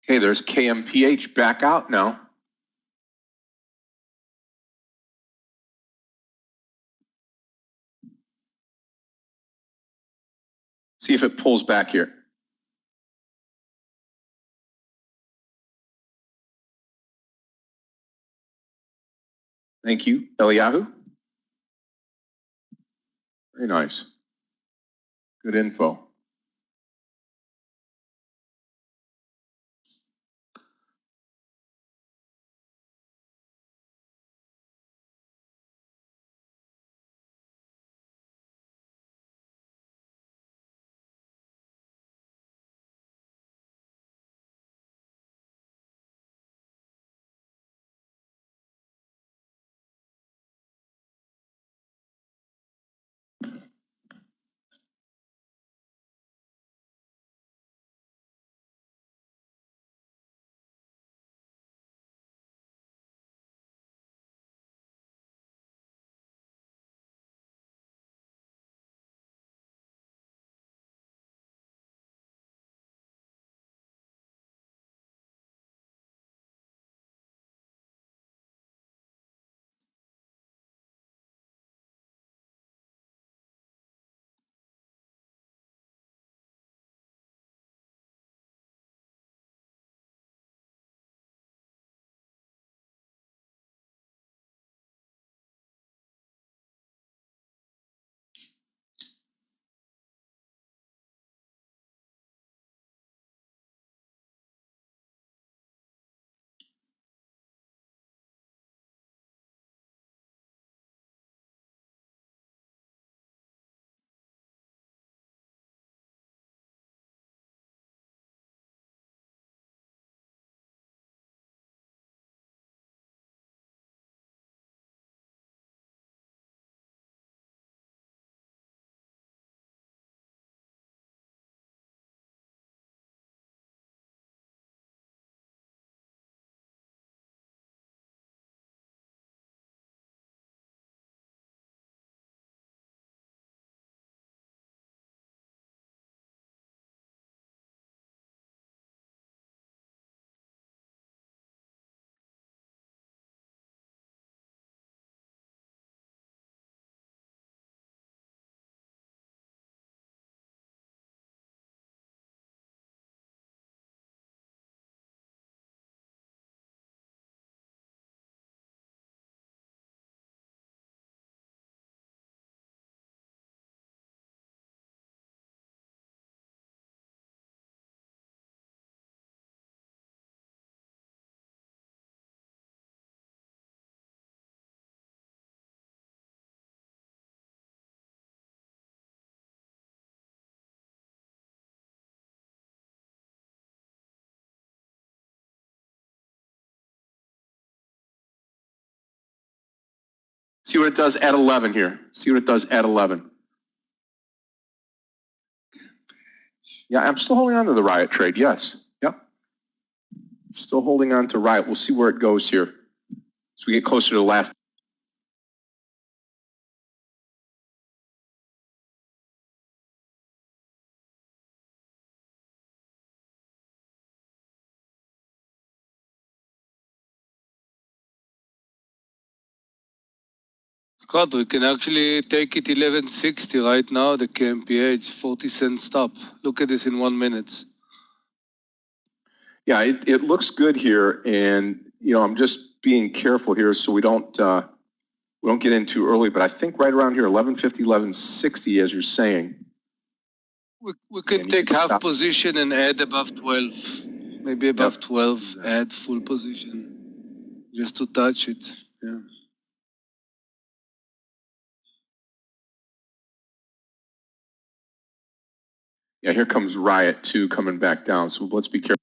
Okay, there's KMPH back out now. See if it pulls back here. Thank you, Eliyahu. Very nice. Good info. See what it does at 11 here. See what it does at 11. Yeah, I'm still holding on to the Riot trade. Yes. Yep. Still holding on to Riot. We'll see where it goes here as we get closer to the last. Scott, we can actually take it 1160 right now, the KMPH, 40-cent stop. Look at this in 1 minute. Yeah, it looks good here, and I'm just being careful here so we don't get in too early. But I think right around here, 1150, 1160, as you're saying. We can take half position and add above 12. Maybe above 12, add full position. Just to touch it. Yeah. Yeah, here comes Riot 2 coming back down. So let's be careful.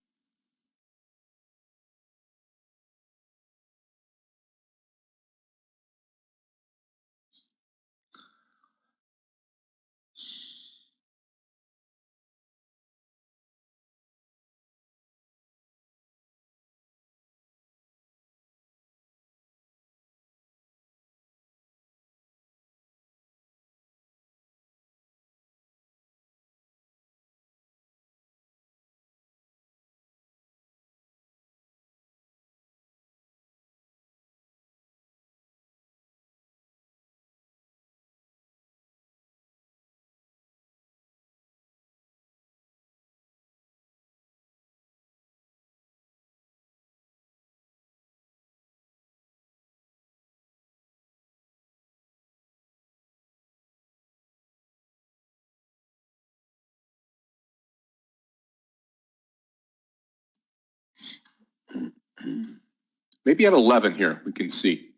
Maybe at 11 here, we can see.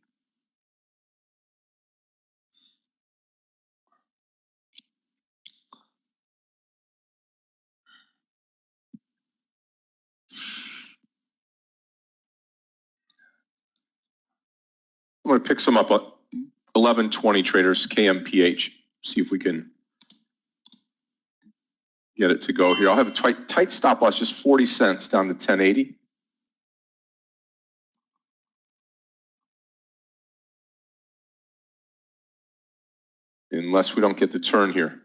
I'm going to pick some up at 1120 traders, KMPH, see if we can get it to go here. I'll have a tight stop loss, just 40 cents down to 1080. Unless we don't get the turn here.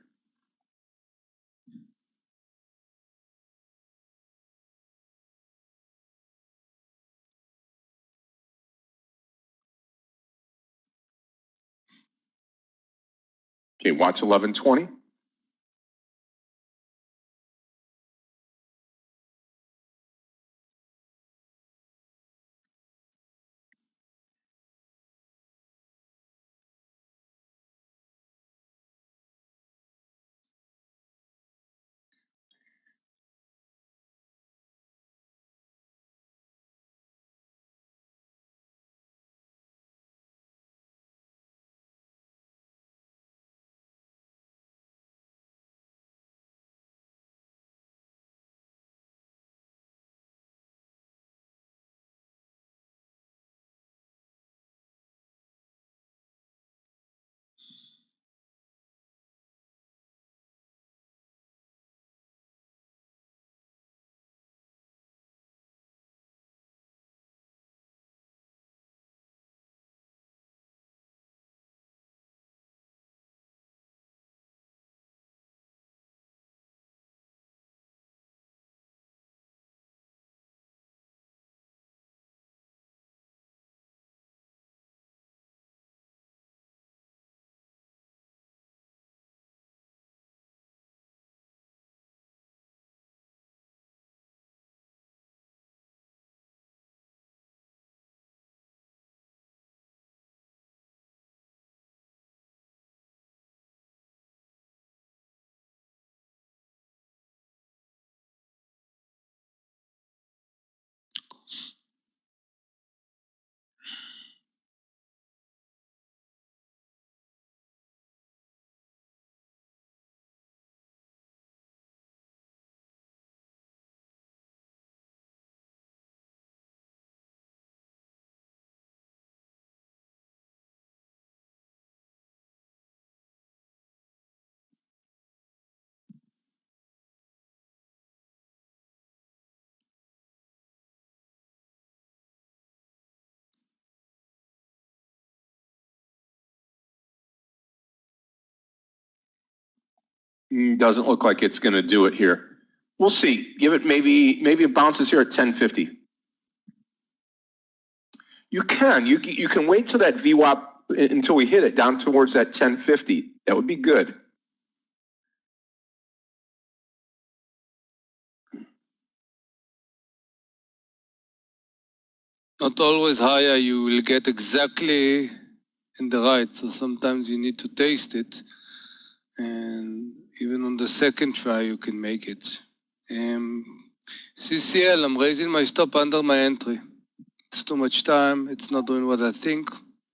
Okay, watch 1120. Doesn't look like it's going to do it here. We'll see. Give it maybe it bounces here at 1050. You can wait till that VWAP until we hit it down towards that 1050. That would be good. Not always higher you will get exactly in the right. So sometimes you need to taste it. And even on the second try, you can make it. CCL, I'm raising my stop under my entry. It's too much time. It's not doing what I think.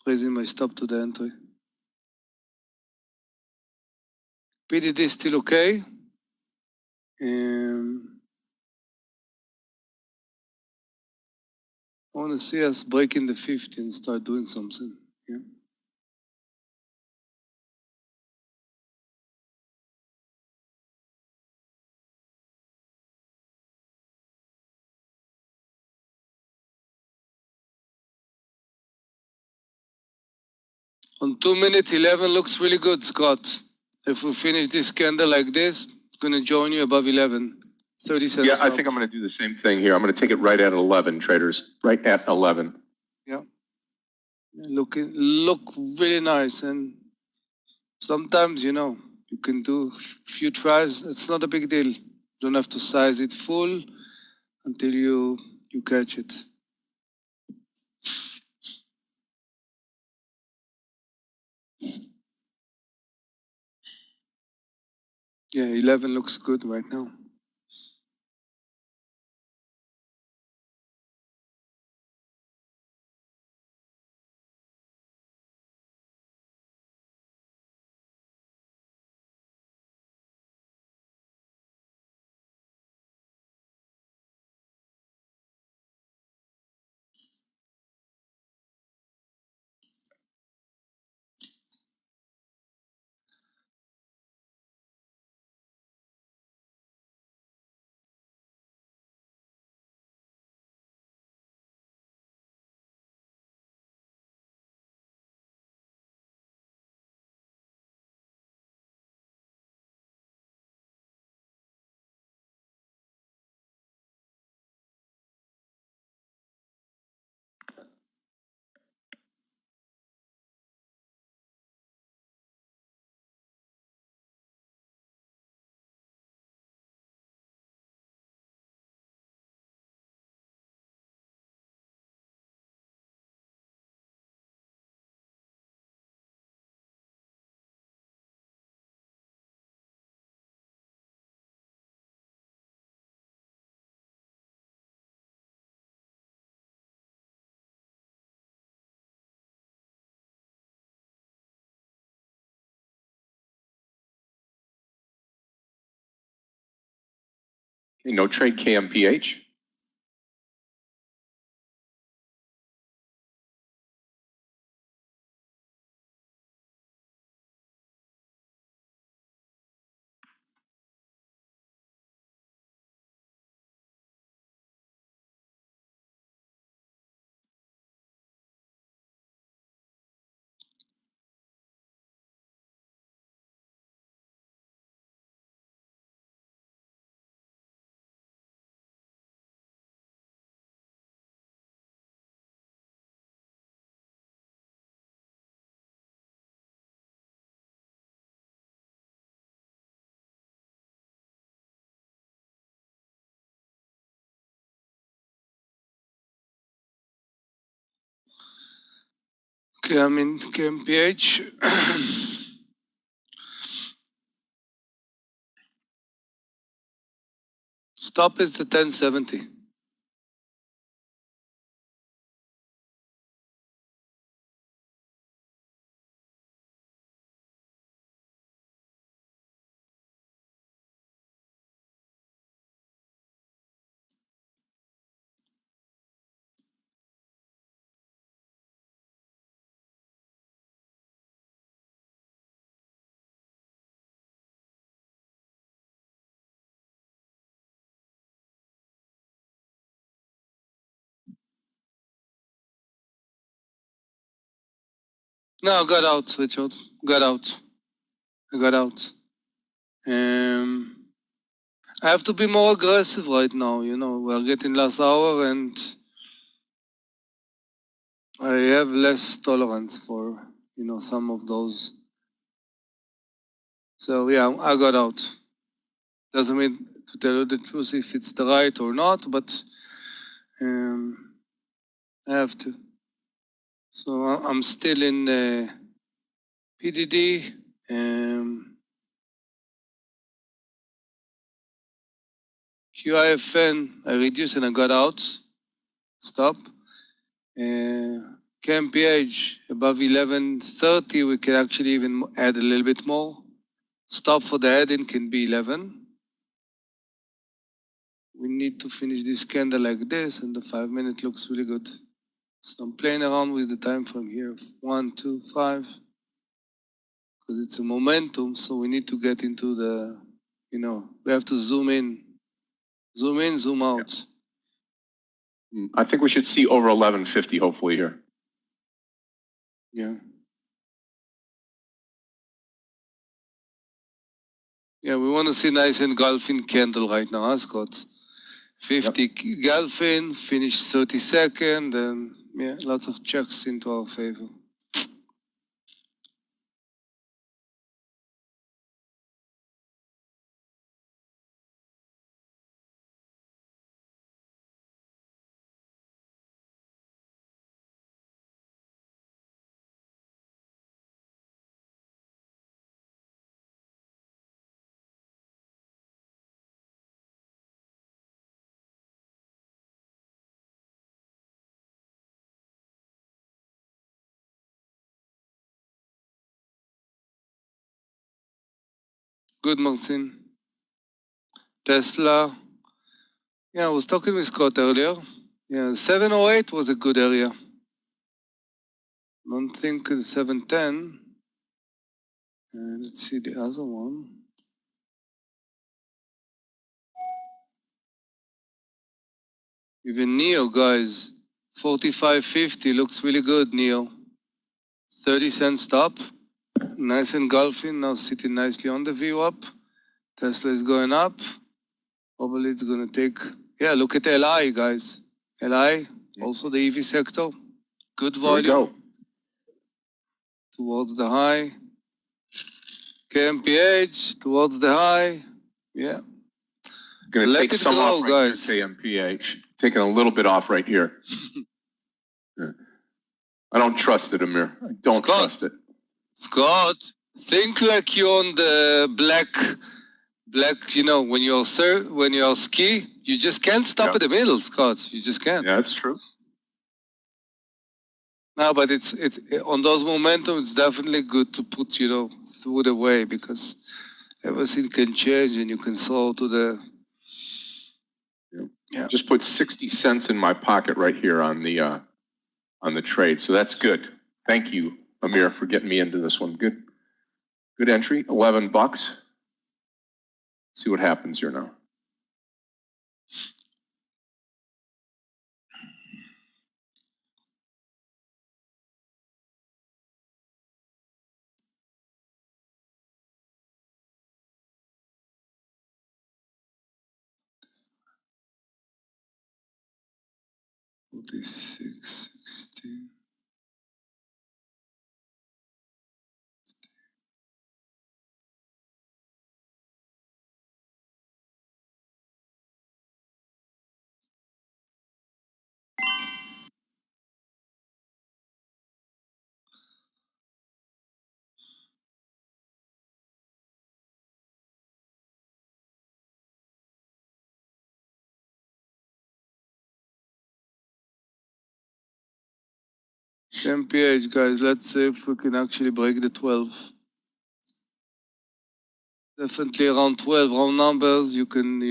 Raising my stop to the entry. PDD is still okay. I want to see us breaking the 50 and start doing something. Yeah. On 2 minutes, 11 looks really good, Scott. If we finish this candle like this, it's going to join you above 11. 30 cents. Yeah, I think I'm going to do the same thing here. I'm going to take it right at 11, traders. Right at 11. Yeah. Look really nice. And sometimes, you know, you can do few tries. It's not a big deal. You don't have to size it full until you catch it. Yeah, 11 looks good right now. No trade KMPH. Okay, I'm in KMPH. Stop is the 1070. No, got out, Richard. Got out. I got out. I have to be more aggressive right now. We're getting last hour and I have less tolerance for, some of those. So yeah, I got out. Doesn't mean to tell you the truth if it's the right or not, but I have to. So I'm still in PDD. QIFN, I reduced and I got out. Stop. KMPH above 1130, we can actually even add a little bit more. Stop for the add-in can be 11. We need to finish this candle like this, and the 5 minute looks really good. So I'm playing around with the time frame here, 1, 2, 5, because it's a momentum. So we need to get into the, we have to zoom in, zoom out. I think we should see over 1150 hopefully here. Yeah. Yeah, we want to see nice engulfing candle right now, huh, Scott? 50 engulfing, finish 32nd, and yeah, lots of checks into our favor. Good, Marcin. Tesla. Yeah, I was talking with Scott earlier. Yeah, 708 was a good area. Don't think it's 710. And let's see the other one. Even Neo, guys, 45.50 looks really good, Neo. 30-cent stop. Nice engulfing, now sitting nicely on the VWAP. Tesla is going up. Probably it's going to take, yeah, look at LI, guys. LI, also the EV sector. Good Here we volume go. towards the high. KMPH towards the high. Yeah. Going to Let take it some go, off right guys. here, KMPH. Taking a little bit off right here. Yeah. I don't trust it, Amir. I don't Scott. trust it. Scott, think like you're on the black, when you're ski, you just can't stop in the middle, Scott. You just can't. Yeah, that's true. No, but it's on those momentum, it's definitely good to put, through the way, because everything can change and you can soar to the. Yeah. Just put 60 cents in my pocket right here on the trade. So that's good. Thank you, Amir, for getting me into this one. Good entry, $11. See what happens here now. $46, $16. MPH, guys, let's see if we can actually break the 12. Definitely around 12 round numbers, you can,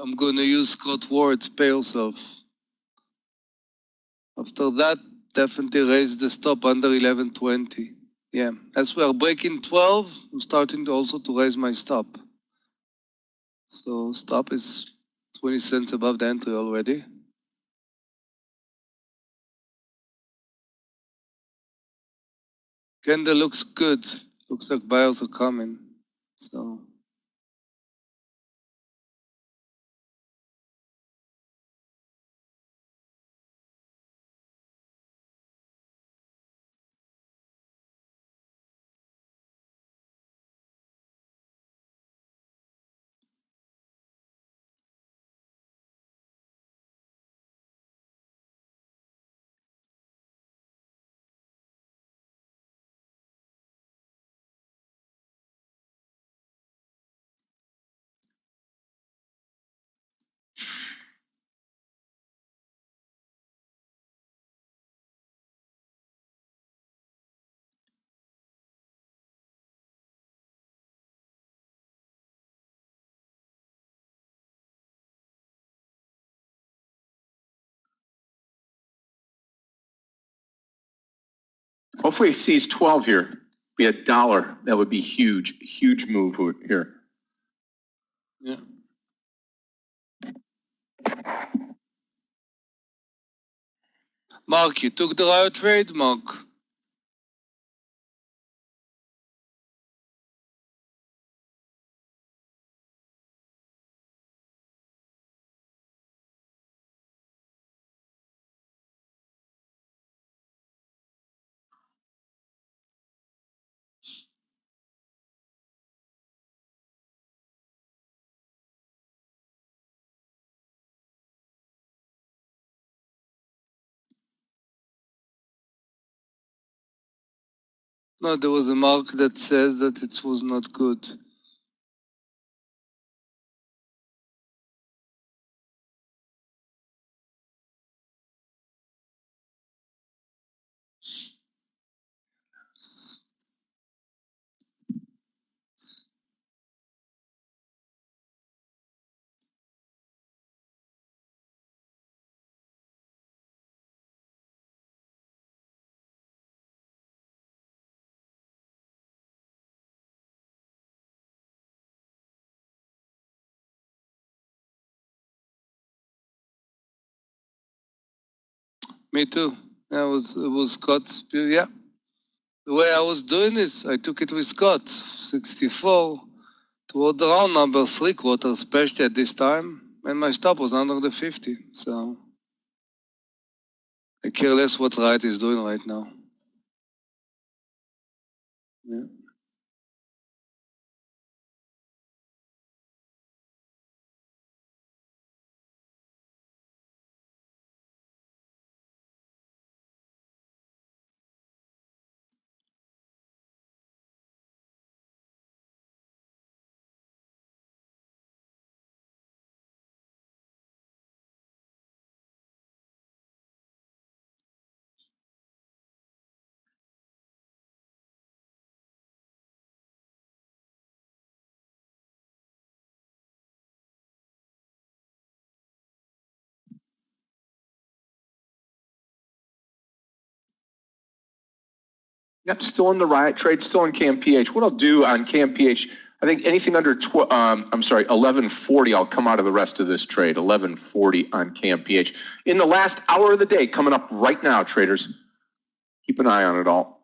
I'm gonna use Scott words, pay yourself. After that, definitely raise the stop under 1120. Yeah, as we are breaking 12, I'm starting also to raise my stop. So stop is 20 cents above the entry already. Candle looks good. Looks like buyers are coming. So Hopefully it sees 12 here. Be $1. That would be huge, huge move here. yeah. Mark, you took the Riot trade, Mark. No, there was a mark that says that it was not good. Me too. Yeah, it was Scott's. Yeah. The way I was doing it, I took it with Scott. 64 toward the round number, 3/4, especially at this time. And my stop was under the 50. So I care less what Riot is doing right now. Yeah. Yep, still in the Riot trade, still in CAM PH. What I'll do on CAM PH, I think anything under 1140, I'll come out of the rest of this trade. 1140 on CAM PH. In the last hour of the day, coming up right now, traders. Keep an eye on it all.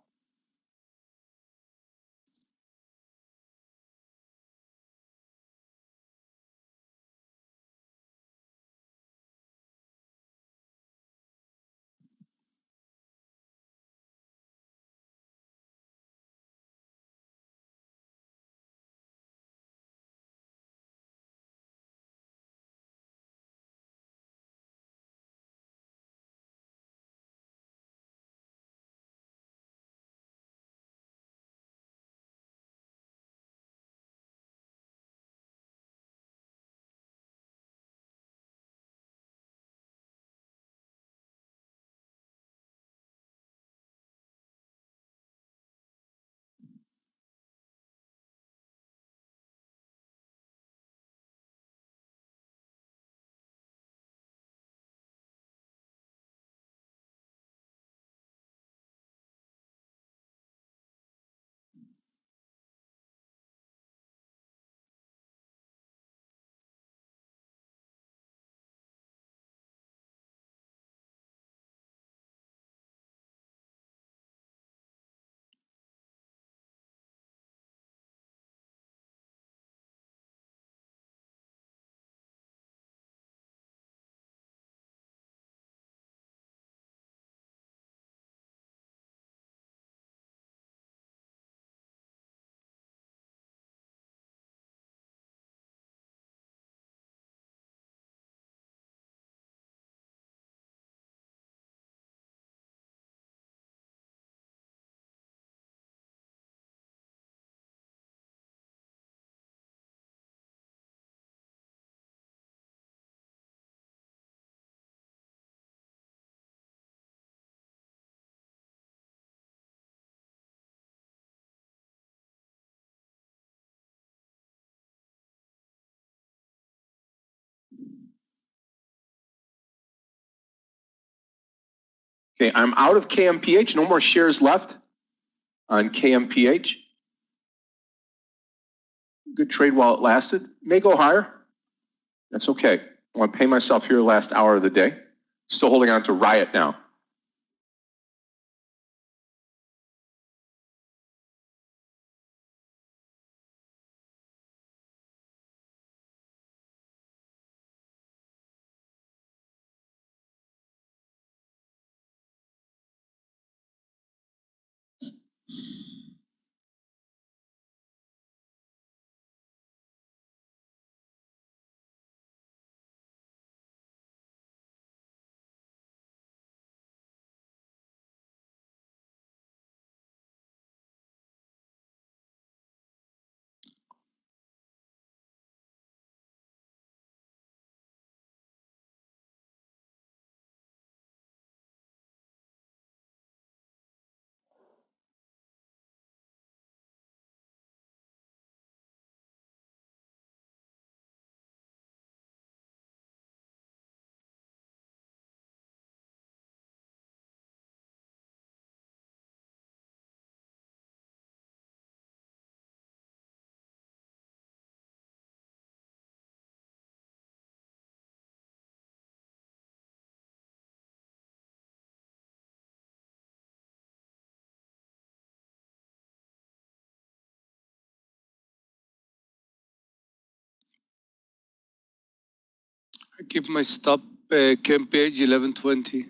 Okay, I'm out of KMPH. No more shares left on KMPH. Good trade while it lasted. May go higher. That's okay. I want to pay myself here the last hour of the day. Still holding on to Riot now. I keep my stop KMPH 1120.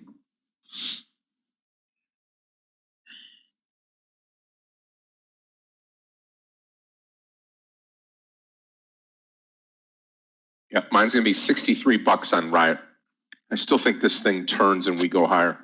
Yeah, mine's going to be 63 bucks on Riot. I still think this thing turns and we go higher.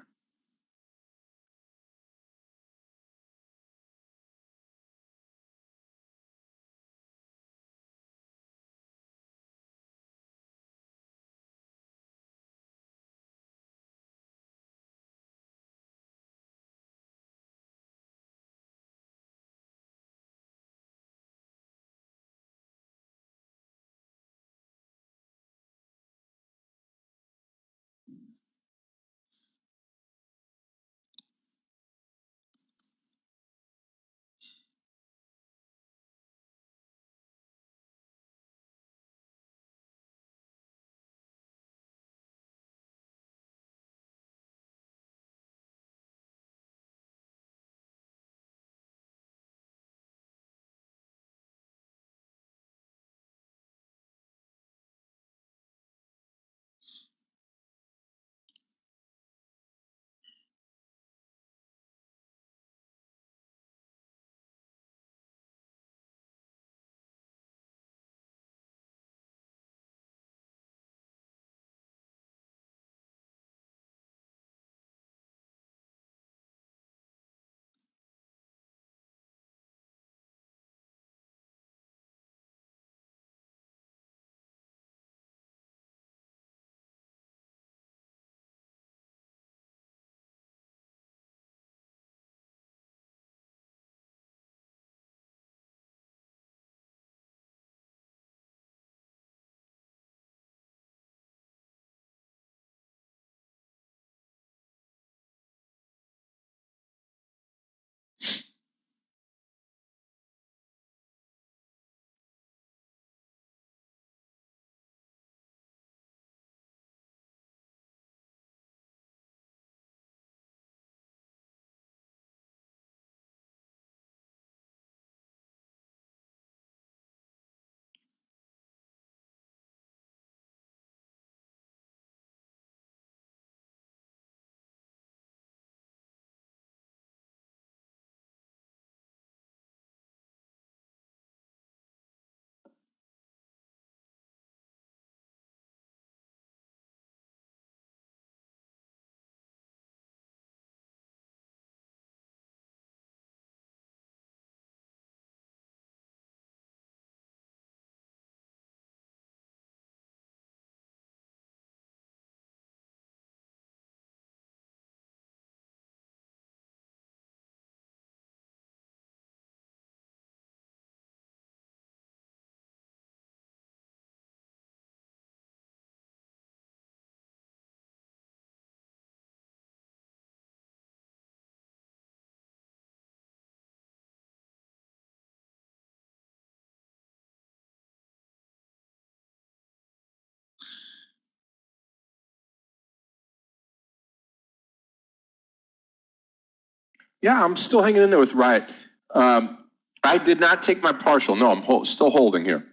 Yeah, I'm still hanging in there with Riot. I did not take my partial. No, I'm still holding here.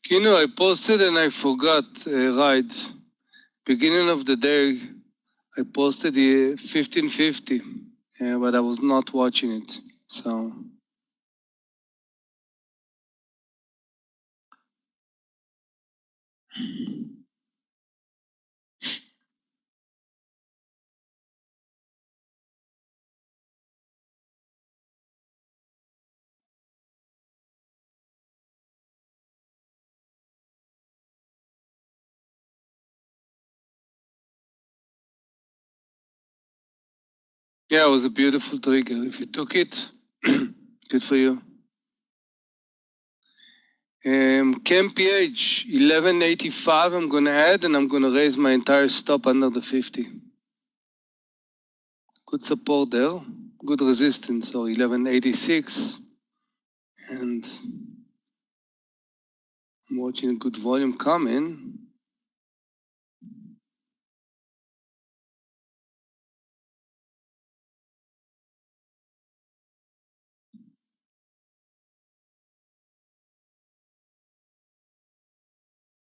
Kino, I posted and I forgot, right. Beginning of the day, I posted the 1550, but I was not watching it. So, yeah, it was a beautiful trigger. If you took it, good for you. Cam PH 1185, I'm gonna add and I'm gonna raise my entire stop under the 50. Good support there, good resistance, so 1186. And I'm watching a good volume coming.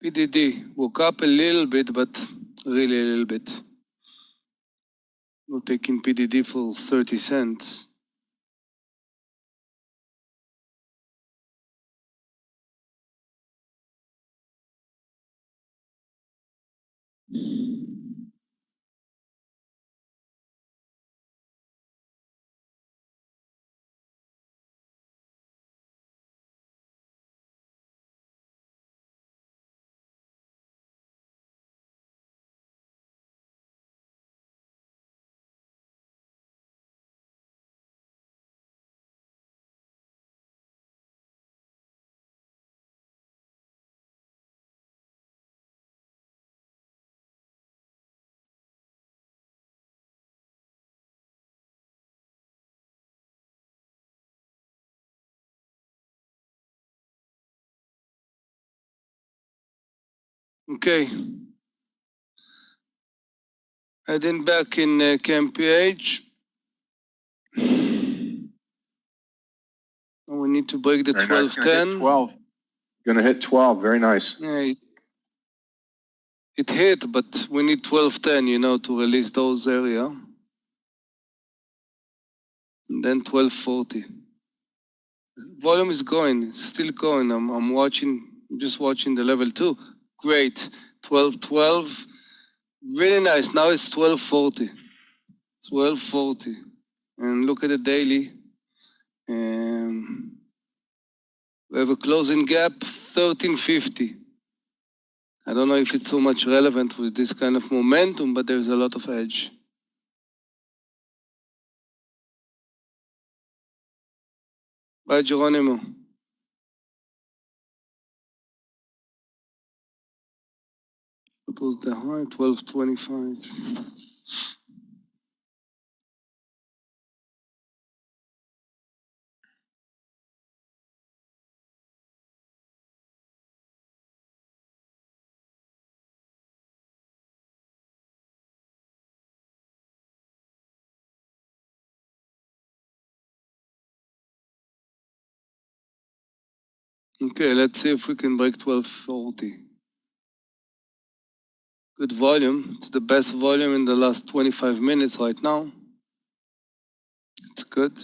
PDD woke up a little bit, but really a little bit. Not taking PDD for 30 cents. Okay. Heading back in CAMPH. We need to break the Very nice. Gonna hit 1210. 12. Gonna hit 12. Very nice. Yeah, it hit, but we need 1210, to release those area. And then 1240. Volume is going, it's still going. I'm watching, just watching the level 2. Great. 1212. Really nice. Now it's 1240. 1240. And look at the daily. We have a closing gap, 1350. I don't know if it's so much relevant with this kind of momentum, but there's a lot of edge. Bye, Geronimo. What was the high? 1225. Okay, let's see if we can break 1240. Good volume. It's the best volume in the last 25 minutes right now. It's good.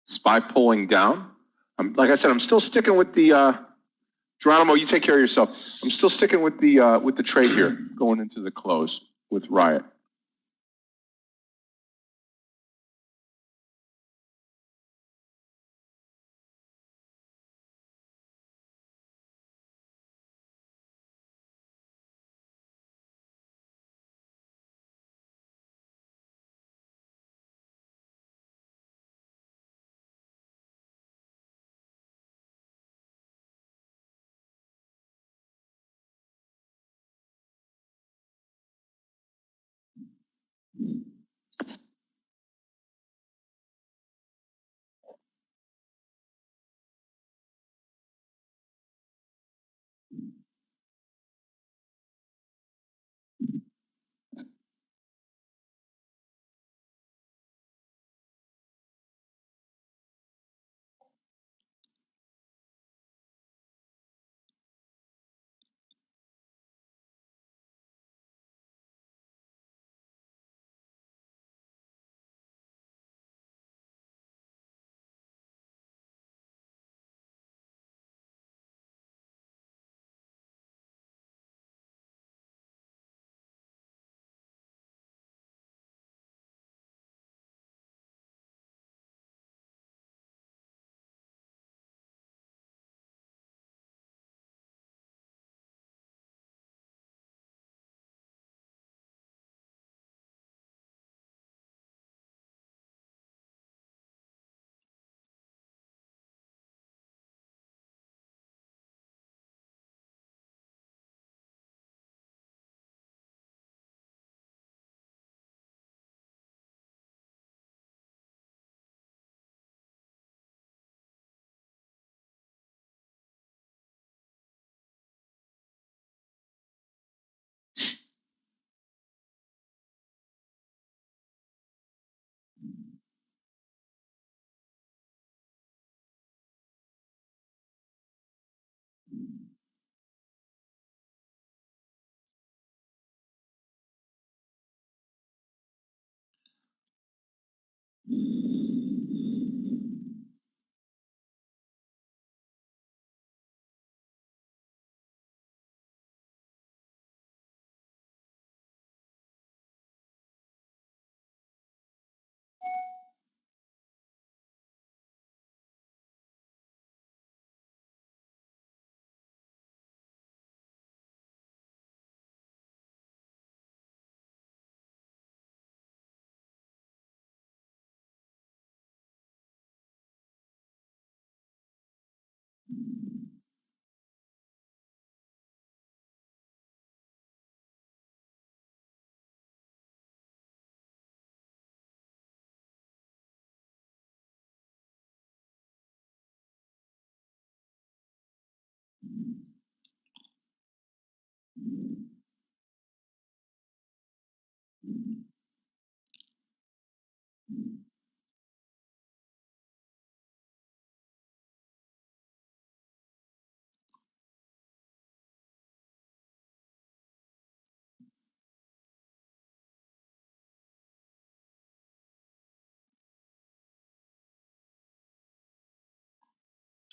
SPY pulling down. Like I said, I'm still sticking with the Geronimo. You take care of yourself. I'm still sticking with the trade here going into the close with Riot.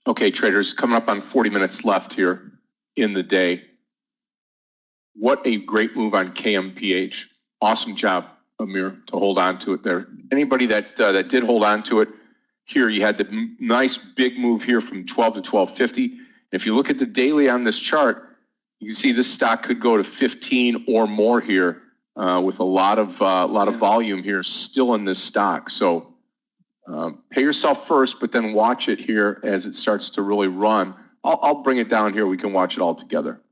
Okay, traders, coming up on 40 minutes left here in the day. What a great move on KMPH. Awesome job, Amir, to hold on to it there. Anybody that did hold on to it, here you had the nice big move here from 12 to 1250. If you look at the daily on this chart, you can see this stock could go to 15 or more here with a lot of volume here still in this stock. So pay yourself first, but then watch it here as it starts to really run. I'll bring it down here. We can watch it all together.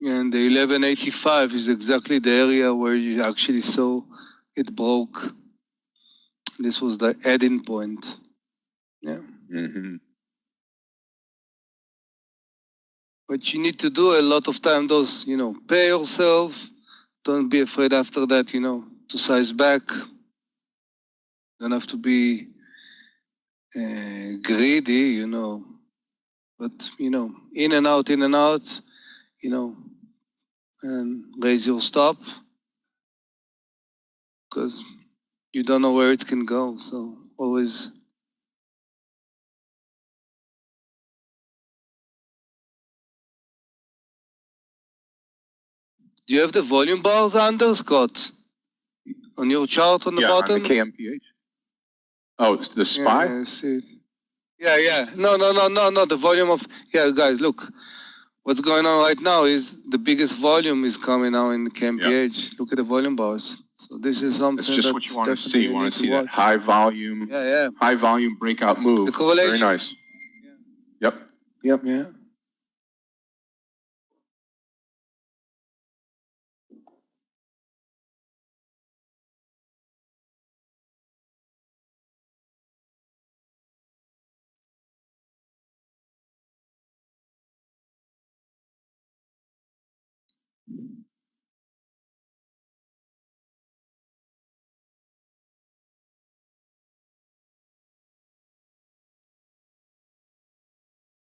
And the 1185 is exactly the area where you actually saw it broke. This was the add-in point. Yeah. Mm-hmm. What you need to do a lot of time, those, pay yourself. Don't be afraid after that, to size back. Don't have to be greedy, but, in and out, and raise your stop because you don't know where it can go. So always. Do you have the volume bars under, Scott? On your chart on the bottom? on the KMPH. Oh, the SPY? Yeah, I see it. Yeah. No. The volume of, guys, look. What's going on right now is the biggest volume is coming now in the KMPH. Look at the volume bars. So this is something That's just what you want to see. You want to see that watch. high volume, high volume breakout move. The correlation. Very nice. Yep. Yeah.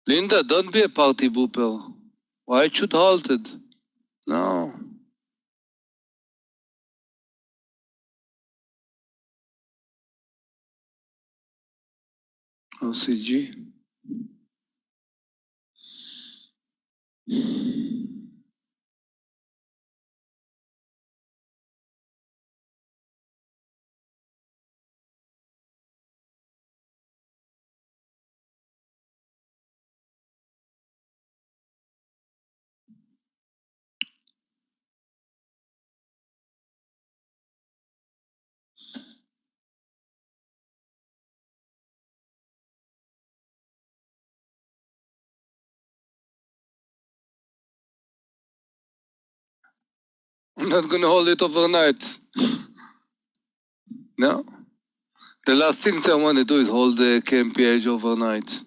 Linda, don't be a party booper. Why it should halted? No. OCG. I'm not gonna hold it overnight. No. The last things I want to do is hold the KMPH overnight.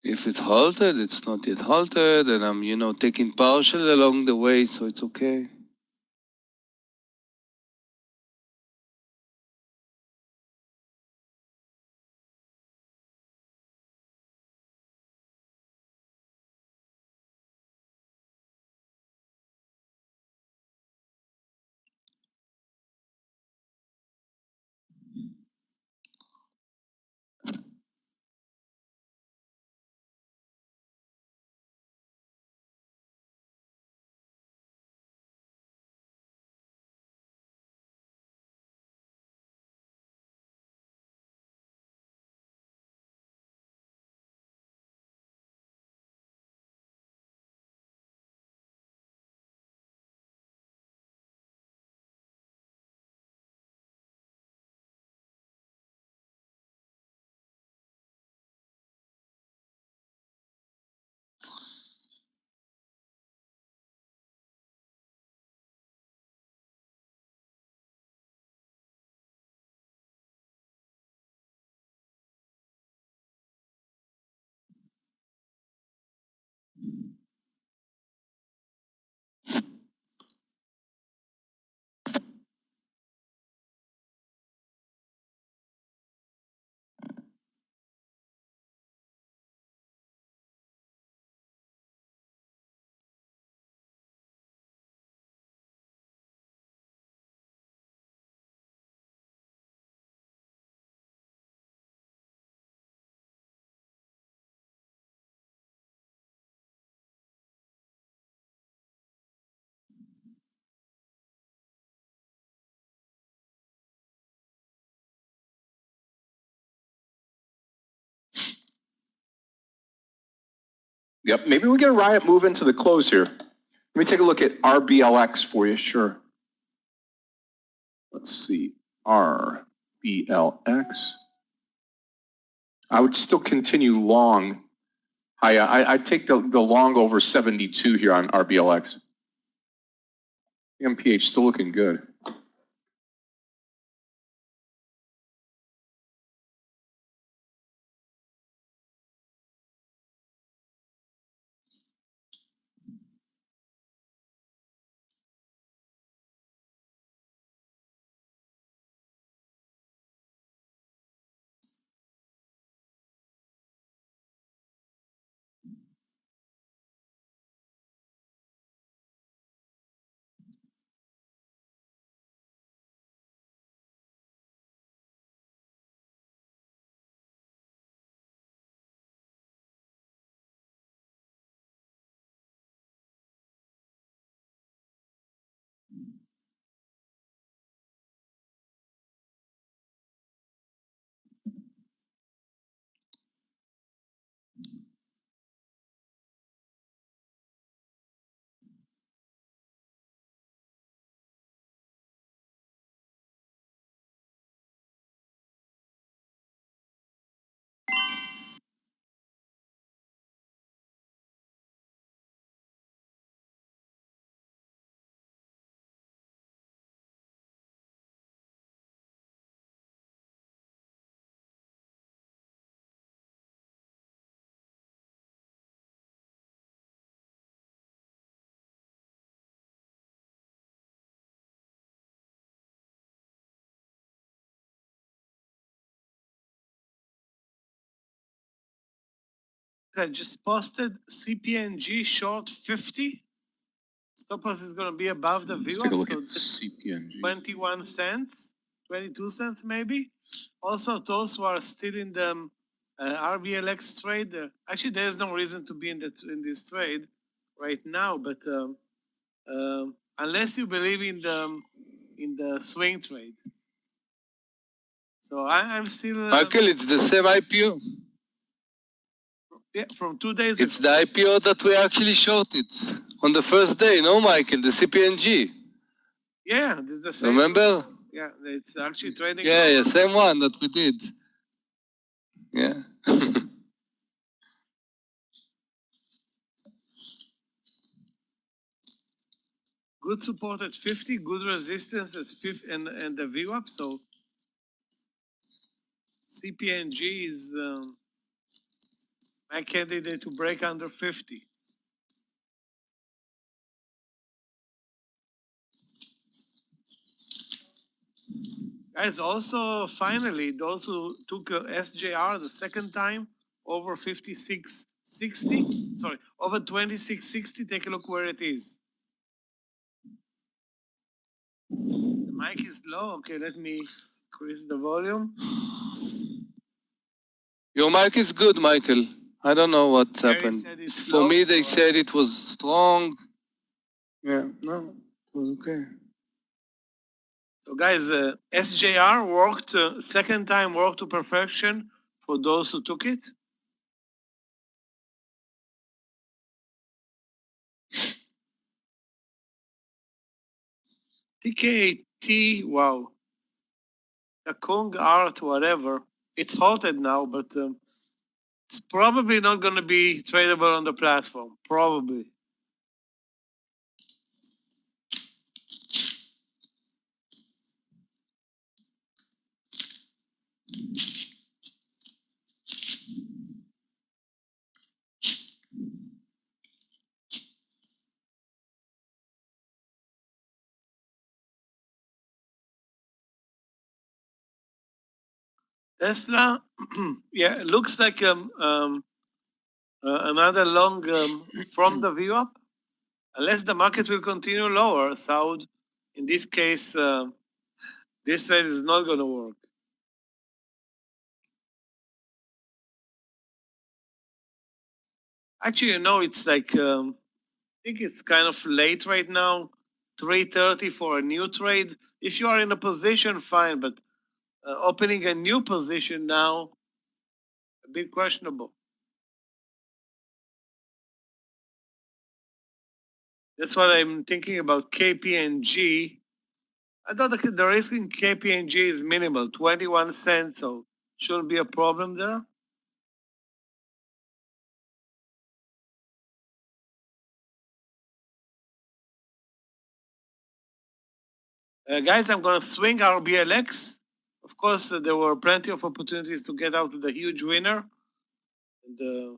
If it's halted, it's not yet halted, and I'm, taking partial along the way, so it's okay. Yep. Maybe we get a riot move into the close here. Let me take a look at RBLX for you. Sure. Let's see. RBLX. I would still continue long I take the long over 72 here on RBLX. MPH still looking good. I just posted CPNG short 50. Stop loss is going to be above the Let's VWAP. take a look So at CPNG. 21 cents, 22 cents maybe. Also, those who are still in the RBLX trade, actually, there's no reason to be in this trade right now. But unless you believe in the swing trade, so I'm still. Michael, it's the same IPO. Yeah, from 2 days It's ago. the IPO that we actually shorted on the first day, no, Michael? The CPNG. Yeah, this is the same. Remember? Yeah, it's actually trading. Yeah, same one that we did. Yeah. Good support at 50, good resistance at 50, and the VWAP. So CPNG is my candidate to break under 50. Guys, also finally, those who took SJR the second time over 56.60, sorry, over 26.60, take a look where it is. The mic is low. Okay, let me increase the volume. Your mic is good, Michael. I don't know what's Meir happened. said it's For low, me, they so said it was strong. Yeah, no, it was okay. So guys, SJR worked, second time worked to perfection for those who took it. TKT, wow. The Kong art, whatever. It's halted now, but it's probably not going to be tradable on the platform. Probably. Tesla, yeah, it looks like another long from the VWAP, unless the market will continue lower. So in this case, this trade is not going to work. Actually, you know, it's like I think it's kind of late right now, 3:30 for a new trade. If you are in a position, fine, but opening a new position now, a bit questionable. That's what I'm thinking about KPNG. I thought the risk in KPNG is minimal, 21 cents, so shouldn't be a problem there. Guys, I'm going to swing our BLX. Of course, there were plenty of opportunities to get out with a huge winner. And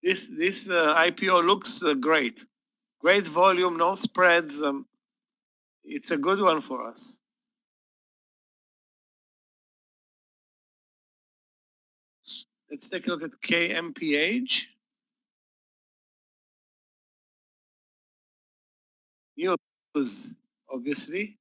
this IPO looks great. Great volume, no spreads. It's a good one for us. Let's take a look at KMPH. News, obviously.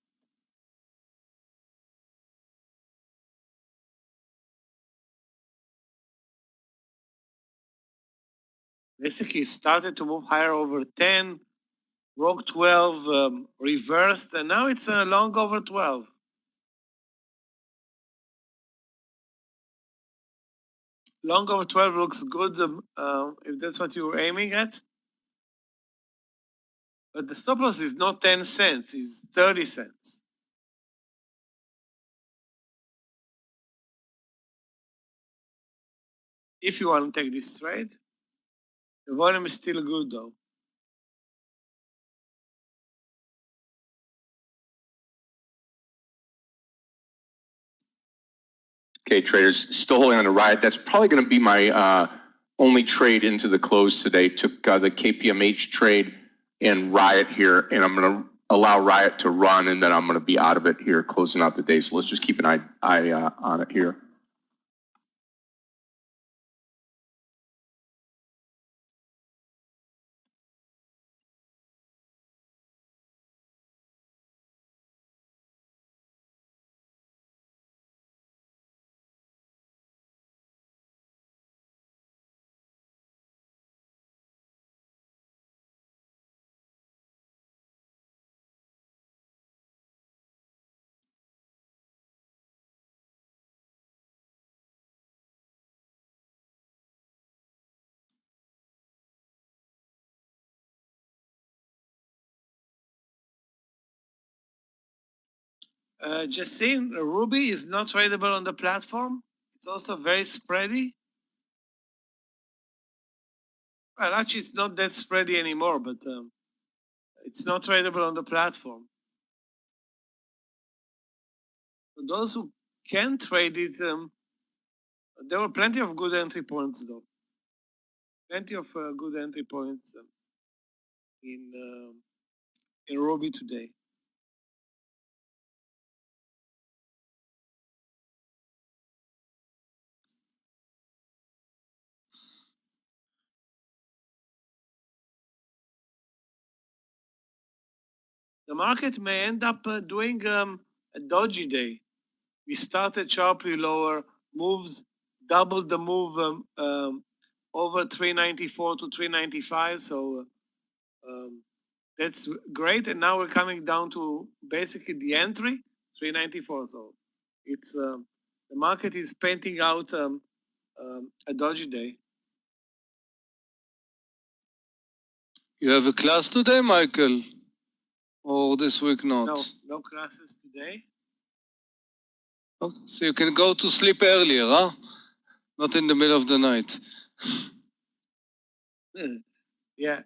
Basically started to move higher over 10, broke 12, reversed, and now it's long over 12. Long over 12 looks good if that's what you were aiming at. But the stop loss is not 10 cents, it's 30 cents. If you want to take this trade, the volume is still good though. Okay, traders, still holding on to Riot. That's probably going to be my only trade into the close today. Took the KPMH trade and Riot here, and I'm going to allow Riot to run, and then I'm going to be out of it here, closing out the day. So let's just keep an eye on it here. Just saying, Ruby is not tradable on the platform. It's also very spready. Well, actually, it's not that spready anymore, but it's not tradable on the platform. For those who can trade it, there were plenty of good entry points, though. Plenty of good entry points in Ruby today. The market may end up doing a dodgy day. We started sharply lower, moved, doubled the move over 394 to 395. So that's great. And now we're coming down to basically the entry, 394. So it's the market is painting out a dodgy day. You have a class today, Michael? Or this week not? No classes today. Okay. So you can go to sleep earlier, huh? Not in the middle of the night. Yeah.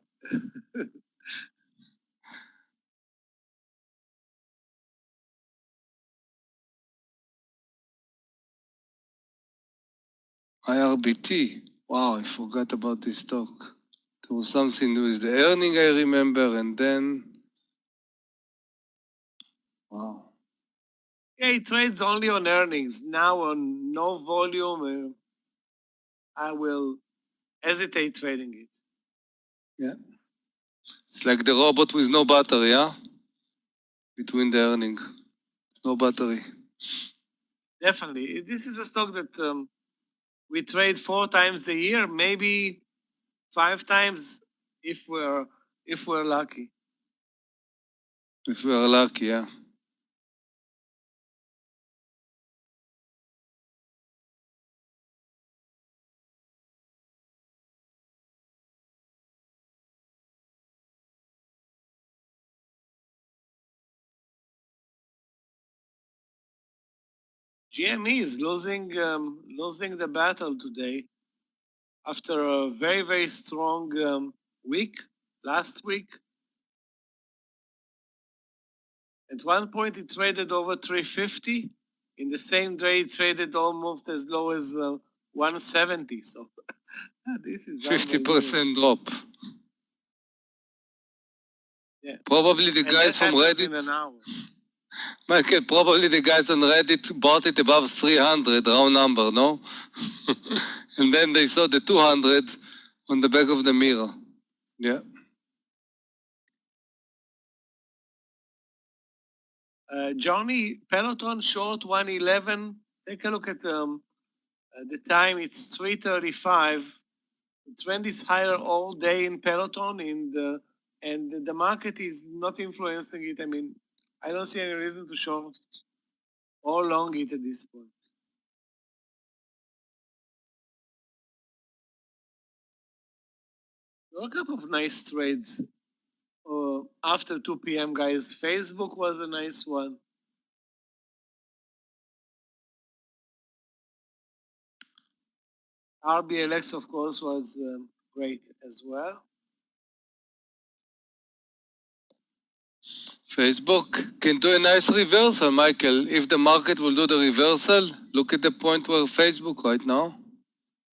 IRBT. Wow, I forgot about this stock. There was something with the earning, I remember, and then... Wow. Yeah, it trades only on earnings. Now on no volume, I will hesitate trading it. Yeah. It's like the robot with no battery, huh? Between the earning. No battery. Definitely. This is a stock that we trade 4 times a year, maybe 5 times if we're lucky. If we are lucky, yeah. GME is losing the battle today after a very, very strong week, last week. At one point, it traded over 350. In the same day, it traded almost as low as 170. So this is 50% drop. Yeah. Probably the And guys that from happens in Reddit, an hour. Michael, probably the guys on Reddit bought it above 300, round number, no? And then they saw the 200 on the back of the mirror. Yeah. Johnny, Peloton short 111. Take a look at the time. It's 3:35. The trend is higher all day in Peloton, and the market is not influencing it. I mean, I don't see any reason to short or long it at this point. There were a couple of nice trades after 2 p.m., guys. Facebook was a nice one. RBLX, of course, was great as well. Facebook can do a nice reversal, Michael. If the market will do the reversal, look at the point where Facebook right now.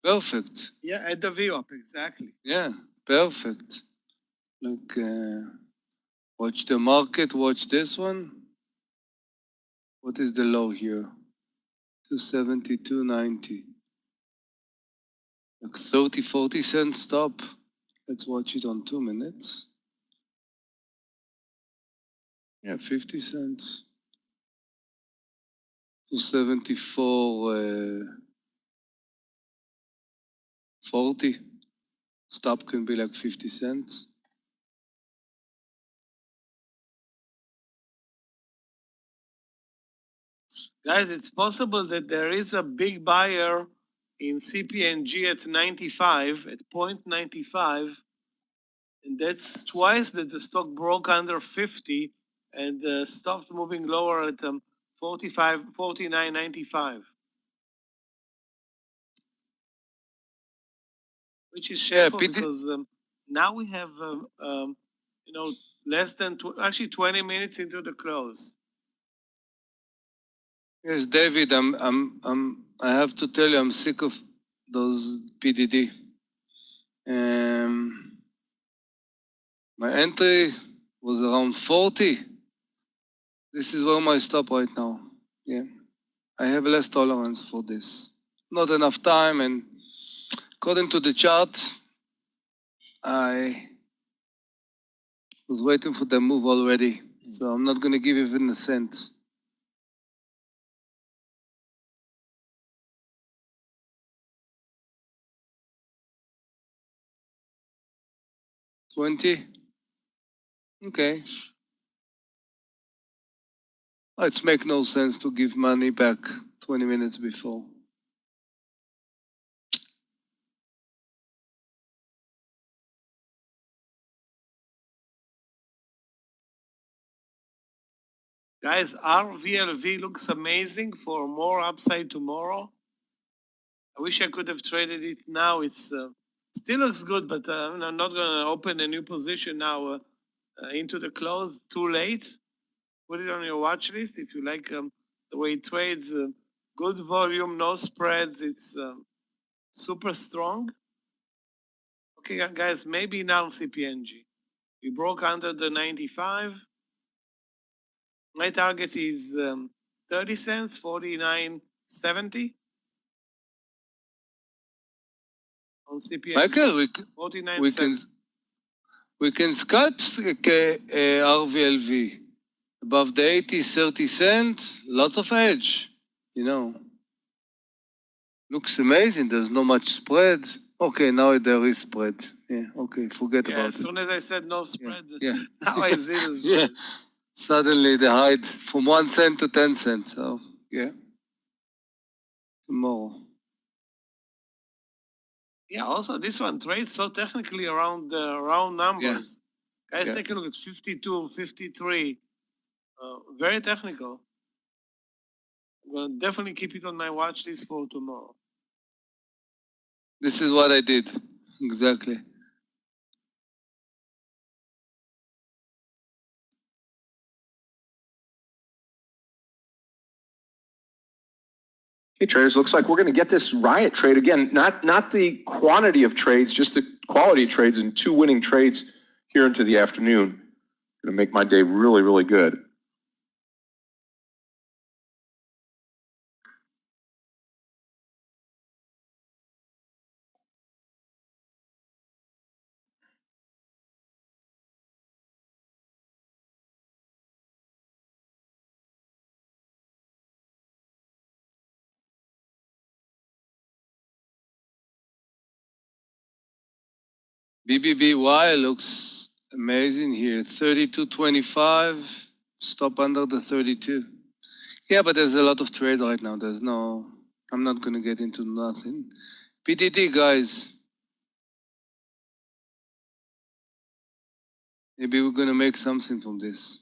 Perfect. Yeah, at the VWAP, exactly. Yeah, perfect. Look, watch the market, watch this one. What is the low here? 272.90. Like 30, 40 cent stop. Let's watch it on 2 minutes. Yeah, 50 cents. 274, 40. Stop can be like 50 cents. Guys, it's possible that there is a big buyer in CPNG at 95, at 0.95, and that's twice that the stock broke under 50 and stopped moving lower at 49.95. Which is shameful because now we have, less than, actually 20 minutes into the close. Yes, David, I have to tell you, I'm sick of those PDD. My entry was around 40. This is where my stop right now. Yeah, I have less tolerance for this. Not enough time, and according to the chart, I was waiting for the move already. So I'm not going to give even a cent. $20? Okay. It makes no sense to give money back 20 minutes before. Guys, RVLV looks amazing for more upside tomorrow. I wish I could have traded it now. It's still looks good, but I'm not going to open a new position now into the close. Too late. Put it on your watch list if you like the way it trades. Good volume, no spreads. It's super strong. Okay, guys, maybe now CPNG. We broke under the 95. My target is 30 cents, 49.70 on CPNG. Michael, we can scalp RVLV above the 80, 30 cents. Lots of edge, Looks amazing. There's not much spread. Okay, now there is spread. Yeah, okay, forget about it. As soon as I said no spread, yeah. now I see the spread. Yeah. Suddenly they hide from 1 cent to 10 cents. So, yeah. Tomorrow. Yeah, also this one trades so technically around the round numbers. Yeah. Guys, take a look at 52, 53. Very technical. I'm going to definitely keep it on my watch list for tomorrow. This is what I did. Exactly. Hey traders, looks like we're going to get this riot trade again. Not the quantity of trades, just the quality of trades, and 2 winning trades here into the afternoon. Going to make my day really, really good. BBBY looks amazing here. 32.25. Stop under the 32. Yeah, but there's a lot of trade right now. There's no. I'm not gonna get into nothing. PTT guys. Maybe we're gonna make something from this.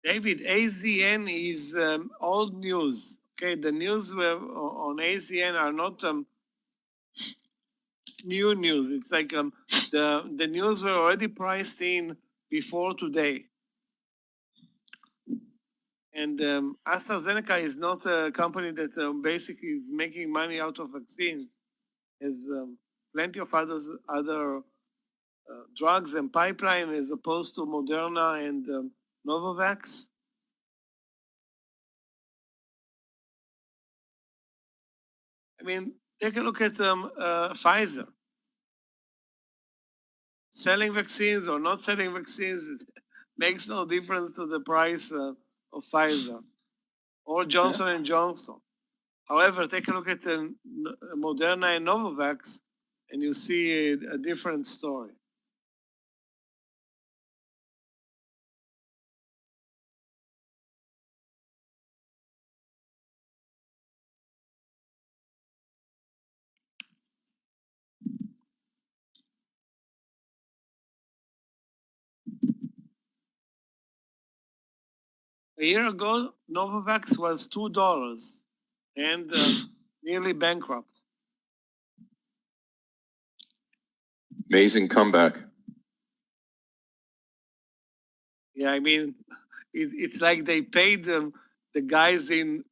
David, AZN is old news. Okay, the news on AZN are not new news. It's like the news were already priced in before today. And AstraZeneca is not a company that basically is making money out of vaccines. There's plenty of other drugs and pipeline as opposed to Moderna and Novavax. I mean, take a look at Pfizer. Selling vaccines or not selling vaccines, it makes no difference to the price of Pfizer or Johnson and Johnson. However, take a look at Moderna and Novavax, and you see a different story. A year ago, Novavax was $2 and nearly bankrupt. Amazing comeback. Yeah, I mean, it's like they paid the guys in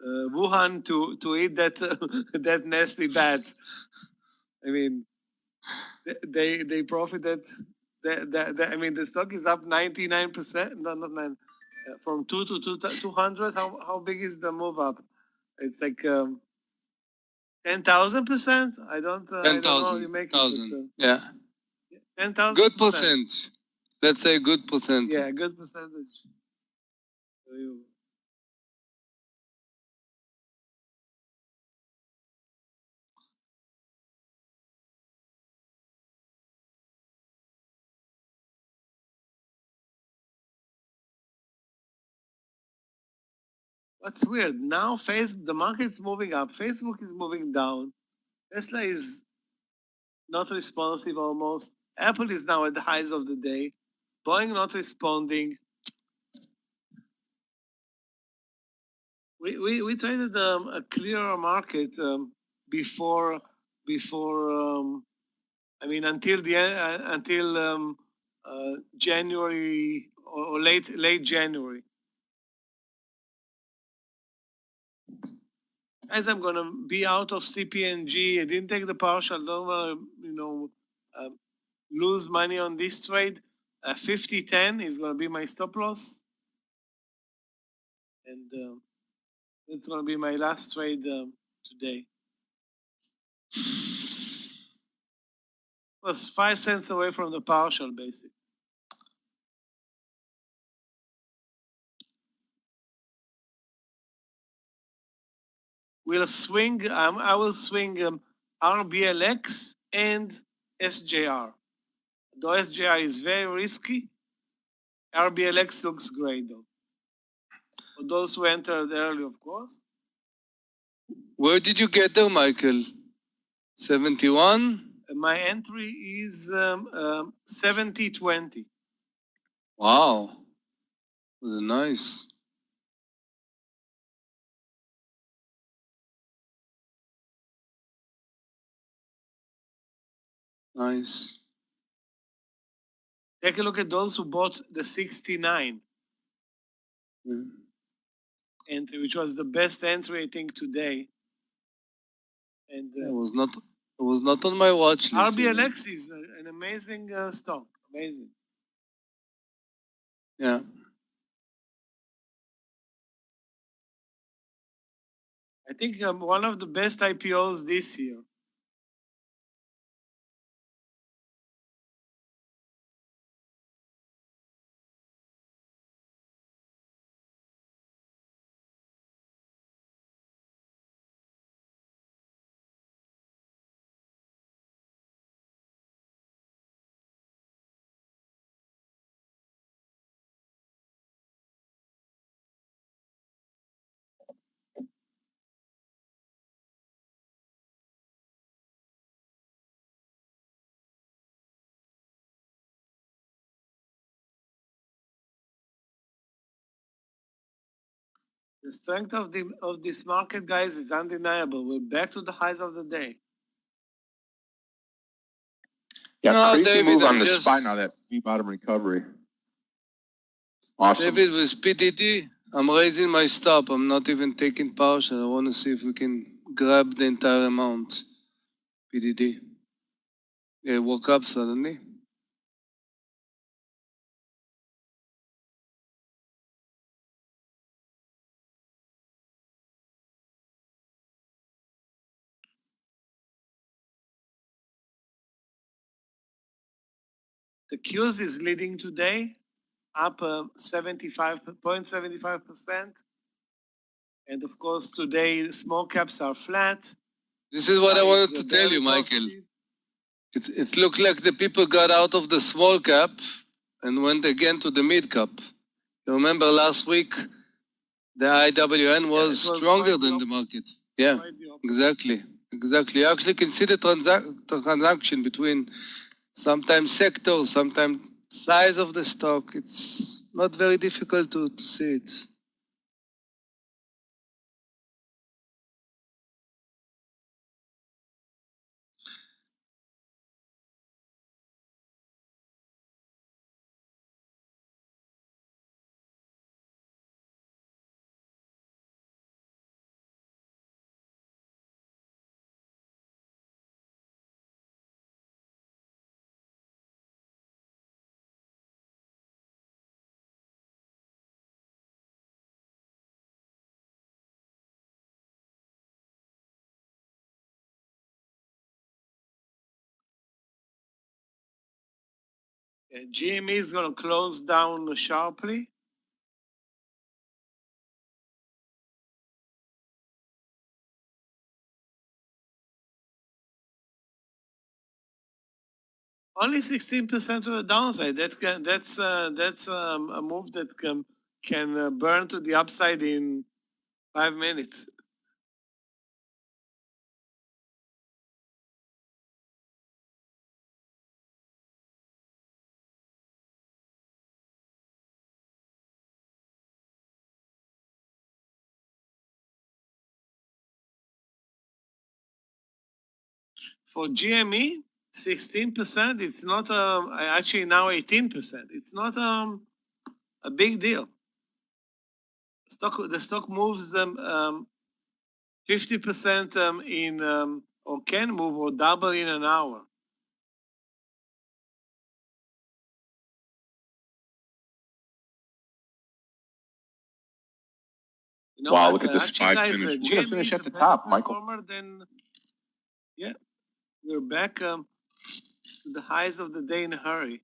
Wuhan to eat that that nasty bat. I mean, they profited. I mean, the stock is up 99%. No, not nine. From 200. How big is the move up? It's like 10,000%. I don't know how you make it. Yeah. 10,000. Good percent. Let's say good percent. Yeah, good percentage. What's weird now? The market's moving up. Facebook is moving down. Tesla is not responsive almost. Apple is now at the highs of the day. Boeing not responding. We traded a clearer market before I mean until the until January or late January. As I'm gonna be out of CPNG, I didn't take the partial. Don't wanna lose money on this trade. 50-10 is gonna be my stop loss, and it's gonna be my last trade today. Was 5 cents away from the partial, basically. We'll swing. I will swing RBLX and SJR. Though SJR is very risky, RBLX looks great though. For those who entered early, of course. Where did you get there, Michael? 71? My entry is 70-20. Wow. Was nice. Nice. Take a look at those who bought the 69 Yeah. entry, which was the best entry, I think, today. And It was not on my watch list. RBLX is an amazing stock. Amazing. Yeah. I think one of the best IPOs this year. The strength of this market, guys, is undeniable. We're back to the highs of the day. Yeah, No, crazy David, move on I'm the just- SPY now, that V-bottom recovery. Awesome. David, with PDD, I'm raising my stop. I'm not even taking partial. I want to see if we can grab the entire amount. PDD. Yeah, it woke up suddenly. The Qs is leading today, up 0.75%. And of course, today small caps are flat. This is what I wanted to tell Very you, Michael. positive. It looked like the people got out of the small cap and went again to the mid cap. You remember last week, the IWN was, it was stronger quite the than the opposite. market. Yeah, Quite the opposite. exactly. You actually can see the transaction between sometimes sectors, sometimes size of the stock. It's not very difficult to see it. GME is going to close down sharply. Only 16% to the downside. That's a move that can burn to the upside in 5 minutes. For GME, 16%. It's not actually now 18%. It's not a big deal. The stock moves them 50% in or can move or double in an hour. You know Wow, what? look at the Actually, SPY guys, finish. We're GME gonna finish is at a the better top, Michael. performer than, yeah, we're back to the highs of the day in a hurry.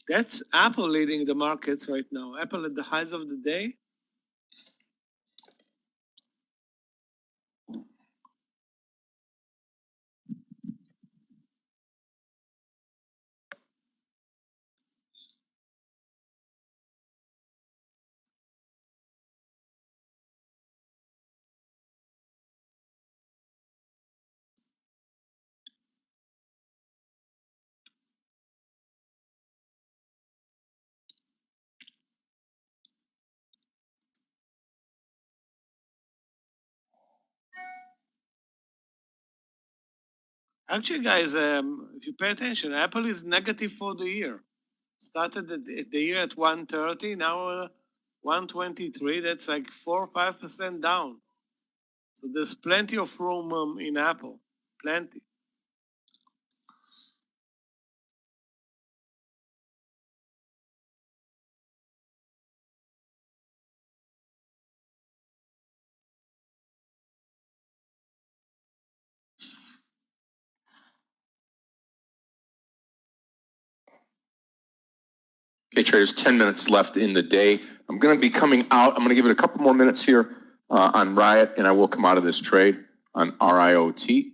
That's Apple leading the markets right now. Apple at the highs of the day. Actually, guys, if you pay attention, Apple is negative for the year. Started the year at 130, now 123. That's like 4 or 5% down. So there's plenty of room in Apple, plenty. Okay, traders, 10 minutes left in the day. I'm going to be coming out. I'm going to give it a couple more minutes here on Riot, and I will come out of this trade on RIOT.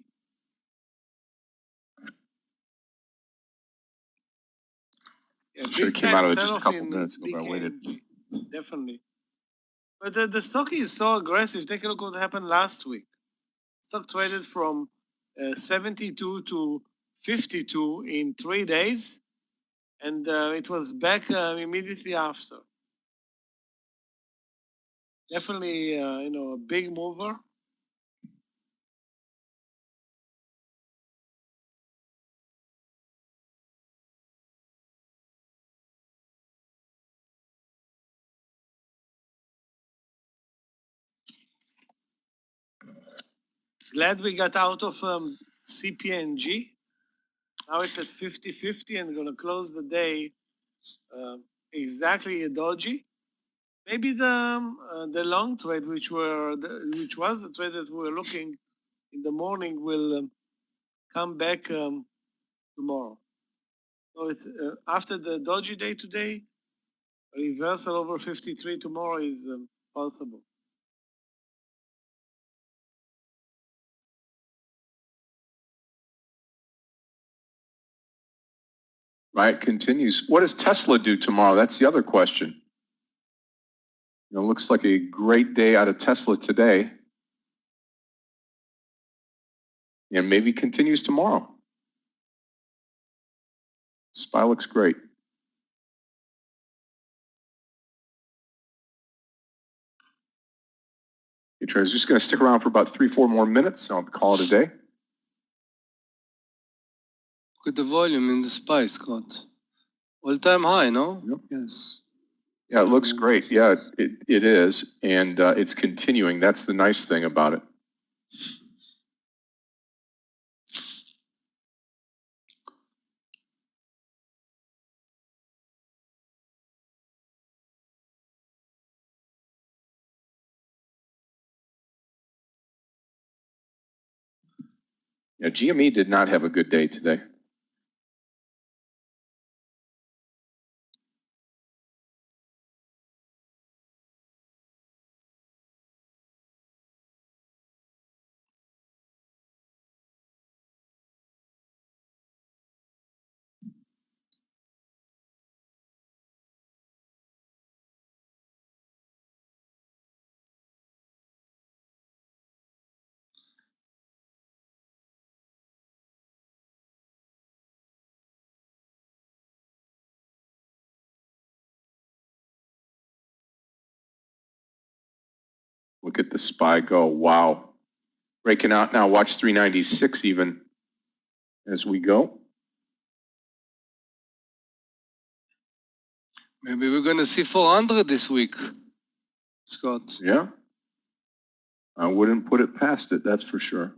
Yeah, Should have big came time out of it just a sell-off couple in minutes ago, but I waited. DKNG, definitely. But the stock is so aggressive. Take a look what happened last week. Stock traded from 72 to 52 in 3 days, and it was back immediately after. Definitely, a big mover. Glad we got out of CPNG. Now it's at 50-50 and going to close the day exactly a doji. Maybe the long trade, which was the trade that we were looking in the morning, will come back tomorrow. So it's after the doji day today, a reversal over 53 tomorrow is possible. Riot continues. What does Tesla do tomorrow? That's the other question. It looks like a great day out of Tesla today. And maybe continues tomorrow. SPY looks great. Okay, traders, just going to stick around for about 3-4 more minutes, and I'll call it a day. Look at the volume in the SPY, Scott. All-time high, no? Yep. Yes. Yeah, it looks great. Yeah, it is. And it's continuing. That's the nice thing about it. Yeah, GME did not have a good day today. Look at the SPY go. Wow. Breaking out now. Watch 396 even as we go. Maybe we're going to see 400 this week, Scott. Yeah. I wouldn't put it past it, that's for sure.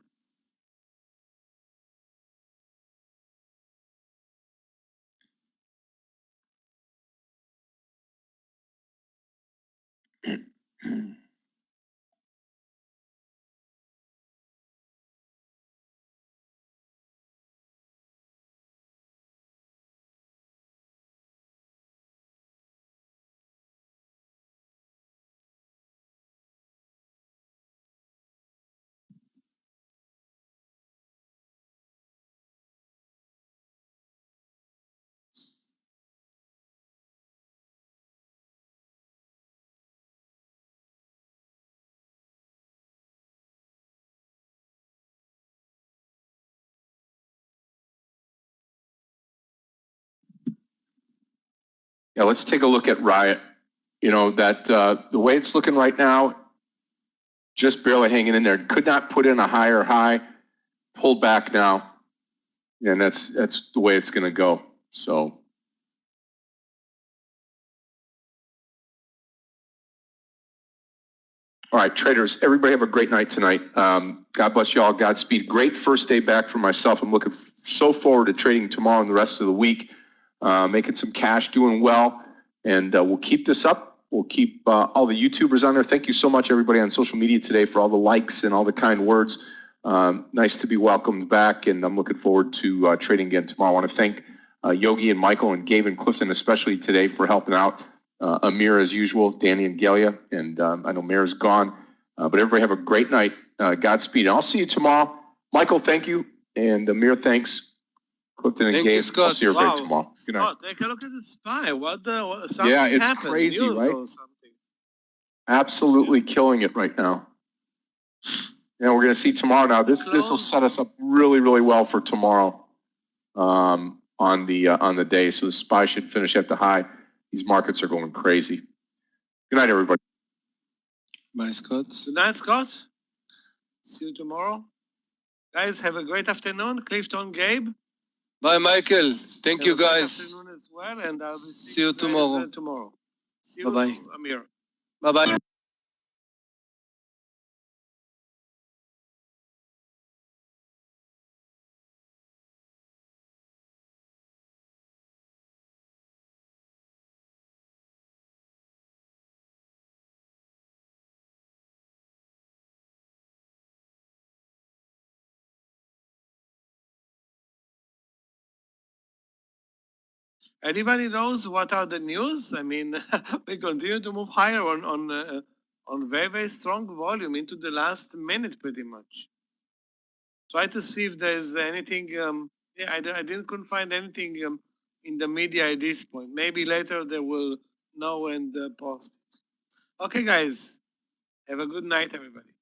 Yeah, let's take a look at Riot. You know, that the way it's looking right now, just barely hanging in there. Could not put in a higher high, pulled back now. And that's the way it's going to go. So. All right, traders, everybody have a great night tonight. God bless you all. Godspeed. Great first day back for myself. I'm looking so forward to trading tomorrow and the rest of the week, making some cash, doing well. And we'll keep this up. We'll keep all the YouTubers on there. Thank you so much, everybody on social media today, for all the likes and all the kind words. Nice to be welcomed back, and I'm looking forward to trading again tomorrow. I want to thank Yogi and Michael and Gabe and Clifton, especially today, for helping out. Amir, as usual, Danny and Gelia, and I know Meir's gone. But everybody have a great night. Godspeed. And I'll see you tomorrow. Michael, thank you. And Amir, thanks. Clifton and Thank you, Gabe, Scott. I'll see everybody tomorrow. Good night. Scott, take a look at the SPY. Something Yeah, it's happened, crazy, news right? or something. Absolutely killing it right now. Yeah, we're going to see tomorrow now. This will set us up really, really well for tomorrow on the day. So the SPY should finish at the high. These markets are going crazy. Good night, everybody. Bye, Scott. Good night, Scott. See you tomorrow. Guys, have a great afternoon. Clifton, Gabe. Bye, Michael. Thank Have you, a great guys. afternoon as well, and I'll be See you seeing guys, tomorrow. tomorrow. See you, Bye-bye. Amir. Bye-bye. Anybody knows what are the news? I mean, we continue to move higher on very, very strong volume into the last minute, pretty much. Try to see if there's anything. Yeah, couldn't find anything in the media at this point. Maybe later they will know and post it. Okay, guys. Have a good night, everybody.